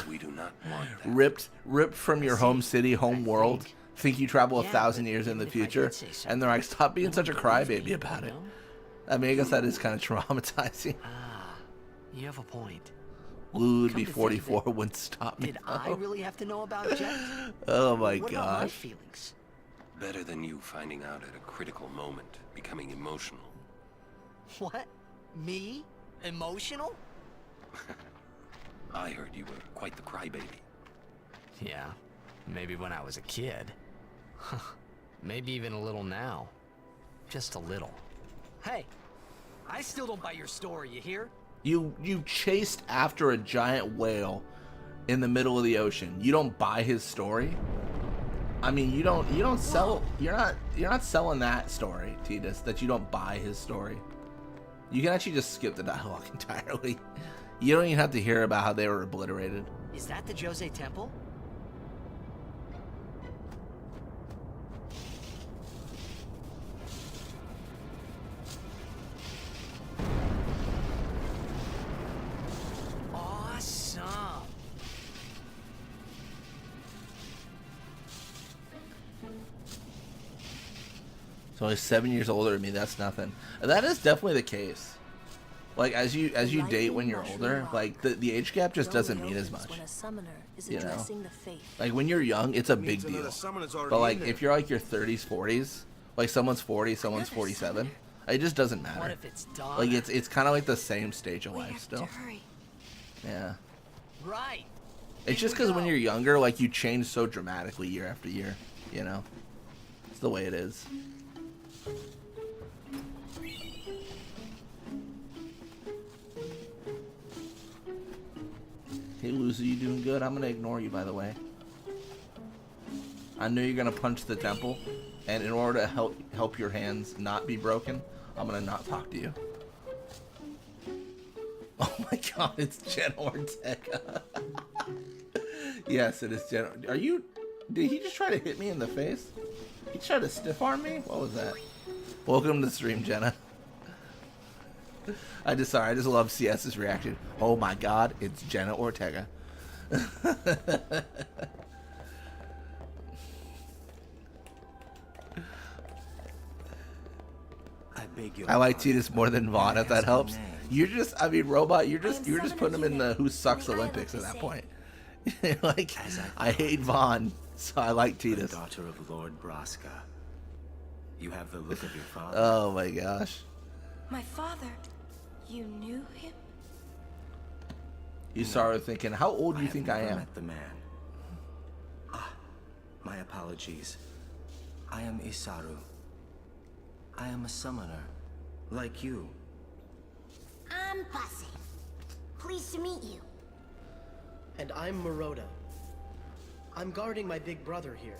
Speaker 8: We do not want
Speaker 11: that. Ripped from your home city, home world. Think you travel 1,000 years in the future, and they're like, stop being such a crybaby about it. I mean, I guess that is kind of traumatizing.
Speaker 6: You have a point.
Speaker 11: Lulu
Speaker 6: Come
Speaker 11: be
Speaker 6: to think
Speaker 11: 44
Speaker 6: of it,
Speaker 11: wouldn't stop me.
Speaker 6: Did I really have to know about Jet?
Speaker 11: Oh my
Speaker 6: What about my
Speaker 11: gosh.
Speaker 6: feelings?
Speaker 8: Better than you finding out at a critical moment, becoming emotional.
Speaker 6: What? Me? Emotional?
Speaker 8: I heard you were quite the crybaby.
Speaker 9: Yeah, maybe when I was a kid. Maybe even a little now. Just a little.
Speaker 6: Hey, I still don't buy your story, you hear?
Speaker 11: You chased after a giant whale in the middle of the ocean. You don't buy his story? I mean, you don't sell, you're not selling that story, Titus, that you don't buy his story. You can actually just skip the dialogue entirely. You don't even have to hear about how they were obliterated.
Speaker 6: Is that the Jose Temple? Awesome.
Speaker 11: So he's 7 years older than me. That's nothing. And that is definitely the case. Like as you date when you're older, like the age gap just doesn't mean as much. You know, like when you're young, it's a big deal. But like if you're like your 30s, 40s, like someone's 40, someone's 47, it just doesn't matter.
Speaker 6: What if it's done?
Speaker 11: Like it's kind of like the same stage of life still. Yeah.
Speaker 6: Right.
Speaker 11: It's just because when you're younger, like you change so dramatically year after year. You know, it's the way it is. Hey Lulu, you doing good? I'm gonna ignore you, by the way. I know you're gonna punch the temple, and in order to help your hands not be broken, I'm gonna not talk to you. Oh my god, it's Jenna Ortega. Yes, it is Jenna. Are you? Did he just try to hit me in the face? He tried to stiff arm me? What was that? Welcome to the stream, Jenna. I just love CS's reaction. Oh my god, it's Jenna Ortega. I like Titus more than Vaughn, if that helps. You're just, I mean, Robot, you're just putting him in the Who Sucks Olympics at that point. Like, I hate Vaughn, so I like Titus.
Speaker 14: Daughter of Lord Braska. You have the look of your father.
Speaker 11: Oh my gosh.
Speaker 3: My father, you knew him?
Speaker 11: You started thinking, how old do you think I am?
Speaker 14: Met the man. Ah, my apologies. I am Isaru. I am a summoner, like you.
Speaker 22: I'm Pase. Pleased to meet you.
Speaker 23: And I'm Maroda. I'm guarding my big brother here.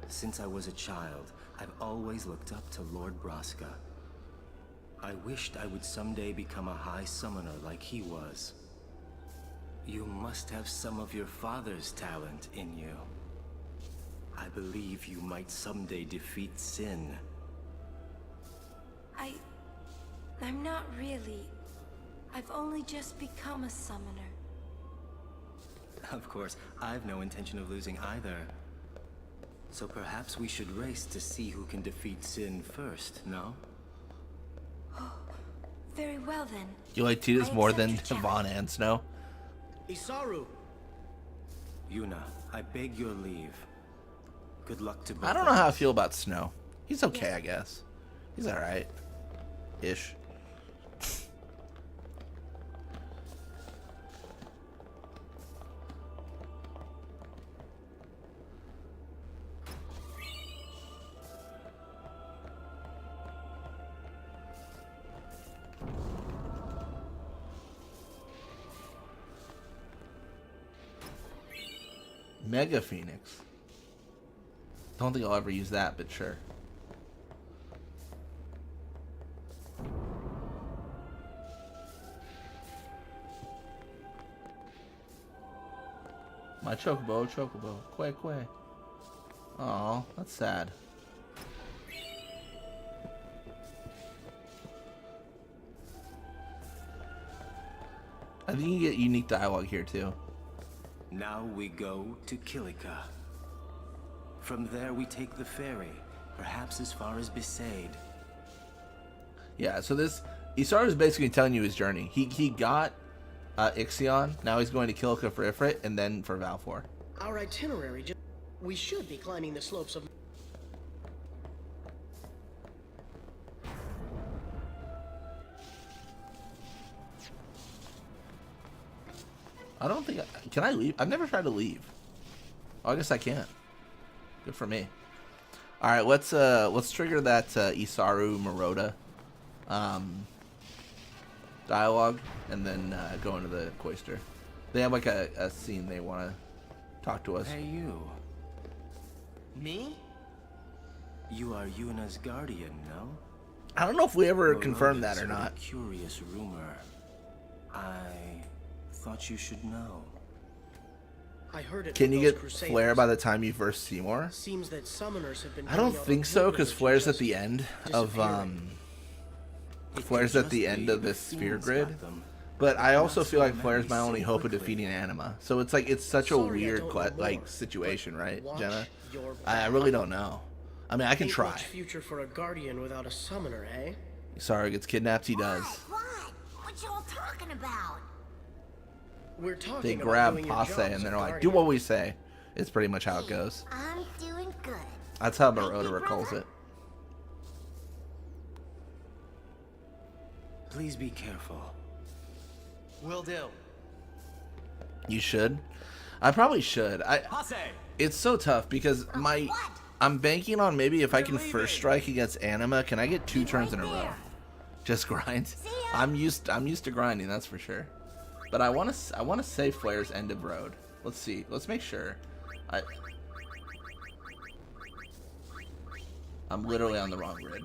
Speaker 14: Since I was a child, I've always looked up to Lord Braska. I wished I would someday become a high summoner like he was. You must have some of your father's talent in you. I believe you might someday defeat Sin.
Speaker 3: I'm not really. I've only just become a summoner.
Speaker 14: Of course, I've no intention of losing either. So perhaps we should race to see who can defeat Sin first, no?
Speaker 3: Oh, very well then.
Speaker 11: You like Titus more than Vaughn and Snow?
Speaker 23: Isaru!
Speaker 14: Yuna, I beg your leave. Good luck to both.
Speaker 11: I don't know how I feel about Snow. He's okay, I guess. He's alright. Ish. Mega Phoenix. Don't think I'll ever use that, but sure. My Chocobo, Quay. Aw, that's sad. I think you get unique dialogue here too.
Speaker 14: Now we go to Kilika. From there we take the ferry, perhaps as far as Bhed.
Speaker 11: Yeah, so this Isaru is basically telling you his journey. He got Ixion. Now he's going to kill for Ifrit and then for Valfor.
Speaker 23: Our itinerary we should be climbing the slopes of...
Speaker 11: I don't think can I leave? I've never tried to leave. Oh, I guess I can't. Good for me. All right, let's trigger that Isaru Maroda dialogue and then go into the cloister. They have like a scene they want to talk to us.
Speaker 14: Hey, you.
Speaker 6: Me?
Speaker 14: You are Yuna's guardian, no?
Speaker 11: I don't know if we ever confirmed that or
Speaker 14: Maroda's
Speaker 11: not.
Speaker 14: a curious rumor. I thought you should know.
Speaker 23: I heard it.
Speaker 11: Can you get
Speaker 23: Crusaders.
Speaker 11: Flare by the time you verse Seymour?
Speaker 23: Seems that summoners have been...
Speaker 11: I don't think so, because Flare's at the end of Flare's at the end of this sphere grid. But I also feel like Flare's my only hope of defeating Anima. So it's like it's such a weird like situation, right, Jenna? I really don't know. I mean, I can try.
Speaker 23: Much future for a guardian without a summoner, eh?
Speaker 11: Sorry, gets kidnapped. He does.
Speaker 22: What? What y'all talking about?
Speaker 23: We're talking
Speaker 11: They
Speaker 23: about
Speaker 11: grab
Speaker 23: doing your
Speaker 11: Passe
Speaker 23: jobs
Speaker 11: and
Speaker 23: as
Speaker 11: they're
Speaker 23: a
Speaker 11: like,
Speaker 23: guardian.
Speaker 11: "Do what we say." It's pretty much how it goes.
Speaker 22: I'm doing good.
Speaker 11: That's how Maroda recalls it.
Speaker 14: Please be careful.
Speaker 6: Will do.
Speaker 11: You should. I probably should. It's so tough because I'm banking on maybe if I can first strike against Anima, can I get 2 turns in a row? Just grind. I'm used to grinding, that's for sure. But I want to save Flare's end of road. Let's see. Let's make sure. I'm literally on the wrong grid.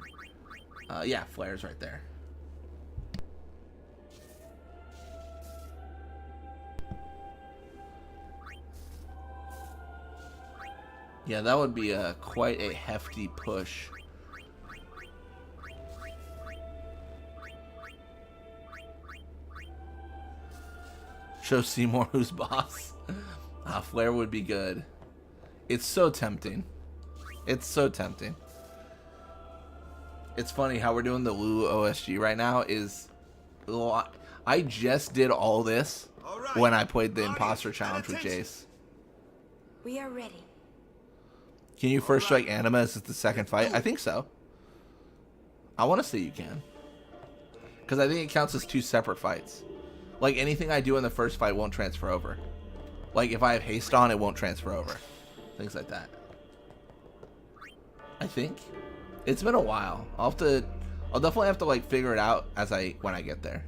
Speaker 11: Yeah, Flare's right there. Yeah, that would be quite a hefty push. Show Seymour who's boss. Flare would be good. It's so tempting. It's so tempting. It's funny how we're doing the Lulu OSG right now is... I just did all this when I played the Imposter Challenge with Jace.
Speaker 3: We are ready.
Speaker 11: Can you first strike Anima as the second fight? I think so. I want to say you can. Because I think it counts as 2 separate fights. Like, anything I do in the first fight won't transfer over. Like, if I have haste on, it won't transfer over. Things like that. I think. It's been a while. I'll definitely have to, like, figure it out when I get there.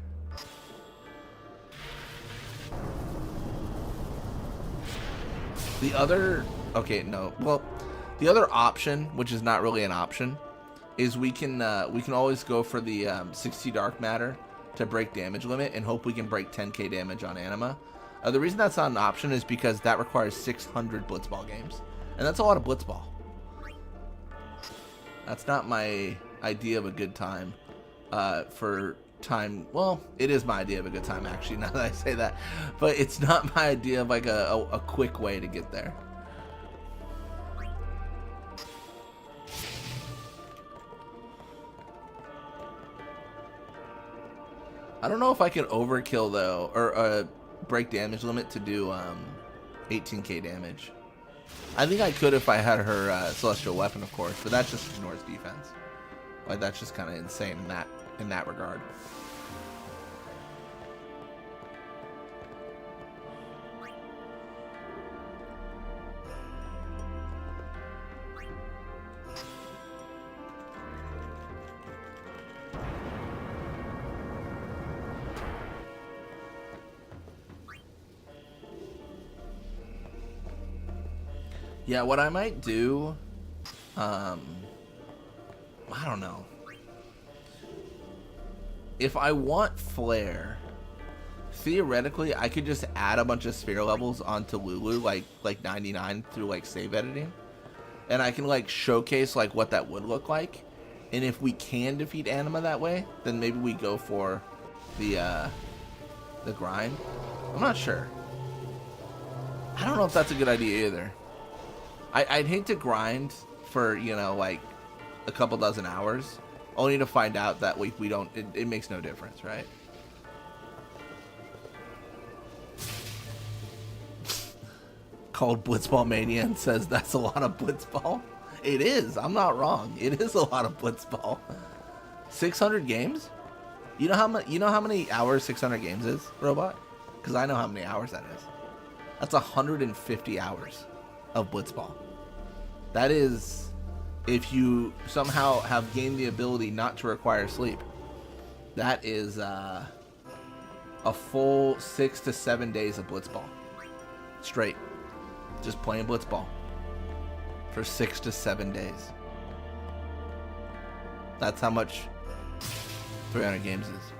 Speaker 11: The other... Okay, no. Well, the other option, which is not really an option, is we can always go for the 60 dark matter to break damage limit and hope we can break 10k damage on Anima. The reason that's not an option is because that requires 600 Blitzball games, and that's a lot of Blitzball. That's not my idea of a good time for time. Well, it is my idea of a good time actually, now that I say that, but it's not my idea of like a quick way to get there. I don't know if I can overkill though, or break damage limit to do 18k damage. I think I could if I had her celestial weapon, of course, but that just ignores defense. Like, that's just kind of insane in that regard. Yeah, what I might do, I don't know. If I want Flare, theoretically, I could just add a bunch of sphere levels onto Lulu, like 99 through like save editing, and I can like showcase like what that would look like. And if we can defeat Anima that way, then maybe we go for the grind. I'm not sure. I don't know if that's a good idea either. I'd hate to grind for, you know, like a couple dozen hours, only to find out that we don't, it makes no difference, right? called Blitzball Mania and says that's a lot of Blitzball. It is. I'm not wrong. It is a lot of Blitzball. 600 games? You know how many hours 600 games is, Robot? Because I know how many hours that is. That's 150 hours of Blitzball. That is, if you somehow have gained the ability not to require sleep, that is a full 6 to 7 days of Blitzball. Straight. Just playing Blitzball. For 6 to 7 days. That's how much 300 games is.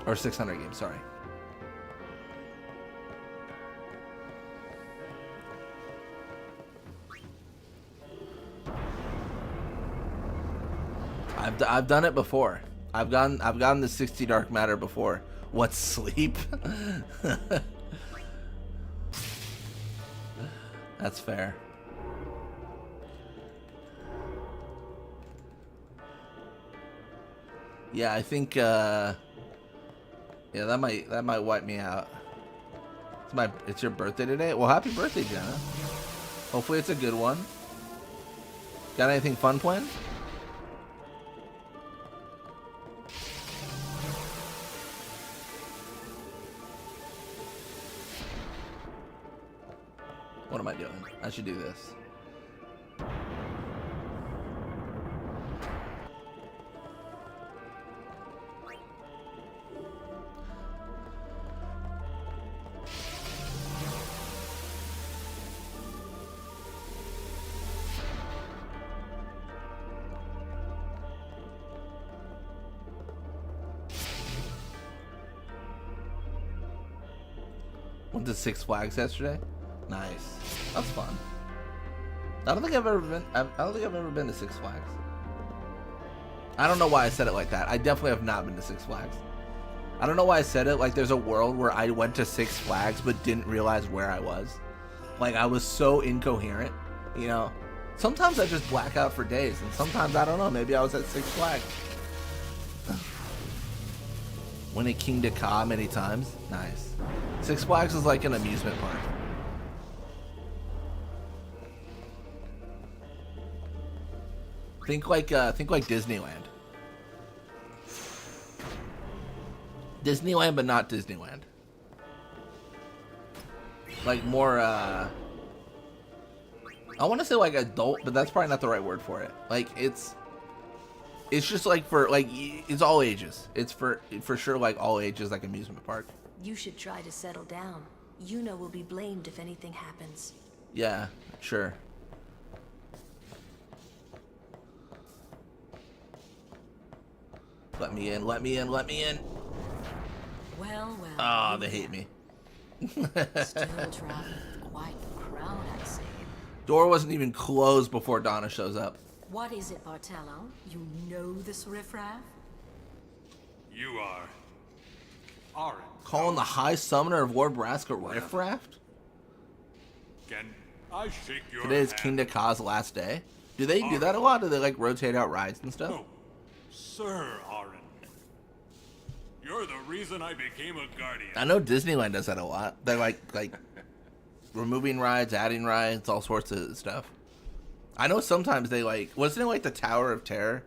Speaker 11: Or 600 games, sorry. I've done it before. I've gotten the 60 dark matter before. What's sleep? That's fair. Yeah, I think yeah, that might wipe me out. It's your birthday today? Well, happy birthday, Jenna. Hopefully it's a good one. Got anything fun planned? What am I doing? I should do this. Went to Six Flags yesterday. Nice. That's fun. I don't think I've ever been to Six Flags. I don't know why I said it like that. I definitely have not been to Six Flags. I don't know why I said it like there's a world where I went to Six Flags but didn't realize where I was. Like I was so incoherent, you know. Sometimes I just black out for days, and sometimes I don't know. Maybe I was at Six Flags. Went to King Ka many times. Nice. Six Flags is like an amusement park. Think like Disneyland. Disneyland, but not Disneyland. Like more, I want to say like adult, but that's probably not the right word for it. Like it's just like for like it's all ages. It's for sure like all ages, like amusement park.
Speaker 19: You should try to settle down. Yuna will be blamed if anything happens.
Speaker 11: Yeah, sure. Let me in, let me in, let me in.
Speaker 4: Well, well.
Speaker 11: Oh, they hate me.
Speaker 4: Still traveling with quite the crowd, I say.
Speaker 11: Door wasn't even closed before Donna shows up.
Speaker 4: What is it, Bartello? You know this riffraff?
Speaker 5: You are Auron.
Speaker 11: Calling the High Summoner of Lord Braska riffraff?
Speaker 5: Can I shake your
Speaker 11: Today is
Speaker 5: hand?
Speaker 11: King Ka's last day. Do they do that a lot? Do they like rotate out rides and stuff?
Speaker 5: No, Sir Auron. You're the reason I became a guardian.
Speaker 11: I know Disneyland does that a lot. They're like removing rides, adding rides, all sorts of stuff. I know sometimes they like, wasn't it like the Tower of Terror?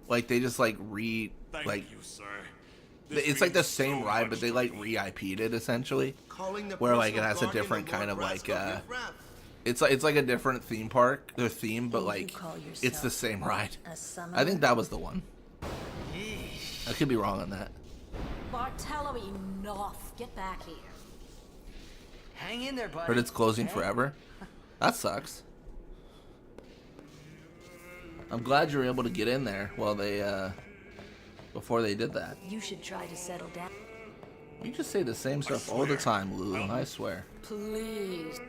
Speaker 11: Like they just like
Speaker 5: Thank you, sir.
Speaker 11: It's like the same ride, but they like re-IP'd it essentially, where like it has a different kind of like it's like a different theme park, their theme, but like it's the same ride. I think that was the one. I could be wrong on that.
Speaker 4: Bartello, enough. Get back here.
Speaker 6: Hang in there, buddy.
Speaker 11: Heard it's closing forever. That sucks. I'm glad you were able to get in there while they before they did that.
Speaker 19: You should try to settle down.
Speaker 11: You just say the same stuff all the time, Lulu. I swear.
Speaker 4: Please.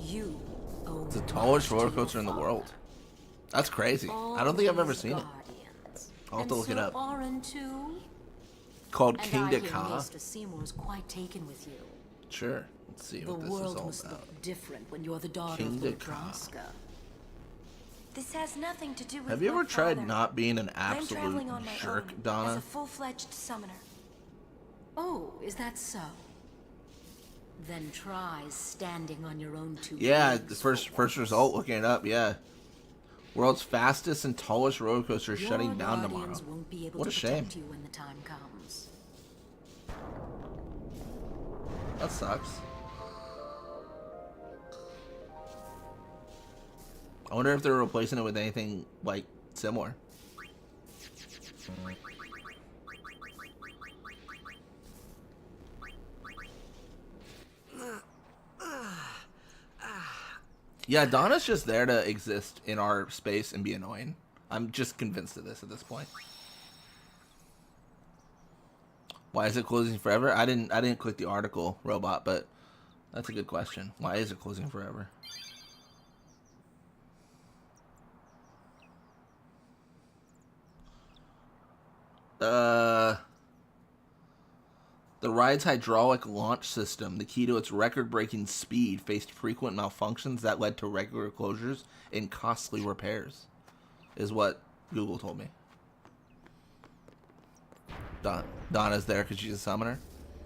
Speaker 4: You own
Speaker 11: It's the tallest roller coaster in the world. That's crazy. I don't think I've ever seen it. I'll have to look it up.
Speaker 4: Auron too?
Speaker 11: Called
Speaker 4: And
Speaker 11: King
Speaker 4: I hear
Speaker 11: Ka.
Speaker 4: Mr. Seymour's quite taken with you.
Speaker 11: Sure. Let's see
Speaker 4: The
Speaker 11: what this is
Speaker 4: world
Speaker 11: all
Speaker 4: must
Speaker 11: about.
Speaker 4: look different when you're the daughter
Speaker 11: King
Speaker 4: of Lord
Speaker 11: Decca.
Speaker 4: Braska.
Speaker 3: This has nothing to do with
Speaker 11: Have you
Speaker 3: my
Speaker 11: ever tried
Speaker 3: father.
Speaker 11: not being an
Speaker 3: I'm
Speaker 11: absolute
Speaker 3: traveling on my
Speaker 11: jerk,
Speaker 3: own
Speaker 11: Donna?
Speaker 3: as a full-fledged summoner.
Speaker 4: Oh, is that so? Then try standing on your own two
Speaker 11: Yeah,
Speaker 4: legs
Speaker 11: the
Speaker 4: for
Speaker 11: first result, looking it up, yeah. World's fastest and tallest roller coaster is
Speaker 4: Your
Speaker 11: shutting down
Speaker 4: guardians
Speaker 11: tomorrow.
Speaker 4: won't be able
Speaker 11: What
Speaker 4: to
Speaker 11: a shame.
Speaker 4: protect you when the time comes.
Speaker 11: That sucks. I wonder if they're replacing it with anything like similar. Yeah, Donna's just there to exist in our space and be annoying. I'm just convinced of this at this point. Why is it closing forever? I didn't click the article, Robot, but that's a good question. Why is it closing forever? The ride's hydraulic launch system, the key to its record-breaking speed, faced frequent malfunctions that led to regular closures and costly repairs, is what Google told me. Donna's there because she's a summoner.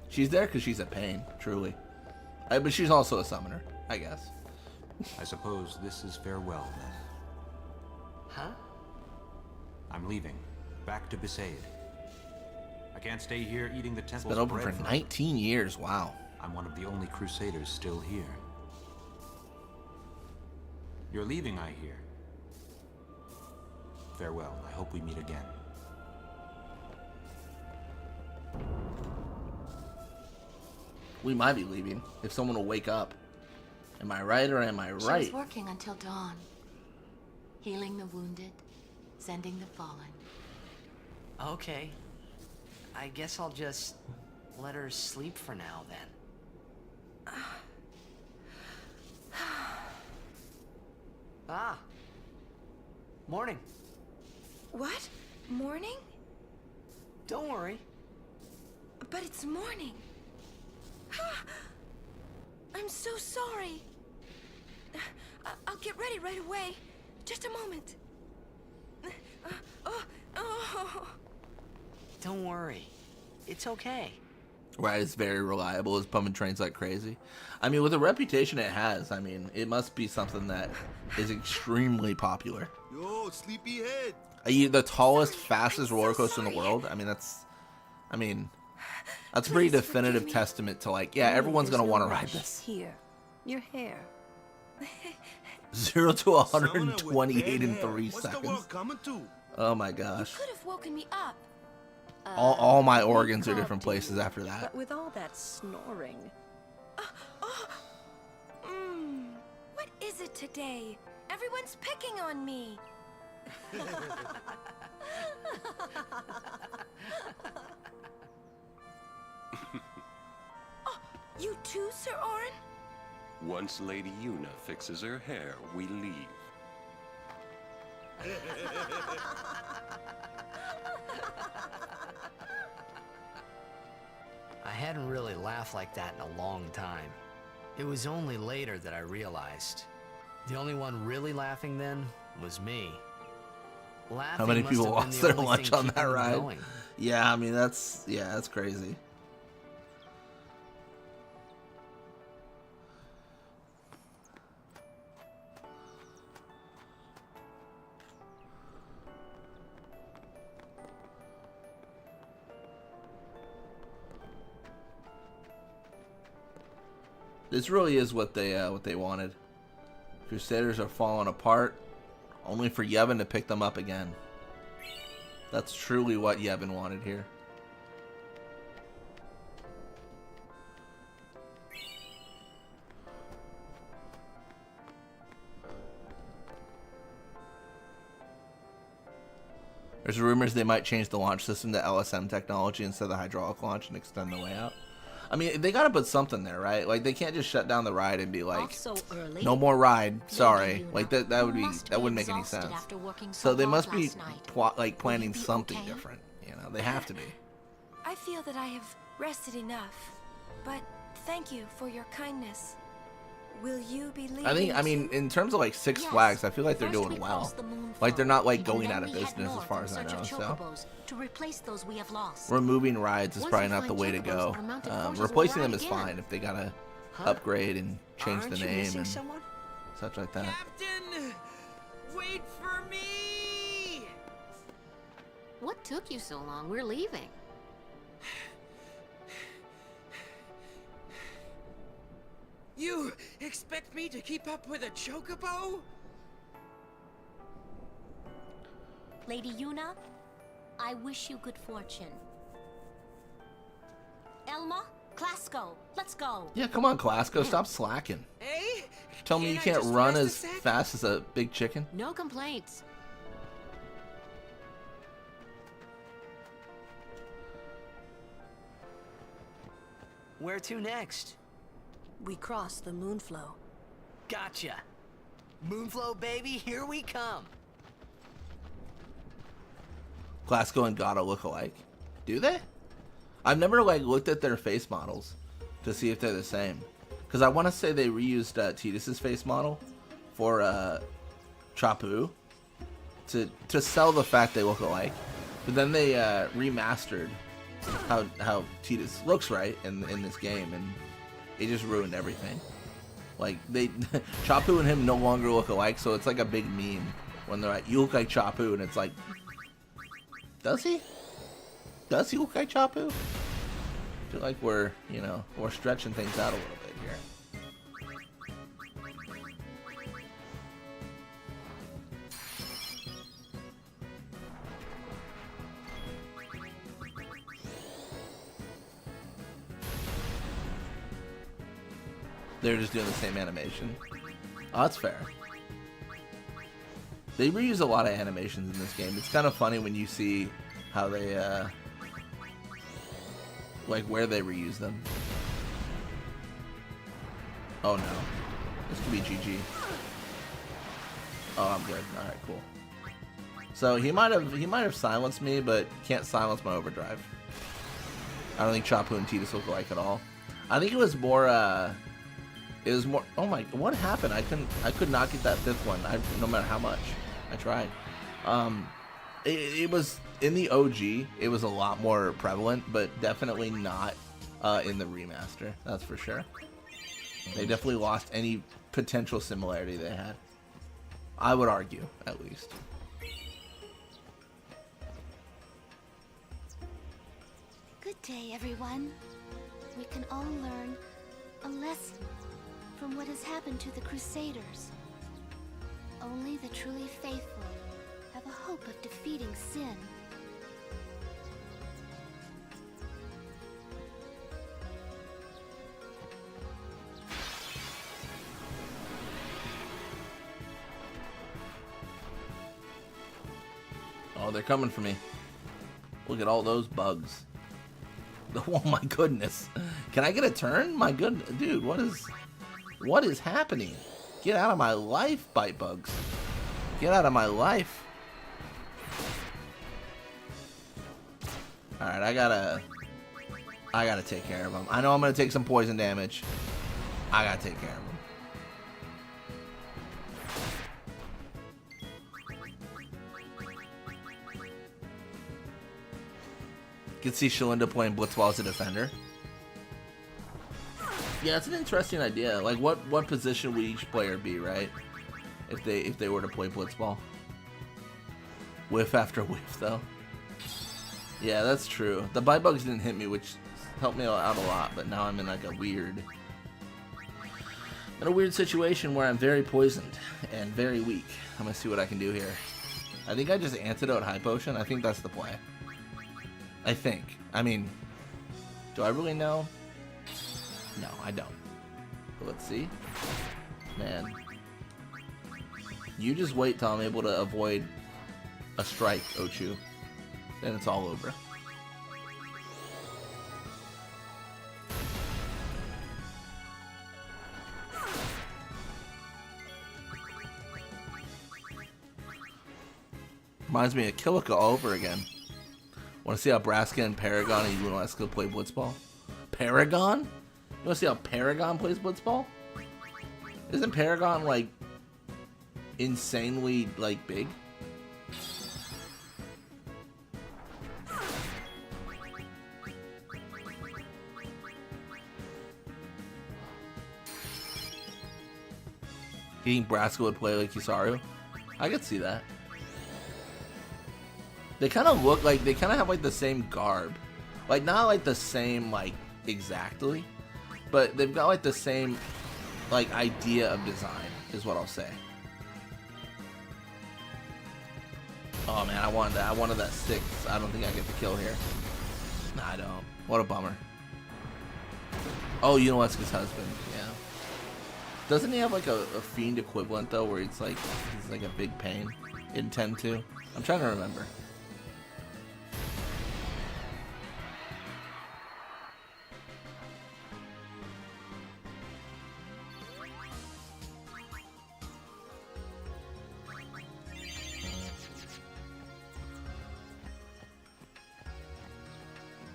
Speaker 11: She's there because she's a pain, truly. But she's also a summoner, I guess.
Speaker 7: I suppose this is farewell, then.
Speaker 9: Huh?
Speaker 7: I'm leaving. Back to Besaid. I can't stay here eating the temple's
Speaker 11: Been open
Speaker 7: bread
Speaker 11: for
Speaker 7: forever.
Speaker 11: 19 years, wow.
Speaker 7: I'm one of the only Crusaders still here. You're leaving, I hear. Farewell. I hope we meet again.
Speaker 11: We might be leaving if someone will wake up. Am I right or am I
Speaker 12: She
Speaker 11: right?
Speaker 12: was working until dawn, healing the wounded, sending the fallen.
Speaker 9: Okay. I guess I'll just let her sleep for now, then. Ah. Morning.
Speaker 3: What? Morning?
Speaker 9: Don't worry.
Speaker 3: But it's morning. I'm so sorry. I'll get ready right away. Just a moment.
Speaker 9: Don't worry. It's okay.
Speaker 11: Right, it's very reliable. It's pumping trains like crazy. I mean, with the reputation it has, I mean, it must be something that is extremely popular.
Speaker 17: Yo, sleepyhead.
Speaker 11: The tallest, fastest roller coaster in the world. I mean, that's a pretty definitive testament to, like, yeah, everyone's gonna want to ride this.
Speaker 19: Here, your hair.
Speaker 11: 0 to 128 in 3
Speaker 17: What's the
Speaker 11: seconds.
Speaker 17: world coming to?
Speaker 11: Oh my gosh.
Speaker 3: Could have woken me up.
Speaker 11: All my
Speaker 19: we
Speaker 11: organs are
Speaker 19: called
Speaker 11: different
Speaker 19: to
Speaker 11: places
Speaker 19: you,
Speaker 11: after that.
Speaker 19: But with all that snoring.
Speaker 3: What is it today? Everyone's picking on me. You too, Sir Auron?
Speaker 8: Once Lady Yuna fixes her hair, we leave.
Speaker 9: I hadn't really laughed like that in a long time. It was only later that I realized. The only one really laughing then was me. Laughing
Speaker 11: How many
Speaker 9: must
Speaker 11: people
Speaker 9: have been
Speaker 11: lost
Speaker 9: the
Speaker 11: their
Speaker 9: only
Speaker 11: lunch
Speaker 9: thing
Speaker 11: on that
Speaker 9: keeping them
Speaker 11: ride?
Speaker 9: going.
Speaker 11: Yeah, I mean, that's crazy. This really is what they wanted. Crusaders are falling apart, only for Yevon to pick them up again. That's truly what Yevon wanted here. There's rumors they might change the launch system to LSM technology instead of the hydraulic launch and extend the way out. I mean, they gotta put something there, right? Like, they can't just shut down the ride and be like, no more ride, sorry. Like, that wouldn't make any sense. So they must be planning something different, you know? They have to be.
Speaker 3: I feel that I have rested enough, but Thank you for your kindness. Will you be leaving?
Speaker 11: I mean, in terms of like Six Flags, I feel like they're doing well. Like they're not like going out of business as far as I know. So
Speaker 4: to replace those we have lost.
Speaker 11: removing rides is probably not the way to go. Replacing them is fine if they gotta upgrade and change the name and such like that.
Speaker 1: Captain, wait for me.
Speaker 12: What took you so long? We're leaving.
Speaker 1: You expect me to keep up with a chocobo?
Speaker 4: Lady Yuna, I wish you good fortune. Elma, Clasco, let's go.
Speaker 11: Yeah, come on, Clasco, stop slacking.
Speaker 1: Hey?
Speaker 11: Tell me you can't run as fast as a big chicken?
Speaker 12: No complaints.
Speaker 6: Where to next?
Speaker 19: We cross the Moonflow.
Speaker 6: Gotcha. Moonflow, baby, here we come.
Speaker 11: Clasco and Gato look alike. Do they? I've never like looked at their face models to see if they're the same. Because I want to say they reused Tidus's face model for Chocobo to sell the fact they look alike. But then they remastered how Tidus looks right in this game, and it just ruined everything. Like Chocobo and him no longer look alike, so it's like a big meme when they're like, "You look like Chocobo," and it's like, does he? Does he look like Chocobo? I feel like we're stretching things out a little bit here. They're just doing the same animation. Oh, that's fair. They reuse a lot of animations in this game. It's kind of funny when you see how they, like where they reuse them. Oh no. This could be GG. Oh, I'm good. Alright, cool. So he might have silenced me, but can't silence my overdrive. I don't think Chocobo and Tidus look alike at all. I think it was more, oh my, what happened? I could not get that fifth one, no matter how much I tried. It was, in the OG, it was a lot more prevalent, but definitely not in the remaster, that's for sure. They definitely lost any potential similarity they had. I would argue, at least.
Speaker 10: Good day, everyone. We can all learn a lesson from what has happened to the Crusaders. Only the truly faithful have a hope of defeating sin.
Speaker 11: Oh, they're coming for me. Look at all those bugs. Oh my goodness. Can I get a turn? My goodness. Dude, what is happening? Get out of my life, bite bugs. Get out of my life. Alright, I gotta take care of them. I know I'm gonna take some poison damage. I gotta take care of them. You can see Shalinda playing Blitzball as a defender. Yeah, it's an interesting idea. Like, what position would each player be, right? If they were to play Blitzball. Whiff after whiff, though. Yeah, that's true. The bite bugs didn't hit me, which helped me out a lot. But now I'm in like a weird situation where I'm very poisoned and very weak. I'm gonna see what I can do here. I think I just antidote high potion. I think that's the play. I think. I mean, do I really know? No, I don't. But let's see. Man. You just wait till I'm able to avoid a strike, Ochu. Then it's all over. Reminds me of Kilika all over again. Want to see how Braska and Paragon and Lunesco play Blitzball? Paragon? You wanna see how Paragon plays Blitzball? Isn't Paragon, like, insanely, like, big? You think Braska would play like Hisaru? I could see that. They kind of look like, they kind of have like the same garb. Like, not like the same, like, exactly. But they've got like the same, like, idea of design, is what I'll say. Oh man, I wanted that. I wanted that 6. I don't think I get the kill here. Nah, I don't. What a bummer. Oh, Yunosuke's husband. Yeah. Doesn't he have like a fiend equivalent though, where it's like he's like a big pain in 10-2? I'm trying to remember.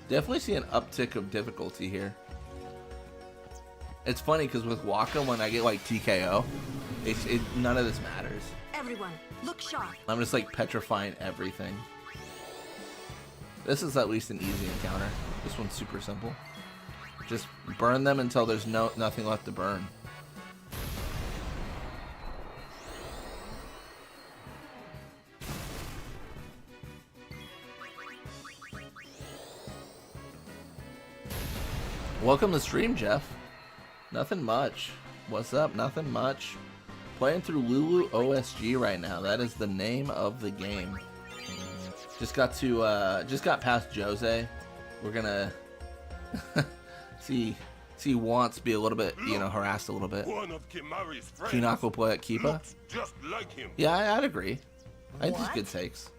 Speaker 11: Definitely see an uptick of difficulty here. It's funny because with Waka, when I get like TKO, none of this matters.
Speaker 19: Everyone, look sharp.
Speaker 11: I'm just like petrifying everything. This is at least an easy encounter. This one's super simple. Just burn them until there's nothing left to burn. Welcome to stream, Jeff. Nothing much. What's up? Nothing much. Playing through Lulu OSG right now. That is the name of the game. Just got past Jose. We're gonna see wants be a little bit, you know, harassed a little bit. Kinako will play at Kipa.
Speaker 21: Just like him.
Speaker 11: Yeah, I'd agree. I think he's good takes.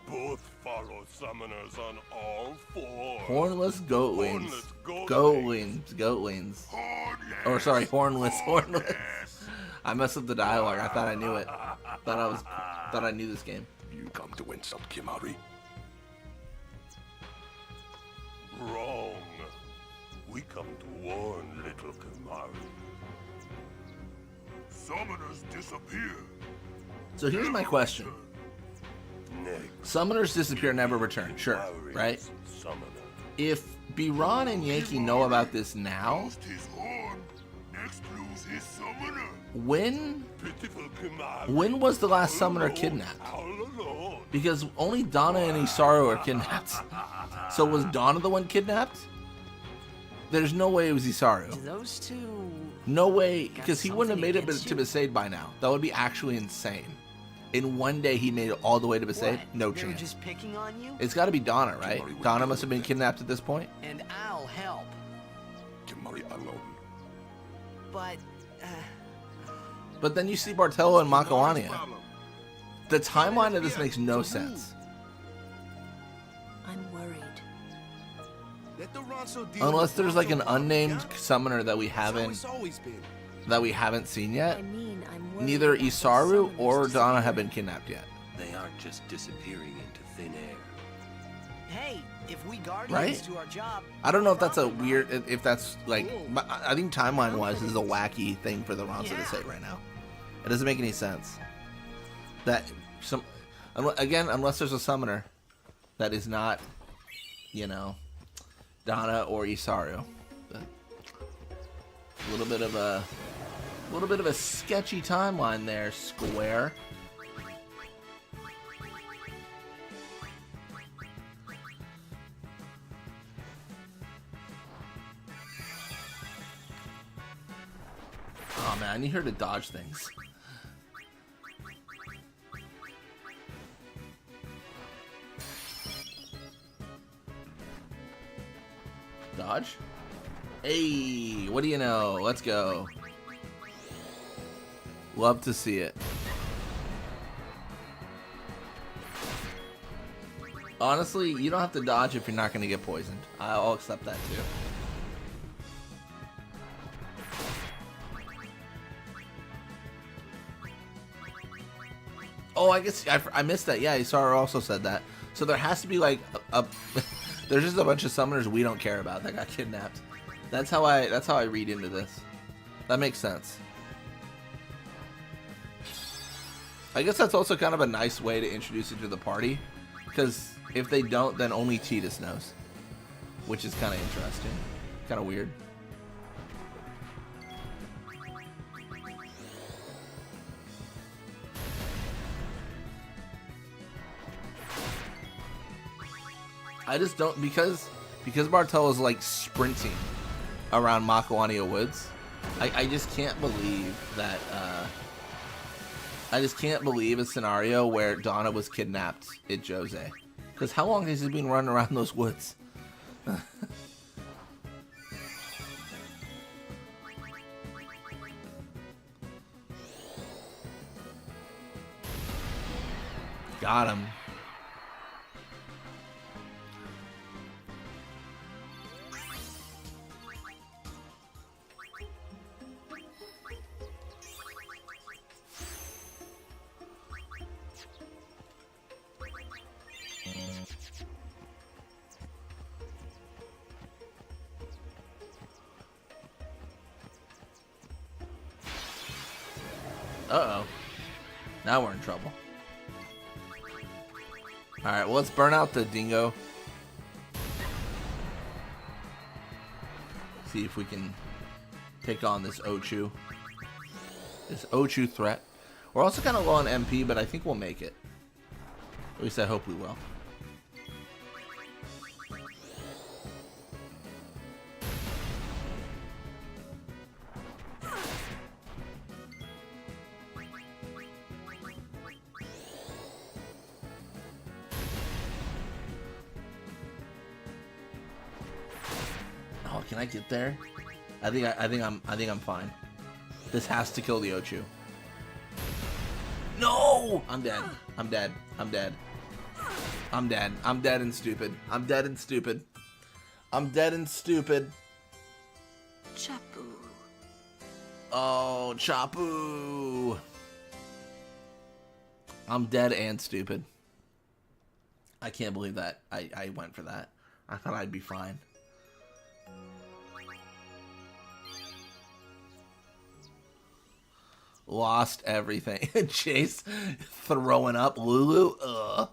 Speaker 21: Both follow summoners on all 4.
Speaker 11: Hornless goatlings. Goatlings. Or sorry, hornless. I messed up the dialogue. I thought I knew it. Thought I knew this game.
Speaker 21: You come to insult Kimari? Wrong. We come to warn little Kimari. Summoners disappear.
Speaker 11: So here's my question. Summoners disappear, never return. Sure, right? If Biran and Yankee know about this now, when was the last summoner kidnapped? Because only Donna and Isaru are kidnapped. So was Donna the one kidnapped? There's no way it was Isaru.
Speaker 6: Do those two...
Speaker 11: No way, because he wouldn't have made it to Besaid by now. That would be actually insane. In one day, he made it all the way to Besaid? No chance.
Speaker 6: They were just picking on you?
Speaker 11: It's got to be Donna, right? Donna must have been kidnapped at this point.
Speaker 6: And I'll help.
Speaker 21: Kimari alone.
Speaker 6: But
Speaker 11: then you see Bartello and Makoania. The timeline of this makes no sense.
Speaker 19: I'm worried.
Speaker 11: Unless there's like an unnamed summoner that we haven't seen yet. Neither Isaru or Donna have been kidnapped yet.
Speaker 8: They aren't just disappearing into thin air.
Speaker 6: Hey, if we Guardians
Speaker 11: Right?
Speaker 6: do our job...
Speaker 11: I don't know if that's a weird, if that's like, I think timeline-wise, this is a wacky thing for the Ronso to say right now. It doesn't make any sense. Again, unless there's a summoner that is not, you know, Donna or Isaru. But a little bit of a sketchy timeline there, Square. Oh man, I need her to dodge things. Dodge? Hey, what do you know? Let's go. Love to see it. Honestly, you don't have to dodge if you're not going to get poisoned. I'll accept that too. Oh, I guess I missed that. Yeah, Isaru also said that. So there has to be like a there's just a bunch of summoners we don't care about that got kidnapped. That's how I read into this. That makes sense. I guess that's also kind of a nice way to introduce it to the party, because if they don't, then only Tidus knows, which is kind of interesting, kind of weird. I just don't, because Bartelo's like sprinting around Makawaniya Woods. I just can't believe that. I just can't believe a scenario where Donna was kidnapped at Jose. Because how long has he been running around those woods? Got him. Uh-oh. Now we're in trouble. Alright, well, let's burn out the dingo. See if we can take on this Ochu. This Ochu threat. We're also kind of low on MP, but I think we'll make it. At least I hope we will. Can I get there? I think I'm fine. This has to kill the Ochu. No! I'm dead. I'm dead. I'm dead. I'm dead. I'm dead and stupid. I'm dead and stupid. I'm dead and stupid.
Speaker 19: Chapu.
Speaker 11: Oh, Chapu. I'm dead and stupid. I can't believe that I went for that. I thought I'd be fine. Lost everything. Chase throwing up. Lulu. Ugh.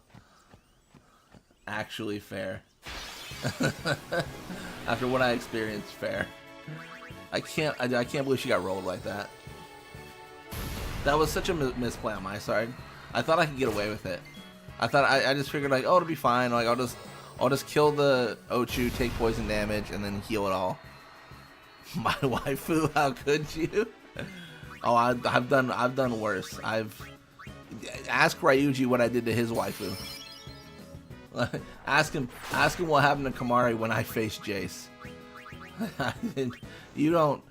Speaker 11: Actually fair. After what I experienced, fair. I can't believe she got rolled like that. That was such a misplay on my side. I thought I could get away with it. I thought I just figured like, oh, it'll be fine. Like I'll just kill the Ochu, take poison damage, and then heal it all. My waifu, how could you? Oh, I've done worse. Ask Ryuji what I did to his waifu. ask him what happened to Kamari when I faced Jace. You don't.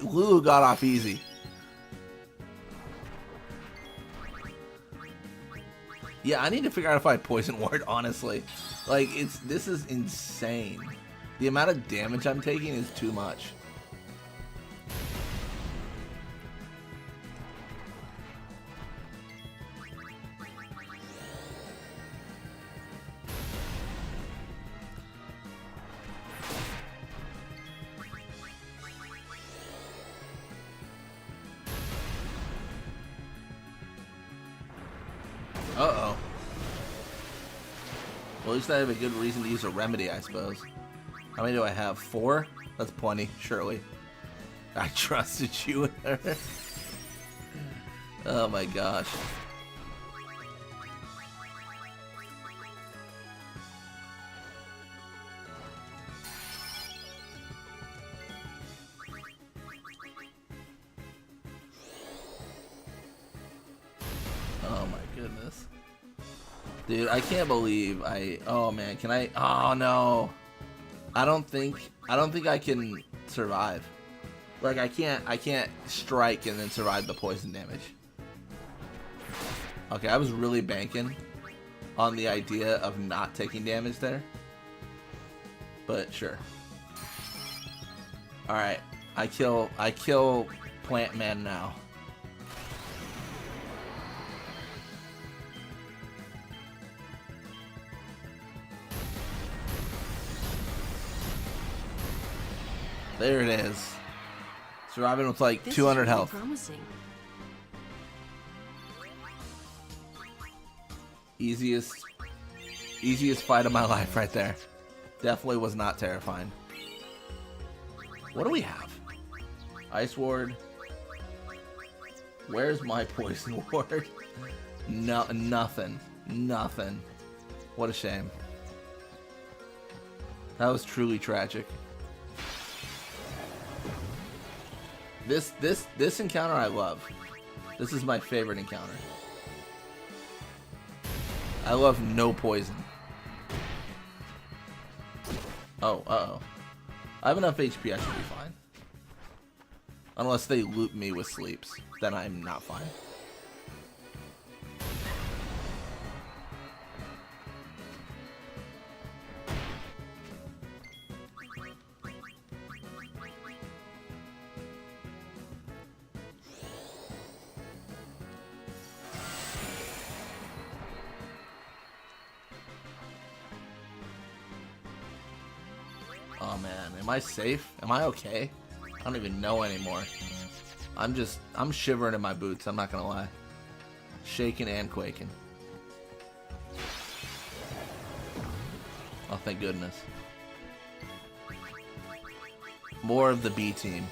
Speaker 11: Lulu got off easy. Yeah, I need to figure out if I poison ward. Honestly, like this is insane. The amount of damage I'm taking is too much. Uh-oh. Well, at least I have a good reason to use a remedy, I suppose. How many do I have? 4? That's plenty, surely. I trusted you in her. Oh my gosh. Oh my goodness. Dude, I can't believe oh man, can I? Oh no. I don't think I can survive. Like I can't strike and then survive the poison damage. Okay, I was really banking on the idea of not taking damage there. But sure. Alright. I kill Plant Man now. There it is. Surviving with like
Speaker 4: This
Speaker 11: 200
Speaker 4: is really
Speaker 11: health.
Speaker 4: promising.
Speaker 11: Easiest fight of my life right there. Definitely was not terrifying. What do we have? Ice Ward. Where's my Poison Ward? No, nothing. Nothing. What a shame. That was truly tragic. This encounter I love. This is my favorite encounter. I love no poison. Oh, uh-oh. I have enough HP, I should be fine. Unless they loop me with sleeps, then I'm not fine. Oh man, am I safe? Am I okay? I don't even know anymore. I'm shivering in my boots, I'm not gonna lie. Shaking and quaking. Oh, thank goodness. More of the B team.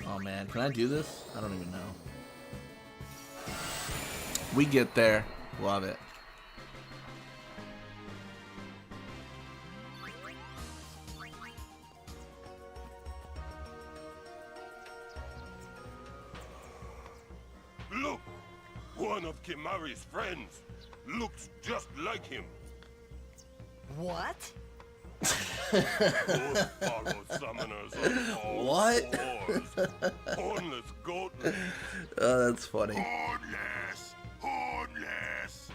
Speaker 11: Oh man, can I do this? I don't even know. We get there. Love it.
Speaker 21: Look! One of Kimari's friends looks just like him.
Speaker 6: What?
Speaker 21: Those follow summoners on all
Speaker 11: What?
Speaker 21: fours. Hornless goatlings.
Speaker 11: Oh, that's funny.
Speaker 21: Hornless! Hornless!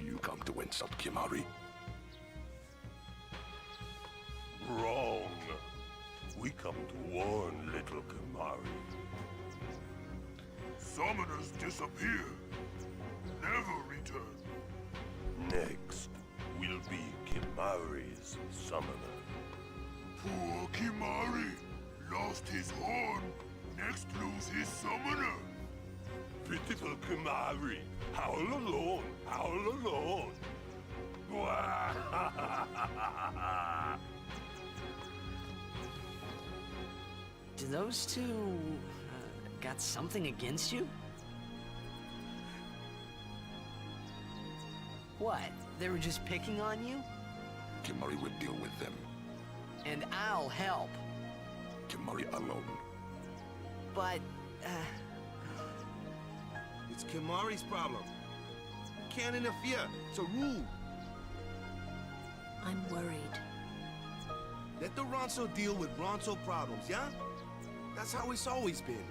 Speaker 21: You come to insult Kimari? Wrong. We come to warn little Kimari. Summoners disappear. Never return. Next will be Kimari's summoner. Poor Kimari lost his horn. Next lose his summoner. Pitiful Kimari, howl alone, howl alone.
Speaker 6: Do those two got something against you? What? They were just picking on you?
Speaker 21: Kimari will deal with them.
Speaker 6: And I'll help.
Speaker 21: Kimari alone.
Speaker 6: But,
Speaker 17: It's Kimari's problem. You can't interfere. It's a rule.
Speaker 19: I'm worried.
Speaker 17: Let the Ronso deal with Ronso problems, yeah? That's how it's always been.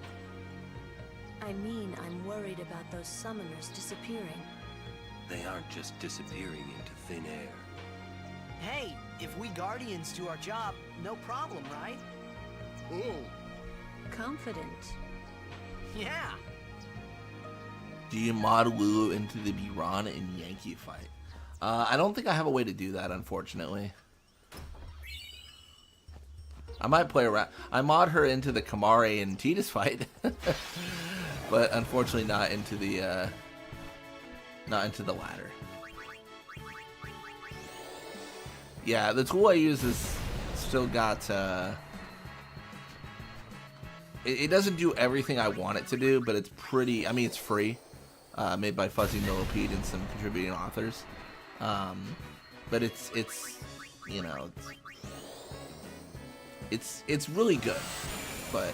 Speaker 19: I mean, I'm worried about those summoners disappearing.
Speaker 8: They aren't just disappearing into thin air.
Speaker 6: hey, if we Guardians do our job, no problem, right?
Speaker 17: Oh.
Speaker 19: Confident.
Speaker 6: Yeah.
Speaker 11: Do you mod Lulu into the Biran and Yankee fight? I don't think I have a way to do that, unfortunately. I might play around. I mod her into the Kamare and Tidus fight, but unfortunately not into the ladder. Yeah, the tool I use is still got. It doesn't do everything I want it to do, but it's pretty. I mean, it's free, made by Fuzzy Millipede and some contributing authors. But it's you know it's really good, but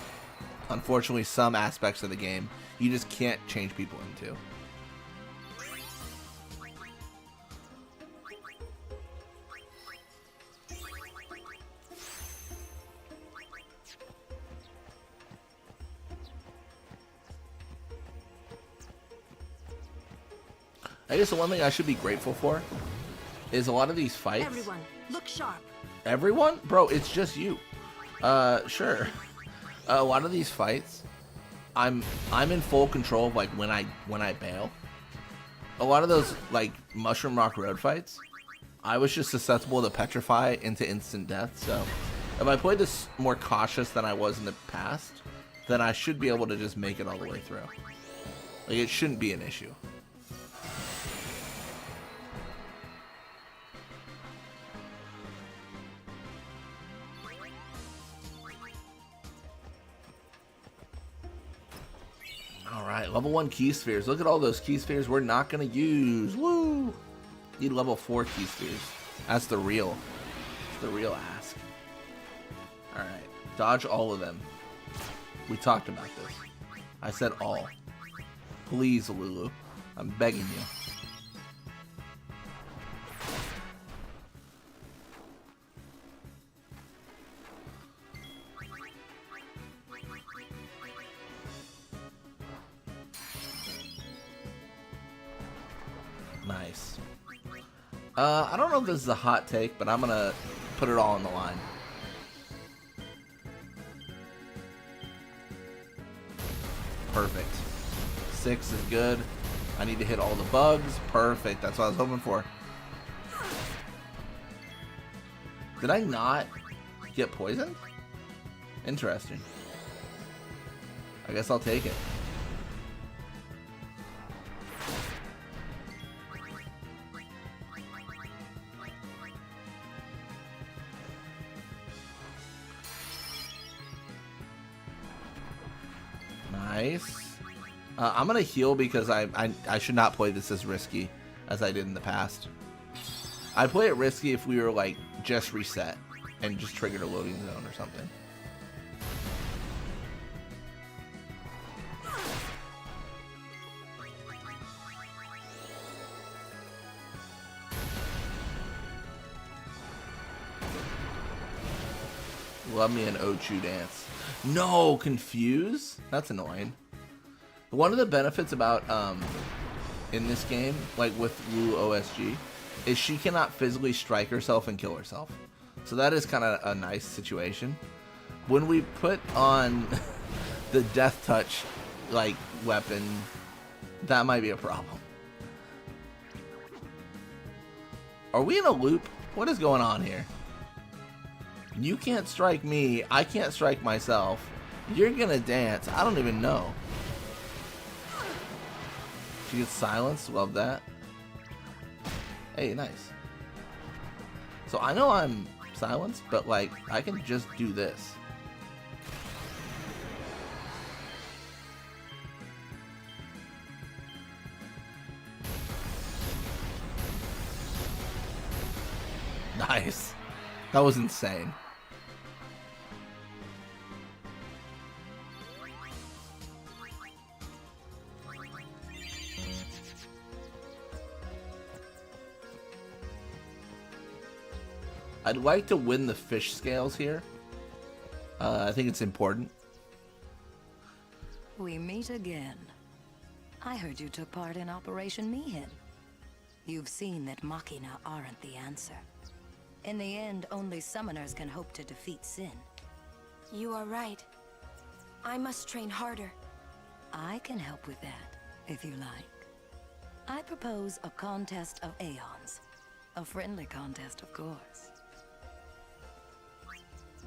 Speaker 11: unfortunately some aspects of the game you just can't change people into. I guess the one thing I should be grateful for is a lot of these fights.
Speaker 19: Everyone, look sharp.
Speaker 11: Everyone? Bro, it's just you. Sure. A lot of these fights, I'm in full control of like when I bail. A lot of those like Mushroom Rock Road fights, I was just susceptible to petrify into instant death. So if I played this more cautious than I was in the past, then I should be able to just make it all the way through. Like, it shouldn't be an issue. Alright, level 1 key spheres. Look at all those key spheres we're not going to use. Woo! Need level 4 key spheres. That's the real ask. Alright, dodge all of them. We talked about this. I said all. Please, Lulu. I'm begging you. Nice. I don't know if this is a hot take, but I'm gonna put it all on the line. Perfect. 6 is good. I need to hit all the bugs. Perfect. That's what I was hoping for. Did I not get poisoned? Interesting. I guess I'll take it. Nice. I'm gonna heal because I should not play this as risky as I did in the past. I'd play it risky if we were like just reset and just triggered a loading zone or something. Love me an Ochu dance. No, confuse? That's annoying. One of the benefits about in this game, like with Lulu OSG, is she cannot physically strike herself and kill herself. So that is kind of a nice situation. When we put on the death touch like weapon, that might be a problem. Are we in a loop? What is going on here? You can't strike me, I can't strike myself. You're gonna dance. I don't even know. She gets silenced. Love that. Hey, nice. So I know I'm silenced, but like I can just do this. Nice. That was insane. I'd like to win the fish scales here. I think it's important.
Speaker 12: We meet again. I heard you took part in Operation Maechen. You've seen that Machina aren't the answer. In the end, only summoners can hope to defeat Sin.
Speaker 3: You are right. I must train harder.
Speaker 12: I can help with that, if you like. I propose a contest of Aeons. A friendly contest, of course.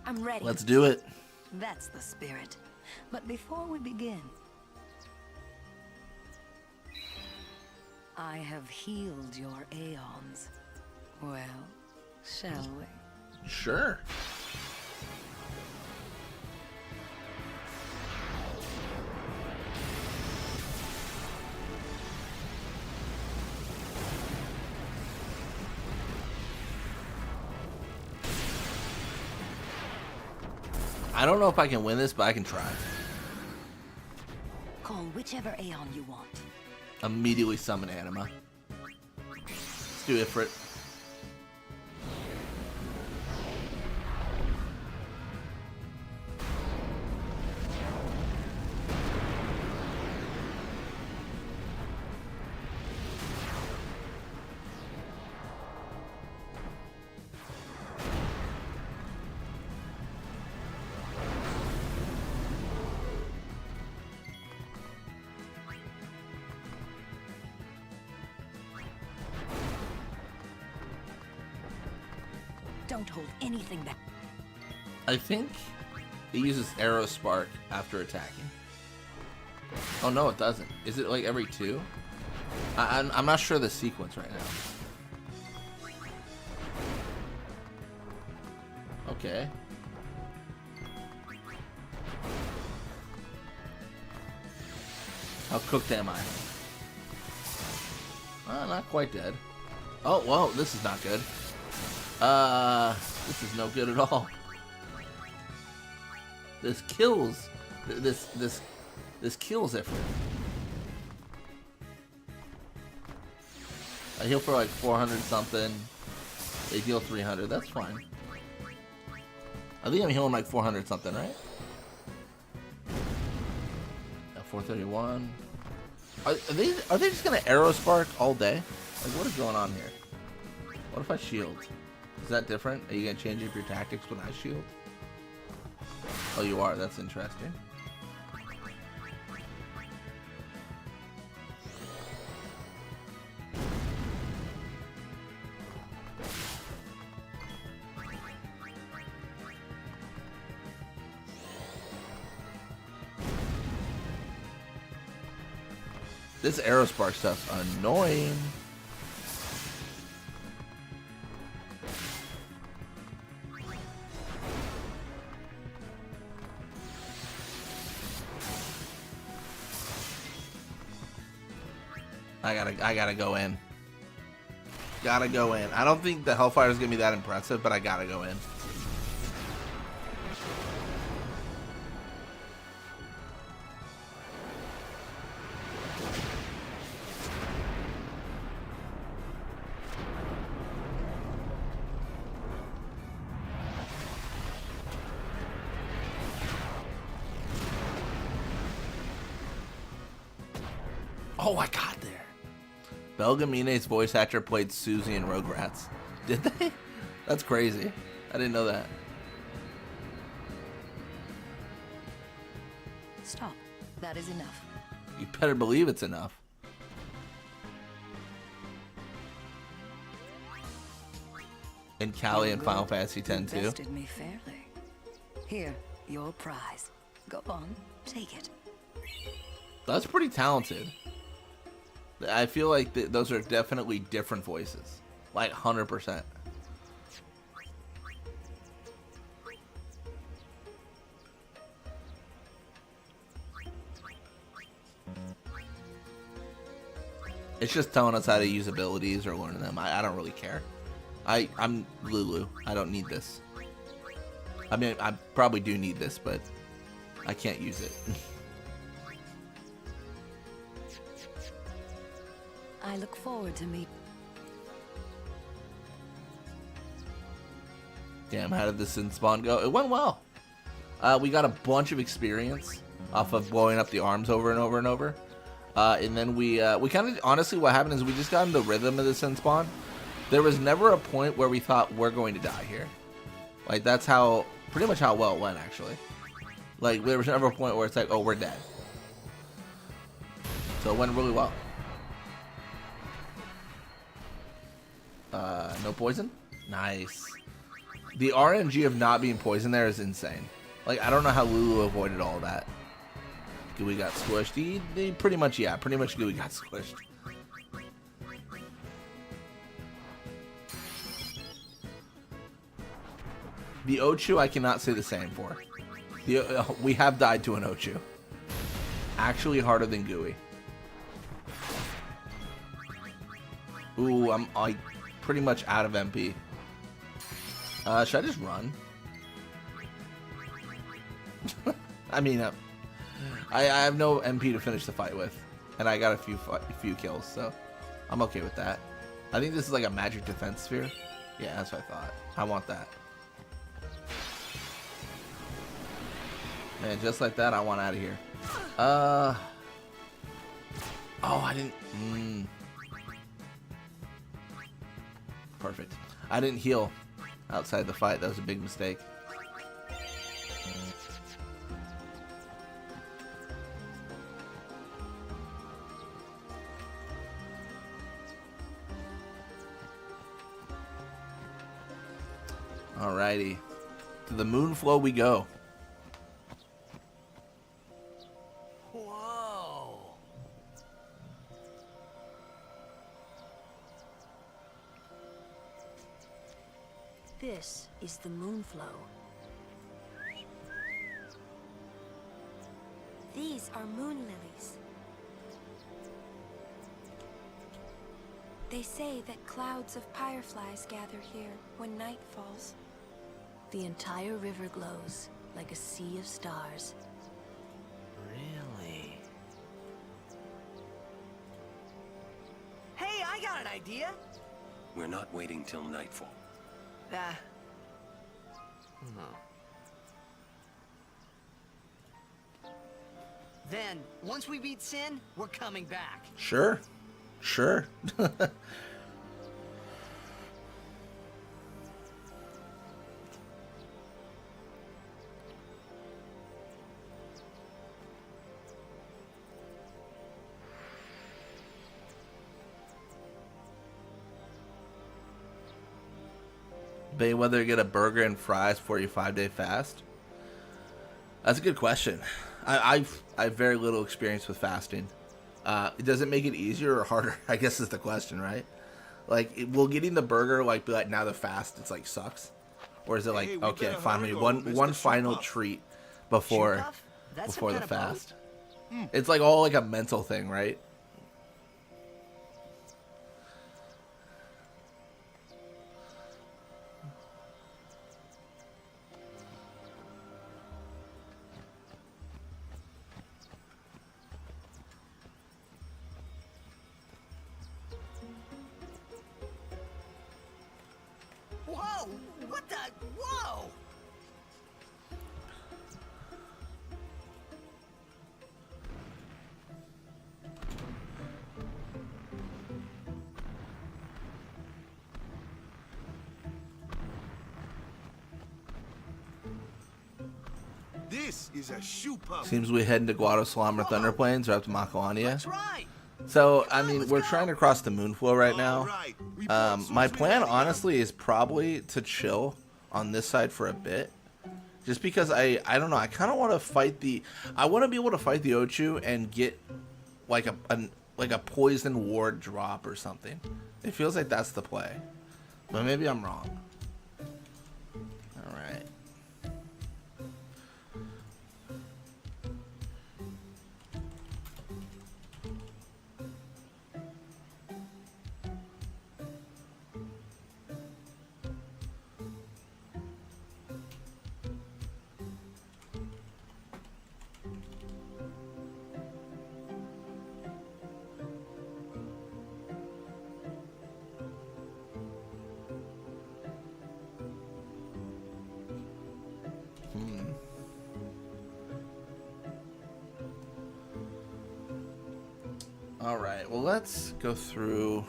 Speaker 3: I'm ready.
Speaker 11: Let's do it.
Speaker 12: That's the spirit. But before we begin, I have healed your Aeons. Well, shall we?
Speaker 11: Sure. I don't know if I can win this, but I can try.
Speaker 12: Call whichever Aeon you want.
Speaker 11: Immediately summon Anima. Let's do Ifrit.
Speaker 12: Don't hold anything back.
Speaker 11: I think it uses arrow spark after attacking. Oh no, it doesn't. Is it like every 2? I'm not sure the sequence right now. Okay. How cooked am I? Not quite dead. Oh, well, this is not good. This is no good at all. This kills. This kills everything. I heal for like 400 something. They heal 300. That's fine. I think I'm healing like 400 something, right? 431. Are they just gonna arrow spark all day? Like, what is going on here? What if I shield? Is that different? Are you gonna change up your tactics when I shield? Oh, you are. That's interesting. This arrow spark stuff's annoying. I gotta go in. Gotta go in. I don't think the Hellfire is gonna be that impressive, but I gotta go in. Oh, I got there. Belgamine's voice actor played Susie in Rugrats. Did they? That's crazy. I didn't know that.
Speaker 12: Stop. That is enough.
Speaker 11: You better believe it's enough. And Calli in Final Fantasy X too.
Speaker 12: Invested me fairly. Here, your prize. Go on, take it.
Speaker 11: That's pretty talented. I feel like those are definitely different voices. Like 100%. It's just telling us how to use abilities or learning them. I don't really care. I'm Lulu. I don't need this. I mean, I probably do need this, but I can't use it.
Speaker 12: I look forward to meet.
Speaker 11: Damn, how did the Sin Spawn go? It went well. We got a bunch of experience off of blowing up the arms over and over and over. And then we kind of, honestly, what happened is we just got in the rhythm of the Sin Spawn. There was never a point where we thought we're going to die here. Like, that's how, pretty much how well it went, actually. Like, there was never a point where it's like, oh, we're dead. So it went really well. No poison? Nice. The RNG of not being poisoned there is insane. Like, I don't know how Lulu avoided all of that. Gooey got squished. He pretty much, yeah, pretty much Gooey got squished. The Ochu I cannot say the same for. We have died to an Ochu. Actually harder than Gooey. Ooh, I'm like pretty much out of MP. Should I just run? I mean, I have no MP to finish the fight with, and I got a few kills, so I'm okay with that. I think this is like a magic defense sphere. Yeah, that's what I thought. I want that. Man, just like that, I want out of here. Oh, I didn't. Perfect. I didn't heal outside the fight. That was a big mistake. Alrighty. To the Moonflow we go.
Speaker 6: Whoa.
Speaker 19: This is the Moonflow.
Speaker 3: These are moon lilies. They say that clouds of fireflies gather here when night falls.
Speaker 19: The entire river glows like a sea of stars.
Speaker 9: Really?
Speaker 6: Hey, I got an idea.
Speaker 8: We're not waiting till nightfall.
Speaker 6: Ah. Then, once we beat Sin, we're coming back.
Speaker 11: Sure. Sure. Bay, whether get a burger and fries for your 5-day fast? That's a good question. I have very little experience with fasting. Does it make it easier or harder? I guess is the question, right? Like, will getting the burger like be like now the fast it's like sucks, or is it like okay, finally one final treat before the fast? It's like all like a mental thing, right?
Speaker 6: Whoa! What the? Whoa!
Speaker 17: This is a shoe puff.
Speaker 11: Seems we heading to Guadalsalama Thunder Plains or up to Macalania.
Speaker 6: That's right.
Speaker 11: So, I mean, we're trying to cross the Moonflow right now. My plan, honestly, is probably to chill on this side for a bit. Just because I don't know, I kind of want to fight the... I want to be able to fight the Ochu and get, like, a poison ward drop or something. It feels like that's the play. But maybe I'm wrong. Alright. Alright, well, let's go through...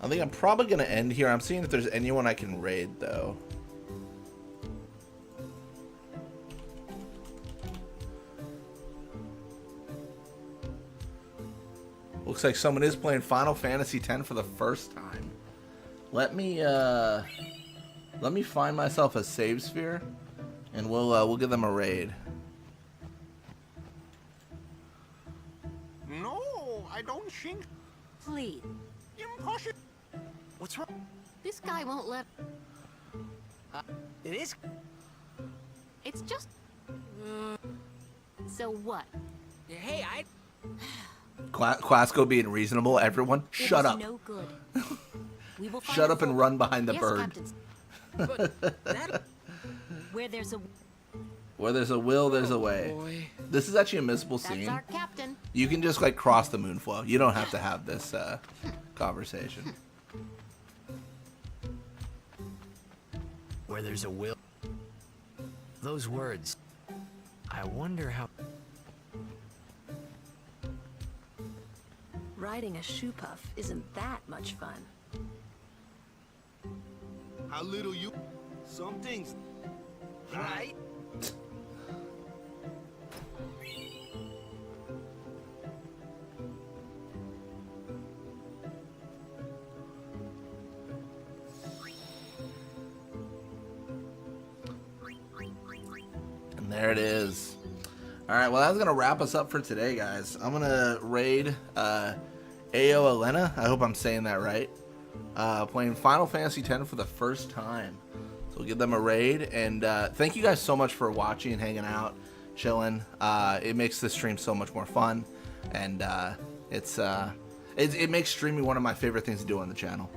Speaker 11: I think I'm probably going to end here. I'm seeing if there's anyone I can raid, though. Looks like someone is playing Final Fantasy X for the first time. Let me find myself a save sphere, and we'll give them a raid.
Speaker 18: No, I don't think.
Speaker 12: Please.
Speaker 18: Impossible.
Speaker 6: What's wrong?
Speaker 13: This guy won't let...
Speaker 6: It is...
Speaker 13: It's just... So what?
Speaker 1: Hey, I...
Speaker 11: Quasco being reasonable, everyone, shut up.
Speaker 13: No good. We will
Speaker 11: Shut up and run behind the bird.
Speaker 1: But that...
Speaker 13: Where there's a...
Speaker 11: Where there's a will, there's a way.
Speaker 1: Boy.
Speaker 11: This is actually a missable
Speaker 13: That's
Speaker 11: scene.
Speaker 13: our captain.
Speaker 11: You can just like cross the Moonflow. You don't have to have this conversation.
Speaker 9: Where there's a will. Those words. I wonder how...
Speaker 19: Riding a shoe puff isn't that much fun.
Speaker 17: How little you... Some things... Right?
Speaker 11: There it is. Alright, well that's going to wrap us up for today, guys. I'm going to raid Ao Elena. I hope I'm saying that right. Playing Final Fantasy X for the first time. So we'll give them a raid. And thank you guys so much for watching and hanging out, chilling. It makes this stream so much more fun. And it makes streaming one of my favorite things to do on the channel.